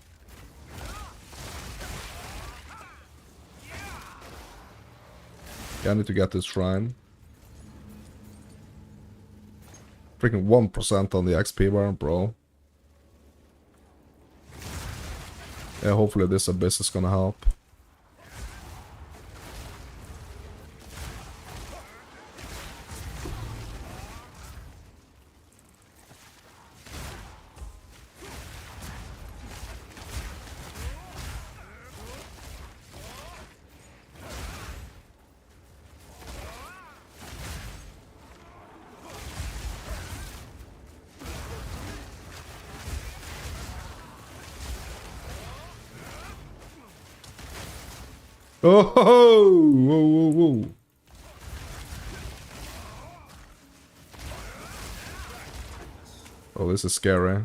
S1: Yeah, I need to get this shrine. Freaking 1% on the XP bar, bro. Yeah, hopefully this abyss is gonna help. Oh, ho, ho! Whoa, whoa, whoa. Oh, this is scary.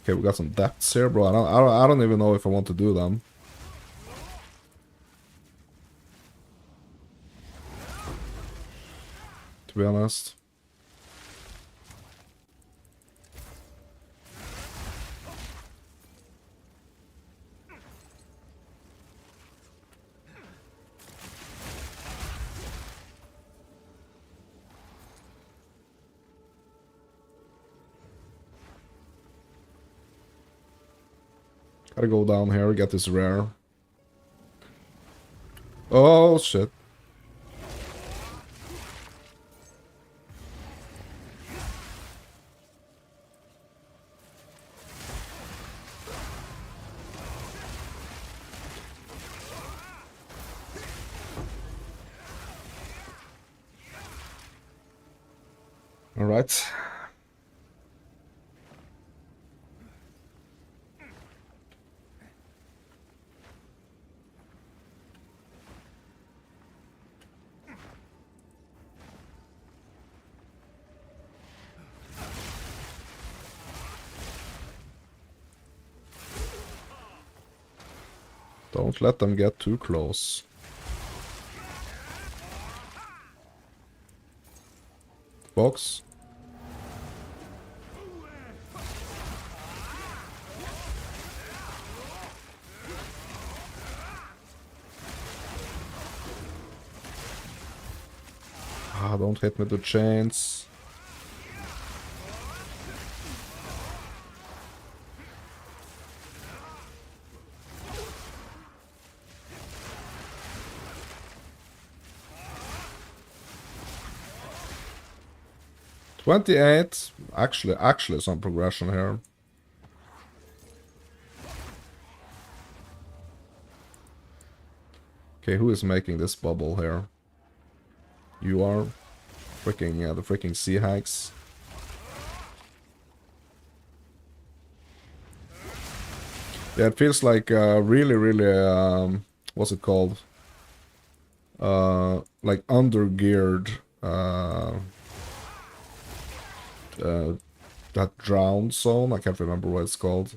S1: Okay, we got some depths here, bro. I don't even know if I want to do them. To be honest. Gotta go down here, get this rare. Oh, shit. All right. Don't let them get too close. Box. Ah, don't hit me with the chains. $28. Actually some progression here. Okay, who is making this bubble here? You are. Freaking, yeah, the freaking sea hags. Yeah, it feels like really, what's it called? Like under-geared, that drowned zone. I can't remember what it's called.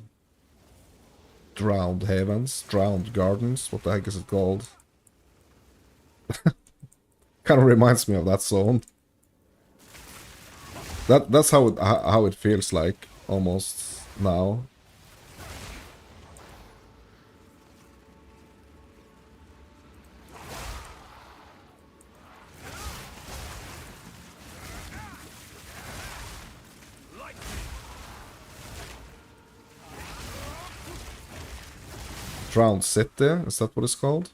S1: Drowned Havens, Drowned Gardens. What the heck is it called? Kind of reminds me of that zone. That's how it feels like almost now. Drowned City, is that what it's called?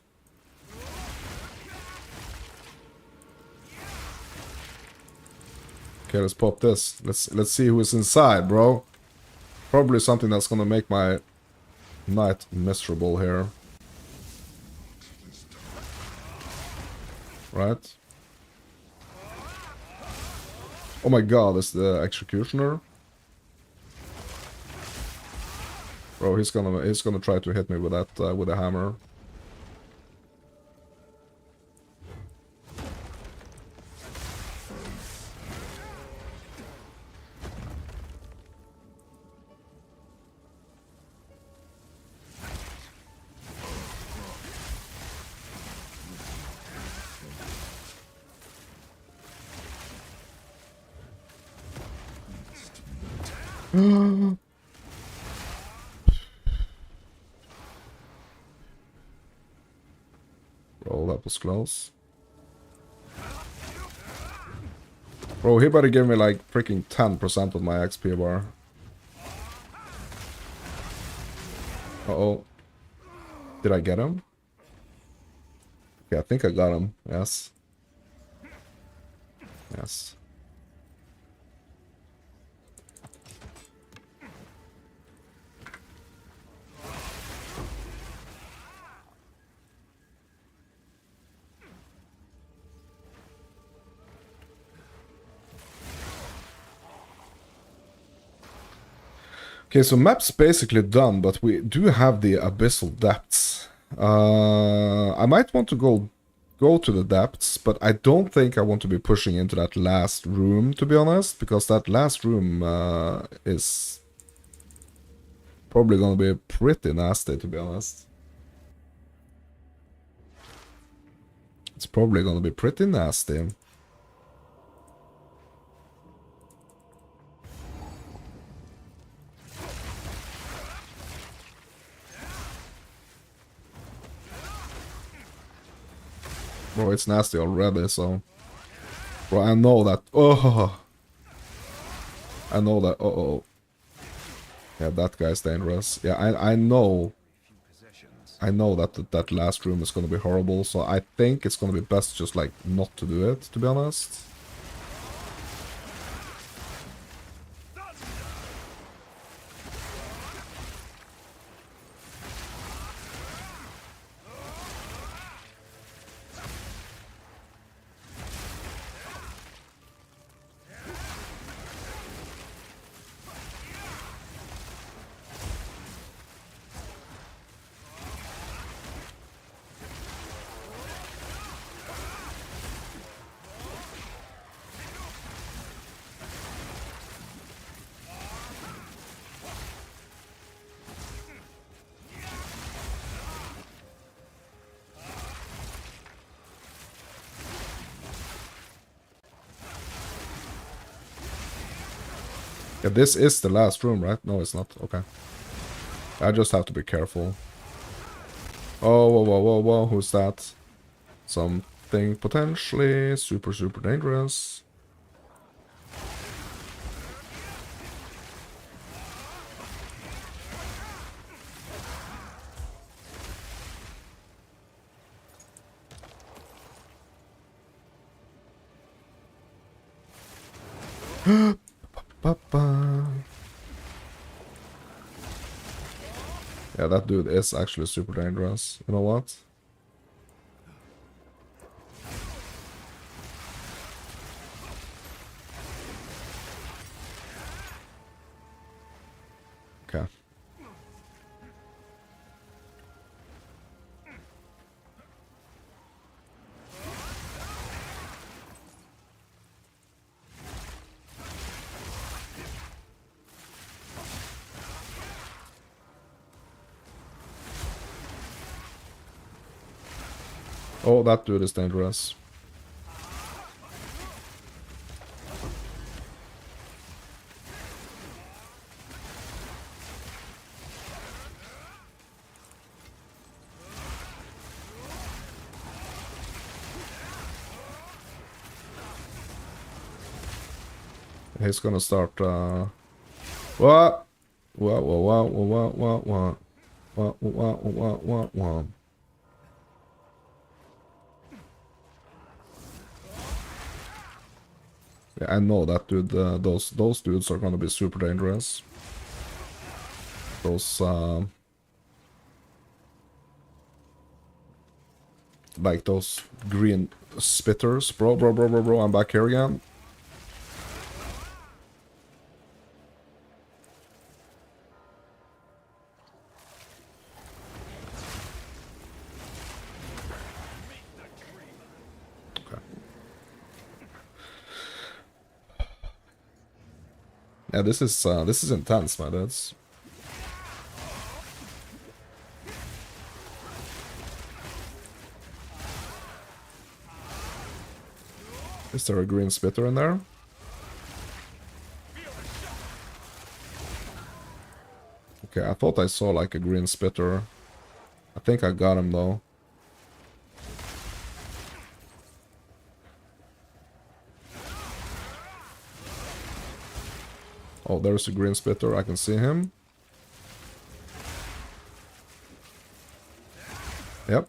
S1: Okay, let's pop this. Let's see who is inside, bro. Probably something that's gonna make my night miserable here. Right? Oh my god, it's the executioner. Bro, he's gonna try to hit me with that with a hammer. Bro, that was close. Bro, he better give me like freaking 10% of my XP bar. Uh-oh. Did I get him? Okay, I think I got him. Yes. Yes. Okay, so map's basically done, but we do have the abyssal depths. I might want to go to the depths, but I don't think I want to be pushing into that last room, to be honest, because that last room is probably gonna be pretty nasty, to be honest. It's probably gonna be pretty nasty. Bro, it's nasty already, so... Bro, I know that... Oh! I know that... Uh-oh. Yeah, that guy's dangerous. Yeah, I know... I know that that last room is gonna be horrible, so I think it's gonna be best just, like, not to do it, to be honest. Yeah, this is the last room, right? No, it's not. Okay. I just have to be careful. Oh, whoa, whoa, whoa, whoa. Who's that? Something potentially super, super dangerous. Papa. Yeah, that dude is actually super dangerous. You know what? Okay. Oh, that dude is dangerous. He's gonna start, What? What, what, what, what, what, what, what, what, what, what, what. Yeah, I know that dude, those dudes are gonna be super dangerous. Those, like those green spitters. Bro, I'm back here again. Yeah, this is intense, my dudes. Is there a green spitter in there? Okay, I thought I saw like a green spitter. I think I got him though. Oh, there's a green spitter. I can see him. Yep.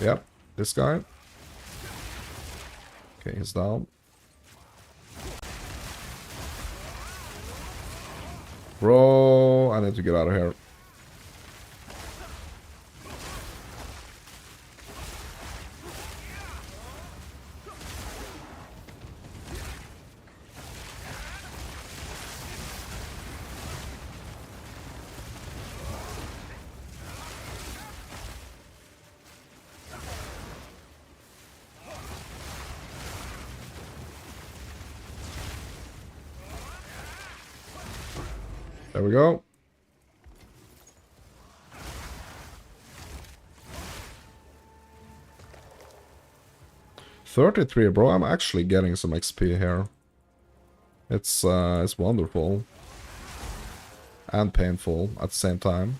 S1: Yep, this guy. Okay, he's down. Bro, I need to get out of here. There we go. $33, bro. I'm actually getting some XP here. It's wonderful. And painful at the same time.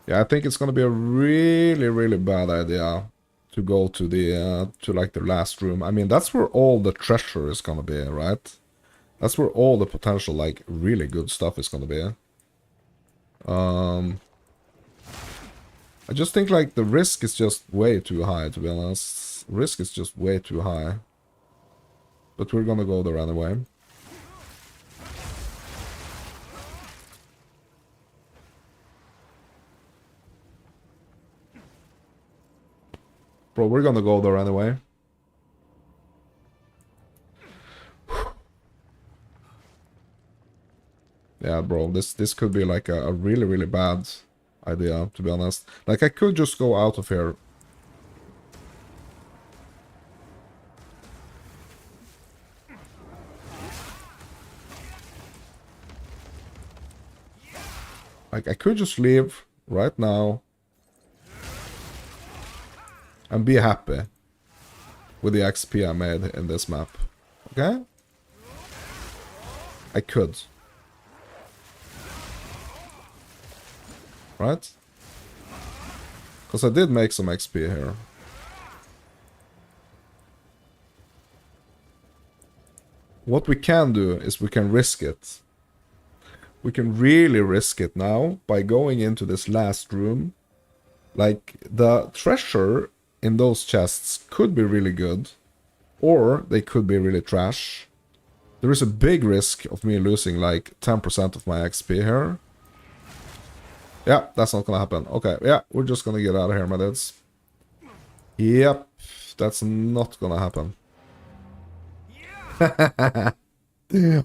S1: Yeah, I think it's gonna be a really, really bad idea to go to the to like the last room. I mean, that's where all the treasure is gonna be, right? That's where all the potential, like, really good stuff is gonna be. I just think, like, the risk is just way too high, to be honest. Risk is just way too high. But we're gonna go there anyway. Bro, we're gonna go there anyway. Yeah, bro, this could be like a really, really bad idea, to be honest. Like, I could just go out of here. Like, I could just leave right now and be happy with the XP I made in this map. Okay? I could. Right? Because I did make some XP here. What we can do is we can risk it. We can really risk it now by going into this last room. Like, the treasure in those chests could be really good, or they could be really trash. There is a big risk of me losing like 10% of my XP here. Yeah, that's not gonna happen. Okay, yeah, we're just gonna get out of here, my dudes. Yep, that's not gonna happen.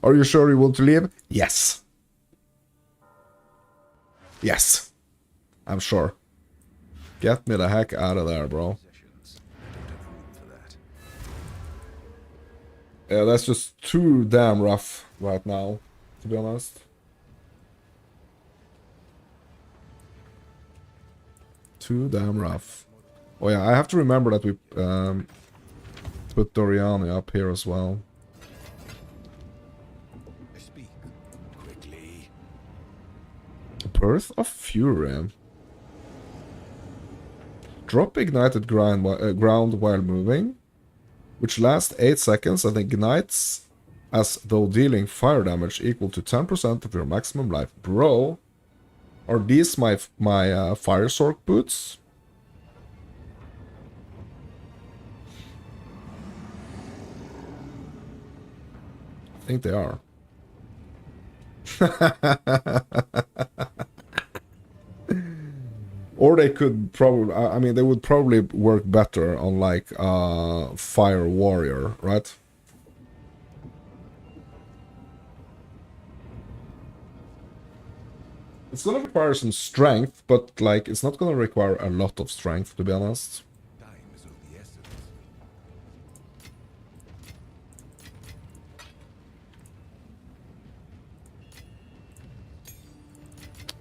S1: Are you sure you want to leave? Yes. Yes. I'm sure. Get me the heck out of there, bro. Yeah, that's just too damn rough right now, to be honest. Too damn rough. Oh yeah, I have to remember that we put Doriani up here as well.
S5: Speak quickly.
S1: Birth of Fury. Drop ignited ground while moving, which lasts 8 seconds and ignites as though dealing fire damage equal to 10% of your maximum life. Bro, are these my fire sork boots? I think they are. Or they could probably, I mean, they would probably work better on like Fire Warrior, right? It's gonna require some strength, but like it's not gonna require a lot of strength, to be honest.
S5: Time is of the essence.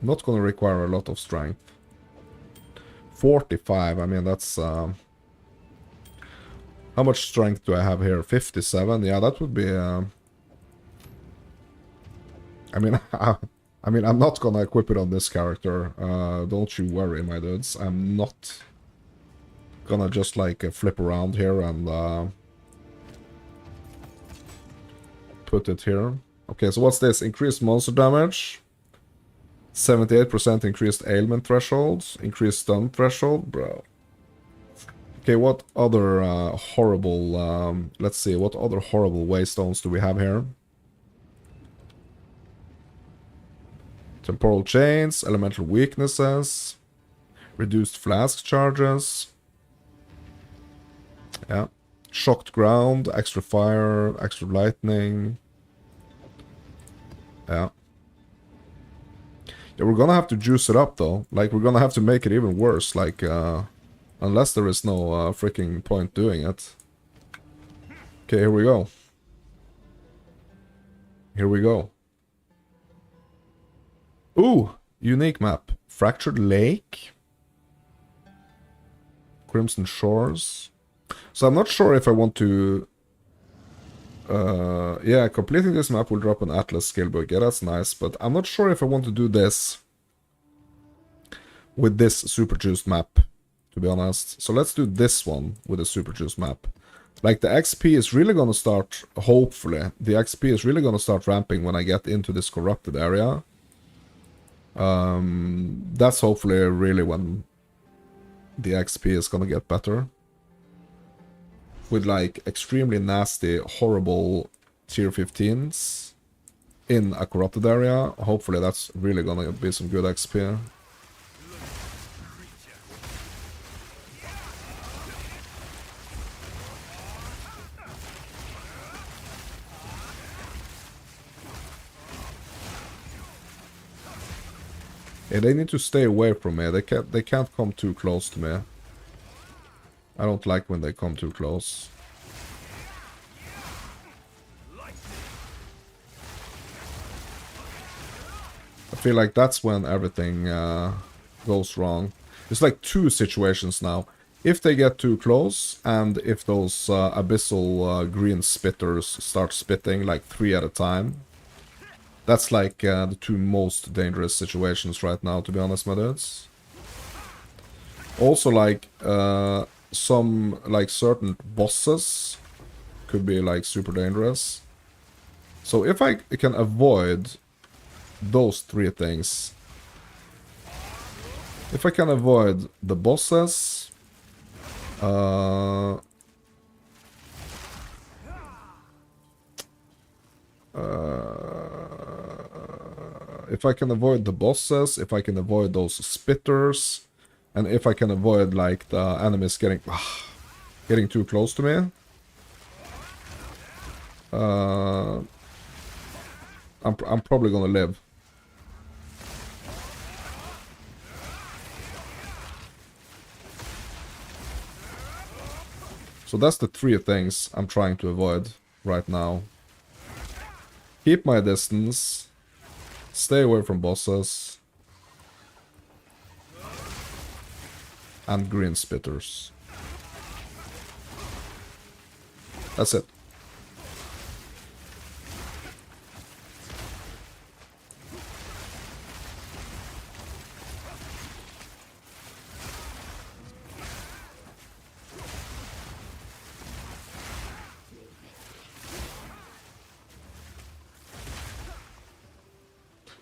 S1: Not gonna require a lot of strength. 45, I mean, that's... how much strength do I have here? 57? Yeah, that would be... I mean, I'm not gonna equip it on this character. Don't you worry, my dudes. I'm not gonna just, like, flip around here and... put it here. Okay, so what's this? Increased monster damage. 78% increased ailment threshold. Increased stun threshold. Bro. Okay, what other horrible... let's see, what other horrible waystones do we have here? Temporal chains, elemental weaknesses, reduced flask charges. Yeah. Shocked ground, extra fire, extra lightning. Yeah. Yeah, we're gonna have to juice it up though. Like, we're gonna have to make it even worse. Like, unless there is no freaking point doing it. Okay, here we go. Here we go. Ooh, unique map. Fractured Lake. Crimson Shores. So I'm not sure if I want to... yeah, completing this map will drop an Atlas skill book. Yeah, that's nice, but I'm not sure if I want to do this with this Super Juiced map, to be honest. So let's do this one with a Super Juiced map. Like, the XP is really gonna start, hopefully, the XP is really gonna start ramping when I get into this corrupted area. That's hopefully really when the XP is gonna get better. With like extremely nasty, horrible tier 15s in a corrupted area. Hopefully that's really gonna be some good XP. Yeah, they need to stay away from me. They can't come too close to me. I don't like when they come too close. I feel like that's when everything goes wrong. It's like two situations now. If they get too close, and if those abyssal green spitters start spitting like 3 at a time. That's like the two most dangerous situations right now, to be honest, my dudes. Also, like, some, like, certain bosses could be, like, super dangerous. So if I can avoid those 3 things, if I can avoid the bosses, if I can avoid the bosses, if I can avoid those spitters, and if I can avoid, like, the enemies getting too close to me, I'm probably gonna live. So that's the 3 things I'm trying to avoid right now. Keep my distance. Stay away from bosses. And green spitters. That's it.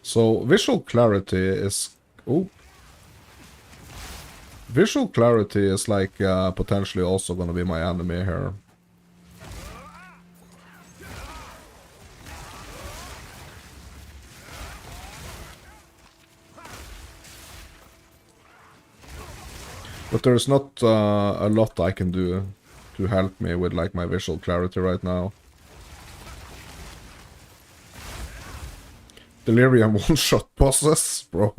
S1: So visual clarity is... Oh. Visual clarity is like potentially also gonna be my enemy here. But there's not a lot I can do to help me with like my visual clarity right now. Delirium one-shot bosses, bro.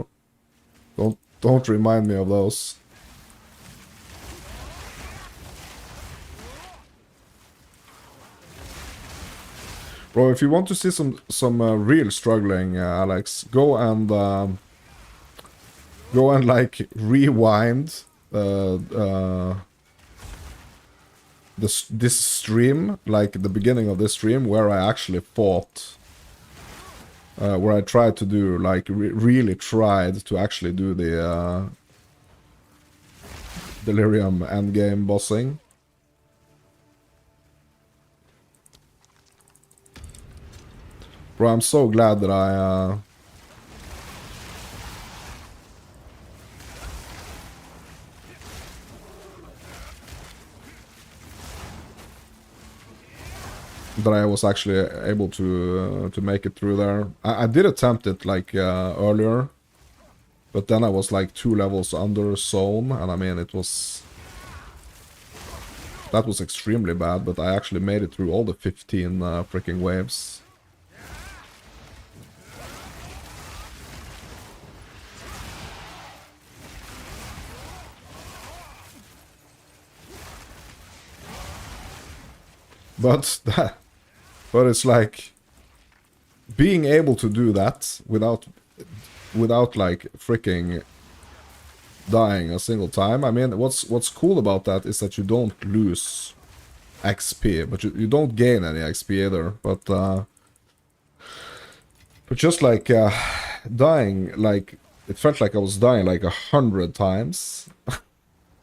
S1: Don't remind me of those. Bro, if you want to see some real struggling, Alex, go and go and like rewind this stream, like the beginning of this stream, where I actually fought, where I tried to do, like, really tried to actually do the Delirium endgame bossing. Bro, I'm so glad that I was actually able to make it through there. I did attempt it like earlier, but then I was like 2 levels under zone, and I mean that was extremely bad. But I actually made it through all the 15 freaking waves. But it's like being able to do that without like freaking dying a single time. I mean, what's cool about that is that you don't lose XP, but you don't gain any XP either. But just like dying, like it felt like I was dying like 100 times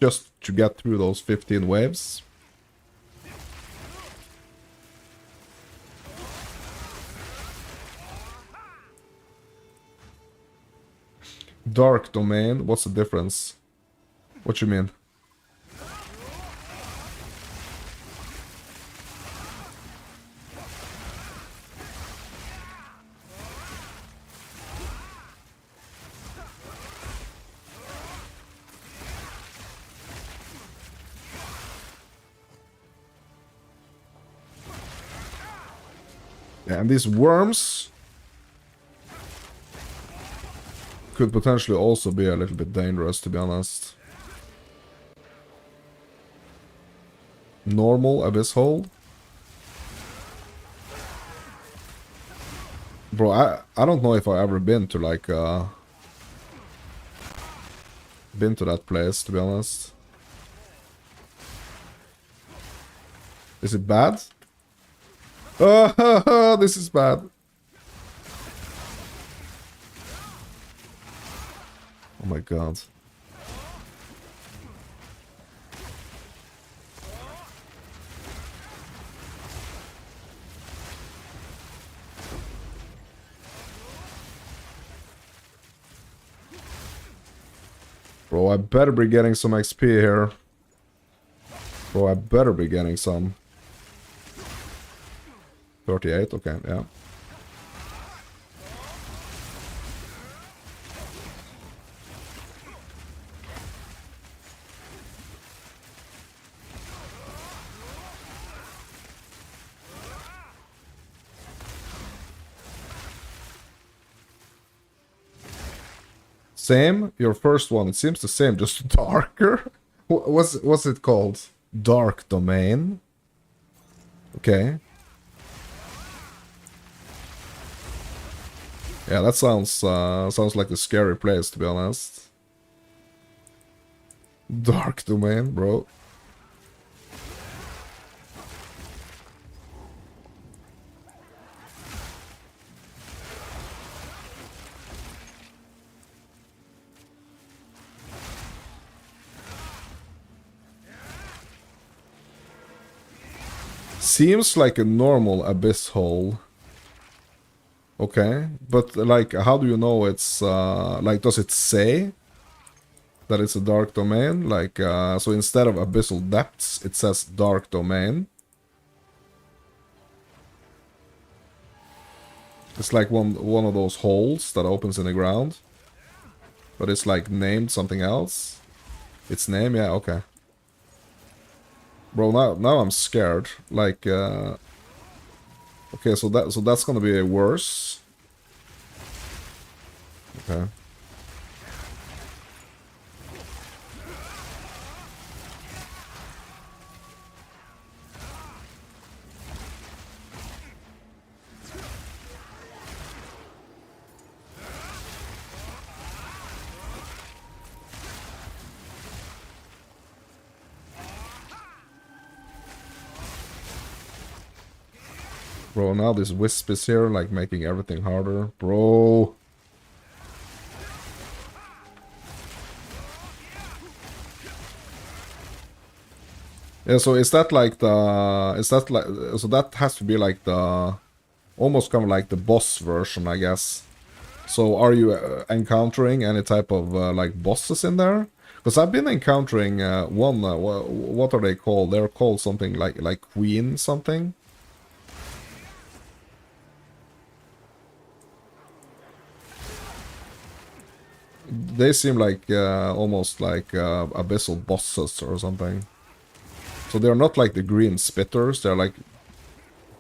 S1: just to get through those 15 waves. Dark domain, what's the difference? What you mean? Yeah, and these worms could potentially also be a little bit dangerous, to be honest. Normal abyss hole. Bro, I don't know if I've ever been to like been to that place, to be honest. Is it bad? This is bad. Oh my god. Bro, I better be getting some XP here. Bro, I better be getting some. 38, okay, yeah. Same, your first one, it seems the same, just darker. What's it called? Dark domain. Okay. Yeah, that sounds like a scary place, to be honest. Dark domain, bro. Seems like a normal abyss hole. Okay, but like, how do you know it's, like, does it say that it's a dark domain? Like, so instead of abyssal depths, it says dark domain. It's like one of those holes that opens in the ground. But it's like named something else. Its name, yeah, okay. Bro, now I'm scared. Like, okay, so that's gonna be worse. Okay. Bro, now this wisp is here, like, making everything harder. Bro. Yeah, so is that like the... Is that like... So that has to be like the... Almost kind of like the boss version, I guess. So are you encountering any type of, like, bosses in there? Because I've been encountering one... what are they called? They're called something like Queen something. They seem like almost like abyssal bosses or something. So they're not like the green spitters, they're like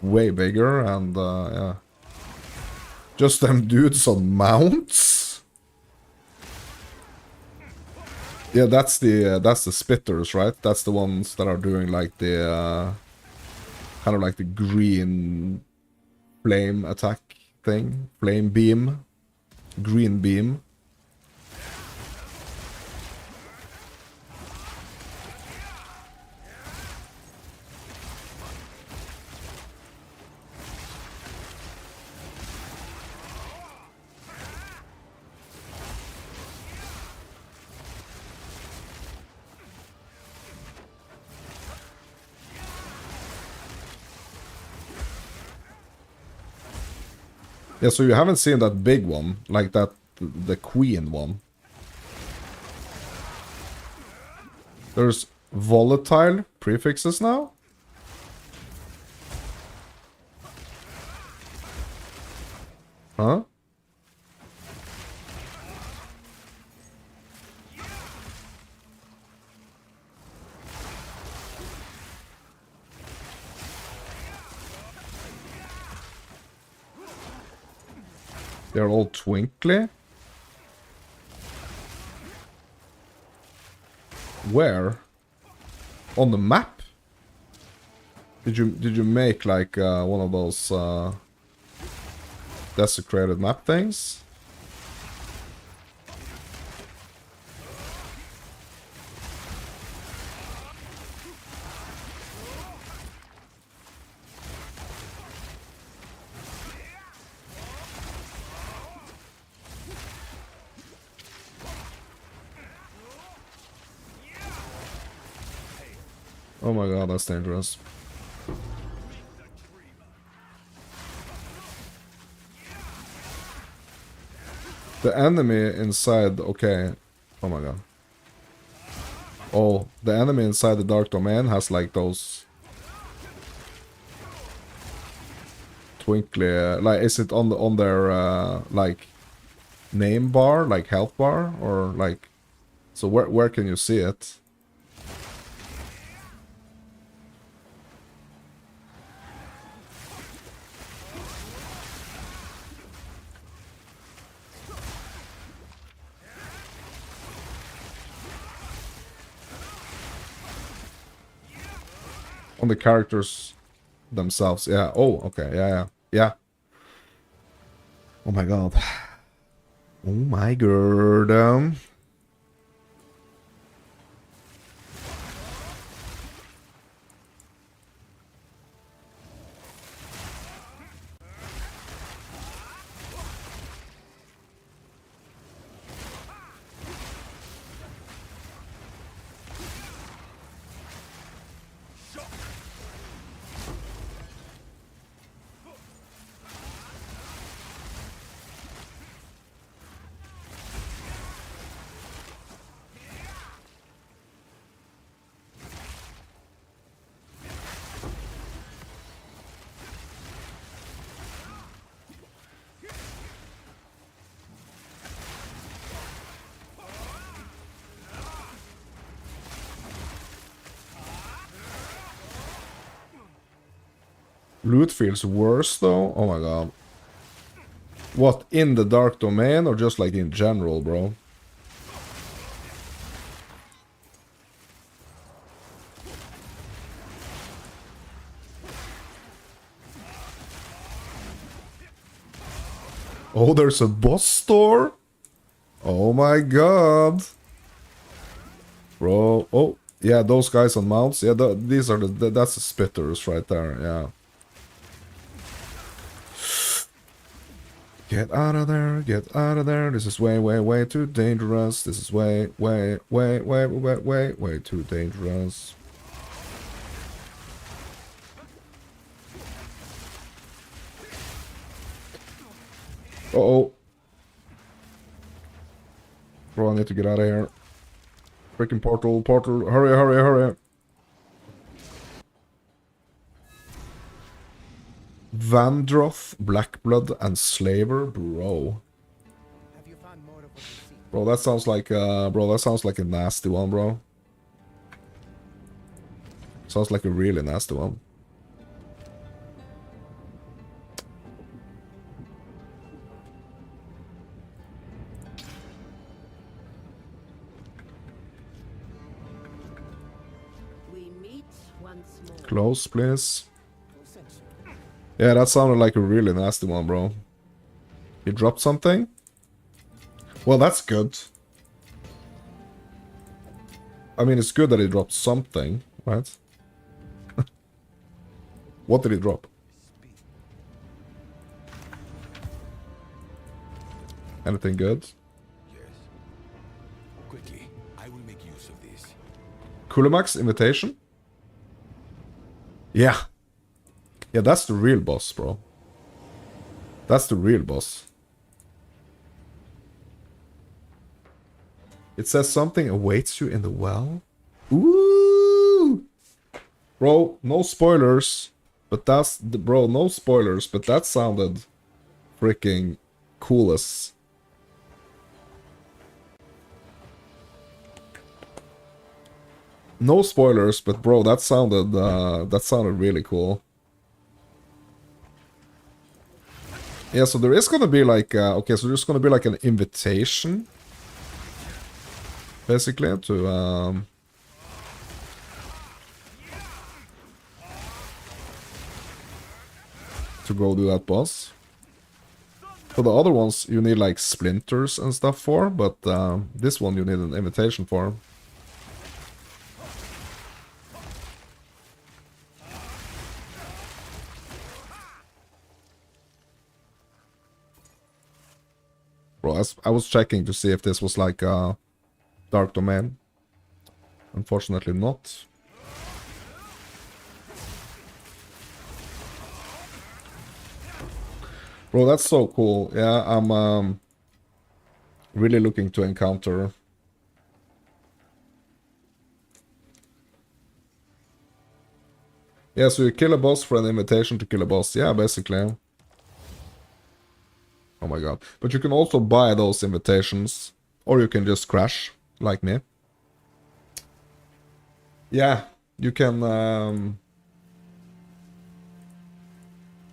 S1: way bigger and yeah. Just them dudes on mounts? Yeah, that's the spitters, right? That's the ones that are doing like the kind of like the green flame attack thing. Flame beam. Green beam. Yeah, so you haven't seen that big one, like that, the queen one. There's volatile prefixes now? Huh? They're all twinkly. Where? On the map? Did you make like one of those desecrated map things? Oh my god, that's dangerous. The enemy inside... Okay. Oh my god. Oh, the enemy inside the Dark Domain has like those... Twinkly... like, is it on their, like... name bar? Like, health bar? Or like... So where can you see it? On the characters themselves, yeah. Oh, okay, yeah. Yeah. Oh my god. Oh my god. Loot feels worse though? Oh my god. What, in the Dark Domain or just like in general, bro? Oh, there's a boss store? Oh my god. Bro, oh, yeah, those guys on mounts. Yeah, these are that's the spitters right there, yeah. Get out of there, get out of there. This is way, way, way too dangerous. This is way, way, way, way, way, way, way too dangerous. Uh-oh. Bro, I need to get out of here. Freaking portal, portal. Hurry, hurry, hurry. Vandroth, Blackblood, and Slaver, bro.
S7: Have you found more of what you seek?
S1: Bro, that sounds like a nasty one, bro. Sounds like a really nasty one.
S6: We meet once more.
S1: Close, please.
S7: No sense.
S1: Yeah, that sounded like a really nasty one, bro. He dropped something? Well, that's good. I mean, it's good that he dropped something, right? What did he drop? Anything good?
S5: Yes. Quickly, I will make use of this.
S1: Kulimak's invitation? Yeah. Yeah, that's the real boss, bro. That's the real boss. It says something awaits you in the well. Ooh! Bro, no spoilers. But that's... Bro, no spoilers. But that sounded freaking cool as... No spoilers, but bro, that sounded really cool. Yeah, so there is gonna be like okay, so there's gonna be like an invitation, basically, to go do that boss. For the other ones, you need like splinters and stuff for, but this one you need an invitation for. Bro, I was checking to see if this was like a dark domain. Unfortunately not. Bro, that's so cool. Yeah, I'm really looking to encounter. Yeah, so you kill a boss for an invitation to kill a boss. Yeah, basically. Oh my god. But you can also buy those invitations. Or you can just crash, like me. Yeah, you can...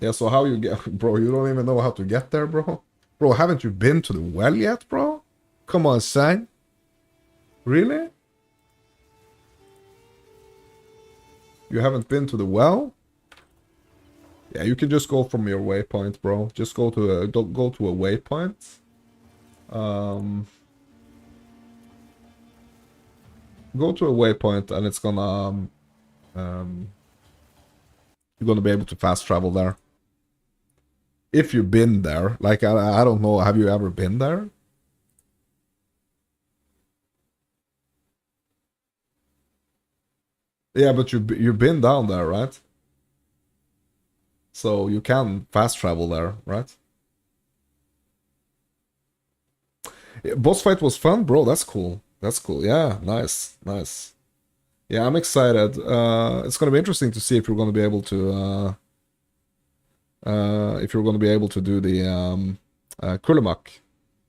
S1: Yeah, so how you get... Bro, you don't even know how to get there, bro? Bro, haven't you been to the well yet, bro? Come on, son. Really? You haven't been to the well? Yeah, you can just go from your waypoint, bro. Just go to a waypoint. Go to a waypoint and it's gonna you're gonna be able to fast travel there. If you've been there. Like I don't know, have you ever been there? Yeah, but you've been down there, right? So you can fast travel there, right? Yeah, boss fight was fun, bro. That's cool. That's cool. Yeah, nice, nice. Yeah, I'm excited. It's gonna be interesting to see if you're gonna be able to do the Kulimak,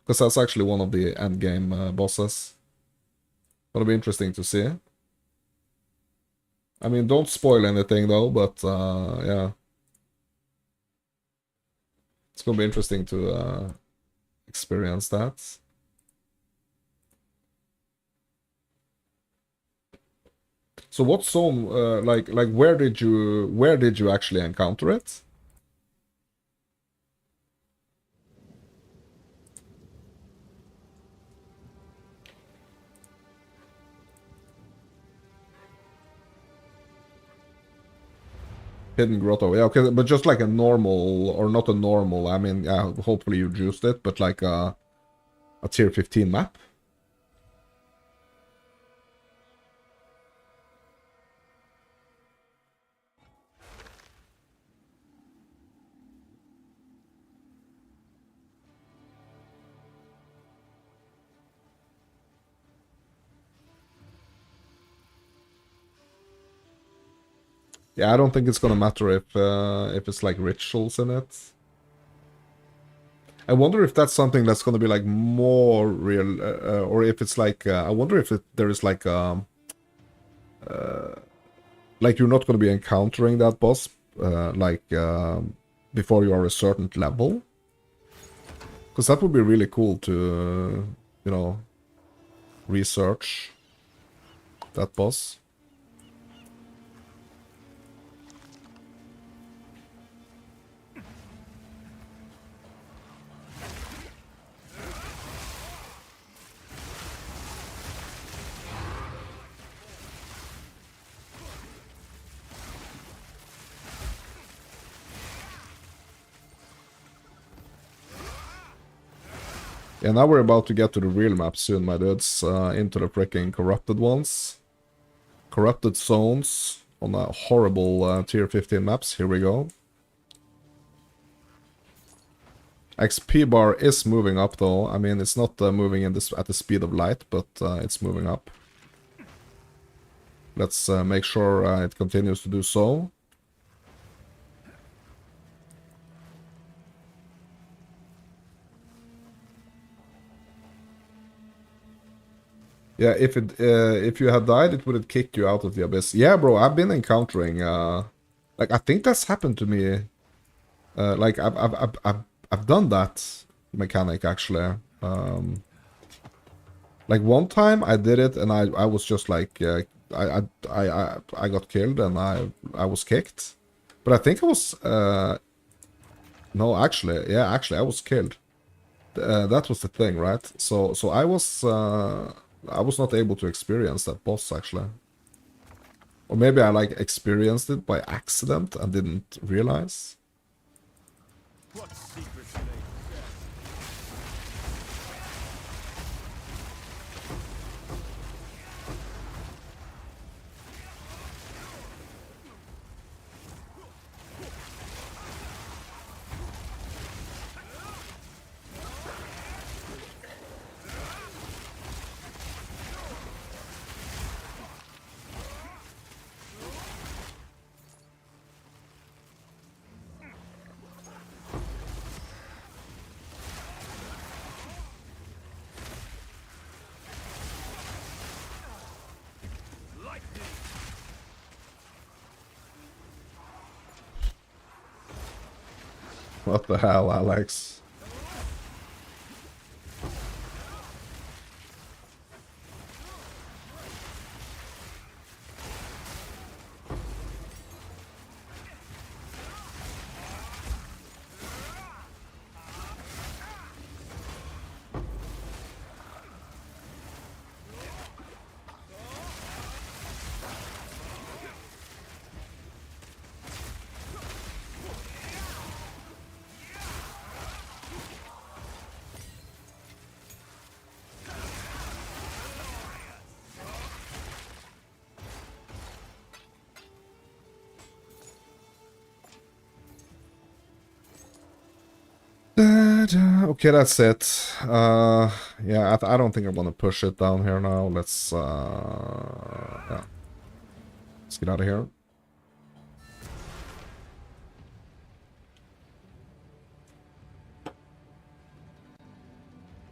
S1: because that's actually one of the end game bosses. Gonna be interesting to see. I mean, don't spoil anything though, but yeah. It's gonna be interesting to experience that. So what zone, like where did you actually encounter it? Hidden grotto. Yeah, okay, but just like a normal, or not a normal. I mean, yeah, hopefully you juiced it, but like a tier 15 map. Yeah, I don't think it's gonna matter if it's like rituals in it. I wonder if that's something that's gonna be like more real, or if it's like I wonder if there is like you're not gonna be encountering that boss before you are a certain level, because that would be really cool to you know research that boss. Yeah, now we're about to get to the real map soon, my dudes. Into the freaking corrupted ones. Corrupted zones on a horrible tier 15 maps. Here we go. XP bar is moving up though. I mean, it's not moving at the speed of light, but it's moving up. Let's make sure it continues to do so. Yeah, if you had died, it would have kicked you out of the abyss. Yeah, bro, I've been encountering like I think that's happened to me. Like I've done that mechanic actually. Like one time I did it and I was just like I got killed and I was kicked. But I think I was no, actually, yeah, actually I was killed. That was the thing, right? So I was not able to experience that boss actually. Or maybe I like experienced it by accident and didn't realize.
S3: What secrets do they possess?
S1: What the hell, Alex? Okay, that's it. Yeah, I don't think I'm gonna push it down here now. Let's yeah. Let's get out of here.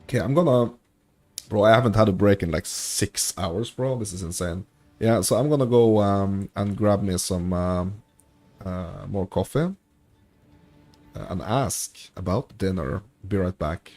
S1: Okay, I'm gonna... Bro, I haven't had a break in like 6 hours, bro. This is insane. Yeah, so I'm gonna go and grab me some more coffee. And ask about dinner. Be right back.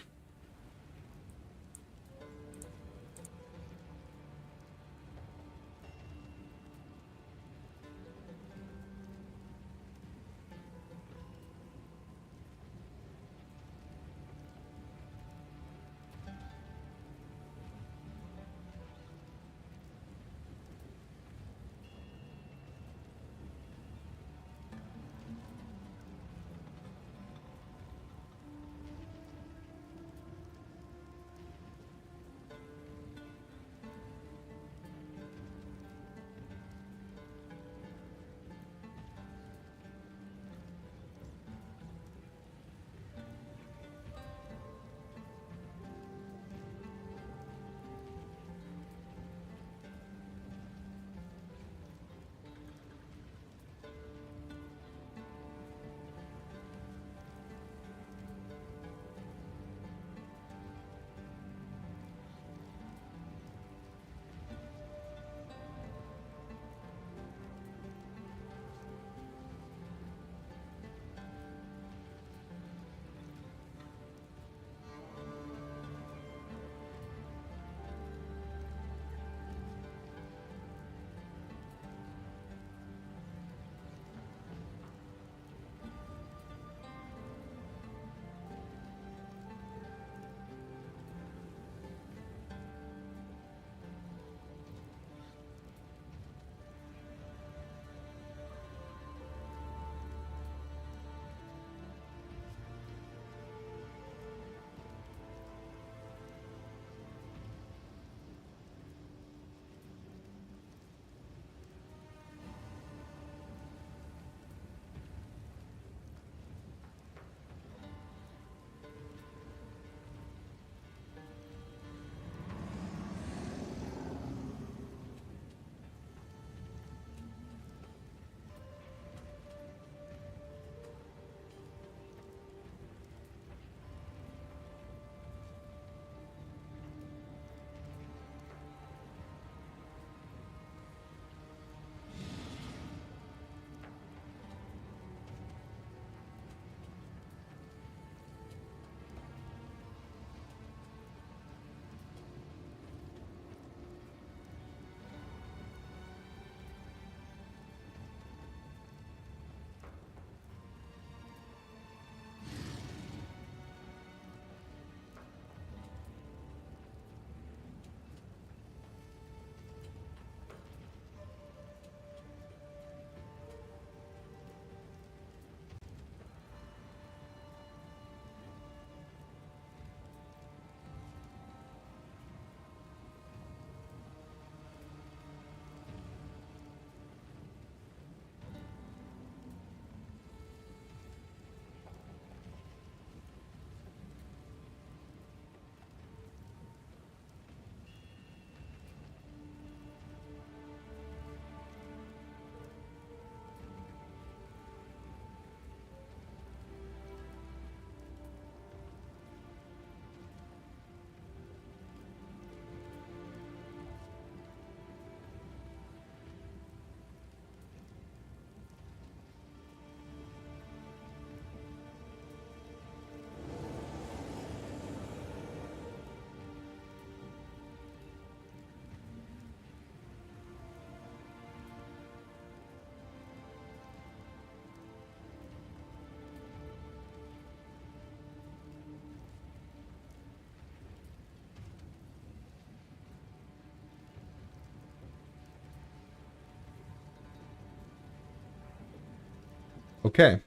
S1: Okay.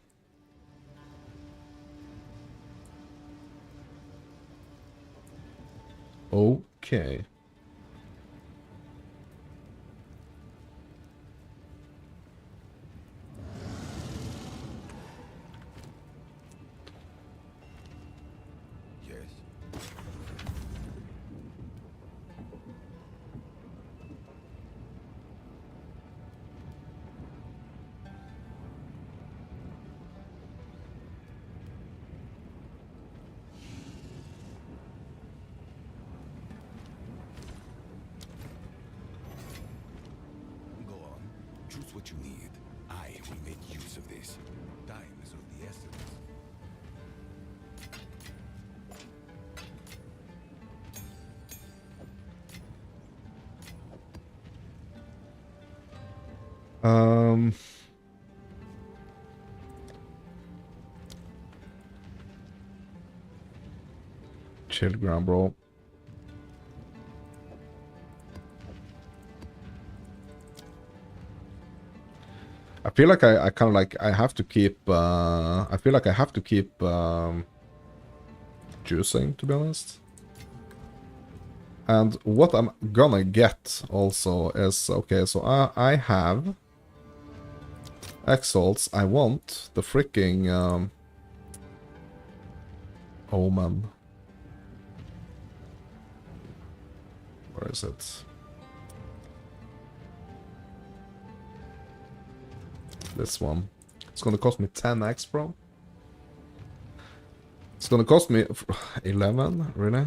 S1: Okay.
S5: Yes. Go on. Choose what you need. I will make use of this. Time is of the essence.
S1: Um. Chill ground, bro. I feel like I kind of like I have to keep I feel like I have to keep juicing, to be honest. And what I'm gonna get also is, okay, so I have Exiles. I want the freaking Omen. Where is it? This one. It's gonna cost me 10x, bro. It's gonna cost me 11, really?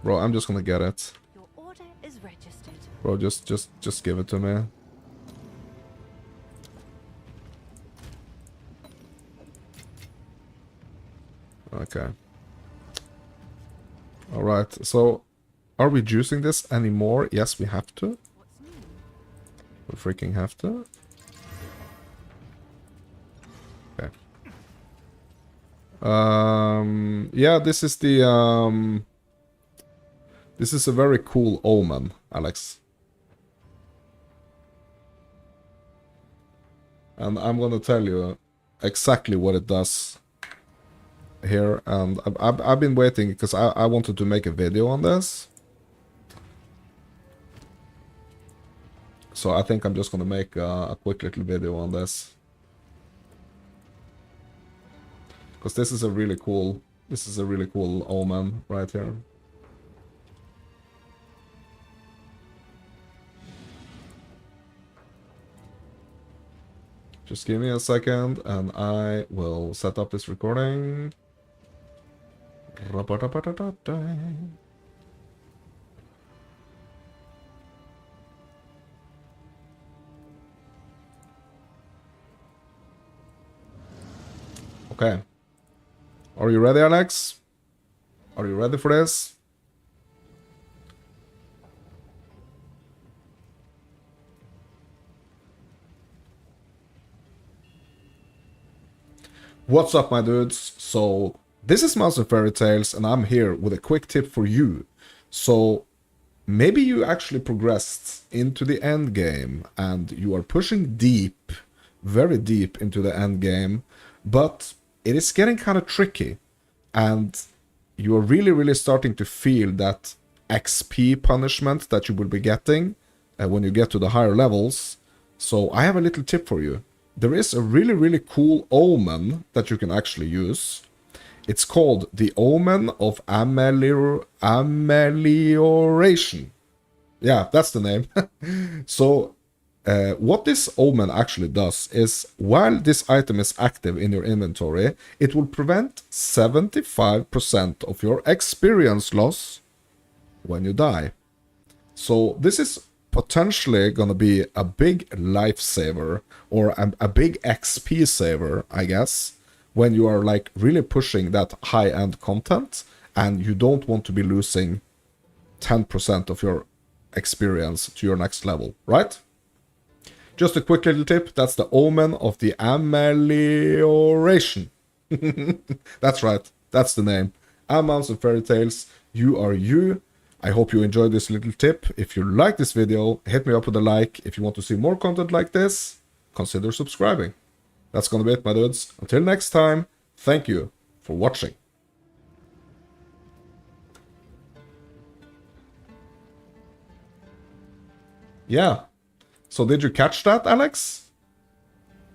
S1: Bro, I'm just gonna get it.
S4: Your order is registered.
S1: Bro, just give it to me. Okay. Alright, so are we juicing this anymore? Yes, we have to.
S4: What's new?
S1: We freaking have to. Okay. Yeah, this is the this is a very cool omen, Alex. And I'm gonna tell you exactly what it does here. And I've been waiting because I wanted to make a video on this. So I think I'm just gonna make a quick little video on this. Because this is a really cool omen right here. Just give me a second and I will set up this recording. Okay. Are you ready, Alex? Are you ready for this? What's up, my dudes? So, this is Mouse and Fairy Tales, and I'm here with a quick tip for you. So, maybe you actually progressed into the end game, and you are pushing deep, very deep into the end game, but it is getting kind of tricky, and you are really starting to feel that XP punishment that you will be getting when you get to the higher levels. So, I have a little tip for you. There is a really cool omen that you can actually use. It's called the Omen of Amelioration. Yeah, that's the name. So, what this omen actually does is, while this item is active in your inventory, it will prevent 75% of your experience loss when you die. So, this is potentially gonna be a big lifesaver, or a big XP saver, I guess, when you are like really pushing that high-end content and you don't want to be losing 10% of your experience to your next level, right? Just a quick little tip, that's the Omen of the Amelioration. That's right, that's the name. I'm Mouse and Fairy Tales, you are you. I hope you enjoyed this little tip. If you like this video, hit me up with a like. If you want to see more content like this, consider subscribing. That's gonna be it, my dudes. Until next time, thank you for watching. Yeah. So did you catch that, Alex?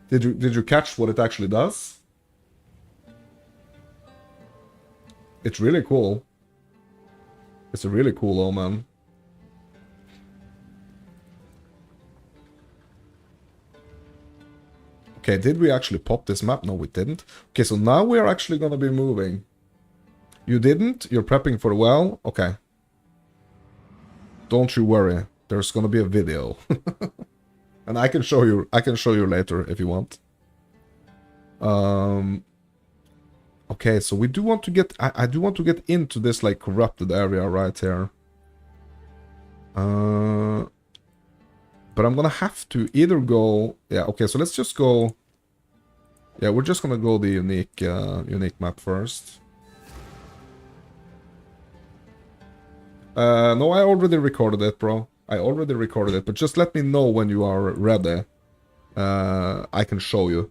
S1: Did you catch what it actually does? It's really cool. It's a really cool omen. Okay, did we actually pop this map? No, we didn't. Okay, so now we are actually gonna be moving. You didn't? You're prepping for the well? Okay. Don't you worry. There's gonna be a video. And I can show you later if you want. Okay, so we do want to get I do want to get into this like corrupted area right here. But I'm gonna have to either go... Yeah, okay, so let's just go... Yeah, we're just gonna go the unique map first. No, I already recorded it, bro. I already recorded it, but just let me know when you are ready. I can show you.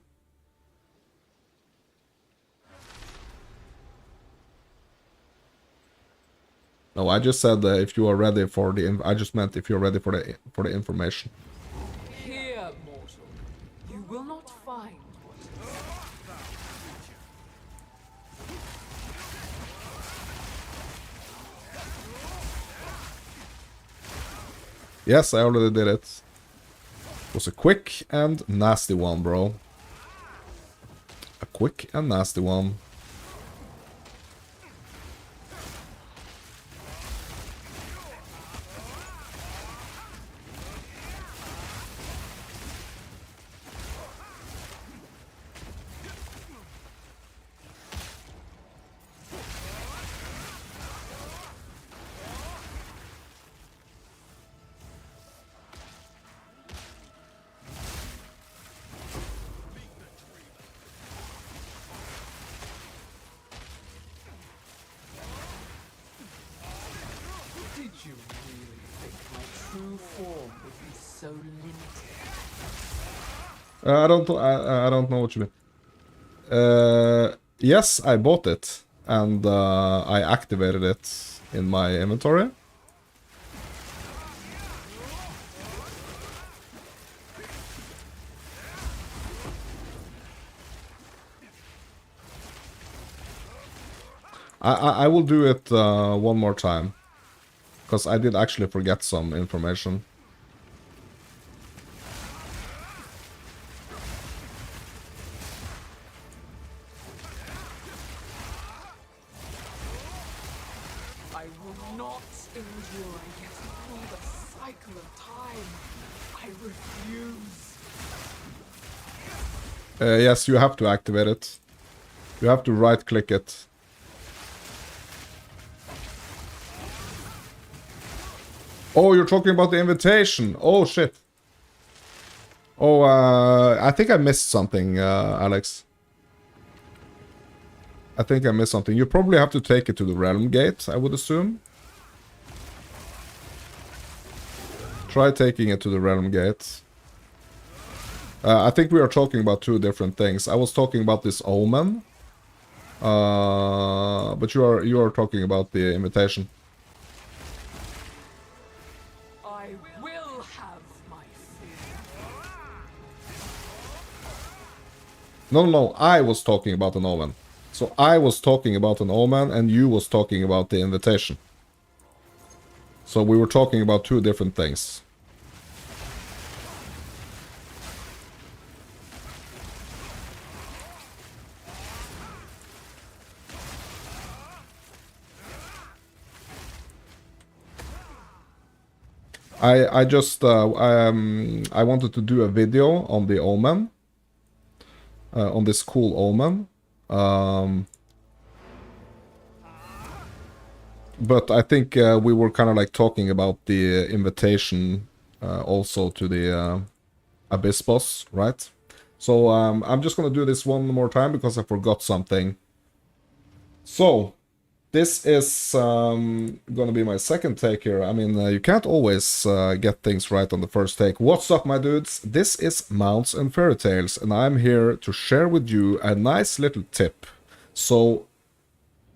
S1: No, I just said if you are ready for the... I just meant if you're ready for the information.
S8: Here, mortal, you will not find what
S1: Yes, I already did it. It was a quick and nasty one, bro. A quick and nasty one.
S8: did you really think my true form would be so limited?
S1: I don't know what you mean. Yes, I bought it, and I activated it in my inventory. I will do it one more time, because I did actually forget some information.
S8: I will not endure yet another cycle of time. I refuse.
S1: Yes, you have to activate it. You have to right-click it. Oh, you're talking about the invitation. Oh, shit. Oh, I think I missed something, Alex. I think I missed something. You probably have to take it to the Realm Gate, I would assume. Try taking it to the Realm Gate. I think we are talking about two different things. I was talking about this omen. But you are talking about the invitation.
S8: I will have my fear.
S1: No, I was talking about an omen. So I was talking about an omen and you was talking about the invitation. So we were talking about two different things. I just I wanted to do a video on the omen, on this cool omen, but I think we were kind of like talking about the invitation also to the Abyss boss, right? So I'm just gonna do this one more time because I forgot something. So this is gonna be my second take here. I mean, you can't always get things right on the first take. What's up, my dudes? This is Mounts and Fairy Tales, and I'm here to share with you a nice little tip. So,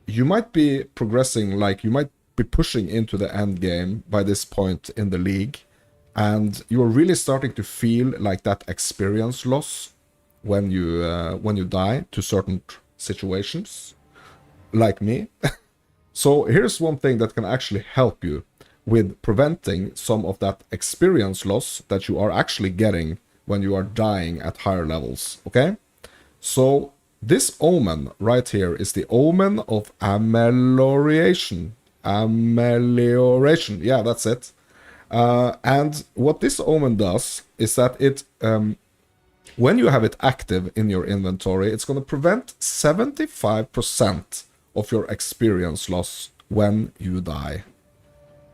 S1: you might be progressing, like, you might be pushing into the end game by this point in the league, and you're really starting to feel like that experience loss when you die to certain situations, like me. So here's one thing that can actually help you with preventing some of that experience loss that you are actually getting when you are dying at higher levels, okay? So this omen right here is the omen of amelioration. Amelioration, yeah, that's it. And what this omen does is that it, when you have it active in your inventory, it's going to prevent 75% of your experience loss when you die.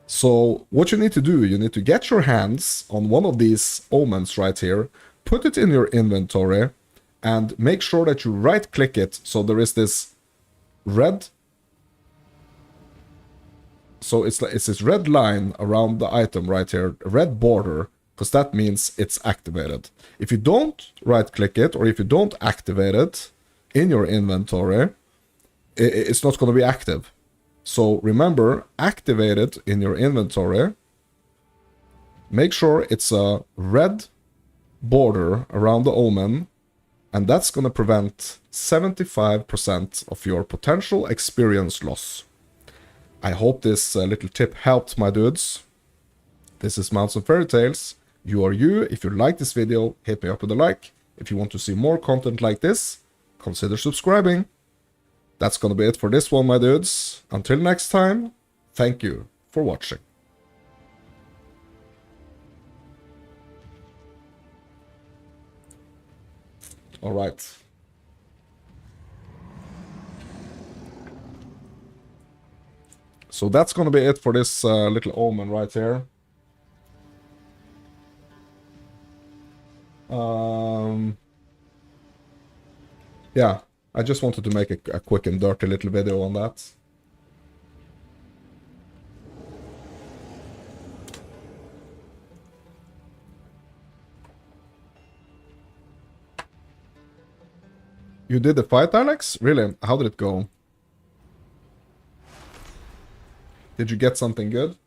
S1: So what you need to do, you need to get your hands on one of these omens right here, put it in your inventory, and make sure that you right click it so there is this red, so it's this red line around the item right here, a red border, because that means it's activated. If you don't right click it, or if you don't activate it in your inventory, it's not going to be active. So remember, activate it in your inventory. Make sure it's a red border around the omen, and that's going to prevent 75% of your potential experience loss. I hope this little tip helped, my dudes. This is Mounts and Fairy Tales. You are you. If you like this video, hit me up with a like. If you want to see more content like this, consider subscribing. That's gonna be it for this one, my dudes. Until next time, thank you for watching. Alright. So that's gonna be it for this little omen right here. Yeah, I just wanted to make a quick and dirty little video on that. You did the fight, Alex? Really? How did it go? Did you get something good?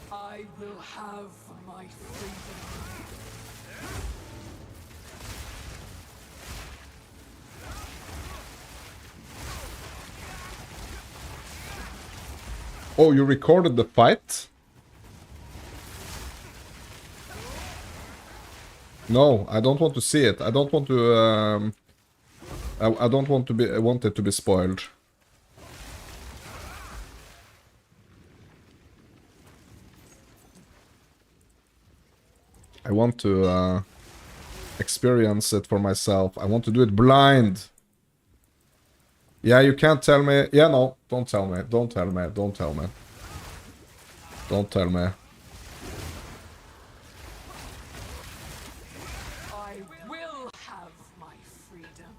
S8: I will have my freedom.
S1: Oh, you recorded the fight? No, I don't want to see it. I don't want to. I don't want it to be spoiled. I want to experience it for myself. I want to do it blind. Yeah, you can't tell me. Yeah, no, don't tell me. Don't tell me. Don't tell me. Don't tell me.
S8: I will have my freedom.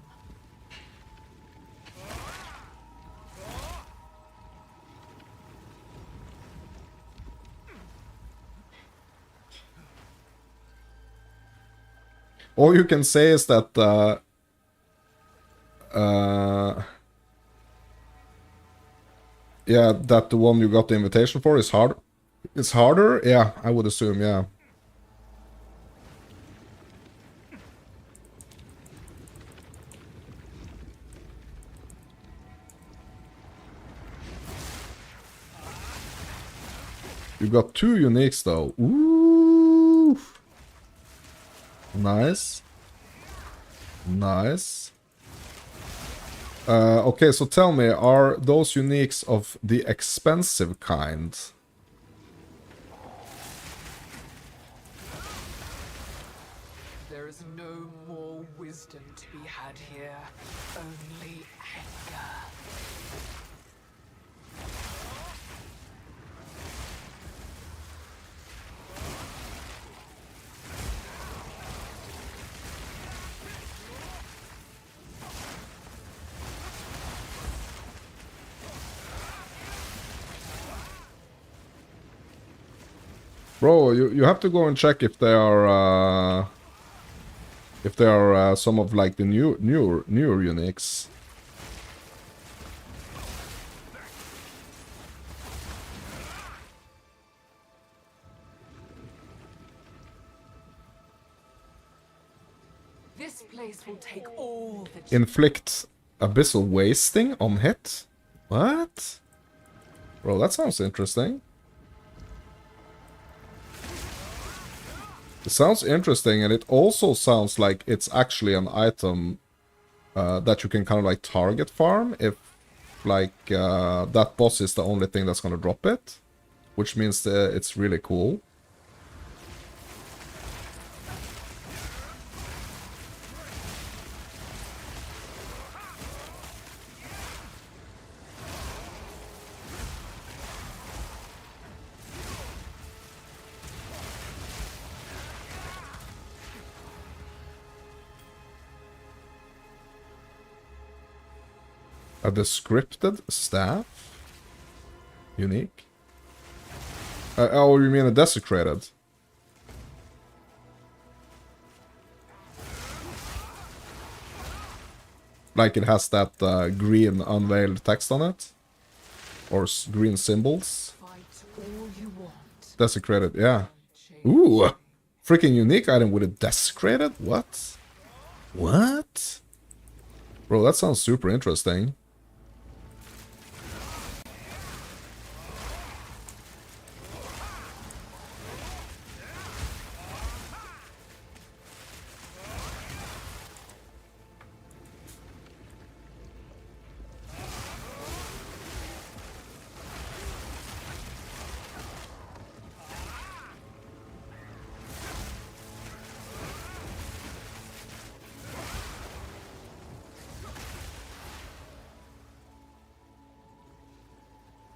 S1: All you can say is that yeah, that the one you got the invitation for is hard. It's harder? Yeah, I would assume, yeah. You got 2 uniques though. Ooh. Nice. Nice. Okay, so tell me, are those uniques of the expensive kind?
S8: There is no more wisdom to be had here, only anger.
S1: Bro, you have to go and check if they are some of like the newer uniques.
S8: This place will take all that
S1: Inflict abyssal wasting on hit? What? Bro, that sounds interesting. It sounds interesting, and it also sounds like it's actually an item that you can kind of like target farm if like that boss is the only thing that's gonna drop it, which means it's really cool. A descripted staff? Unique? Oh, you mean a desecrated? Like it has that green unveiled text on it? Or green symbols?
S8: fight all you want.
S1: Desecrated, yeah. Ooh! Freaking unique item with a desecrated? What? What? Bro, that sounds super interesting.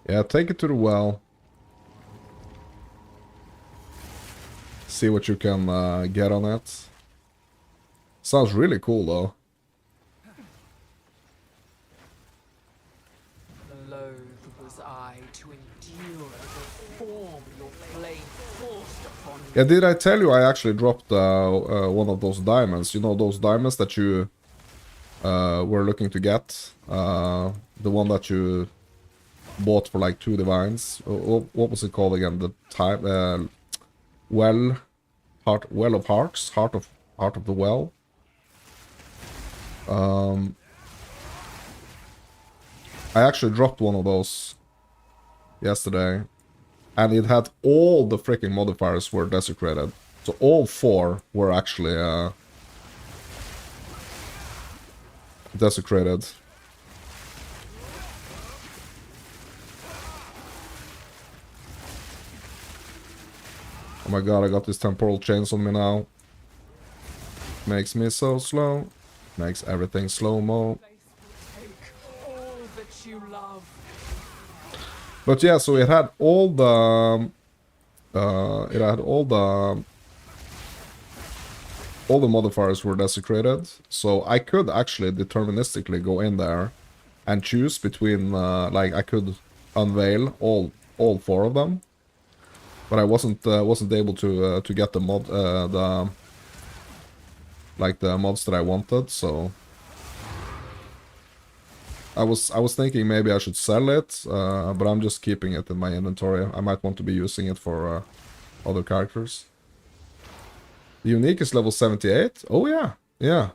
S1: Yeah, take it to the well. See what you can get on it. Sounds really cool, though.
S8: Loath was I to endure the form your flame forced upon me.
S1: Yeah, did I tell you I actually dropped one of those diamonds? You know, those diamonds that you were looking to get? The one that you bought for like 2 divines. What was it called again? The time well of hearts, heart of the well. I actually dropped one of those yesterday, and it had all the freaking modifiers were desecrated. So all 4 were actually desecrated. Oh my god, I got these temporal chains on me now. Makes me so slow. Makes everything slow-mo.
S8: Take all that you love.
S1: But yeah, so it had all the... all the modifiers were desecrated. So I could actually deterministically go in there and choose between... like, I could unveil all 4 of them. But I wasn't able to get the mod the mods that I wanted, so I was thinking maybe I should sell it, but I'm just keeping it in my inventory. I might want to be using it for other characters. The unique is level 78. Oh yeah, yeah.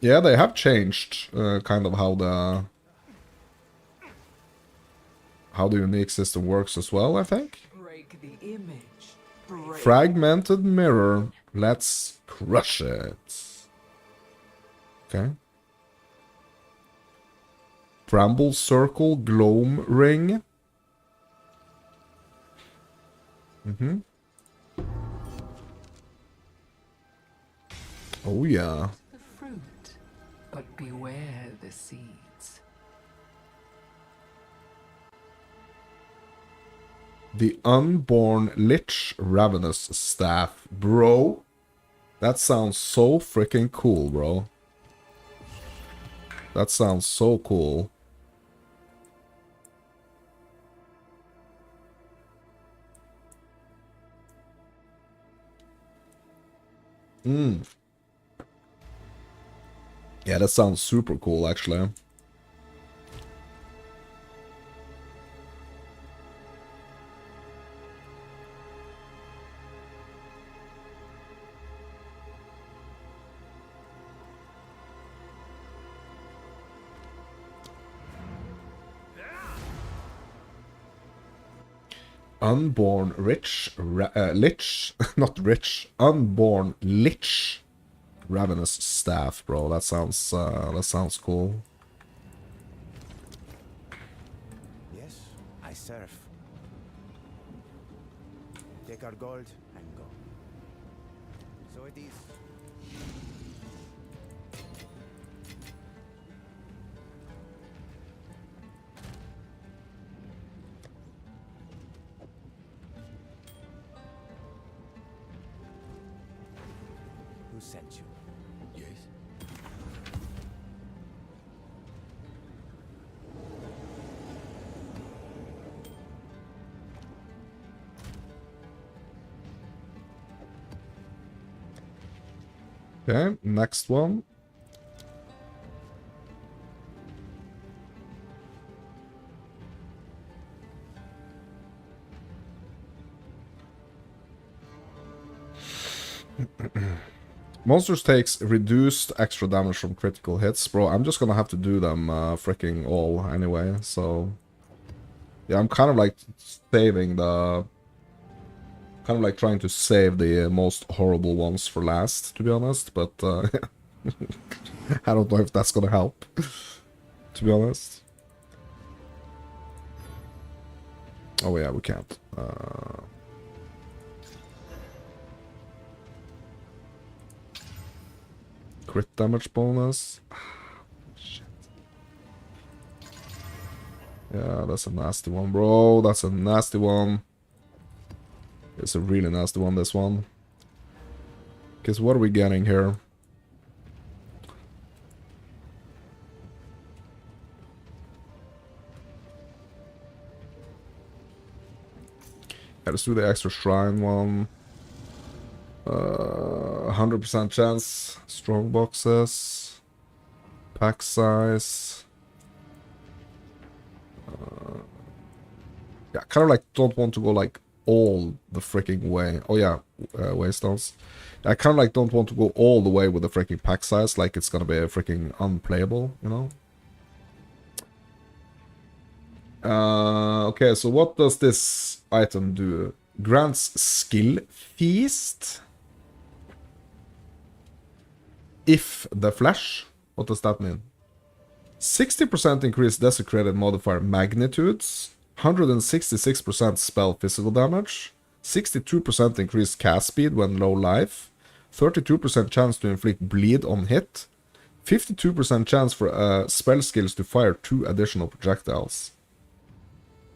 S1: Yeah, they have changed kind of how the unique system works as well, I think.
S8: Break the image. Break.
S1: Fragmented mirror. Let's crush it. Okay. Bramble circle gloam ring. Oh yeah.
S8: The fruit, but beware the seeds.
S1: The Unborn Lich Ravenous Staff. Bro, that sounds so freaking cool, bro. That sounds so cool. Yeah, that sounds super cool, actually. Unborn lich, not rich, unborn lich, ravenous staff, bro. That sounds cool.
S7: Yes, I serve. Take our gold and go. So it is. Who sent you?
S5: Yes?
S1: Okay, next one. Monsters takes reduced extra damage from critical hits. Bro, I'm just gonna have to do them freaking all anyway, so... Yeah, I'm kind of like saving the... Kind of like trying to save the most horrible ones for last, to be honest, but... I don't know if that's gonna help, to be honest. Oh yeah, we can't. Crit damage bonus. Shit. Yeah, that's a nasty one, bro. That's a nasty one. It's a really nasty one, this one. Because what are we getting here? Yeah, let's do the extra shrine one. 100% chance. Strong boxes. Pack size. Yeah, kind of like don't want to go like all the freaking way. Oh yeah, waystones. I kind of like don't want to go all the way with the freaking pack size, like it's gonna be a freaking unplayable, you know? Okay, so what does this item do? Grants skill feast. If the flash. What does that mean? 60% increased desecrated modifier magnitudes. 166% spell physical damage. 62% increased cast speed when low life. 32% chance to inflict bleed on hit. 52% chance for spell skills to fire 2 additional projectiles.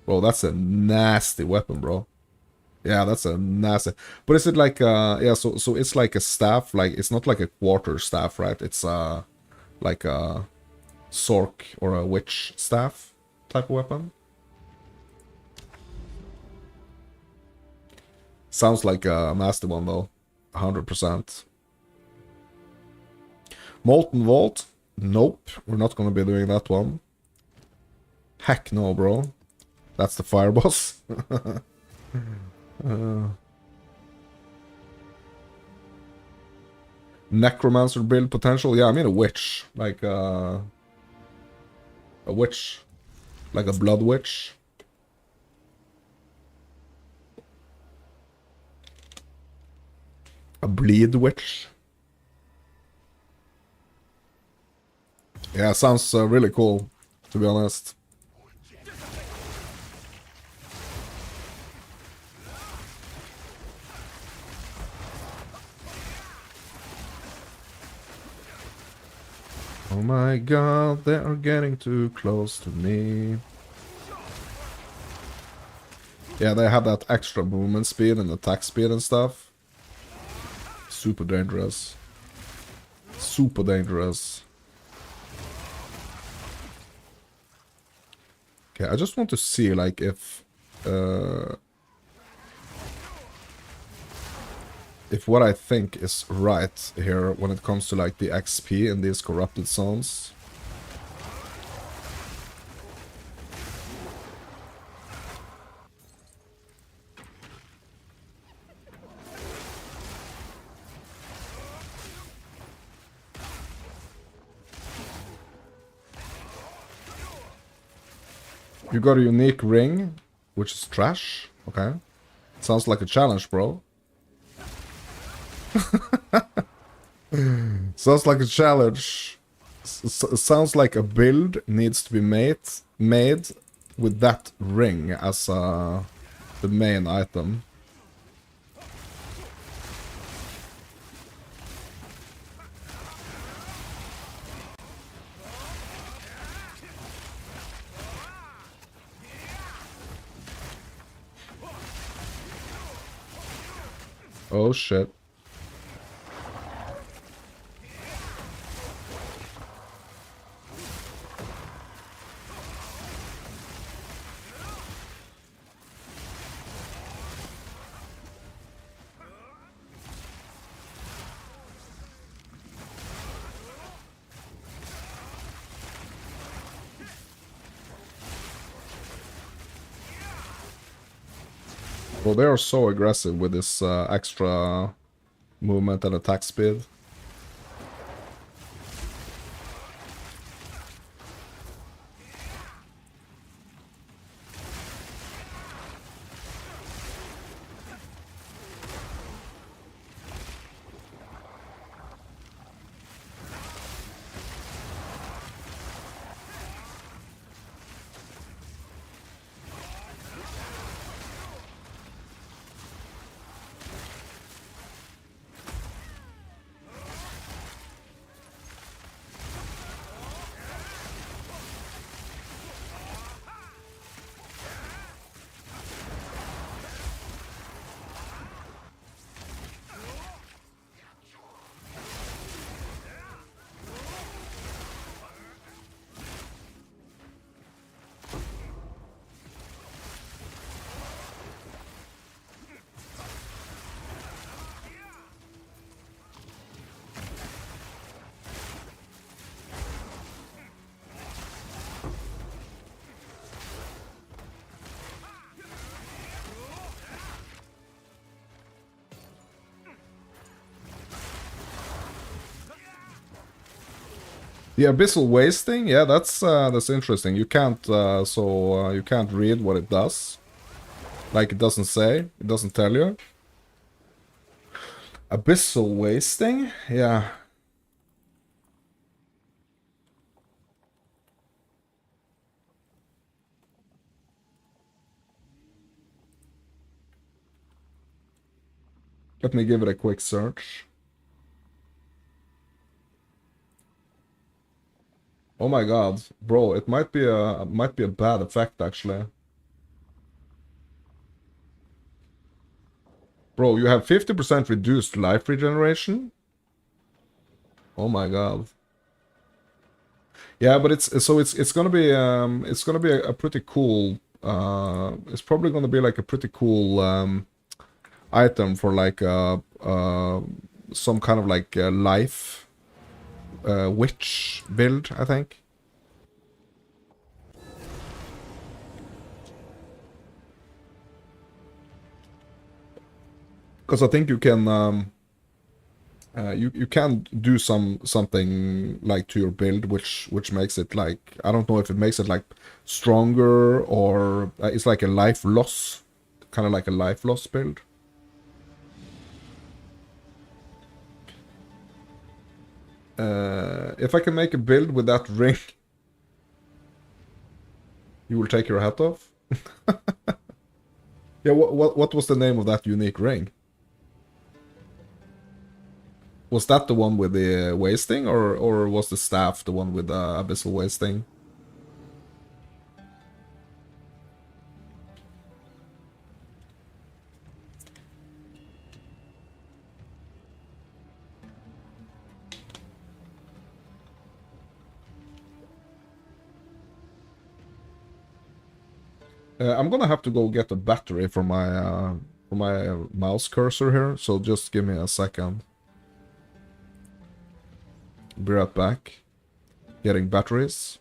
S1: Bro, that's a nasty weapon, bro. Yeah, that's a nasty... But is it like, yeah, so it's like a staff, like, it's not like a quarter staff, right? It's, like a sork or a witch staff type of weapon. Sounds like a nasty one, though. 100%. Molten Vault? Nope, we're not gonna be doing that one. Heck no, bro. That's the fire boss. Necromancer build potential? Yeah, I mean a witch. Like a witch. Like a blood witch. A bleed witch. Yeah, sounds really cool, to be honest. Oh my god, they are getting too close to me. Yeah, they have that extra movement speed and attack speed and stuff. Super dangerous. Super dangerous. Okay, I just want to see, like, if... if what I think is right here when it comes to like the XP in these corrupted zones. You got a unique ring, which is trash. Okay. Sounds like a challenge, bro. Sounds like a challenge. Sounds like a build needs to be made with that ring as the main item. Oh shit. Well, they are so aggressive with this extra movement and attack speed. The abyssal wasting, yeah, that's interesting. You can't you can't read what it does. Like it doesn't say, it doesn't tell you. Abyssal wasting, yeah. Let me give it a quick search. Oh my god, bro, it might be a bad effect actually. Bro, you have 50% reduced life regeneration? Oh my god. Yeah, but it's gonna be a pretty cool it's probably gonna be like a pretty cool item for like some kind of like life witch build, I think. Because I think you can you can do something like to your build which makes it like, I don't know if it makes it like stronger or it's like a life loss, kind of like a life loss build. If I can make a build with that ring, you will take your hat off. Yeah, what was the name of that unique ring? Was that the one with the wasting, or was the staff the one with the abyssal wasting? I'm gonna have to go get a battery for my for my mouse cursor here, so just give me a second. Be right back. Getting batteries.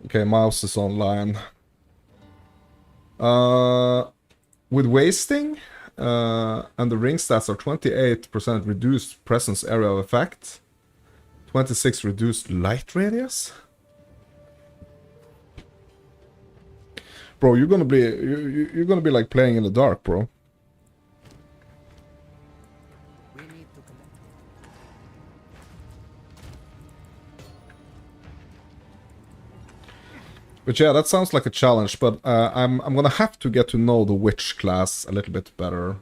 S1: Okay, mouse is online. With wasting, and the ring stats are 28% reduced presence area of effect, 26 reduced light radius. Bro, you're gonna be you're gonna be like playing in the dark, bro.
S7: We need to collect.
S1: But yeah, that sounds like a challenge, but I'm gonna have to get to know the witch class a little bit better.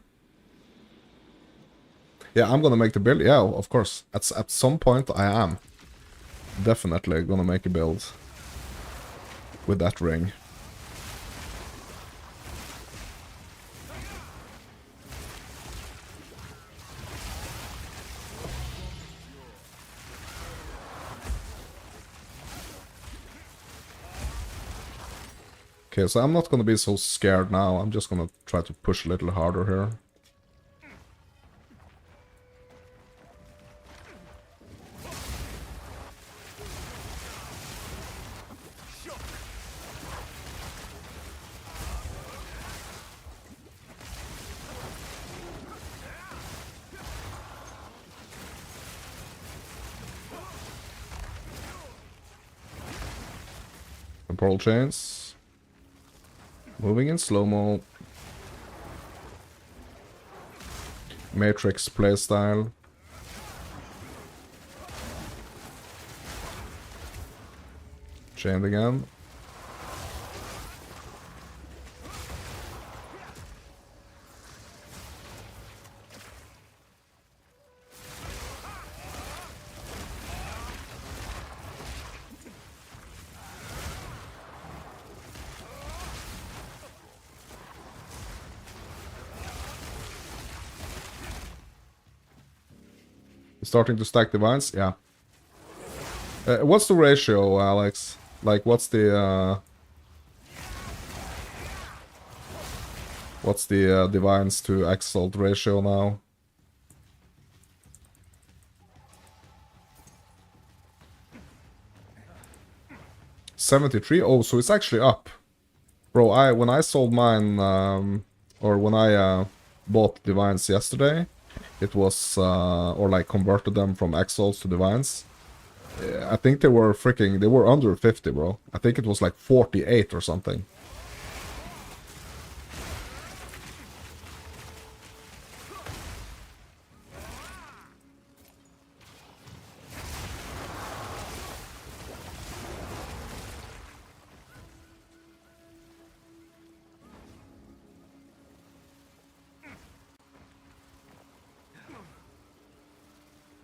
S1: Yeah, I'm gonna make the build. Yeah, of course. At some point I am definitely gonna make a build with that ring. Okay, so I'm not gonna be so scared now. I'm just gonna try to push a little harder here. Temporal chains. Moving in slow-mo. Matrix playstyle. Chained again. Starting to stack divines? Yeah. What's the ratio, Alex? Like, what's the divines to Exalt ratio now? $73? Oh, so it's actually up. Bro, when I sold mine, or when I bought divines yesterday, it was, or like converted them from Exalts to divines. I think they were under 50, bro. I think it was like 48 or something.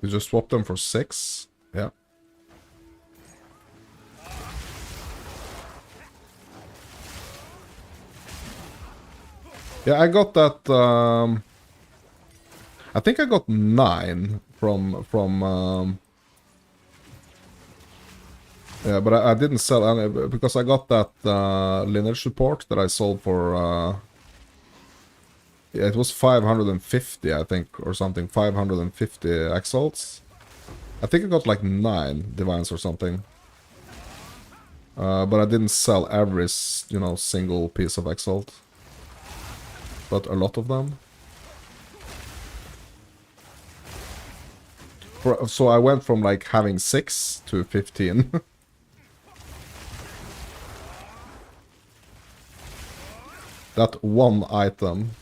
S1: You just swap them for 6? Yeah. Yeah, I got that, I think I got 9 from yeah, but I didn't sell any, because I got that, lineage support that I sold for, yeah, it was 550, I think, or something, 550 exalts. I think I got like 9 divines or something. But I didn't sell every, you know, single piece of Exalt. But a lot of them. So I went from like having 6 to 15. That one item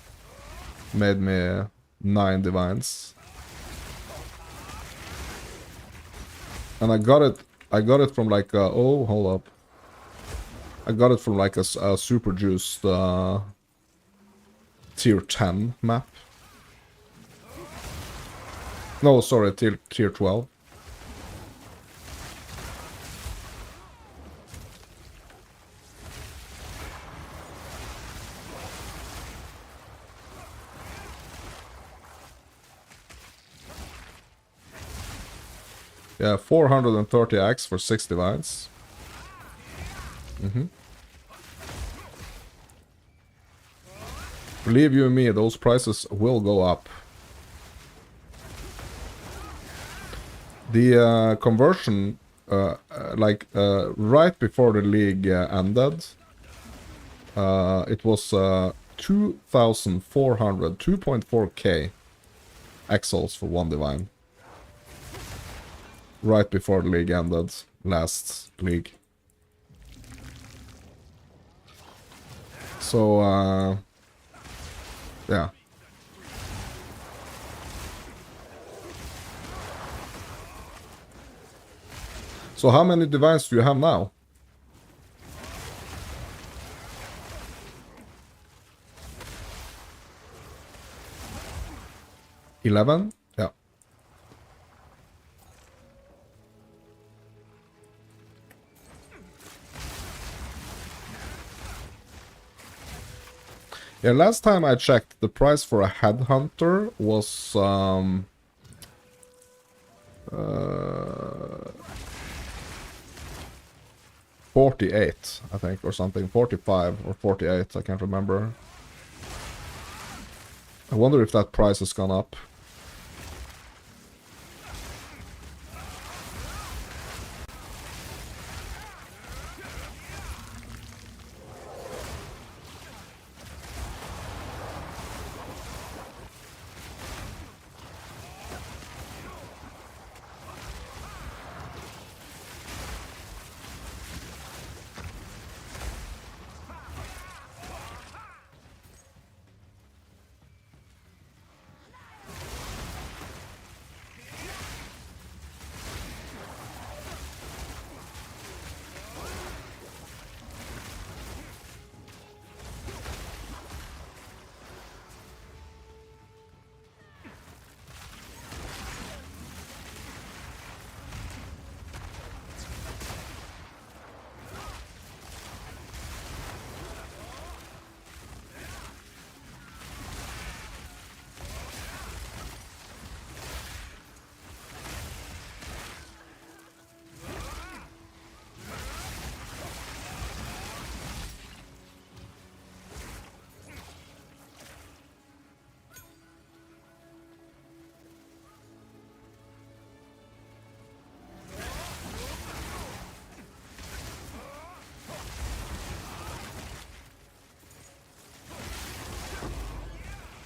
S1: made me 9 divines. And I got it from like oh, hold up. I got it from like a super juiced tier 10 map. No, sorry, tier 12. Yeah, 430x for 6 divines. Believe you me, those prices will go up. The conversion, right before the league ended, it was 2,400, 2.4k exals for 1 divine. Right before the league ended, last league. So, yeah. So how many divines do you have now? 11? Yeah. Yeah, last time I checked, the price for a headhunter was 48, I think, or something. 45 or 48, I can't remember. I wonder if that price has gone up.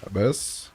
S1: Abyss.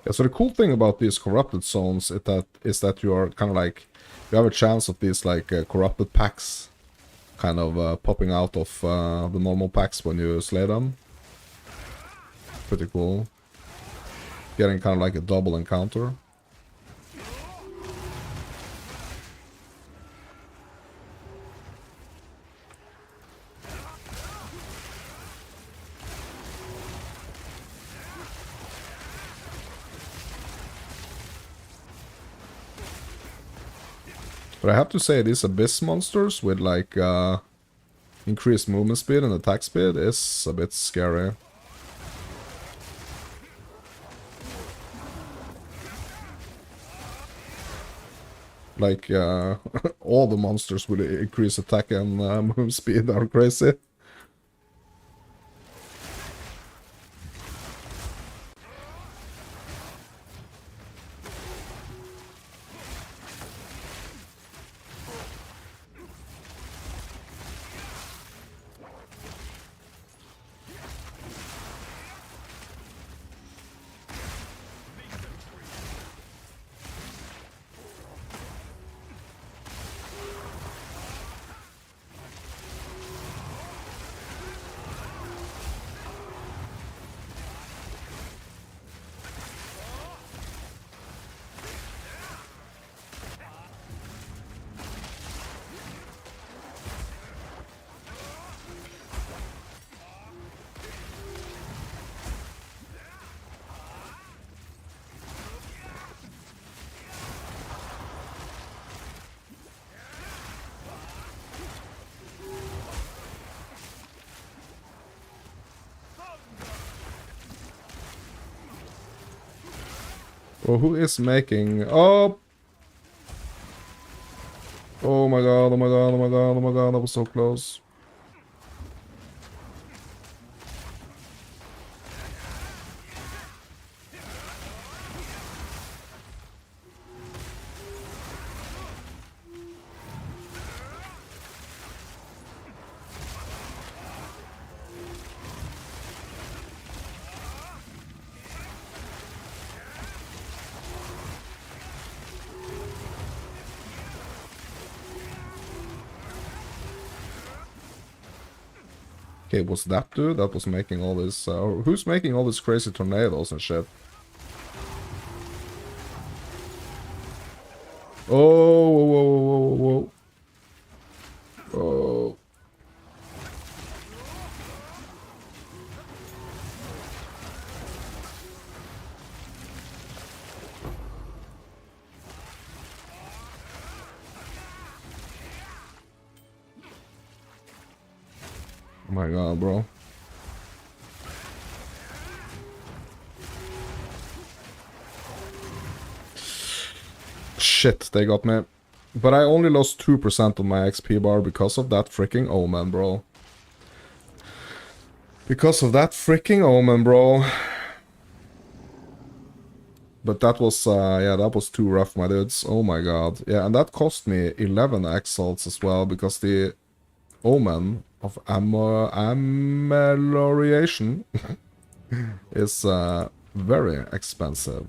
S1: Yeah, so the cool thing about these corrupted zones is that you are kind of like, you have a chance of these like corrupted packs kind of popping out of the normal packs when you slay them. Pretty cool. Getting kind of like a double encounter. But I have to say, these Abyss monsters with like increased movement speed and attack speed is a bit scary. Like, all the monsters with increased attack and move speed are crazy. Oh, who is making... Oh! Oh my god, oh my god, oh my god, oh my god, that was so close. Okay, was that dude that was making all this... who's making all these crazy tornadoes and shit? Oh, whoa, whoa, whoa, whoa, whoa. Oh. Oh my god, bro. Shit, they got me. But I only lost 2% of my XP bar because of that freaking omen, bro. Because of that freaking omen, bro. But that was, yeah, that was too rough, my dudes. Oh my god. Yeah, and that cost me 11 exalts as well, because the omen of amelioration is very expensive.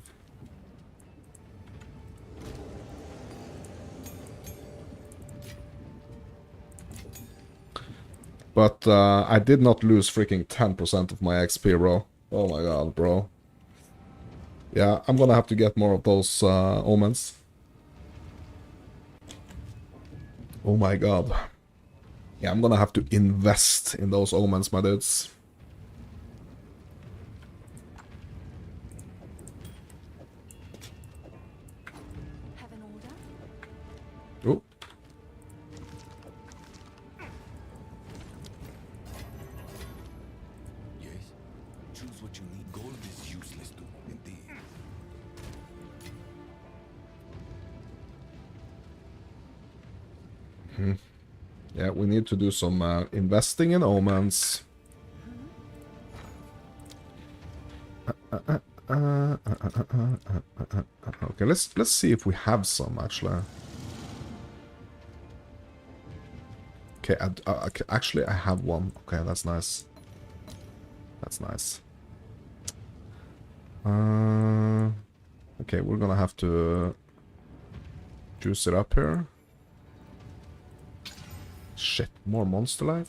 S1: But I did not lose freaking 10% of my XP, bro. Oh my god, bro. Yeah, I'm gonna have to get more of those omens. Oh my god. Yeah, I'm gonna have to invest in those omens, my dudes.
S4: Have an order?
S1: Oh.
S5: Yes? Choose what you need. Gold is useless to indeed.
S1: Yeah, we need to do some investing in omens. Okay, let's see if we have some actually. Okay, actually I have one. Okay, that's nice. That's nice. Okay, we're gonna have to juice it up here. Shit, more monster life?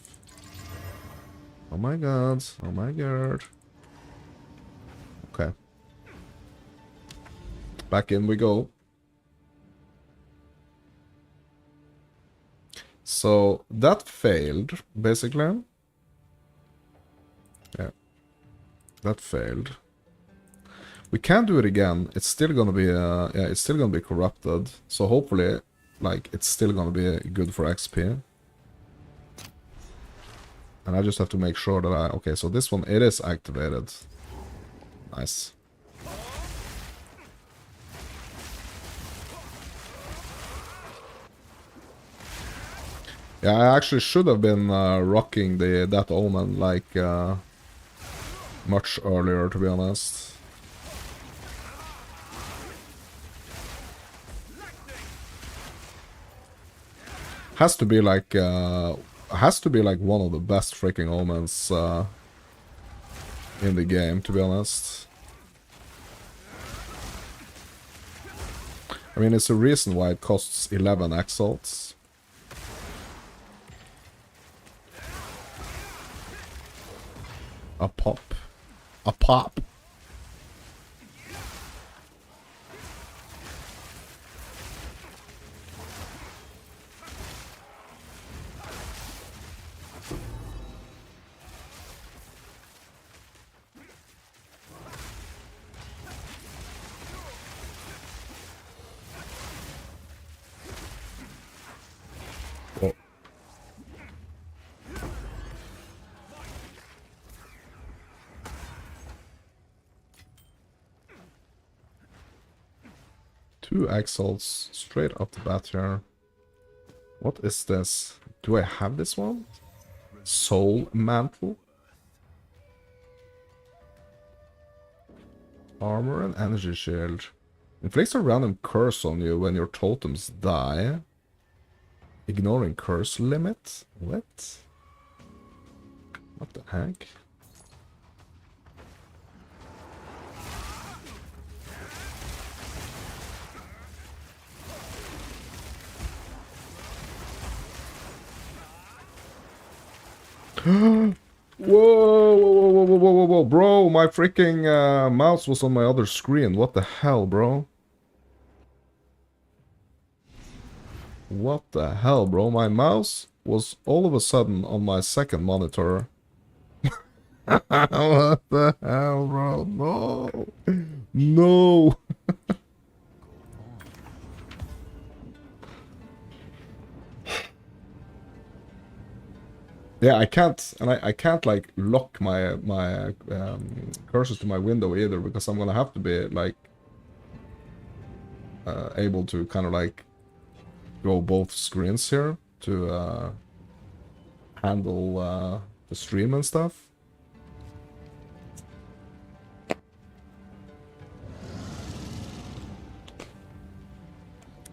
S1: Oh my god, oh my god. Okay. Back in we go. So, that failed, basically. Yeah. That failed. We can do it again. It's still gonna be, yeah, it's still gonna be corrupted. So hopefully like, it's still gonna be good for XP. And I just have to make sure that okay, so this one, it is activated. Nice. Yeah, I actually should have been rocking that omen like much earlier, to be honest. Has to be like one of the best freaking omens in the game, to be honest. I mean, it's a reason why it costs 11 exalts. A pop. A pop. Oh. Two exalts straight up the bat here. What is this? Do I have this one? Soul Mantle? Armor and Energy Shield. Inflicts a random curse on you when your totems die. Ignoring curse limit? What? What the heck? Whoa, whoa, whoa, whoa, whoa, whoa, whoa, bro, my freaking mouse was on my other screen. What the hell, bro? What the hell, bro? My mouse was all of a sudden on my second monitor. What the hell, bro? No. No. Yeah, I can't, and I can't like lock my cursors to my window either, because I'm gonna have to be like able to kind of like go both screens here to handle the stream and stuff.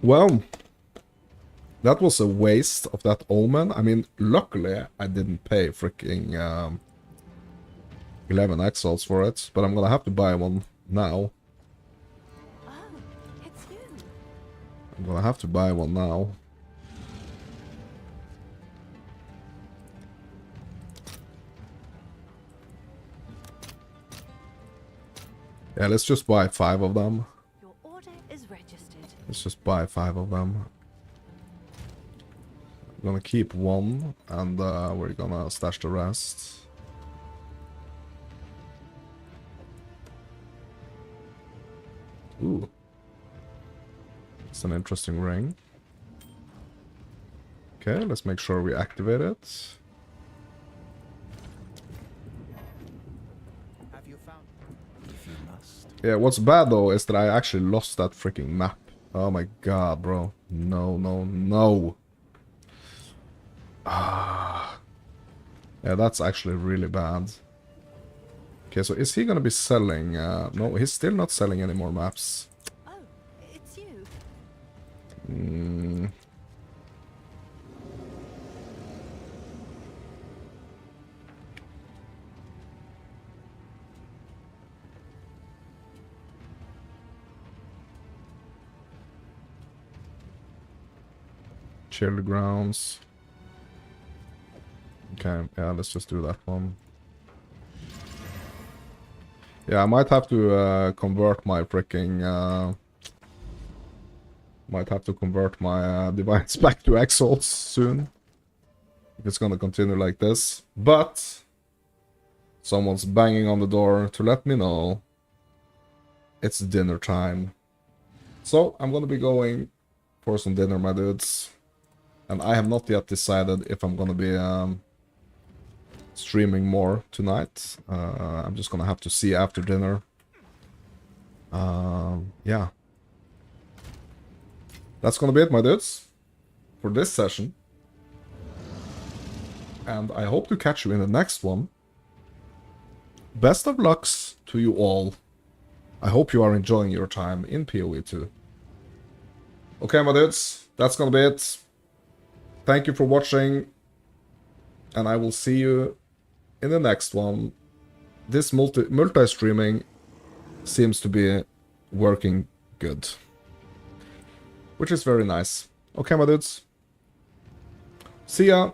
S1: Well, that was a waste of that omen. I mean, luckily I didn't pay freaking 11 exalts for it, but I'm gonna have to buy one now.
S4: Oh, it's you.
S1: I'm gonna have to buy one now. Yeah, let's just buy 5 of them.
S4: Your order is registered.
S1: Let's just buy 5 of them. I'm gonna keep one, and we're gonna stash the rest. Ooh. It's an interesting ring. Okay, let's make sure we activate it.
S7: Have you found? If you must.
S1: Yeah, what's bad though is that I actually lost that freaking map. Oh my god, bro. No, no, no. Ah. Yeah, that's actually really bad. Okay, so is he gonna be selling? No, he's still not selling any more maps.
S4: Oh, it's you.
S1: Chill grounds. Okay, yeah, let's just do that one. Yeah, I might have to convert my freaking might have to convert my divines back to exalts soon. If it's gonna continue like this. But someone's banging on the door to let me know it's dinner time. So I'm gonna be going for some dinner, my dudes. And I have not yet decided if I'm gonna be streaming more tonight. I'm just gonna have to see after dinner. Yeah. That's gonna be it, my dudes, for this session. And I hope to catch you in the next one. Best of lucks to you all. I hope you are enjoying your time in PoE 2. Okay, my dudes, that's gonna be it. Thank you for watching, and I will see you in the next one. This multi-streaming seems to be working good, which is very nice. Okay, my dudes. See ya.